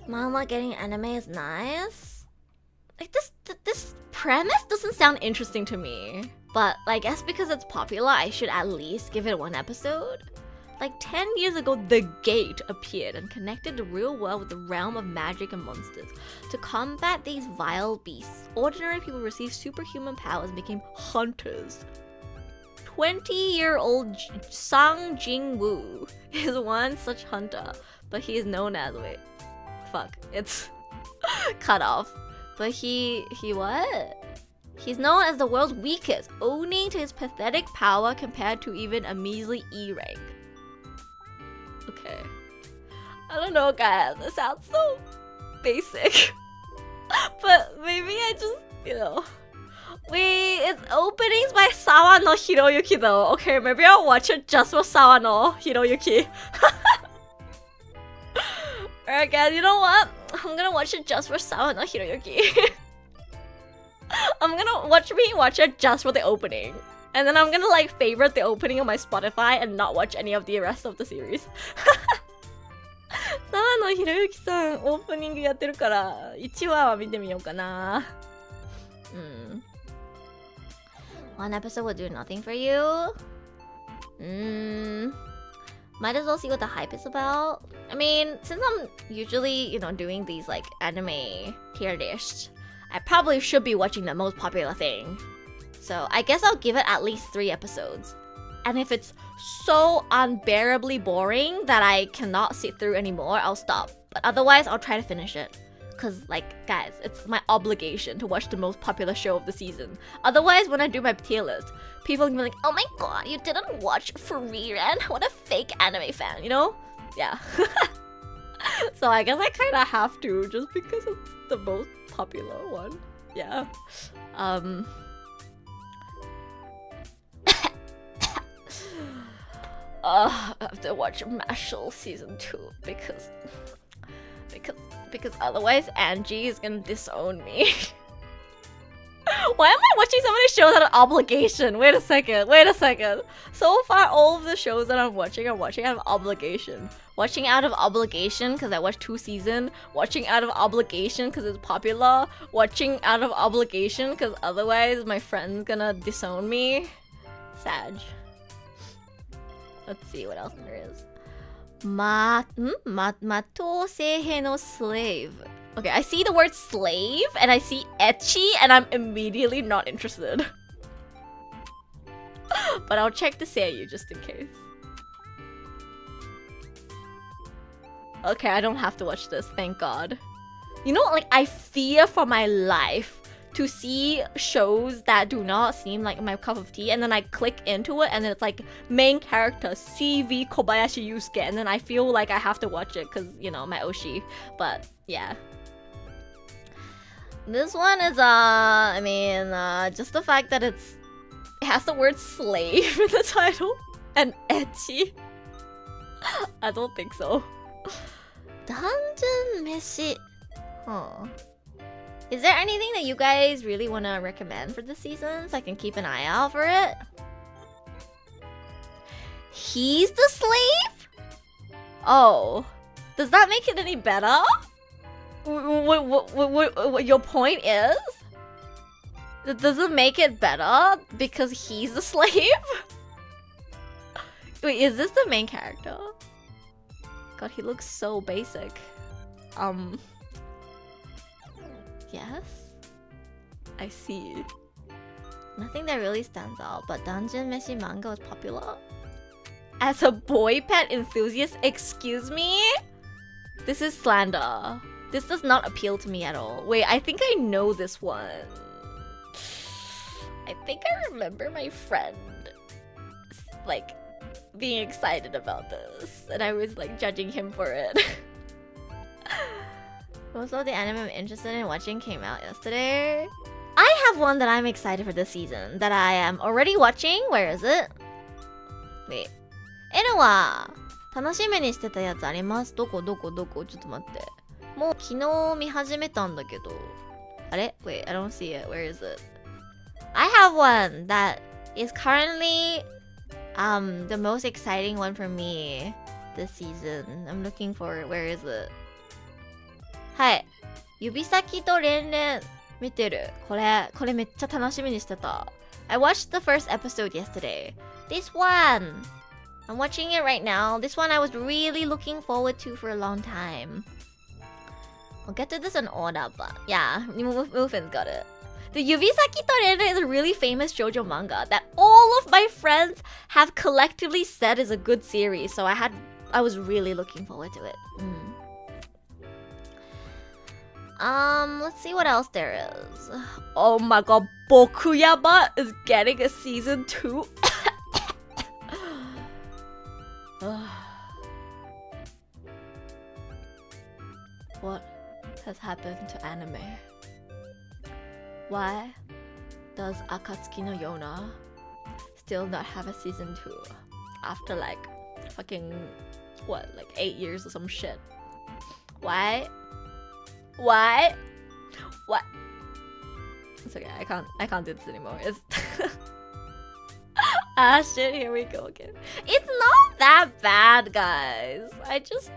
Mama getting anime is nice. Like this premise doesn't sound interesting to me, but like, I guess because it's popular, I should at least give it one episode. Like 10 years ago, the Gate appeared and connected the real world with the realm of magic and monsters. To combat these vile beasts, ordinary people received superhuman powers and became hunters. 20-year-old Sang Jingwoo is one such hunter, but he is known as fuck, it's cut off. But he what? He's known as the world's weakest, owning to his pathetic power compared to even a measly E rank. Okay. I don't know, guys. It sounds so basic. But maybe I just, you know. Wait, it's openings by Sawano Hiroyuki though. Okay, maybe I'll watch it just for Sawano Hiroyuki. Alright guys, you know what? I'm gonna watch it just for Sawano Hiroyuki. I'm gonna watch it just for the opening. And then I'm gonna like favorite the opening on my Spotify and not watch any of the rest of the series. 沢野ひろゆきさんオープニングやってるから1話は見てみようかな。One episode will do nothing for you. Might as well see what the hype is about. I mean, since I'm usually, you know, doing these like anime tier lists, I probably should be watching the most popular thing. So I guess I'll give it at least 3 episodes. And if it's so unbearably boring that I cannot sit through anymore, I'll stop. But otherwise, I'll try to finish it. Cause like, guys, it's my obligation to watch the most popular show of the season. Otherwise, when I do my tier list, people can be like, oh my god, you didn't watch Frieren? What a fake anime fan, you know? Yeah. So I guess I kind of have to, just because it's the most popular one. Yeah. I have to watch Mashal season 2 because otherwise Angie is gonna disown me. Why am I watching so many shows out of obligation? Wait a second. So far, all of the shows that I'm watching out of obligation. Watching out of obligation because I watched 2 seasons. Watching out of obligation because it's popular. Watching out of obligation because otherwise my friend's gonna disown me. Sag. Let's see what else there is. Mato Seihe no slave. Okay, I see the word slave and I see ecchi and I'm immediately not interested. But I'll check the seiyu just in case. Okay, I don't have to watch this, thank god. You know, like, I fear for my life to see shows that do not seem like my cup of tea, and then I click into it and then it's like main character CV Kobayashi Yusuke, and then I feel like I have to watch it because, you know, my oshi. But yeah, this one is just the fact that it has the word slave in the title and ecchi. I don't think so. Dungeon Meshi. Huh. Is there anything that you guys really want to recommend for this season so I can keep an eye out for it? He's the slave? Oh. Does that make it any better? What your point is? Does it make it better because he's the slave? Wait, is this the main character? God, he looks so basic. Yes, I see. Nothing that really stands out, but Dungeon Meshi manga was popular. As a boy pet enthusiast, excuse me? This is slander. This does not appeal to me at all. Wait, I think I know this one. I think I remember my friend, like, being excited about this, and I was, like, judging him for it. Most of the anime I'm interested in watching came out yesterday. I have one that I'm excited for this season that I am already watching. Where is it? Wait. エルは楽しみにしてたやつあります。どこちょっと待って。もう昨日見始めたんだけど。あれ Wait, I don't see it. Where is it? I have one that is currently the most exciting one for me this season. I'm looking for it. Where is it? はい。指先と連々見てる。これめっちゃ楽しみにしてた。I watched the first episode yesterday. This one! I'm watching it right now. This one I was really looking forward to for a long time. I'll get to this in order, but yeah, Mufin's got it. The Yubisaki Torere is a really famous shoujo manga that all of my friends have collectively said is a good series, so I was really looking forward to it. Let's see what else there is. Oh my god, Bokuyama is getting a season 2. What has happened to anime? Why does Akatsuki no Yona still not have a season 2 after like fucking 8 years or some shit? Why? What? It's okay, I can't do this anymore. It's shit, here we go again. It's not that bad, guys. It just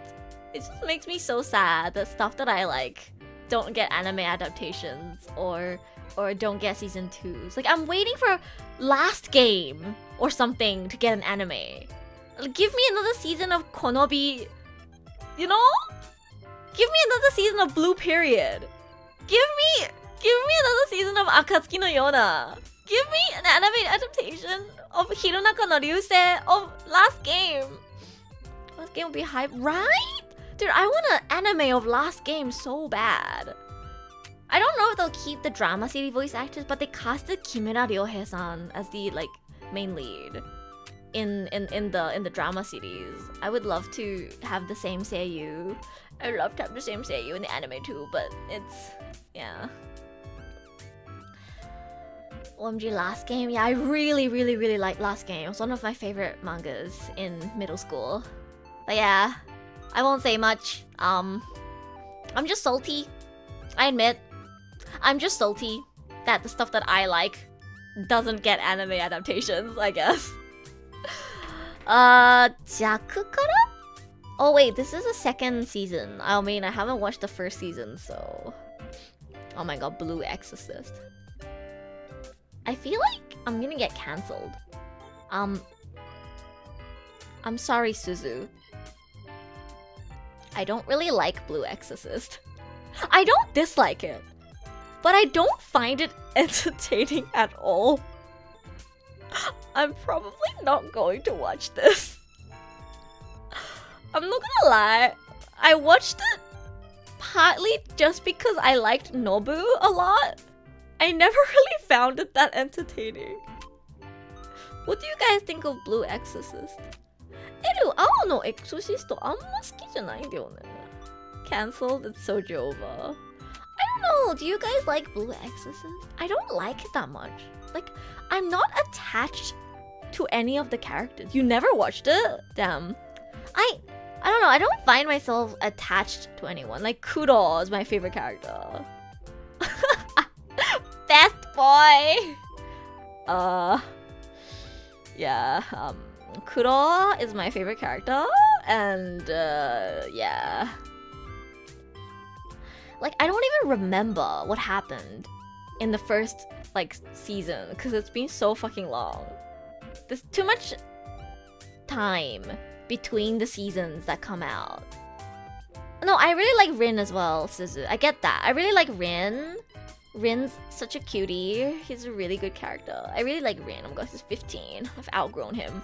makes me so sad that stuff that I like don't get anime adaptations or don't get season 2s. Like, I'm waiting for Last Game or something to get an anime. Like, give me another season of Konobi, you know? Give me another season of Blue Period. Give me of Akatsuki no Yona. Give me an anime adaptation of Hironaka no Ryusei of Last Game. Last Game would be hype, right? Dude, I want an anime of Last Game so bad. I don't know if they'll keep the drama city voice actors, but they casted Kimura Ryohei-san as the like main lead in the drama series. I would love to have the same seiyuu. I would love to have the same seiyuu in the anime too, but it's yeah. OMG Last Game, yeah, I really like Last Game. It was one of my favorite mangas in middle school. But yeah, I won't say much. I'm just salty. I admit, I'm just salty that the stuff that I like doesn't get anime adaptations, I guess. Jakukara? Oh wait, this is the second season. I mean, I haven't watched the first season, so... Oh my god, Blue Exorcist. I feel like I'm gonna get cancelled. I'm sorry, Suzu. I don't really like Blue Exorcist. I don't dislike it, but I don't find it entertaining at all. I'm probably not going to watch this. I'm not gonna lie, I watched it partly just because I liked Nobu a lot. I never really found it that entertaining. What do you guys think of Blue Exorcist? 青のエクソシストあんま好きじゃないんだよね。Cancelled, it's so Jova. I don't know, do you guys like Blue Exorcist? I don't like it that much. Like, I'm not attached to any of the characters. You never watched it? Damn. I don't know, I don't find myself attached to anyone. Like, Kuro is my favorite character. Best boy! Yeah, Kuro is my favorite character, and yeah. Like, I don't even remember what happened in the first, like, season, because it's been so fucking long. There's too much time between the seasons that come out. No, I really like Rin as well, Suzu. I get that. I really like Rin. Rin's such a cutie. He's a really good character. I really like Rin. Oh my gosh, he's 15. I've outgrown him.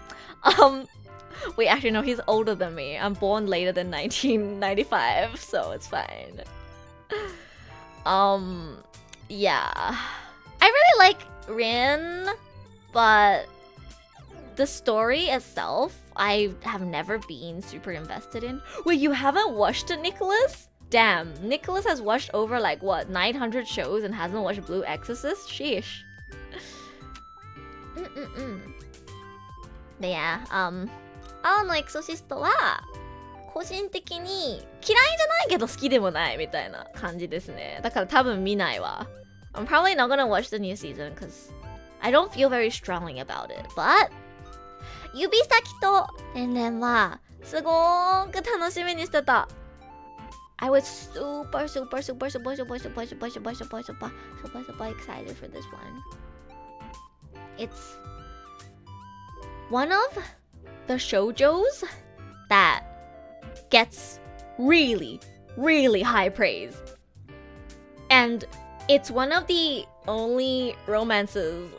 Wait, actually no, he's older than me. I'm born later than 1995, so it's fine. Yeah. I really like Rin, but the story itself, I have never been super invested in. Wait, you haven't watched it, Nicholas? Damn, Nicholas has watched over like what 900 shows and hasn't watched Blue Exorcist? Sheesh. But yeah, 青のエクソシストは個人的に嫌いじゃないけど好きでもないみたいな感じですね。だから多分見ないわ。I'm probably not gonna watch the new season because I don't feel very strongly about it. But 指先と天然はすごーく楽しみにしてた。I was super excited for this one. It's one of the shoujos that gets really high praise. And it's one of the only romances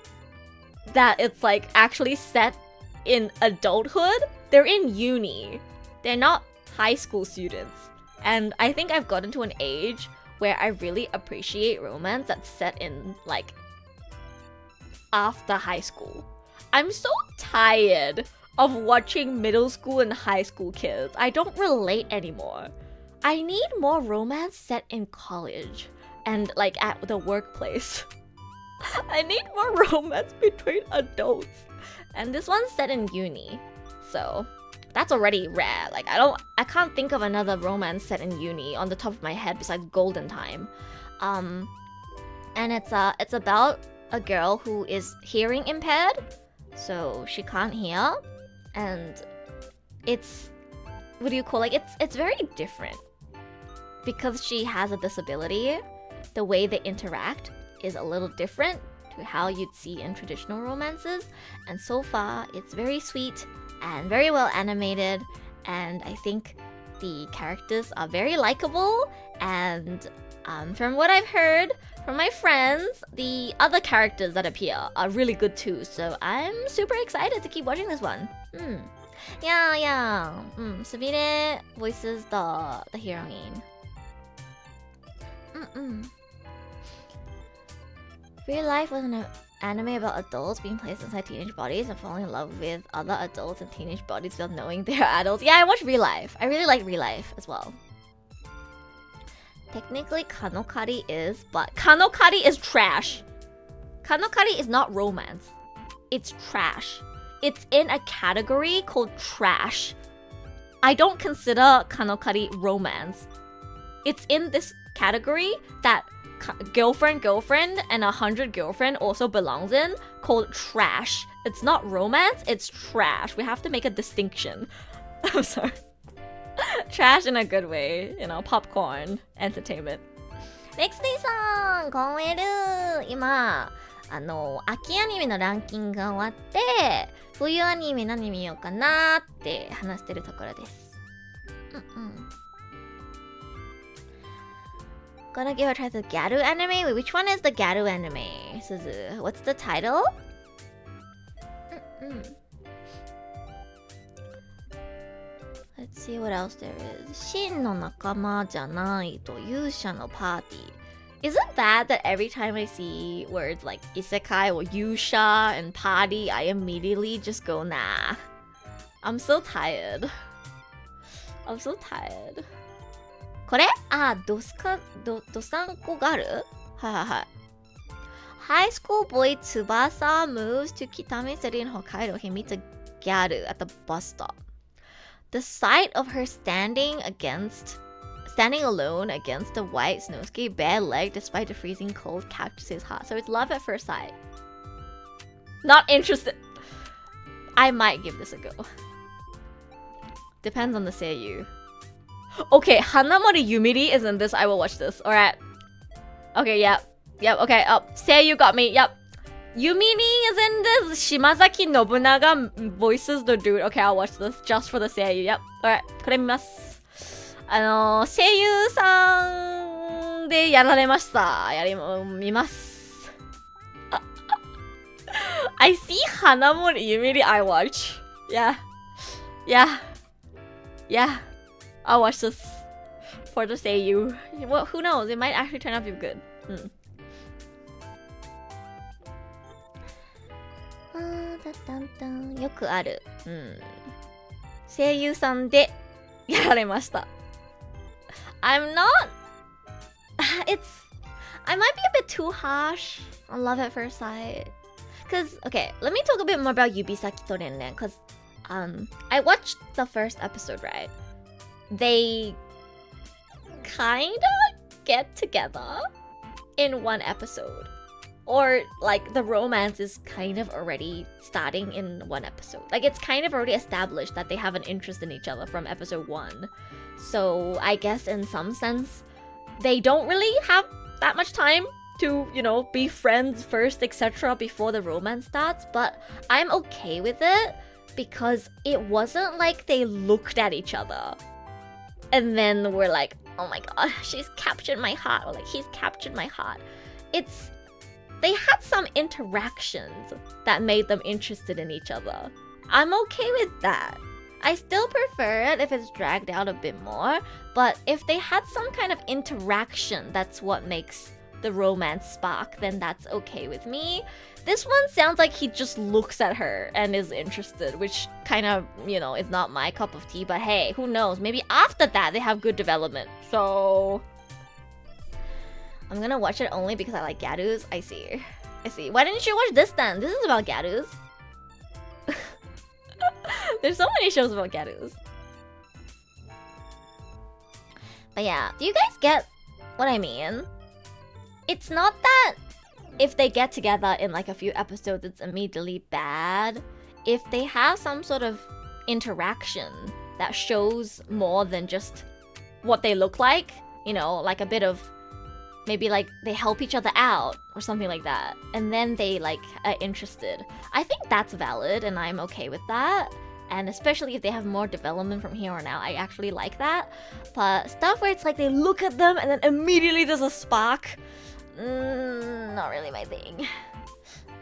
that it's like actually set in adulthood. They're in uni. They're not high school students. And I think I've gotten to an age where I really appreciate romance that's set in, like, after high school. I'm so tired of watching middle school and high school kids. I don't relate anymore. I need more romance set in college and, like, at the workplace. I need more romance between adults. And this one's set in uni. So... that's already rare. Like, I can't think of another romance set in uni on the top of my head besides Golden Time. And it's about a girl who is hearing impaired, so she can't hear, and it's, what do you call, like, it's very different because she has a disability. The way they interact is a little different to how you'd see in traditional romances, and so far it's very sweet and very well animated, and I think the characters are very likable, and from what I've heard, From my friends, the other characters that appear are really good too, so I'm super excited to keep watching this one. Yeah. Sabine voices the heroine. Real life was an anime about adults being placed inside teenage bodies and falling in love with other adults in teenage bodies without knowing they're adults. Yeah, I watched Real Life. I really like Real Life as well. Technically, Kanokari is, but Kanokari is trash. Kanokari is not romance. It's trash. It's in a category called trash. I don't consider Kanokari romance. It's in this category that girlfriend and 100 girlfriend also belongs in, called trash. It's not romance, it's trash. We have to make a distinction. I'm sorry. Trash in a good way, you know, popcorn entertainment. Next day さん、コンエル今秋アニメのランキングが終わって冬アニメ何見ようかなって話してるところです。Gonna give a try to the Garu anime. Wait, which one is the Garu anime? Suzu, what's the title? Let's see what else there is. 真の仲間じゃないと勇者のパーティー. Isn't that every time I see words like isekai or yusha and party, I immediately just go, nah. I'm so tired. これドサンコガルはい。High school boy Tsubasa moves to Kitame City in Hokkaido. He meets a gyaru at the bus stop. The sight of her standing alone against the white snowski, bare leg despite the freezing cold, captures his heart. So it's love at first sight. Not interested. I might give this a go. Depends on the seiyuu. Okay, Hanamori Yumiri is in this. I will watch this. Alright. Okay, yep, okay. Seiyuu got me. Yep. Yumiri is in this. Shimazaki Nobunaga voices the dude. Okay, I'll watch this just for the seiyuu. Yep. Alright. これ見ます。声優さんでやられました。見ます。I see Hanamori Yumiri I watch. Yeah. I'll watch this for the seiyuu. Well, who knows? It might actually turn out to be good. よくある。声優さんでやられました。I'm not. I might be a bit too harsh on Love at First Sight. Cause okay, let me talk a bit more about Yubisaki to Renren. Cause I watched the first episode, right? They kinda get together in one episode. Or like the romance is kind of already starting in one episode. Like it's kind of already established that they have an interest in each other from episode 1. So I guess in some sense, they don't really have that much time to, you know, be friends first, etc. before the romance starts. But I'm okay with it because it wasn't like they looked at each other and then we're like, oh my god, she's captured my heart, or like he's captured my heart. They had some interactions that made them interested in each other. I'm okay with that. I still prefer it if it's dragged out a bit more, but if they had some kind of interaction that's what makes the romance spark, then that's okay with me. This one sounds like he just looks at her and is interested, which kind of, you know, is not my cup of tea, but hey, who knows? Maybe after that they have good development. So I'm gonna watch it only because I like Gyarus. I see. Why didn't you watch this then? This is about Gyarus. There's so many shows about Gyarus. But yeah, do you guys get what I mean? It's not that if they get together in like a few episodes, it's immediately bad. If they have some sort of interaction that shows more than just what they look like, you know, like a bit of maybe like they help each other out or something like that, and then they like are interested. I think that's valid and I'm okay with that. And especially if they have more development from here on out, I actually like that. But stuff where it's like they look at them and then immediately there's a spark, Not really my thing.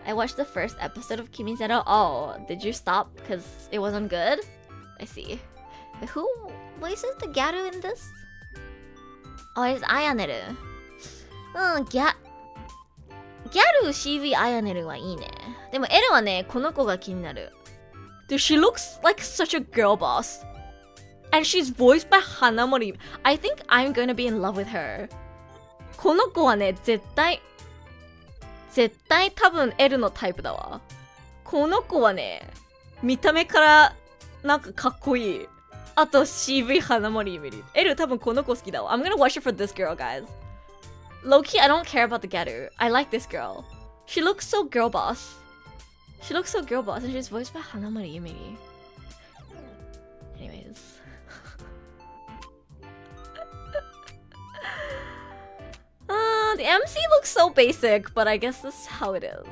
I watched the first episode of Kimi Zero. Oh, did you stop because it wasn't good? I see. Who voices the Gyaru in this? Oh, it's Ayaneru. ギャル CV アヤネルはいいね。でも L はね、この子が気になる。Dude, she looks like such a girl boss. And she's voiced by Hanamori. I think I'm gonna be in love with her. この子はね、絶対多分 L のタイプだわ。この子はね、見た目からなんかかっこいい。あと CV 花森見る。L 多分この子好きだわ。I'm gonna watch it for this girl, guys. Low-key, I don't care about the Garu. I like this girl. She looks so girl boss. She looks so girl boss and she's voiced by Hanamori Yumiri. Anyways. The MC looks so basic, but I guess this is how it is.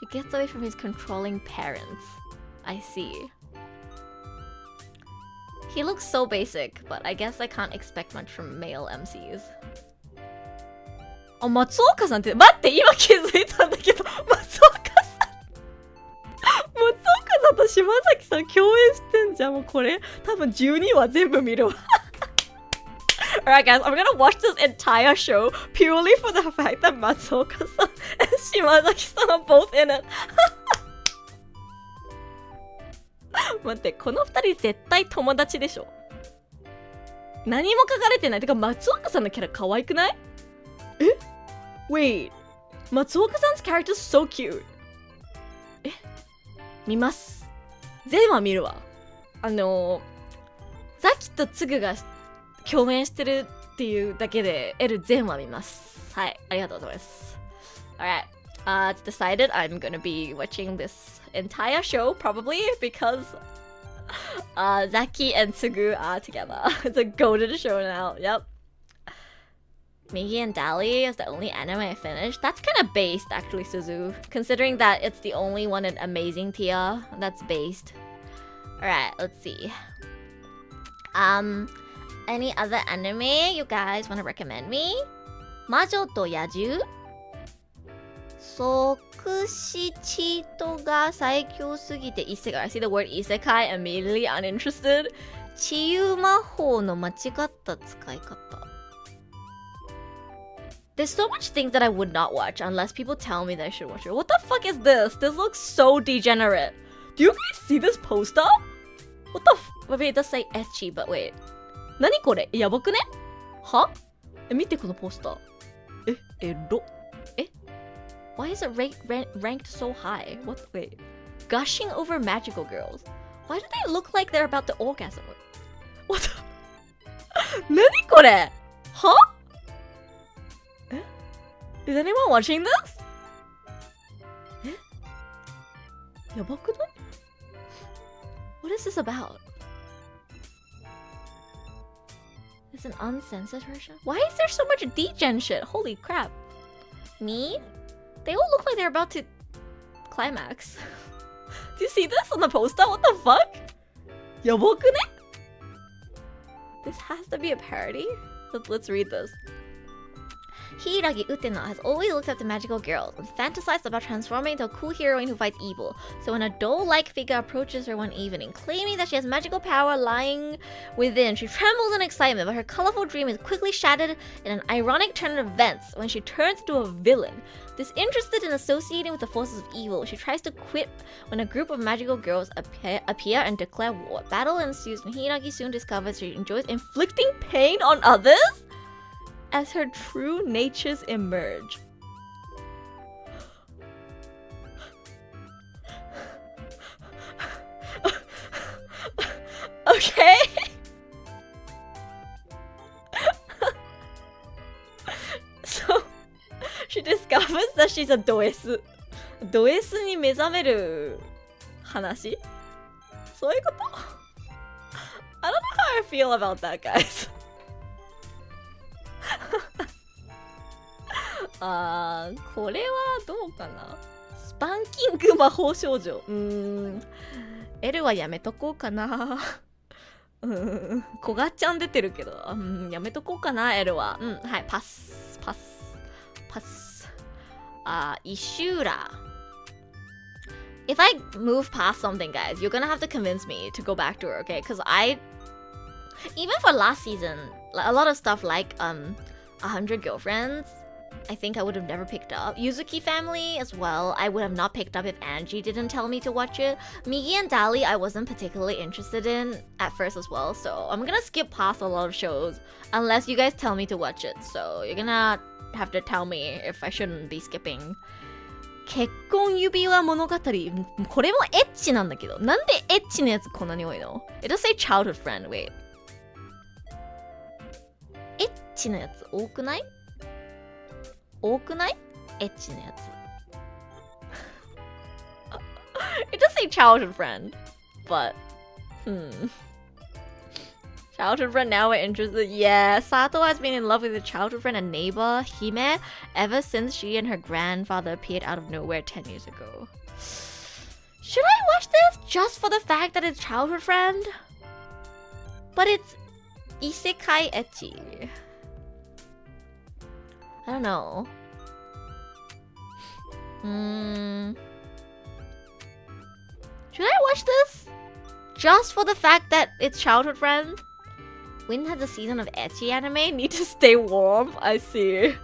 He gets away from his controlling parents. I see. He looks so basic, but I guess I can't expect much from male MCs. あ、松岡さんって、待って、今気づいたんだけど、松岡さんと島崎さん共演してんじゃん。もうこれ、多分12話全部見るわ。Alright guys, I'm gonna watch this entire show purely for the fact that Matsuoka-san and Shimazaki-san are both in it. 待って、この二人絶対友達でしょ。何も書かれてない。てか、松岡さんのキャラ可愛くない？え？ Wait, 松岡さん 's character is so cute. え？見ます。全話見るわ。ザキとツグが共演してるっていうだけで L 全話見ます。はい、ありがとうございます。Alright, it's decided I'm gonna be watching this entire show probably because Zaki and Tsugu are together. It's a golden show now. Yep. Migi Dali is the only anime I finished. That's kind of based actually, Suzu. Considering that it's the only one in Amazing tier that's based. Alright, let's see. Any other anime you guys want to recommend me? 魔女と野獣即死チートが最強すぎて異世界 I see the word isekai immediately uninterested 治癒魔法の間違った使い方 There's so much things that I would not watch unless people tell me that I should watch it. What the fuck is this? This looks so degenerate. Do you guys see this poster? What the wait, it does say ecchi, but wait. 何これやばくねは見てこのポスター。エロ。Why is it ranked so high? What? Wait. Gushing over magical girls. Why do they look like they're about to orgasm? What the? 何これはIs anyone watching this? やばくない What is this about? It's an uncensored version? Why is there so much degen shit? Holy crap. Me? They all look like they're about to climax. Do you see this on the poster? What the fuck? やばくね This has to be a parody? Let's read this. Hiiragi Utena has always looked up to magical girls and fantasized about transforming into a cool heroine who fights evil. So when a doll-like figure approaches her one evening, claiming that she has magical power lying within, she trembles in excitement, but her colorful dream is quickly shattered in an ironic turn of events when she turns into a villain. Disinterested in associating with the forces of evil, she tries to quit when a group of magical girls appear and declare war. Battle ensues when Hiiragi soon discovers she enjoys inflicting pain on others as her true natures emerge. Okay. So she discovers that she's a ド S ド S に目覚める話そういうこと I don't know how I feel about that, guys. これはどうかなスパンキング魔法少女L はやめとこうかなこがちゃん出てるけど、やめとこうかな、L は。はい、パス。石浦。If I move past something, guys, you're gonna have to convince me to go back to her, okay? Because even for last season, a lot of stuff like 100 Girlfriends, I think I would have never picked up. Yuzuki family as well, I would have not picked up if Angie didn't tell me to watch it. Migi and Dali, I wasn't particularly interested in at first as well, so I'm gonna skip past a lot of shows unless you guys tell me to watch it. So you're gonna have to tell me if I shouldn't be skipping. 結婚指輪物語、これもエッチなんだけど、なんでエッチなやつこんなに多いの？ It'll say childhood friend, wait. エッチなやつ多くない？多くない？エッチなやつ。It does say childhood friend, but childhood friend now we're interested. Yeah, Sato has been in love with a childhood friend and neighbor, Hime, ever since she and her grandfather appeared out of nowhere 10 years ago. Should I watch this just for the fact that it's childhood friend? But it's isekai ecchi. I don't know. Should I watch this? Just for the fact that it's childhood friend? When has a season of ecchi anime need to stay warm? I see.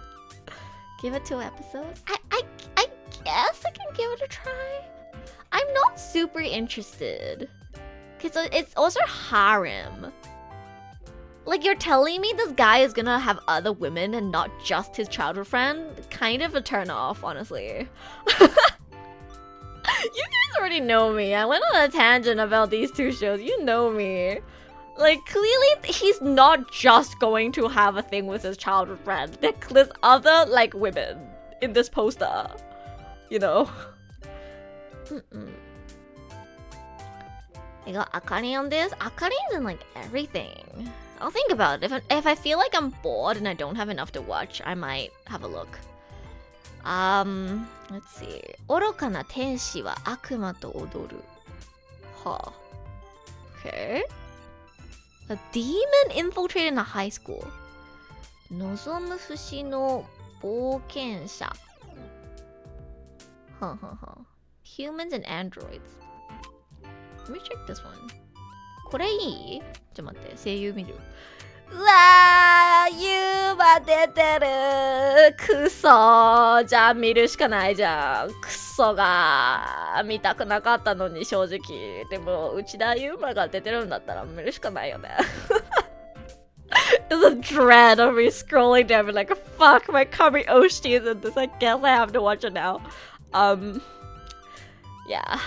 Give it 2 episodes? I guess I can give it a try. I'm not super interested. Cause it's also harem. Like, you're telling me this guy is gonna have other women and not just his childhood friend? Kind of a turn off, honestly. You guys already know me. I went on a tangent about these 2 shows. You know me. Like, clearly he's not just going to have a thing with his childhood friend. There's other, like, women in this poster. You know? I got Akane on this. Akane's in, like, everything. I'll think about it. If I feel like I'm bored and I don't have enough to watch, I might have a look. Let's see. 愚かな天使は悪魔と踊る. Huh. Okay. A demon infiltrated in a high school. 望む節の冒険者. Humans and androids. Let me check this one. これいい？ちょっと待って、声優見る。うわー、ユーマ出てる。クソ。じゃあ見るしかないじゃん。クソが見たくなかったのに正直。でも内田ユーマが出てるんだったら見るしかないよね。There's a dread of me scrolling down and like, fuck, my Kami Oshi is in this. I guess I have to watch it now. Yeah.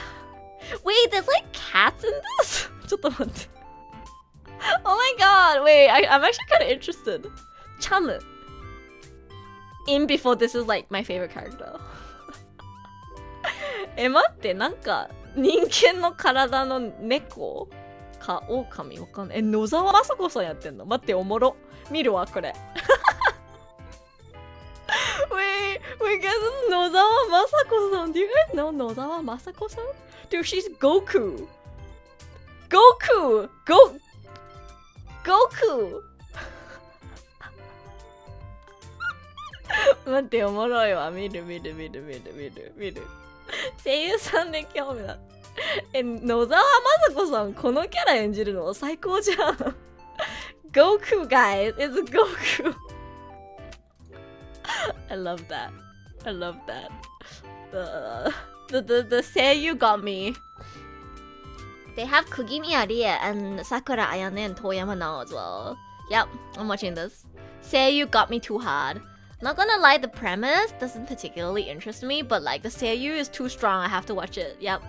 Wait, there's like cats in this? ちょっと待って。Oh my god, wait, I'm actually kind of interested. Cham. In before this is like my favorite character. 待って、なんか人間の体の猫か狼わかんない。野沢雅子さんやってんの？待って、おもろ。見るわ、これ。Wait, guys, this is 野沢雅子さん。Do you guys know 野沢雅子さん？ Dude, she's Goku. Goku!待って、おもろいわ。見る。声優さんで興味だ。野沢雅子さん、このキャラ演じるの最高じゃん。Goku, guys. It's Goku. I love that. The 声優 got me. They have Kugimi Arie and Sakura Ayane and Toyama now as well. Yep, I'm watching this. Seiyu got me too hard. Not gonna lie, the premise doesn't particularly interest me, but like the Seiyu is too strong, I have to watch it. Yep.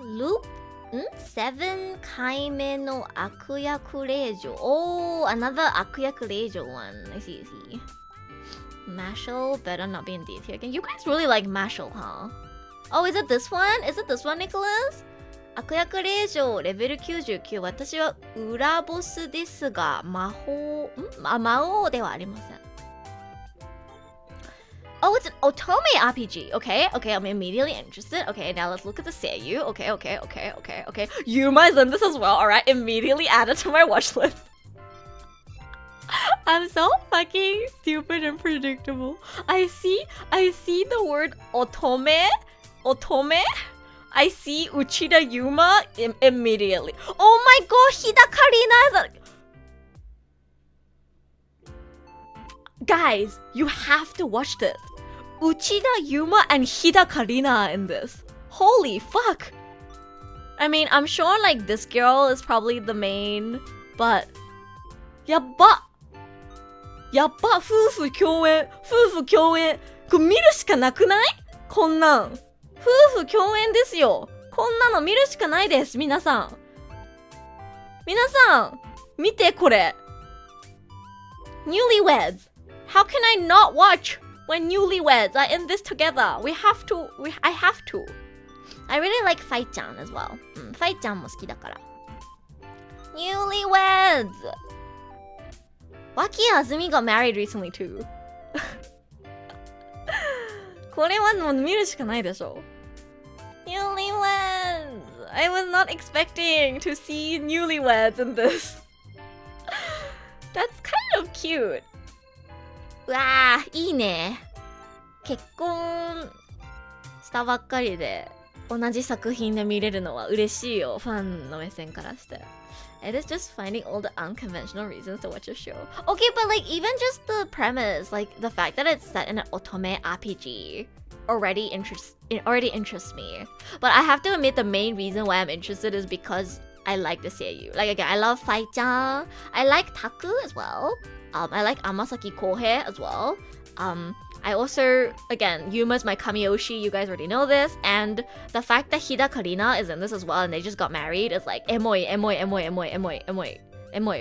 Loop 7回目の悪役令嬢. Oh, another 悪役令嬢 one. I see. Mashal better not be in D tier again. You guys really like Mashal, huh? Oh, is it this one? Nicholas? 悪役令嬢レベル99。私は裏ボスですが魔王ではありません。Oh, it's an otome RPG. Okay, I'm immediately interested. Okay, now let's look at the seiyuu. Okay. Yuma is in this as well. Alright, immediately added to my watch list. I'm so fucking stupid and predictable. I see the word otome. I see Uchida Yuma immediately. Oh my god, Hida Karina is Guys, you have to watch this. Uchida Yuma and Hida Karina in this. Holy fuck. I mean, I'm sure like this girl is probably the main, but やっば夫婦共演これ見るしかなくない？こんなん夫婦共演ですよ。こんなの見るしかないです。皆さん見てこれ。 Newlyweds. How can I not watch when newlyweds are in this together? I have to. I really like ファイちゃん as well. ファイちゃんも好きだから。 Newlyweds. Waki Azumi got married recently too. これはもう見るしかないでしょ。 Newlyweds. I was not expecting to see newlyweds in this. That's kind of cute. うわー、いいね。結婚したばっかりで同じ作品で見れるのは嬉しいよ。ファンの目線からして。It is just finding all the unconventional reasons to watch a show. Okay, but like even just the premise, like the fact that it's set in an otome RPG already interests me. But I have to admit the main reason why I'm interested is because I like the seiyuu. Like again, I love Fai-chan. I like Taku as well. I like Amasaki Kohei as well. I also, again, Yuma's my Kamiyoshi, you guys already know this. And the fact that Hida Karina is in this as well and they just got married is like emoy.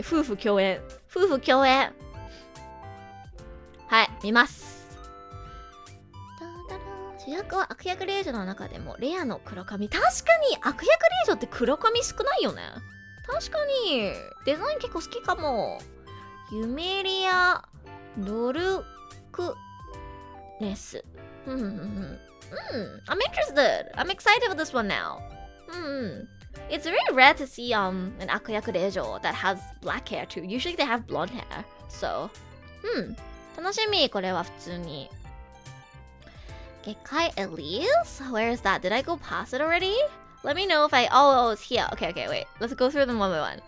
夫婦共演。はい、見ます。主役は悪役令嬢の中でもレアの黒髪。確かに悪役令嬢って黒髪少ないよね。確かにデザイン結構好きかも。ユメリア・ドルクネス。I'm interested. I'm excited for this one now. It's very rare to see an 悪役令嬢 that has black hair too. Usually they have blonde hair. So, 楽しみこれは普通に。月界 Elise? Where is that? Did I go past it already? Let me know if oh, it's here. Okay, wait. Let's go through them one by one.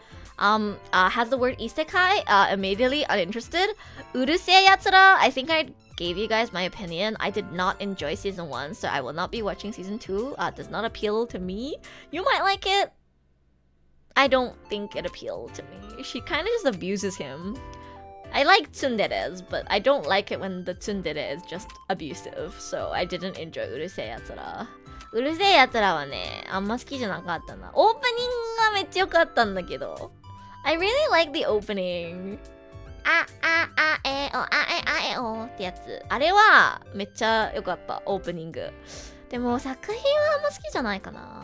Has the word isekai, immediately uninterested. Urusei Yatsura, I think I gave you guys my opinion. I did not enjoy season 1, so I will not be watching season 2. Does not appeal to me. You might like it. I don't think it appealed to me. She kind of just abuses him. I like tsunderes, but I don't like it when the tsundere is just abusive. So I didn't enjoy Urusei Yatsura. うるせえやつらはね、あんま好きじゃなかったな。オープニングがめっちゃ良かったんだけど。I really like the opening. ってやつ。あれはめっちゃ良かった、オープニング。でも作品はあんま好きじゃないかな。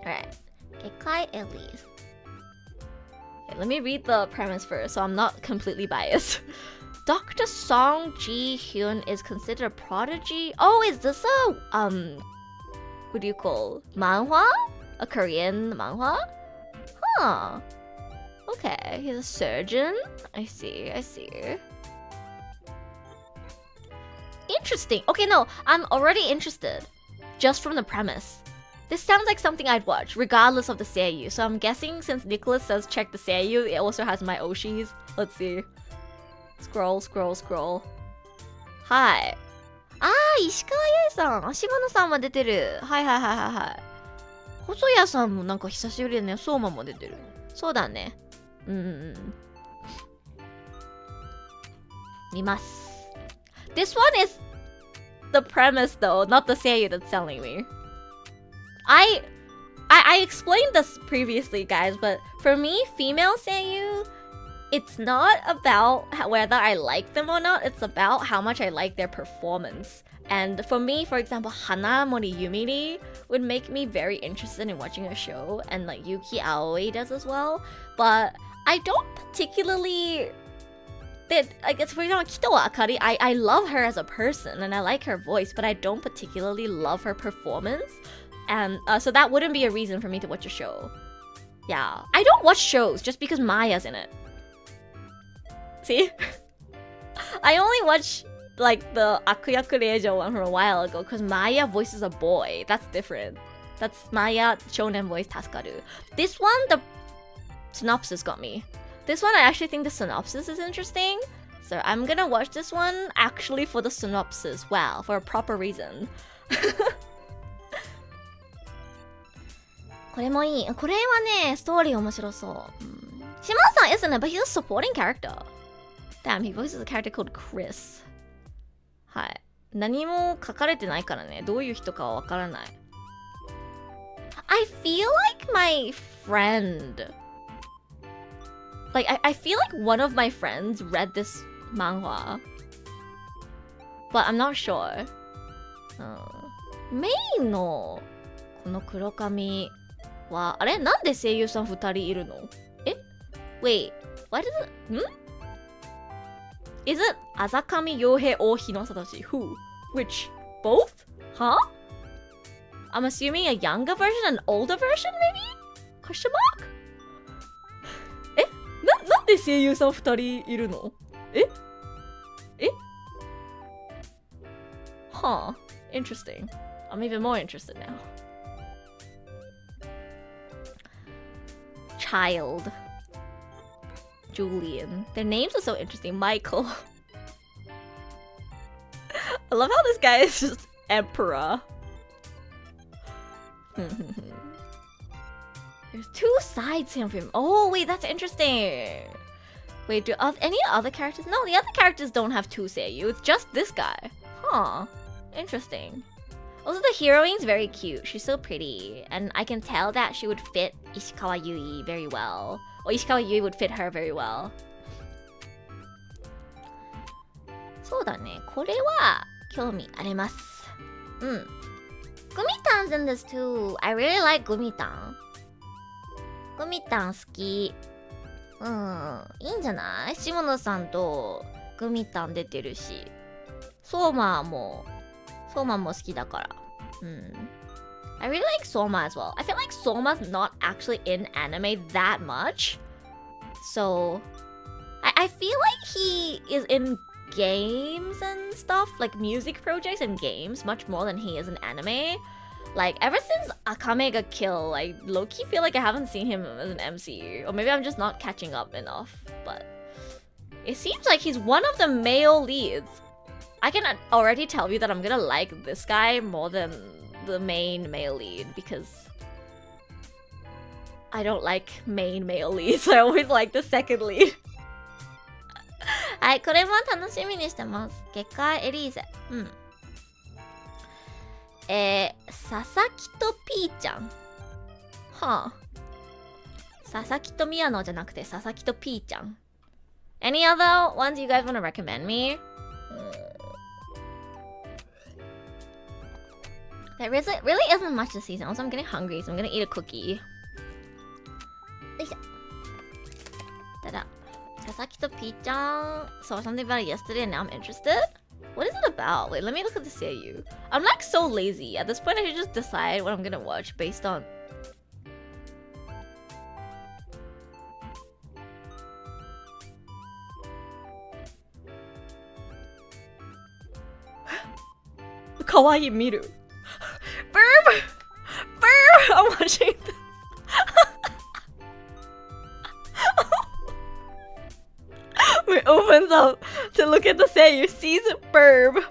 Alright. 月界 Elise. Let me read the premise first, so I'm not completely biased. Dr. Song Ji-hyun is considered a prodigy. Oh, is this a what do you call manhwa? A Korean manhwa? Huh. Okay, he's a surgeon. I see. Interesting. Okay, no, I'm already interested just from the premise. This sounds like something I'd watch, regardless of the seiyuu. So I'm guessing since Nicholas says check the seiyuu, it also has my oshis. Let's see. Scroll. はい。石川優さん、足花さんも出てる。はい。細谷さんもなんか久しぶりだね。相馬も出てる。そうだね。見ます。This one is the premise though, not the seiyuu that's telling me. I explained this previously, guys, but for me, female seiyuu, it's not about whether I like them or not, it's about how much I like their performance. And for me, for example, Hana Moriyumiri would make me very interested in watching a show, and like Yuki Aoi does as well. But I don't particularly I guess for example, Kito Akari, I love her as a person and I like her voice, but I don't particularly love her performance. And so that wouldn't be a reason for me to watch a show. Yeah. I don't watch shows just because Maya's in it. See? I only watch like the Akuyaku Reijo one from a while ago because Maya voices a boy. That's different. That's Maya shonen voice Tasukaru. This one, the synopsis got me. This one, I actually think the synopsis is interesting. So I'm gonna watch this one actually for the synopsis. Wow, for a proper reason. これもいい。これはね、ストーリー面白そう。島さん isn't it, but he's a supporting character. Damn, he voices a character called Chris. はい。何も書かれてないからね、どういう人かはわからない。I feel like my friend. Like, I feel like one of my friends read this manhwa. But I'm not sure. メインのこの黒髪は、あれなんで声優さん2人いるのえ Wait, what is it? Is it あざかみ陽平大日野聡 Who? Which? Both? Huh? I'm assuming a younger version and an older version, maybe? Question mark? なんで声優さん2人いるのえ Huh. Interesting. I'm even more interested now. Child. Julian. Their names are so interesting. Michael. I love how this guy is just emperor. There's two sides to him. Oh, wait, that's interesting. Wait, do any other characters? No, the other characters don't have two seiyu. It's just this guy. Huh. Interesting. Also, the heroine's very cute. She's so pretty. And I can tell that she would fit Ishikawa Yui very well. Or Ishikawa Yui would fit her very well. そうだね。これは興味あります。Gumitan's in this too. I really like Gumitan. Gumitan 好き。いいんじゃない下野さんとGumitan出てるし。ソーマも好きだから。I really like Soma as well. I feel like Soma's not actually in anime that much. So, I feel like he is in games and stuff, like music projects and games, much more than he is in anime. Like, ever since Akame got killed, I low-key feel like I haven't seen him as an MC. Or maybe I'm just not catching up enough. But it seems like he's one of the male leads. I can already tell you that I'm gonna like this guy more than the main male lead because I don't like main male leads. I always like the second lead. はい、これも楽しみにしてます。月下エリーゼ。佐々木とピーちゃん。はあ。佐々木と宮野じゃなくて佐々木とピーちゃん。Any other ones you guys wanna recommend me? There really isn't much this season. Also, I'm getting hungry, so I'm gonna eat a cookie. Ta-da. Sasaki to Pii-chan saw something about it yesterday and now I'm interested? What is it about? Wait, let me look at the seiyuu. I'm like so lazy. At this point, I should just decide what I'm gonna watch based on... Kawaii Miru. Burb! I'm watching this. It opens up to look at the seiyuu, sees Burb,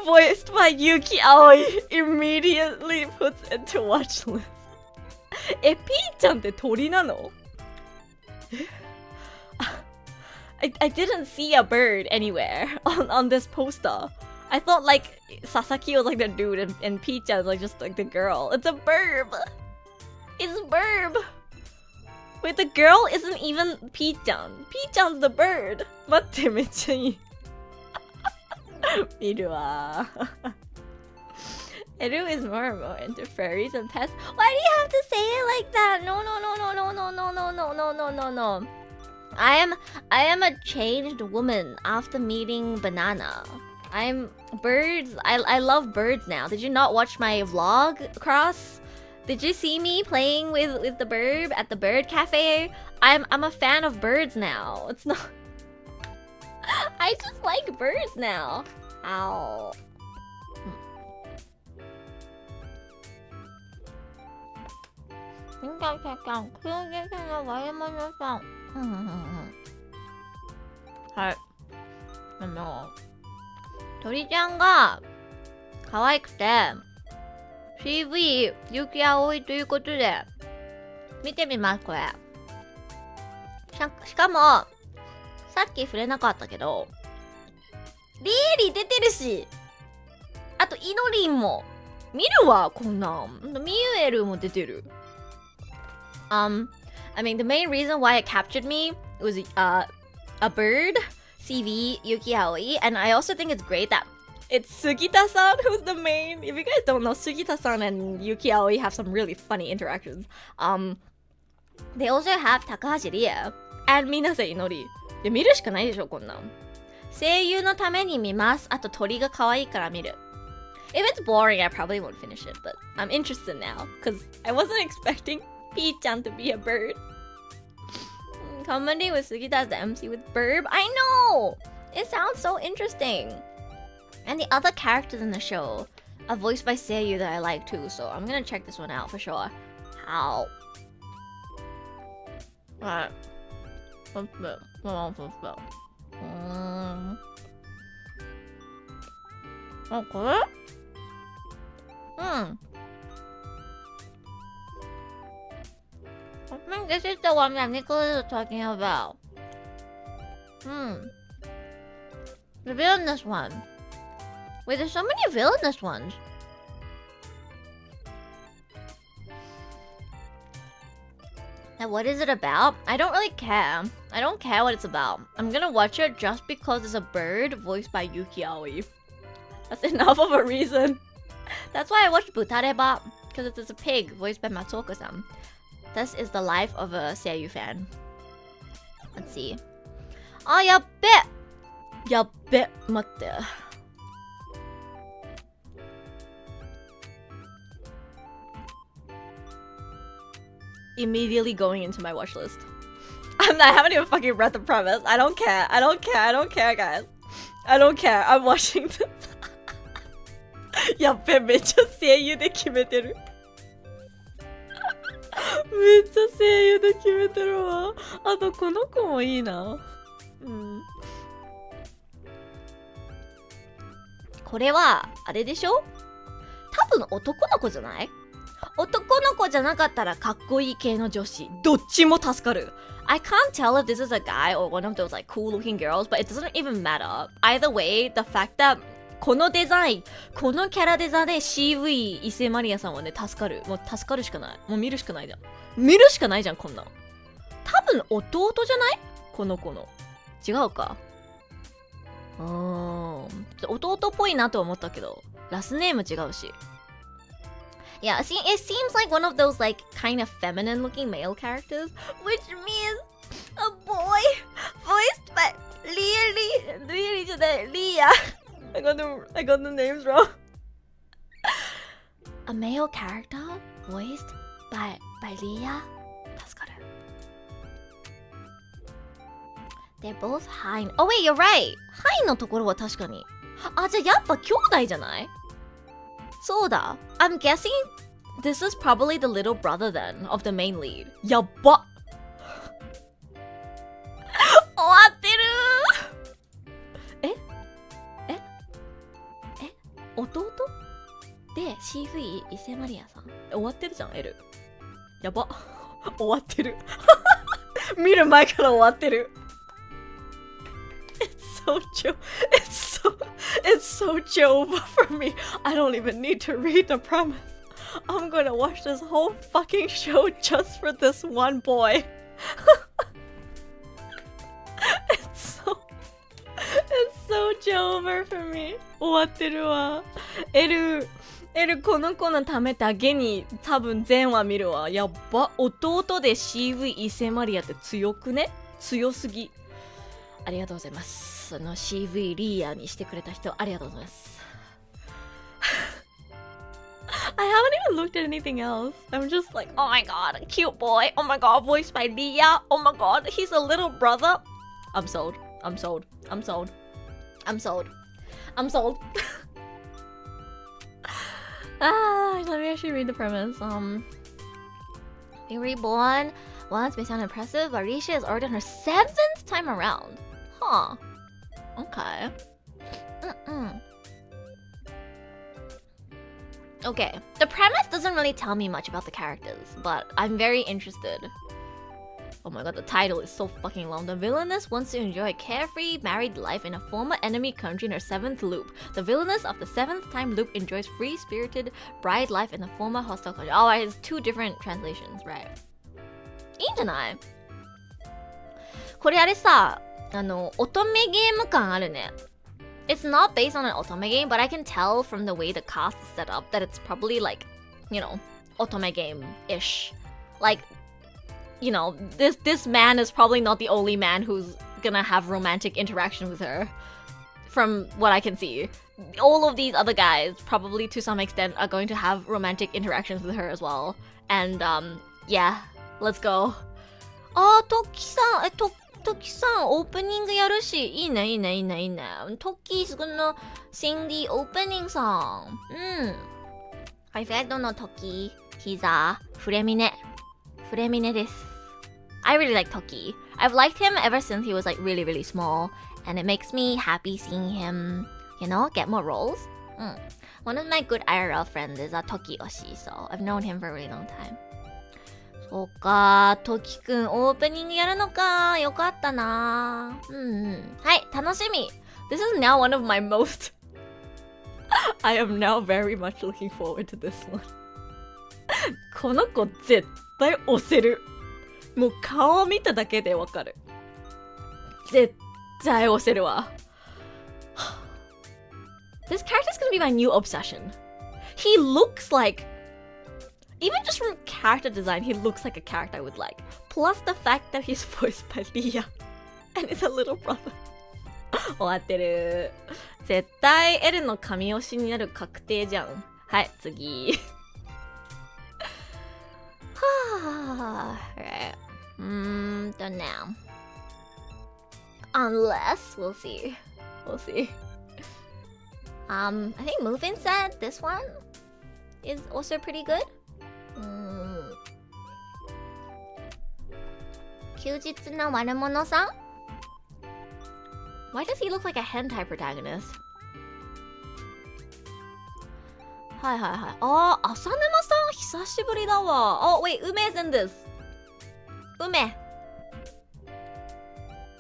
voiced by Yuki Aoi, immediately puts it to watch list. Pii-chan って鳥なの? I didn't see a bird anywhere on this poster. I thought like Sasaki was like the dude and Pii-chan was like just like the girl. It's a burb. It's burb. Wait, the girl isn't even Pii-chan. Pii-chan's the bird. 待って、めっちゃいい。見るわ。Eru is more and more into furries and pets. Why do you have to say it like that? No. I am a changed woman after meeting Banana. I'm birds. I love birds now. Did you not watch my vlog, Cross? Did you see me playing with the bird at the bird cafe? I'm a fan of birds now. It's not. I just like birds now. Ow.はい。鳥ちゃんが可愛くて CV 結城葵ということで見てみますこれ。しかもさっき触れなかったけどリエリ出てるし、あとイノリンも見るわこんなん。ミユエルも出てる。I mean the main reason why it captured me was a bird, CV, Yuki Aoi, and I also think it's great that it's Sugita-san who's the main. If you guys don't know, Sugita-san and Yuki Aoi have some really funny interactions. They also have Takahashi Rie and Minase Inori. いや見るしかないでしょこんなん。声優のために見ます。あと鳥が可愛いから見る。If it's boring, I probably won't finish it, but I'm interested now because I wasn't expecting P-chan to be a bird. Commenting with Sugita as the MC with Burb. I know! It sounds so interesting. And the other characters in the show are voiced by Seiyu that I like too, so I'm gonna check this one out for sure. How? Alright. What's this? What else is this? Oh, これ? I think this is the one that Nicholas was talking about. The villainous one. Wait, there's so many villainous ones. And what is it about? I don't really care. I don't care what it's about. I'm gonna watch it just because it's a bird voiced by Yuki Aoi. That's enough of a reason. That's why I watched Butareba, because it's a pig voiced by Matsuoka-san. This is the life of a Seiyu fan. Let's see. Oh, やっべやっべ待って。Immediately going into my watch list. I haven't even fucking read the premise. I don't care, guys. I don't care. I'm watching this. やっべめっちゃ声優で決めてる。めっちゃ声優で決めてるわ。あとこの子もいいな。これはあれでしょ？多分男の子じゃない？男の子じゃなかったらかっこいい系の女子。どっちも助かる。I can't tell if this is a guy or one of those like cool looking girls, but it doesn't even matter. Either way, the fact that このデザイン、このキャラデザで CV 伊勢マリアさんはね、助かる。もう助かるしかない。もう見るしかないじゃん。見るしかないじゃん、こんなん。多分弟じゃない？この子の。違うか。弟っぽいなと思ったけど、ラスネーム違うし。Yeah, see, it seems like one of those like kind of feminine looking male characters, which means a boy voiced by Liaじゃない、Lia. I got the names wrong. A male character voiced by Lia. 助かる。They're both high. Oh wait, you're right. High のところは確かに。あ、じゃあやっぱ兄弟じゃない？そうだ。I'm guessing this is probably the little brother then of the main lead. やっば。終わってる。弟で CV 伊勢マリアさん。終わってるじゃん、L。やば。終わってる。見る前から終わってる。It's so chill. It's so chill for me. I don't even need to read the premise. I'm gonna watch this whole fucking show just for this one boy. It's so chill for me. 終わってるわ。L この子のためだけに多分全話見るわ。やっば。弟で CV 伊勢マリアって強くね？強すぎ。ありがとうございます。CV リーヤーにしてくれた人ありがとうございます。I haven't even looked at anything else. I'm just like, oh my god, cute boy. Oh my god, voiced by Lia. Oh my god, he's a little brother. I'm sold. I'm sold. I'm sold. I'm sold. I'm sold. Let me actually read the premise. Being reborn once may sound impressive, but Risha is already on her 7th time around. Huh. Okay. Okay, the premise doesn't really tell me much about the characters, but I'm very interested. Oh my god, the title is so fucking long. The villainess wants to enjoy a carefree married life in a former enemy country in her 7th loop. The villainess of the 7th time loop enjoys free-spirited bride life in a former hostile country. Oh, it's 2 different translations, right? いいんじゃない？これあれさ、乙女ゲーム感あるね。It's not based on an otome game, but I can tell from the way the cast is set up that it's probably like, you know, otome game-ish. Like, you know, this man is probably not the only man who's gonna have romantic interaction with her. From what I can see. All of these other guys probably to some extent are going to have romantic interactions with her as well. And, yeah, let's go. あー、トッキさん、トッキさん、オープニングやるし、いいね、いいね、いいね、いいね。トッキーのsing the opening song. はい、フェッドのトッキー、he's a フレミネです。I really like Toki. I've liked him ever since he was like really, really small. And it makes me happy seeing him, you know, get more roles. One of my good IRL friends is a Toki Oshi, so I've known him for a really long time. そうか、トキくんオープニングやるのか。よかったな。はい、楽しみ。This is now one of my most... I am now very much looking forward to this one. この子絶対押せる。もう顔見ただけでわかる。絶対押せるわ。This character is gonna be my new obsession. He looks like... Even just from character design, he looks like a character I would like. Plus the fact that he's voiced by Lia. And is a little brother. 終わってる。絶対エルの神推しになる確定じゃん。はい、次。Alright. Now. Unless, we'll see. We'll see. I think Movin said this one is also pretty good. 休日の悪者さん Why does he look like a hentai protagonist? はいはいはい。あー、浅沼さん久しぶりだわ。Oh, wait, Ume is in this. Ume.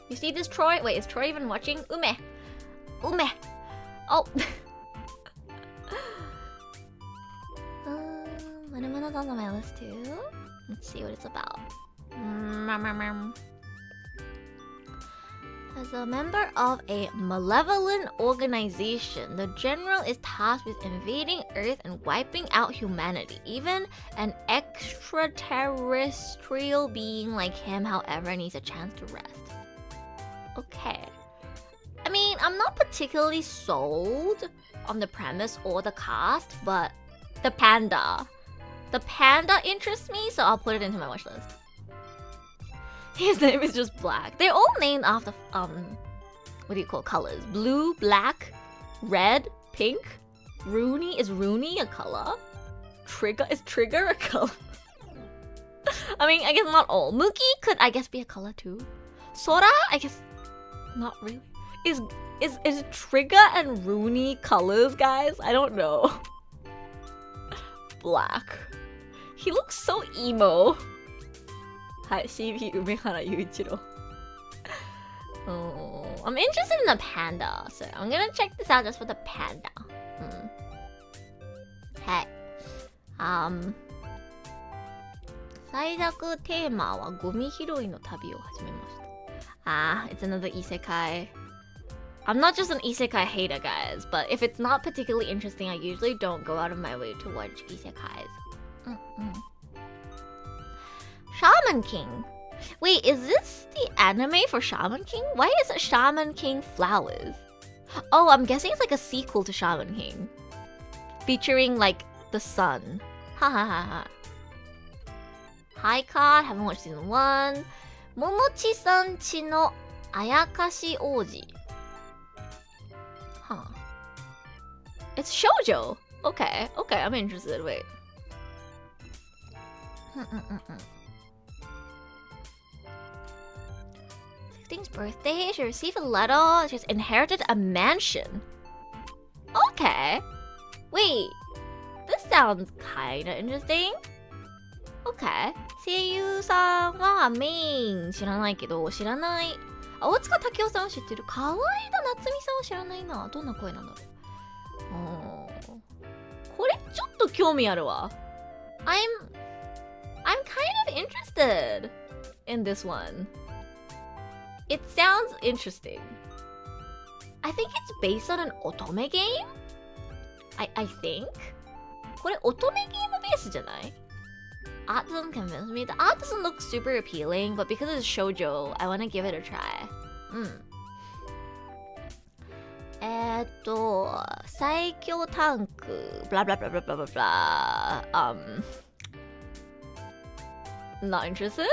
You see this Troy? Wait, is Troy even watching? Ume. Oh. 悪者さん on my list too. Let's see what it's about. As a member of a malevolent organization, the general is tasked with invading Earth and wiping out humanity. Even an extraterrestrial being like him, however, needs a chance to rest. Okay. I mean, I'm not particularly sold on the premise or the cast, but the panda interests me, so I'll put it into my watch list. His name is just Black. They're all named after, what do you call colors? Blue, black, red, pink. Rooney, is Rooney a color? Is Trigger a color? I mean, I guess not all. Mookie could, I guess, be a color too. Sora, I guess, not really. Is Trigger and Rooney colors, guys? I don't know. Black. He looks so emo. Hi, CV Umehara Yuichiro. Oh, I'm interested in the panda, so I'm gonna check this out just for the panda. Hey. 最弱テーマはゴミ拾いの旅を始めました。It's another isekai. I'm not just an isekai hater, guys, but if it's not particularly interesting, I usually don't go out of my way to watch isekais. Shaman King. Wait, is this the anime for Shaman King? Why is it Shaman King Flowers? Oh, I'm guessing it's like a sequel to Shaman King. Featuring like the sun. Ha ha ha ha. Hi Card, haven't watched season 1. Momochi san chi no ayakashi oji. Huh. It's shoujo. Okay, I'm interested. Wait. 15th birthday, she received a letter, she's inherited a mansion. Okay. Wait, this sounds kinda interesting. Okay. 声優さんはメイン知らないけど、知らない。大塚武夫さんは知ってる。河合田夏美さんは知らないな。どんな声なんだろう。これちょっと興味あるわ。I'm kind of interested in this one. It sounds interesting. I think it's based on an otome game? I think? これotomeゲームベースじゃない? Art doesn't convince me. The art doesn't look super appealing, but because it's shoujo, I want to give it a try. 最強タンク、blah blah blah blah blah blah blah. Not interested?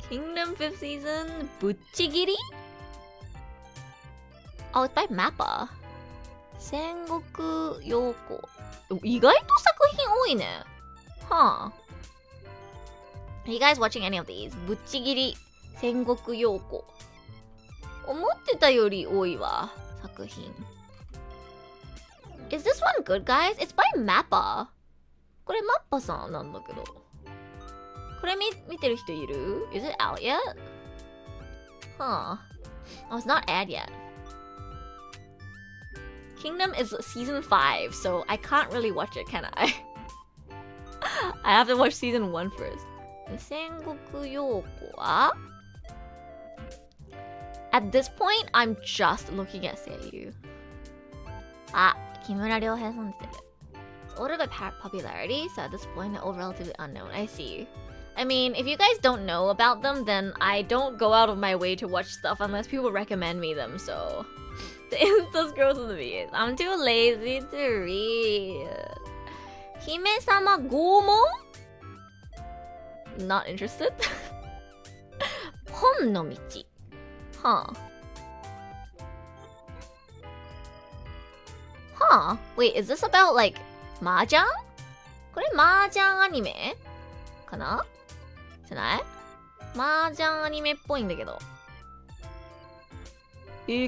Kingdom 5th season, ぶっちぎり? Oh, it's by Mappa. 戦国陽子。意外と作品多いね。Huh. Are you guys watching any of these? ぶっちぎり、戦国陽子。思ってたより多いわ、作品。Is this one good, guys? It's by Mappa. これマッパさんなんだけど。これ見てる人いる? Is it out yet? Huh. Oh, it's not ad yet. Kingdom is season 5, so I can't really watch it, can I? I have to watch season 1 first. 戦国陽子は? At this point, I'm just looking at 声優。あ、木村良平さん出てる。It's ordered by popularity, so at this point, they're all relatively unknown. I see. I mean, if you guys don't know about them, then I don't go out of my way to watch stuff unless people recommend me them, so... The Insta scrolls in the videos. I'm too lazy to read. 姫様拷問? Not interested? 本の道. Huh. Huh? Wait, is this about like 麻雀? これ麻雀アニメかな? じゃない? 麻雀アニメっぽいんだけど。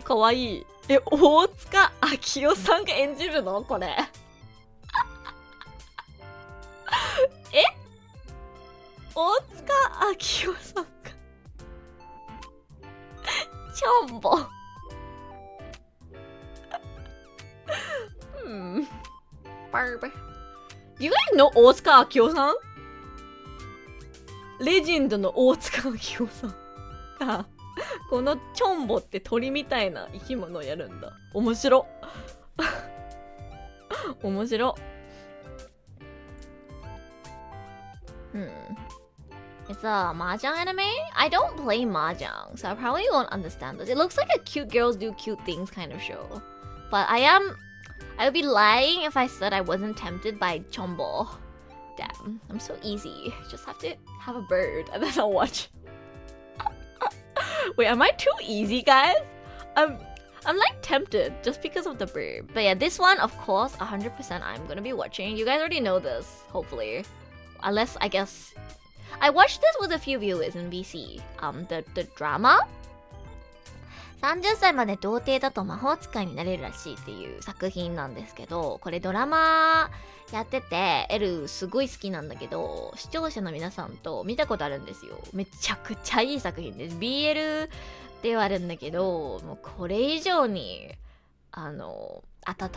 かわいい。大塚明夫さんが演じるのこれ。大塚明夫さんが。チョンボ。Barb. You guys know 大塚明夫さん? レジェンドの大塚明夫さんがこのチョンボって鳥みたいな生き物をやるんだ。面白。面白。It's a mahjong anime? I don't play mahjong, so I probably won't understand this. It looks like a cute girls do cute things kind of show. But I would be lying if I said I wasn't tempted by Chombo. Damn, I'm so easy. Just have to have a bird and then I'll watch. Wait, am I too easy, guys? I'm like tempted just because of the bird. But yeah, this one, of course, 100% I'm gonna be watching. You guys already know this, hopefully. Unless, I guess... I watched this with a few viewers in VC. The drama? 30歳まで童貞だと魔法使いになれるらしいっていう作品なんですけど、これドラマやってて、エルすごい好きなんだけど、視聴者の皆さんと見たことあるんですよ。めちゃくちゃいい作品です。BL ではあるんだけど、もうこれ以上に温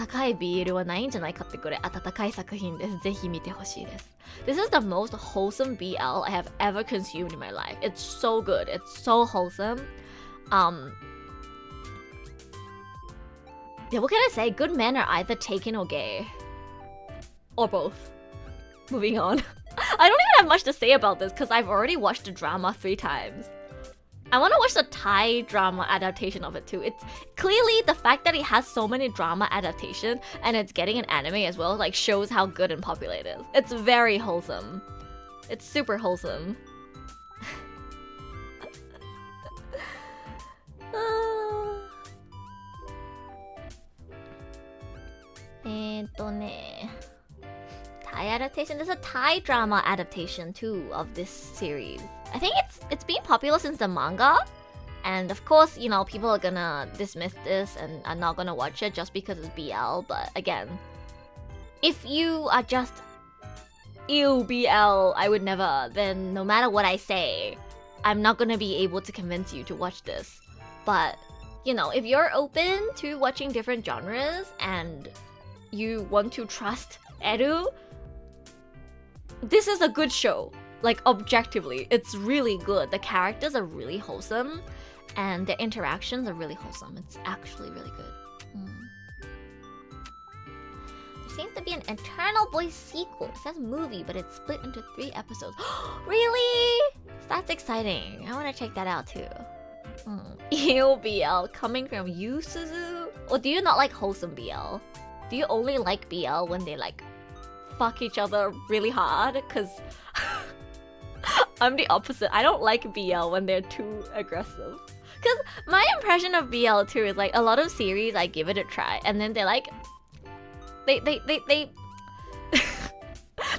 かい BL はないんじゃないかってくらい温かい作品です。ぜひ見てほしいです。This is the most wholesome BL I have ever consumed in my life. It's so good. It's so wholesome. Yeah, what can I say? Good men are either taken or gay. Or both. Moving on. I don't even have much to say about this because I've already watched the drama 3 times. I want to watch the Thai drama adaptation of it too. It's clearly the fact that it has so many drama adaptation and it's getting an anime as well, like shows how good and popular it is. It's very wholesome. It's super wholesome. Thai adaptation. There's a Thai drama adaptation too of this series. I think it's been popular since the manga, and of course, you know, people are gonna dismiss this and are not gonna watch it just because it's BL. But again, if you are just ew BL, I would never. Then no matter what I say, I'm not gonna be able to convince you to watch this. But you know, if you're open to watching different genres and you want to trust Eru, this is a good show. Like, objectively, it's really good. The characters are really wholesome, and the interactions are really wholesome. It's actually really good. There seems to be an Eternal Boy sequel. It says movie, but it's split into 3 episodes. Really? That's exciting. I want to check that out too. Ew BL coming from you, Suzu? Or do you not like wholesome BL? Do you only like BL when they like fuck each other really hard? Cause I'm the opposite. I don't like BL when they're too aggressive. Cause my impression of BL too is like a lot of series I give it a try and then they're like they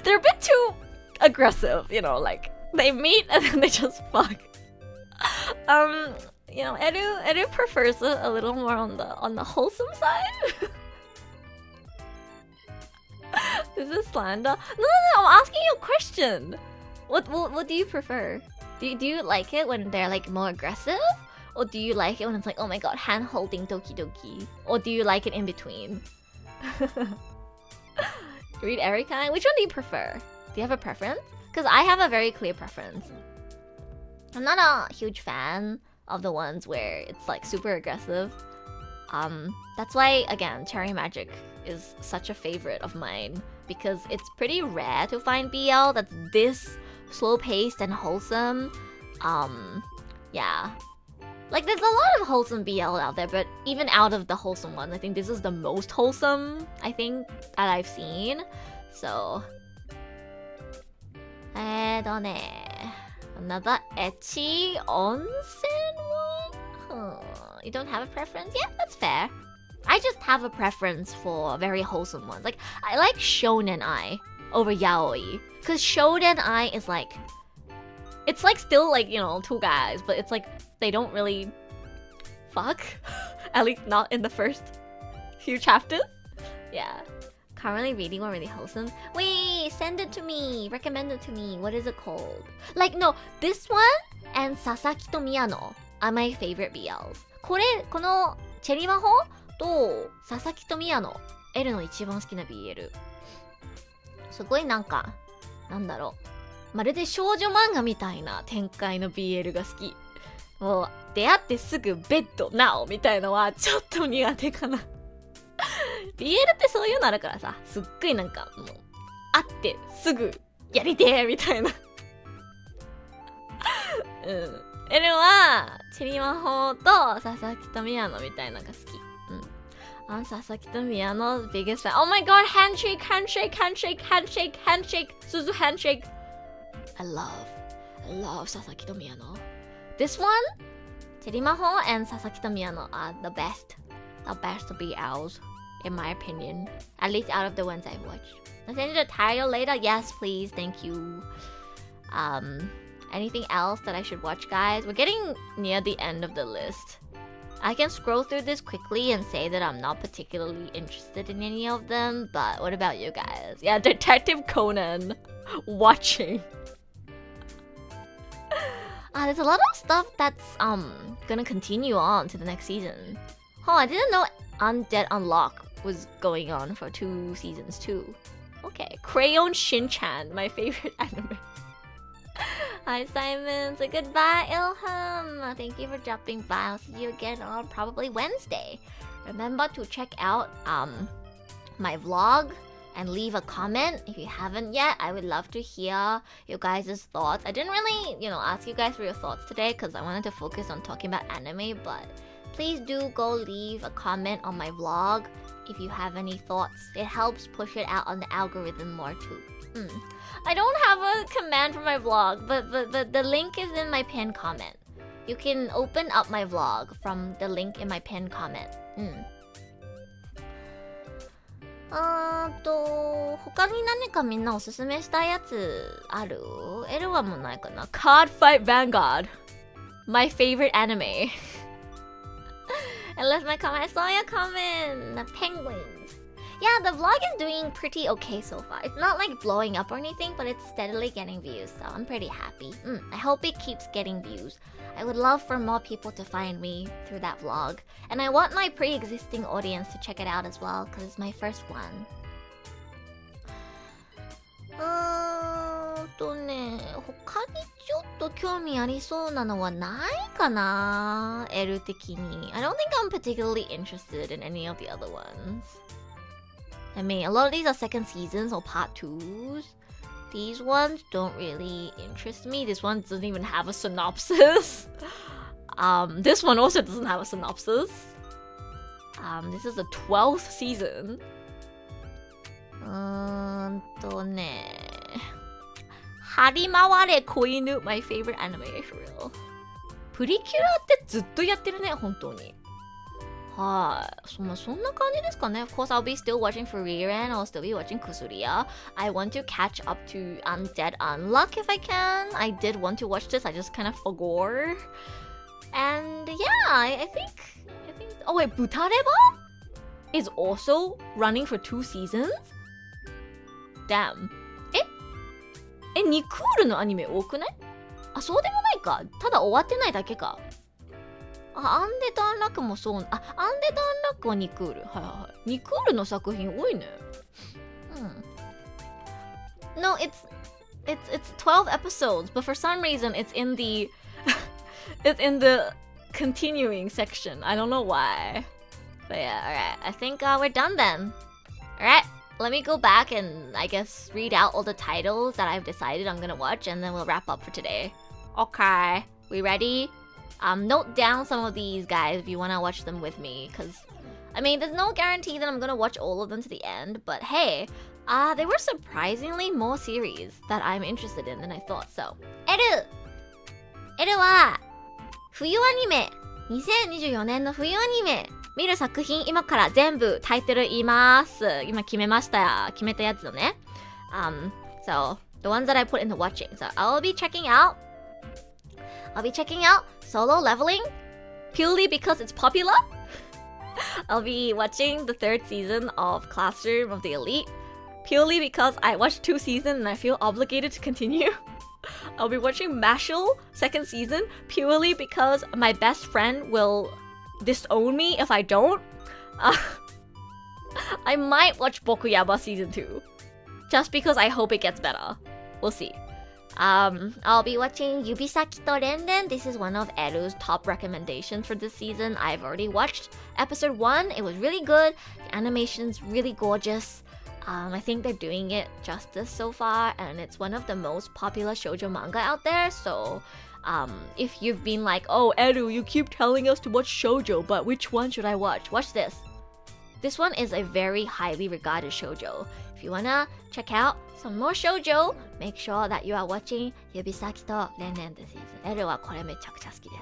they're a bit too aggressive, you know, like they meet and then they just fuck. You know, Edu prefers it a little more on the wholesome side. This is slander. No, I'm asking you a question. What do you prefer? Do you like it when they're like more aggressive? Or do you like it when it's like, oh my god, hand holding doki doki? Or do you like it in between? Read Erika. Which one do you prefer? Do you have a preference? Because I have a very clear preference. I'm not a huge fan of the ones where it's like super aggressive. That's why, again, Cherry Magic is such a favorite of mine because it's pretty rare to find BL that's this slow-paced and wholesome. Yeah. Like, there's a lot of wholesome BL out there, but even out of the wholesome ones, I think this is the most wholesome, I think, that I've seen. So... Another ecchi onsen one? You don't have a preference? Yeah, that's fair. I just have a preference for very wholesome ones. Like, I like shonen ai over yaoi. Because shonen ai is like... It's like still like, you know, 2 guys, but it's like they don't really fuck. At least not in the first few chapters. Yeah. Currently reading one really wholesome. Wait, send it to me. Recommend it to me. What is it called? Like, no, this one and Sasaki to Miyano are my favorite BLs. このチェリマホと佐々木と宮野 L の一番好きな BL。すごいなんか、なんだろう。まるで少女漫画みたいな展開の BL が好き。もう、出会ってすぐベッド、なおみたいのはちょっと苦手かな。BL ってそういうのあるからさ、すっごいなんかもう、会ってすぐやりてーみたいな。うん。L は、チェリマホと佐々木と宮野みたいなのが好き。うん。佐々木と宮野 biggest fan. Oh my god, handshake, handshake, handshake, handshake, handshake, Suzu handshake. I love Sasaki to Miyano. This one, Cherimaho and Sasaki to Miyano are the best BLs, in my opinion. At least out of the ones I've watched. I'll send you the title later. Yes, please. Thank you. Anything else that I should watch, guys? We're getting near the end of the list. I can scroll through this quickly and say that I'm not particularly interested in any of them, but what about you guys? Yeah, Detective Conan. Watching. There's a lot of stuff that's gonna continue on to the next season. Oh, I didn't know Undead Unlock was going on for 2 seasons too. Okay, Crayon Shin-chan, my favorite anime. Hi Simon, so goodbye Ilham. Thank you for dropping by. I'll see you again on probably Wednesday. Remember to check out my vlog and leave a comment if you haven't yet. I would love to hear your guys' thoughts. I didn't really, ask you guys for your thoughts today because I wanted to focus on talking about anime, but please do go leave a comment on my vlog if you have any thoughts. It helps push it out on the algorithm more too. I don't have a command for my vlog, but the link is in my pinned comment. You can open up my vlog from the link in my pinned comment. 他に何かみんなおすすめしたいやつある？エルはもうないかな。Card Fight Vanguard, my favorite anime. And left my comment. I saw your comment. The penguins. Yeah, the vlog is doing pretty okay so far. It's not like blowing up or anything, but it's steadily getting views, so I'm pretty happy. I hope it keeps getting views. I would love for more people to find me through that vlog. And I want my pre-existing audience to check it out as well, because it's my first one. 他にちょっと興味ありそうなのはないかな？エル的に。I don't think I'm particularly interested in any of the other ones. I mean, a lot of these are second seasons or part 2s. These ones don't really interest me. This one doesn't even have a synopsis. This one also doesn't have a synopsis. This is the 12th season. 張り回れ子犬 my favorite anime for real. プリキュラってずっとやってるね、本当に。はい。そんな感じですかね。Of course, I'll be still watching Frieren. I'll still be watching Kusuria. I want to catch up to Undead Unluck if I can. I did want to watch this. I just kind of forgot. And yeah, I think... Oh wait, Butareba is also running for 2 seasons? Damn. ニクールのアニメ多くない？あ、そうでもないか。ただ終わってないだけか。アンデドアンラックもそう。アンデドアンラックはニクール。はい。ニクールの作品多いね。No, it's 12 episodes, but for some reason it's in the it's in the continuing section. I don't know why. But yeah, alright. I think we're done then. Alright, let me go back and I guess read out all the titles that I've decided I'm gonna watch and then we'll wrap up for today. Okay, we ready? Note down some of these guys if you want to watch them with me, because I mean there's no guarantee that I'm gonna watch all of them to the end, but hey, there were surprisingly more series that I'm interested in than I thought. So エルは冬アニメ2024年の冬アニメ見る作品今から全部タイトル言います。今決めたやつのね。So the ones that I put into watching. So I'll be checking out Solo Leveling purely because it's popular. I'll be watching the 3rd season of Classroom of the Elite purely because I watched 2 seasons and I feel obligated to continue. I'll be watching Mashal 2nd season purely because my best friend will disown me if I don't. I might watch Bokuyaba season 2 just because I hope it gets better. We'll see. I'll be watching Yubisaki to Renren. This is one of Eru's top recommendations for this season. I've already watched episode 1. It was really good. The animation's really gorgeous. I think they're doing it justice so far, and it's one of the most popular shoujo manga out there. So, if you've been like, oh, Eru, you keep telling us to watch shoujo, but which one should I watch? Watch this. This one is a very highly regarded shoujo. If you wanna check out some more shoujo, make sure that you are watching Yubisaki to Renren this season. Eru はこれめちゃくちゃ好きです。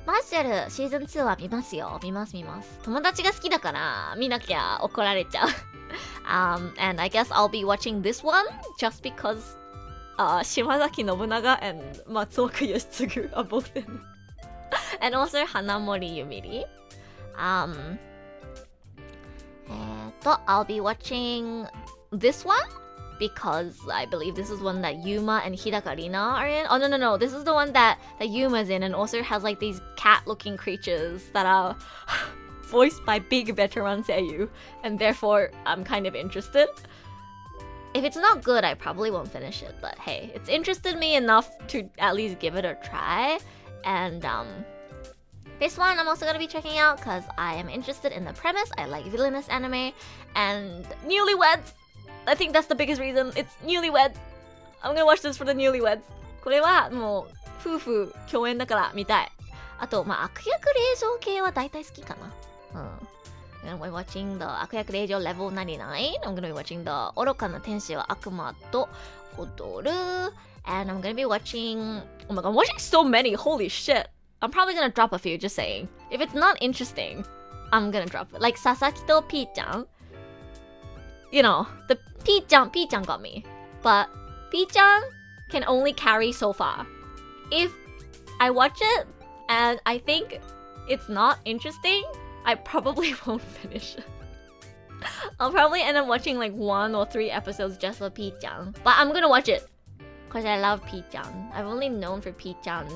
マーシャルシーズン2は見ますよ。見ます。友達が好きだから見なきゃ怒られちゃう。And I guess I'll be watching this one just because 島崎信長 and 松岡義嗣 are both in. And also 花森ゆみり。I'll be watching this one because I believe this is one that Yuma and Hidaka Rina are in. Oh no, this is the one that Yuma's in and also has like these cat-looking creatures that are voiced by big veteran seiyuu, and therefore I'm kind of interested. If it's not good, I probably won't finish it, but hey, it's interested me enough to at least give it a try. And This one I'm also gonna be checking out because I am interested in the premise. I like villainous anime and newlyweds. I think that's the biggest reason. It's newlyweds. I'm gonna watch this for the newlyweds. これはもう夫婦共演だから見たい。あと、まあ、悪役令嬢系は大体好きかな。I'm gonna be watching the 悪役令嬢 level 99. I'm gonna be watching the 愚かな天使は悪魔と踊る. And I'm gonna be watching... Oh my god, I'm watching so many. Holy shit. I'm probably gonna drop a few, just saying. If it's not interesting, I'm gonna drop it. Like Sasaki to P-chan. You know, the P-chan got me. But P-chan can only carry so far. If I watch it and I think it's not interesting, I probably won't finish it. I'll probably end up watching like 1 or 3 episodes just for P-chan. But I'm gonna watch it. Because I love P-chan. I've only known P-chan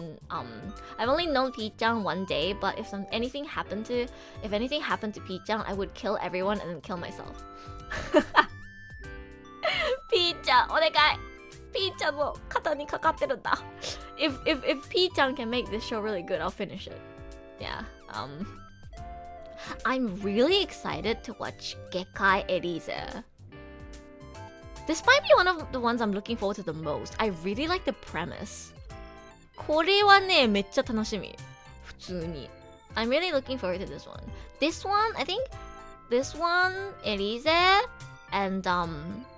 one day, but if anything happened to P-chan, I would kill everyone and then kill myself. P-chan, お願い. P-chan の肩にかかってるんだ. If P-chan can make this show really good, I'll finish it. Yeah. I'm really excited to watch Gekai Elise. This might be one of the ones I'm looking forward to the most. I really like the premise. これはね、めっちゃ楽しみ。普通に。I'm really looking forward to this one. This one, I think, this one, Elise, and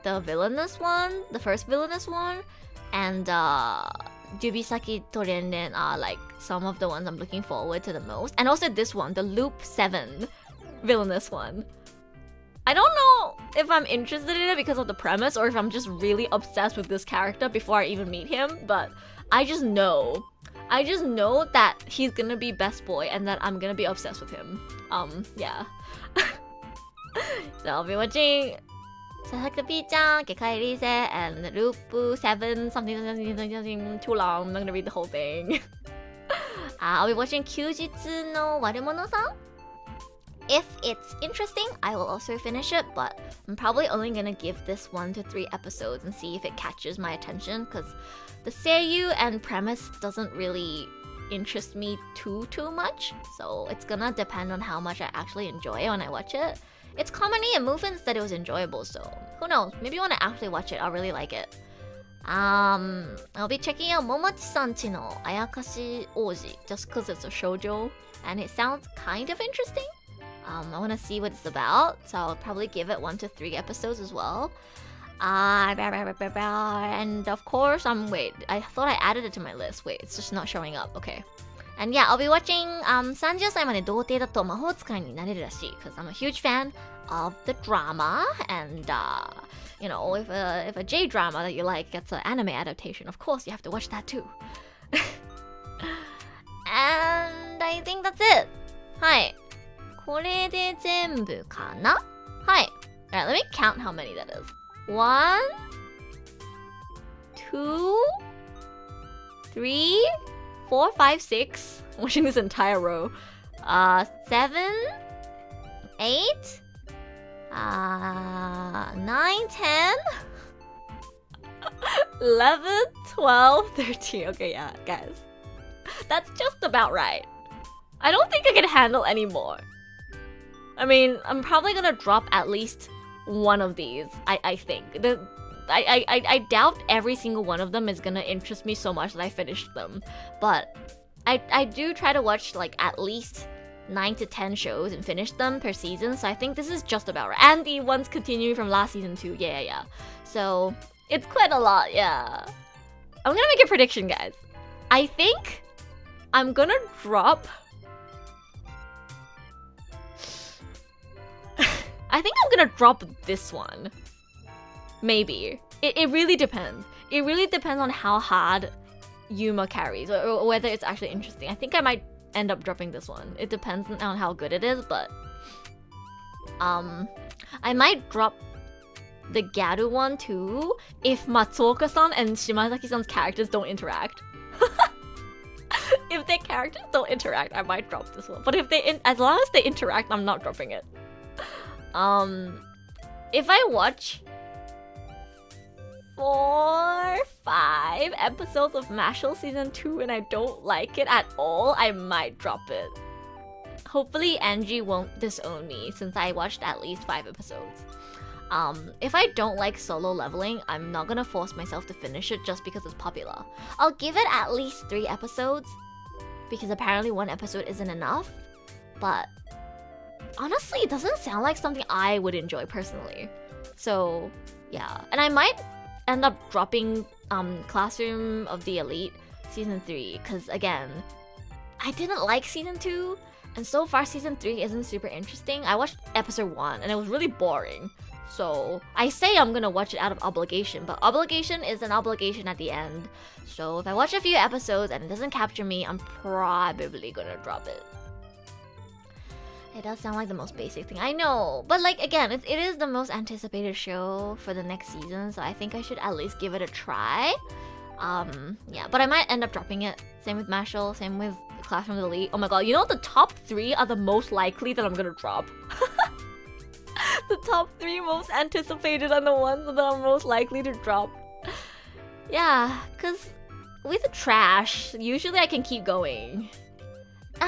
the villainous one, the first villainous one, and Yubisaki to Renren are like some of the ones I'm looking forward to the most. And also this one, the Loop 7 villainous one. I don't know if I'm interested in it because of the premise or if I'm just really obsessed with this character before I even meet him, but I just know that he's gonna be best boy and that I'm gonna be obsessed with him. Yeah. So I'll be watching Sasaki P-chan, Gekai Elise, and Loop 7, something too long. I'm not gonna read the whole thing. I'll be watching Kyujitsu no Warumono-san. If it's interesting, I will also finish it, but I'm probably only gonna give this 1 to 3 episodes and see if it catches my attention, because the seiyuu and premise doesn't really interest me too much, so it's gonna depend on how much I actually enjoy when I watch it. It's comedy and movements that it was enjoyable, so who knows, maybe when I actually watch it, I'll really like it. I'll be checking out Momochi sanちのayakashi oji, just because it's a shoujo, and it sounds kind of interesting. I want to see what it's about, so I'll probably give it 1 to 3 episodes as well. And of course, wait, I thought I added it to my list. Wait, it's just not showing up. Okay. And yeah, I'll be watching 30歳まで童貞だと魔法使いになれるらしい because I'm a huge fan of the drama, and you know, if a J-drama that you like gets an anime adaptation, of course you have to watch that too. And I think that's it. はい。これで全部かな？はい。Alright, let me count how many that is. 1, 2, 3, 4, 5, 6. I'm watching this entire row. 7, 8, 9, 10, 11, 12, 13. Okay, yeah, guys. That's just about right. I don't think I can handle any more. I mean, I'm probably gonna drop at least one of these, I think. I doubt every single one of them is gonna interest me so much that I finish them. But I do try to watch like at least 9 to 10 shows and finish them per season, so I think this is just about right. And the ones continuing from last season too, yeah. So, it's quite a lot, yeah. I'm gonna make a prediction, guys. I think I'm gonna drop... I think I'm gonna drop this one. Maybe. It really depends. It really depends on how hard Yuma carries or whether it's actually interesting. I think I might end up dropping this one. It depends on how good it is, but I might drop the Garu one too if Matsuoka-san and Shimazaki-san's characters don't interact. If their characters don't interact, I might drop this one. But if as long as they interact, I'm not dropping it. If I watch 4, 5 episodes of Mashal season 2 and I don't like it at all, I might drop it. hopefully Angie won't disown me since I watched at least 5 episodes. If I don't like solo leveling, I'm not gonna force myself to finish it just because it's popular. I'll give it at least 3 episodes because apparently 1 episode isn't enough. But honestly, it doesn't sound like something I would enjoy personally. So yeah, and I might end up dropping Classroom of the Elite season 3 because again, I didn't like season 2 and so far season 3 isn't super interesting. I watched episode 1 and it was really boring. So I say I'm gonna watch it out of obligation, but obligation is an obligation at the end. So if I watch a few episodes and it doesn't capture me, I'm probably gonna drop it. It does sound like the most basic thing, I know. But like again, it is the most anticipated show for the next season, so I think I should at least give it a try. Yeah, but I might end up dropping it. Same with Mashal, same with Classroom of the Elite. Oh my god, you know the top 3 are the most likely that I'm gonna drop. The top 3 most anticipated are the ones that I'm most likely to drop. Yeah, cause with the trash, usually I can keep going.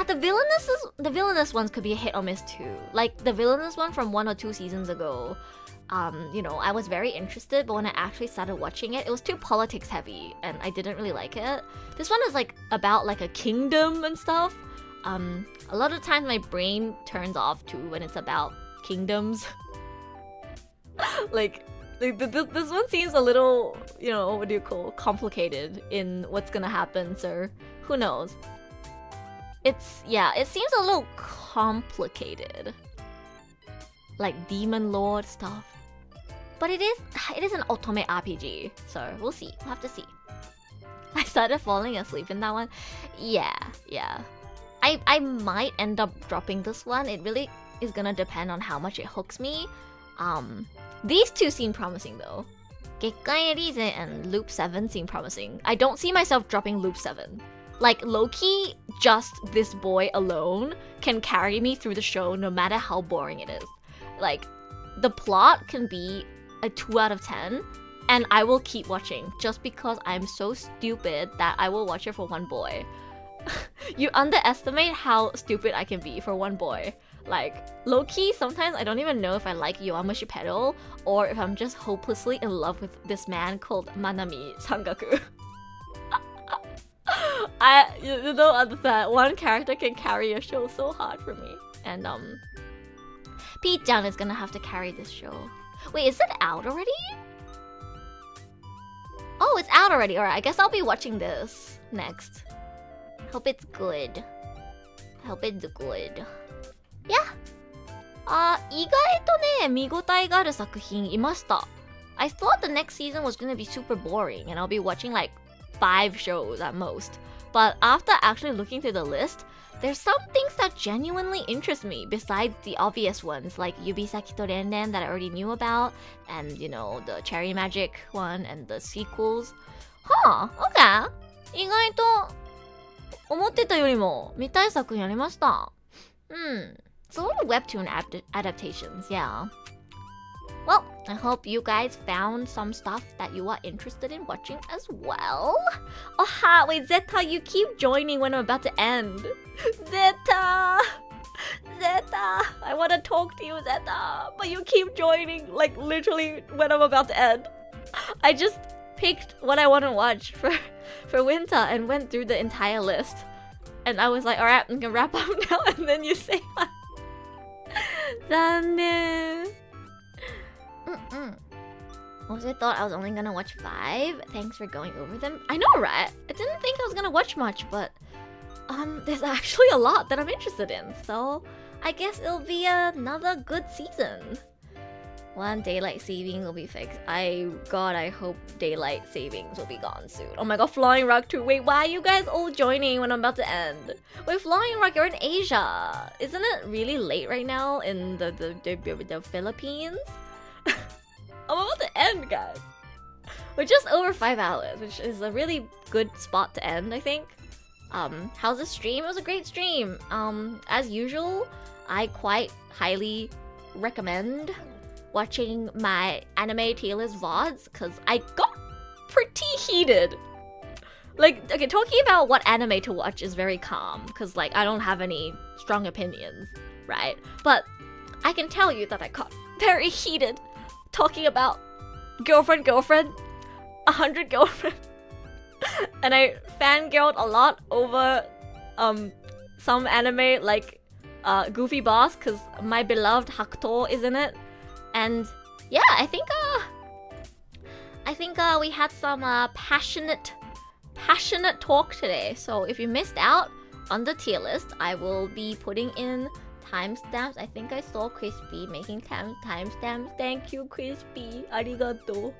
The villainous ones could be a hit or miss too. Like the villainous one from 1 or 2 seasons ago. You know, I was very interested, but when I actually started watching it, it was too politics heavy, and I didn't really like it. This one is like about like a kingdom and stuff. A lot of times my brain turns off too when it's about kingdoms. like this one seems a little, you know, what do you call, complicated in what's gonna happen, sir. Who knows? It seems a little complicated. Like demon lord stuff. But it is an otome RPG, so we'll see. We'll have to see. I started falling asleep in that one. Yeah. I might end up dropping this one. It really is gonna depend on how much it hooks me. These 2 seem promising though. Gekkan Elise and Loop 7 seem promising. I don't see myself dropping Loop 7. Like low-key, just this boy alone can carry me through the show no matter how boring it is. Like, the plot can be a 2 out of 10, and I will keep watching just because I'm so stupid that I will watch it for one boy. You underestimate how stupid I can be for one boy. Like, low-key, sometimes I don't even know if I like Yowamushi Pedal or if I'm just hopelessly in love with this man called Manami Sangaku. You don't understand. One character can carry a show so hard for me. And Pete-chan is gonna have to carry this show. Wait, is it out already? Oh, it's out already. Alright, I guess I'll be watching this next. Hope it's good. Yeah. 意外とね、見応えがある作品いました。I thought the next season was gonna be super boring and I'll be watching like 5 shows at most. But after actually looking through the list, there's some things that genuinely interest me besides the obvious ones like Yubisaki to Renren that I already knew about, and you know, the Cherry Magic one and the sequels. Huh, okay. 意外と思ってたよりも見たい作品ありました。It's a lot of webtoon adaptations, yeah. Well, I hope you guys found some stuff that you are interested in watching as well. Oh, wait, Zeta, you keep joining when I'm about to end. Zeta, I want to talk to you, Zeta, but you keep joining, like, literally when I'm about to end. I just picked what I want to watch for winter and went through the entire list. And I was like, alright, I'm gonna wrap up now, and then you say hi. 残念. Also thought I was only gonna watch 5. Thanks for going over them. I know, right? I didn't think I was gonna watch much, but there's actually a lot that I'm interested in. So I guess it'll be another good season. One daylight saving will be fixed. God, I hope daylight savings will be gone soon. Oh my god, Flying Rock 2. Wait, why are you guys all joining when I'm about to end? Wait, Flying Rock, you're in Asia. Isn't it really late right now in the Philippines? I'm about to end, guys. We're just over 5 hours, which is a really good spot to end, I think. How's the stream? It was a great stream. As usual, I quite highly recommend watching my anime Taylor's VODs because I got pretty heated Like, okay, talking about what anime to watch is very calm, because, like, I don't have any strong opinions, right? But I can tell you that I got very heated talking about girlfriend, 100 girlfriend. And I fangirled a lot over some anime like Goofy Boss, because my beloved Hakuto is in it. And yeah, I think we had some passionate talk today. So if you missed out on the tier list, I will be putting in timestamps. I think I saw Crispy making timestamps. Thank you, Crispy. Arigato.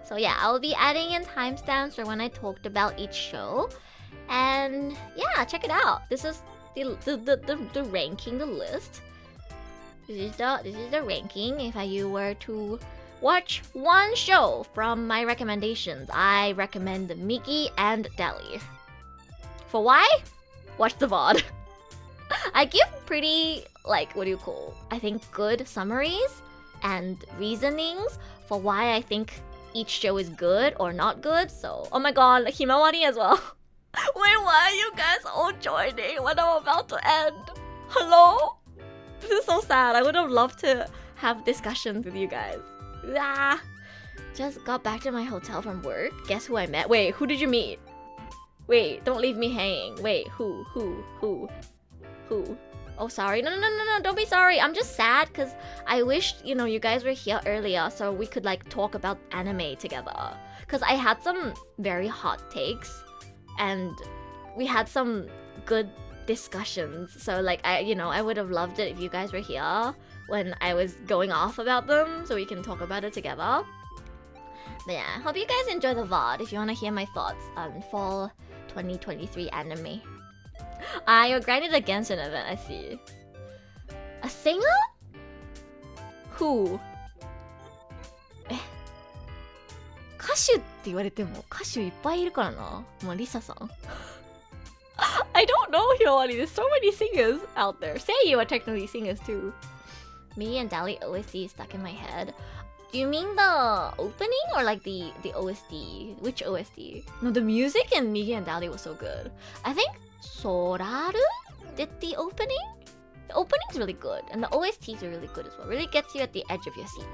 So yeah, I'll be adding in timestamps for when I talked about each show. And yeah, check it out. This is the ranking, the list. This is the ranking. If you were to watch one show from my recommendations, I recommend Migi and Dali. For why? Watch the VOD. I give pretty, like, I think good summaries and reasonings for why I think each show is good or not good. So, oh my god, Himawari as well. Wait, why are you guys all joining when I'm about to end? Hello? This is so sad. I would have loved to have discussions with you guys. Ah, just got back to my hotel from work. Guess who I met? Wait, who did you meet? Wait, don't leave me hanging. Wait, who? Oh, sorry. No, don't be sorry. I'm just sad because I wished, you guys were here earlier so we could, like, talk about anime together. Because I had some very hot takes and we had some good discussions. So, like, I would have loved it if you guys were here when I was going off about them so we can talk about it together. But yeah, hope you guys enjoy the VOD if you want to hear my thoughts on fall 2023 anime. You're grinding against an event, I see. A singer? Who? 歌手って言われても歌手いっぱいいるからな。もうリサさん。I don't know, Hyoari. There's so many singers out there. Say you are technically singers too. Me and Dali OST is stuck in my head. Do you mean the opening or like the OST? Which OST? No, the music in Migi and Dali was so good. I think Soraru did the opening? The opening's really good, and the OSTs are really good as well. Really gets you at the edge of your seat.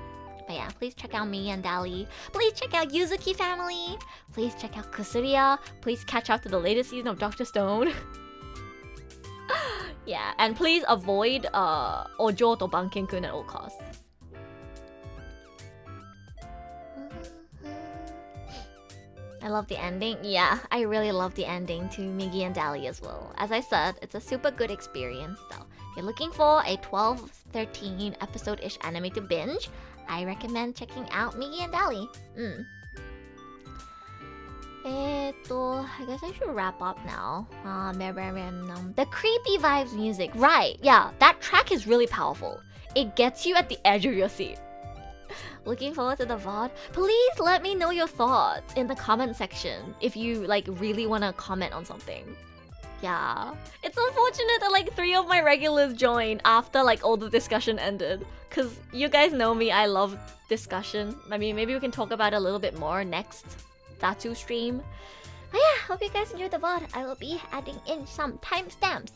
But yeah, please check out Migi and Dali. Please check out Yuzuki family. Please check out Kusuria. Please catch up to the latest season of Dr. Stone. Yeah, and please avoid Ojo to Banken Kun at all costs. I love the ending. Yeah, I really love the ending to Migi and Dali as well. As I said, it's a super good experience. So if you're looking for a 12-13 episode-ish anime to binge, I recommend checking out Migi and Dali. I guess I should wrap up now. The creepy vibes music. Right, yeah, that track is really powerful. It gets you at the edge of your seat. Looking forward to the VOD. Please let me know your thoughts in the comment section if you like really want to comment on something. Yeah, it's unfortunate that like 3 of my regulars joined after like all the discussion ended, because you guys know me, I love discussion. I mean, maybe we can talk about it a little bit more next Datu stream. But yeah, hope you guys enjoyed the VOD. I will be adding in some timestamps.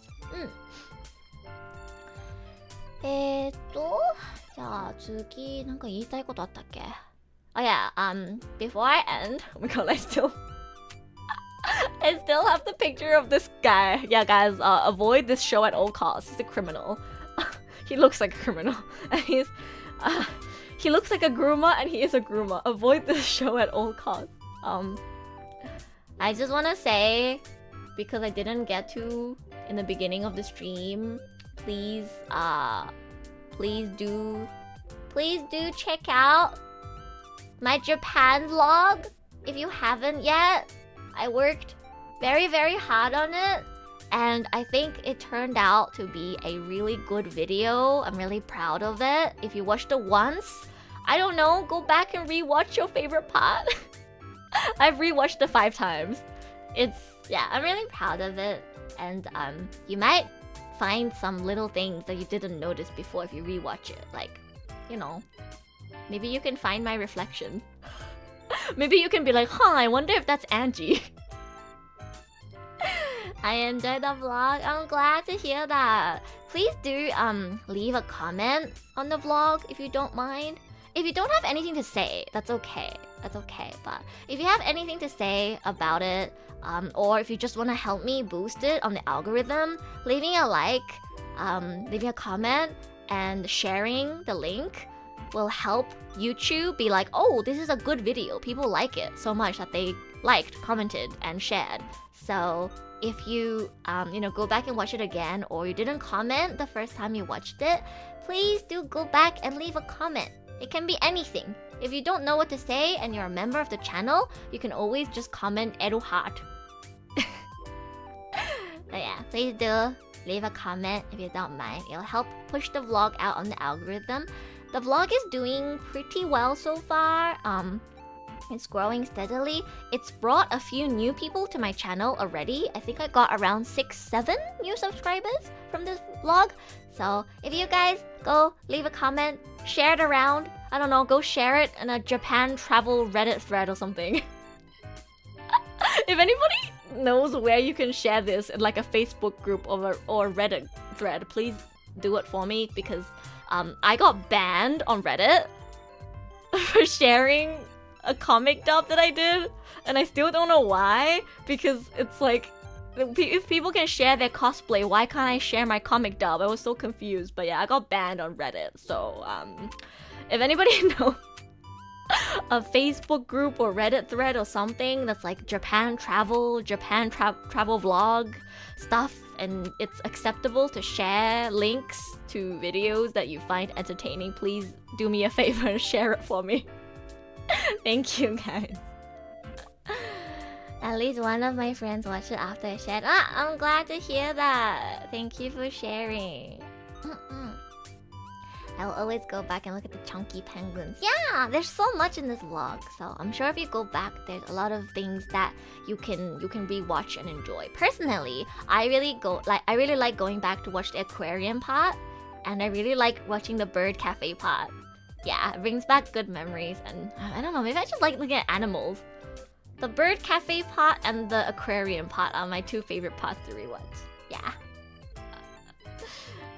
じゃあ次なんか言いたいことあったっけ? Oh yeah, before I end, oh my god, I still have the picture of this guy. Yeah, guys, avoid this show at all costs. He's a criminal. He looks like a criminal. And he looks like a groomer and he is a groomer. Avoid this show at all costs. I just want to say, because I didn't get to in the beginning of the stream, please do check out my Japan vlog if you haven't yet. I worked very, very hard on it, and I think it turned out to be a really good video. I'm really proud of it. If you watched it once, I don't know, go back and rewatch your favorite part. I've rewatched it 5 times. Yeah, I'm really proud of it, and you might find some little things that you didn't notice before if you rewatch it. Like, maybe you can find my reflection. Maybe you can be like, I wonder if that's Angie. I enjoyed the vlog. I'm glad to hear that. Please do leave a comment on the vlog if you don't mind. If you don't have anything to say, that's okay. That's okay. But if you have anything to say about it, or if you just want to help me boost it on the algorithm, leaving a like, leaving a comment, and sharing the link will help YouTube be like, oh, this is a good video. People like it so much that they liked, commented, and shared. So if you, go back and watch it again, or you didn't comment the first time you watched it, please do go back and leave a comment. It can be anything. If you don't know what to say and you're a member of the channel, you can always just comment Eruhat. But yeah, please do leave a comment if you don't mind. It'll help push the vlog out on the algorithm. The vlog is doing pretty well so far. It's growing steadily. It's brought a few new people to my channel already. I think I got around 6-7 new subscribers from this vlog. So if you guys go leave a comment, share it around, I don't know, go share it in a Japan travel Reddit thread or something. If anybody knows where you can share this in like a Facebook group or Reddit thread, please do it for me, because I got banned on Reddit for sharing a comic dub that I did, and I still don't know why, because it's like, if people can share their cosplay, why can't I share my comic dub? I was so confused. But yeah, I got banned on Reddit. So if anybody knows a Facebook group or Reddit thread or something that's like Japan travel vlog stuff, and it's acceptable to share links to videos that you find entertaining, please do me a favor and share it for me. Thank you, guys. At least one of my friends watched it after I shared. I'm glad to hear that. Thank you for sharing. I will always go back and look at the chunky penguins. Yeah, there's so much in this vlog. So I'm sure if you go back, there's a lot of things that you can rewatch and enjoy. Personally, I really like going back to watch the aquarium part, and I really like watching the bird cafe part. Yeah, it brings back good memories, and I don't know, maybe I just like looking at animals. The bird cafe part and the aquarium part are my two favorite parts to rewatch. Yeah.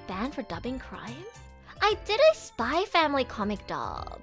Banned for dubbing crimes? I did a Spy Family comic dub,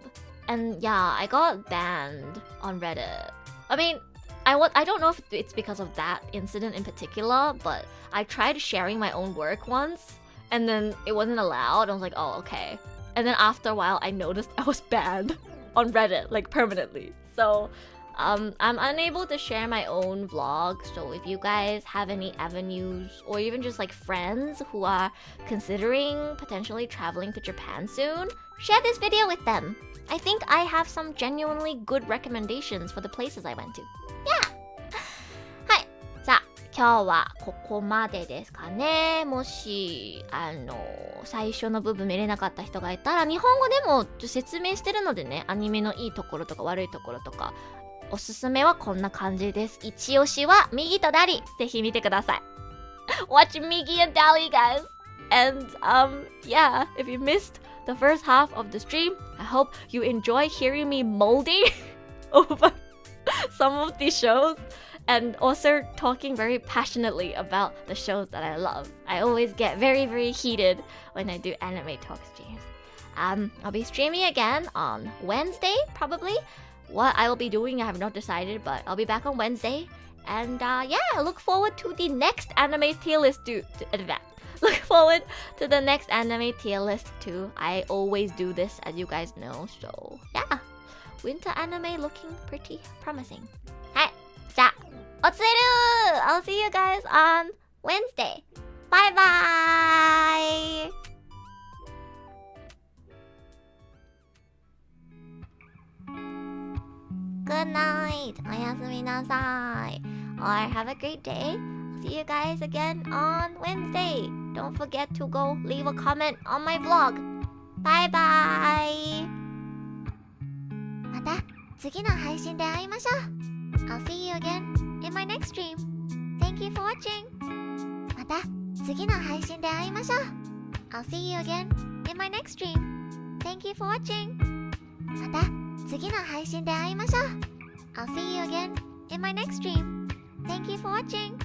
and yeah, I got banned on Reddit. I mean, I don't know if it's because of that incident in particular, but I tried sharing my own work once, and then it wasn't allowed. I was like, oh, okay. And then after a while, I noticed I was banned on Reddit, like permanently. So I'm unable to share my own vlog. So if you guys have any avenues, or even just like friends who are considering potentially traveling to Japan soon, share this video with them. I think I have some genuinely good recommendations for the places I went to. Yeah! はい。じゃあ、今日はここまでですかね。もし、最初の部分見れなかった人がいたら、日本語でも説明してるのでね、アニメのいいところとか悪いところとか、おすすめはこんな感じです。一押しはミギとダリ。ぜひ見てください。Watch Migi and Dali, guys! And, yeah, if you missed the first half of the stream, I hope you enjoy hearing me molding over some of these shows, and also talking very passionately about the shows that I love. I always get very, very heated when I do anime talk streams. I'll be streaming again on Wednesday, probably. What I will be doing, I have not decided, but I'll be back on Wednesday. And yeah, I look forward to the next anime tier list Look forward to the next anime tier list too. I always do this, as you guys know. So yeah, winter anime looking pretty promising. はい、じゃあ、おつえる I'll see you guys on Wednesday. Bye bye! Good night. おやすみなさい. Or have a great day. See you guys again on Wednesday. Don't forget to go leave a comment on my vlog. Bye bye. また次の配信で会いましょう. I'll see you again in my next stream. Thank you for watching. また次の配信で会いましょう. I'll see you again in my next stream. Thank you for watching. また次の配信で会いましょう. I'll see you again in my next stream. Thank you for watching.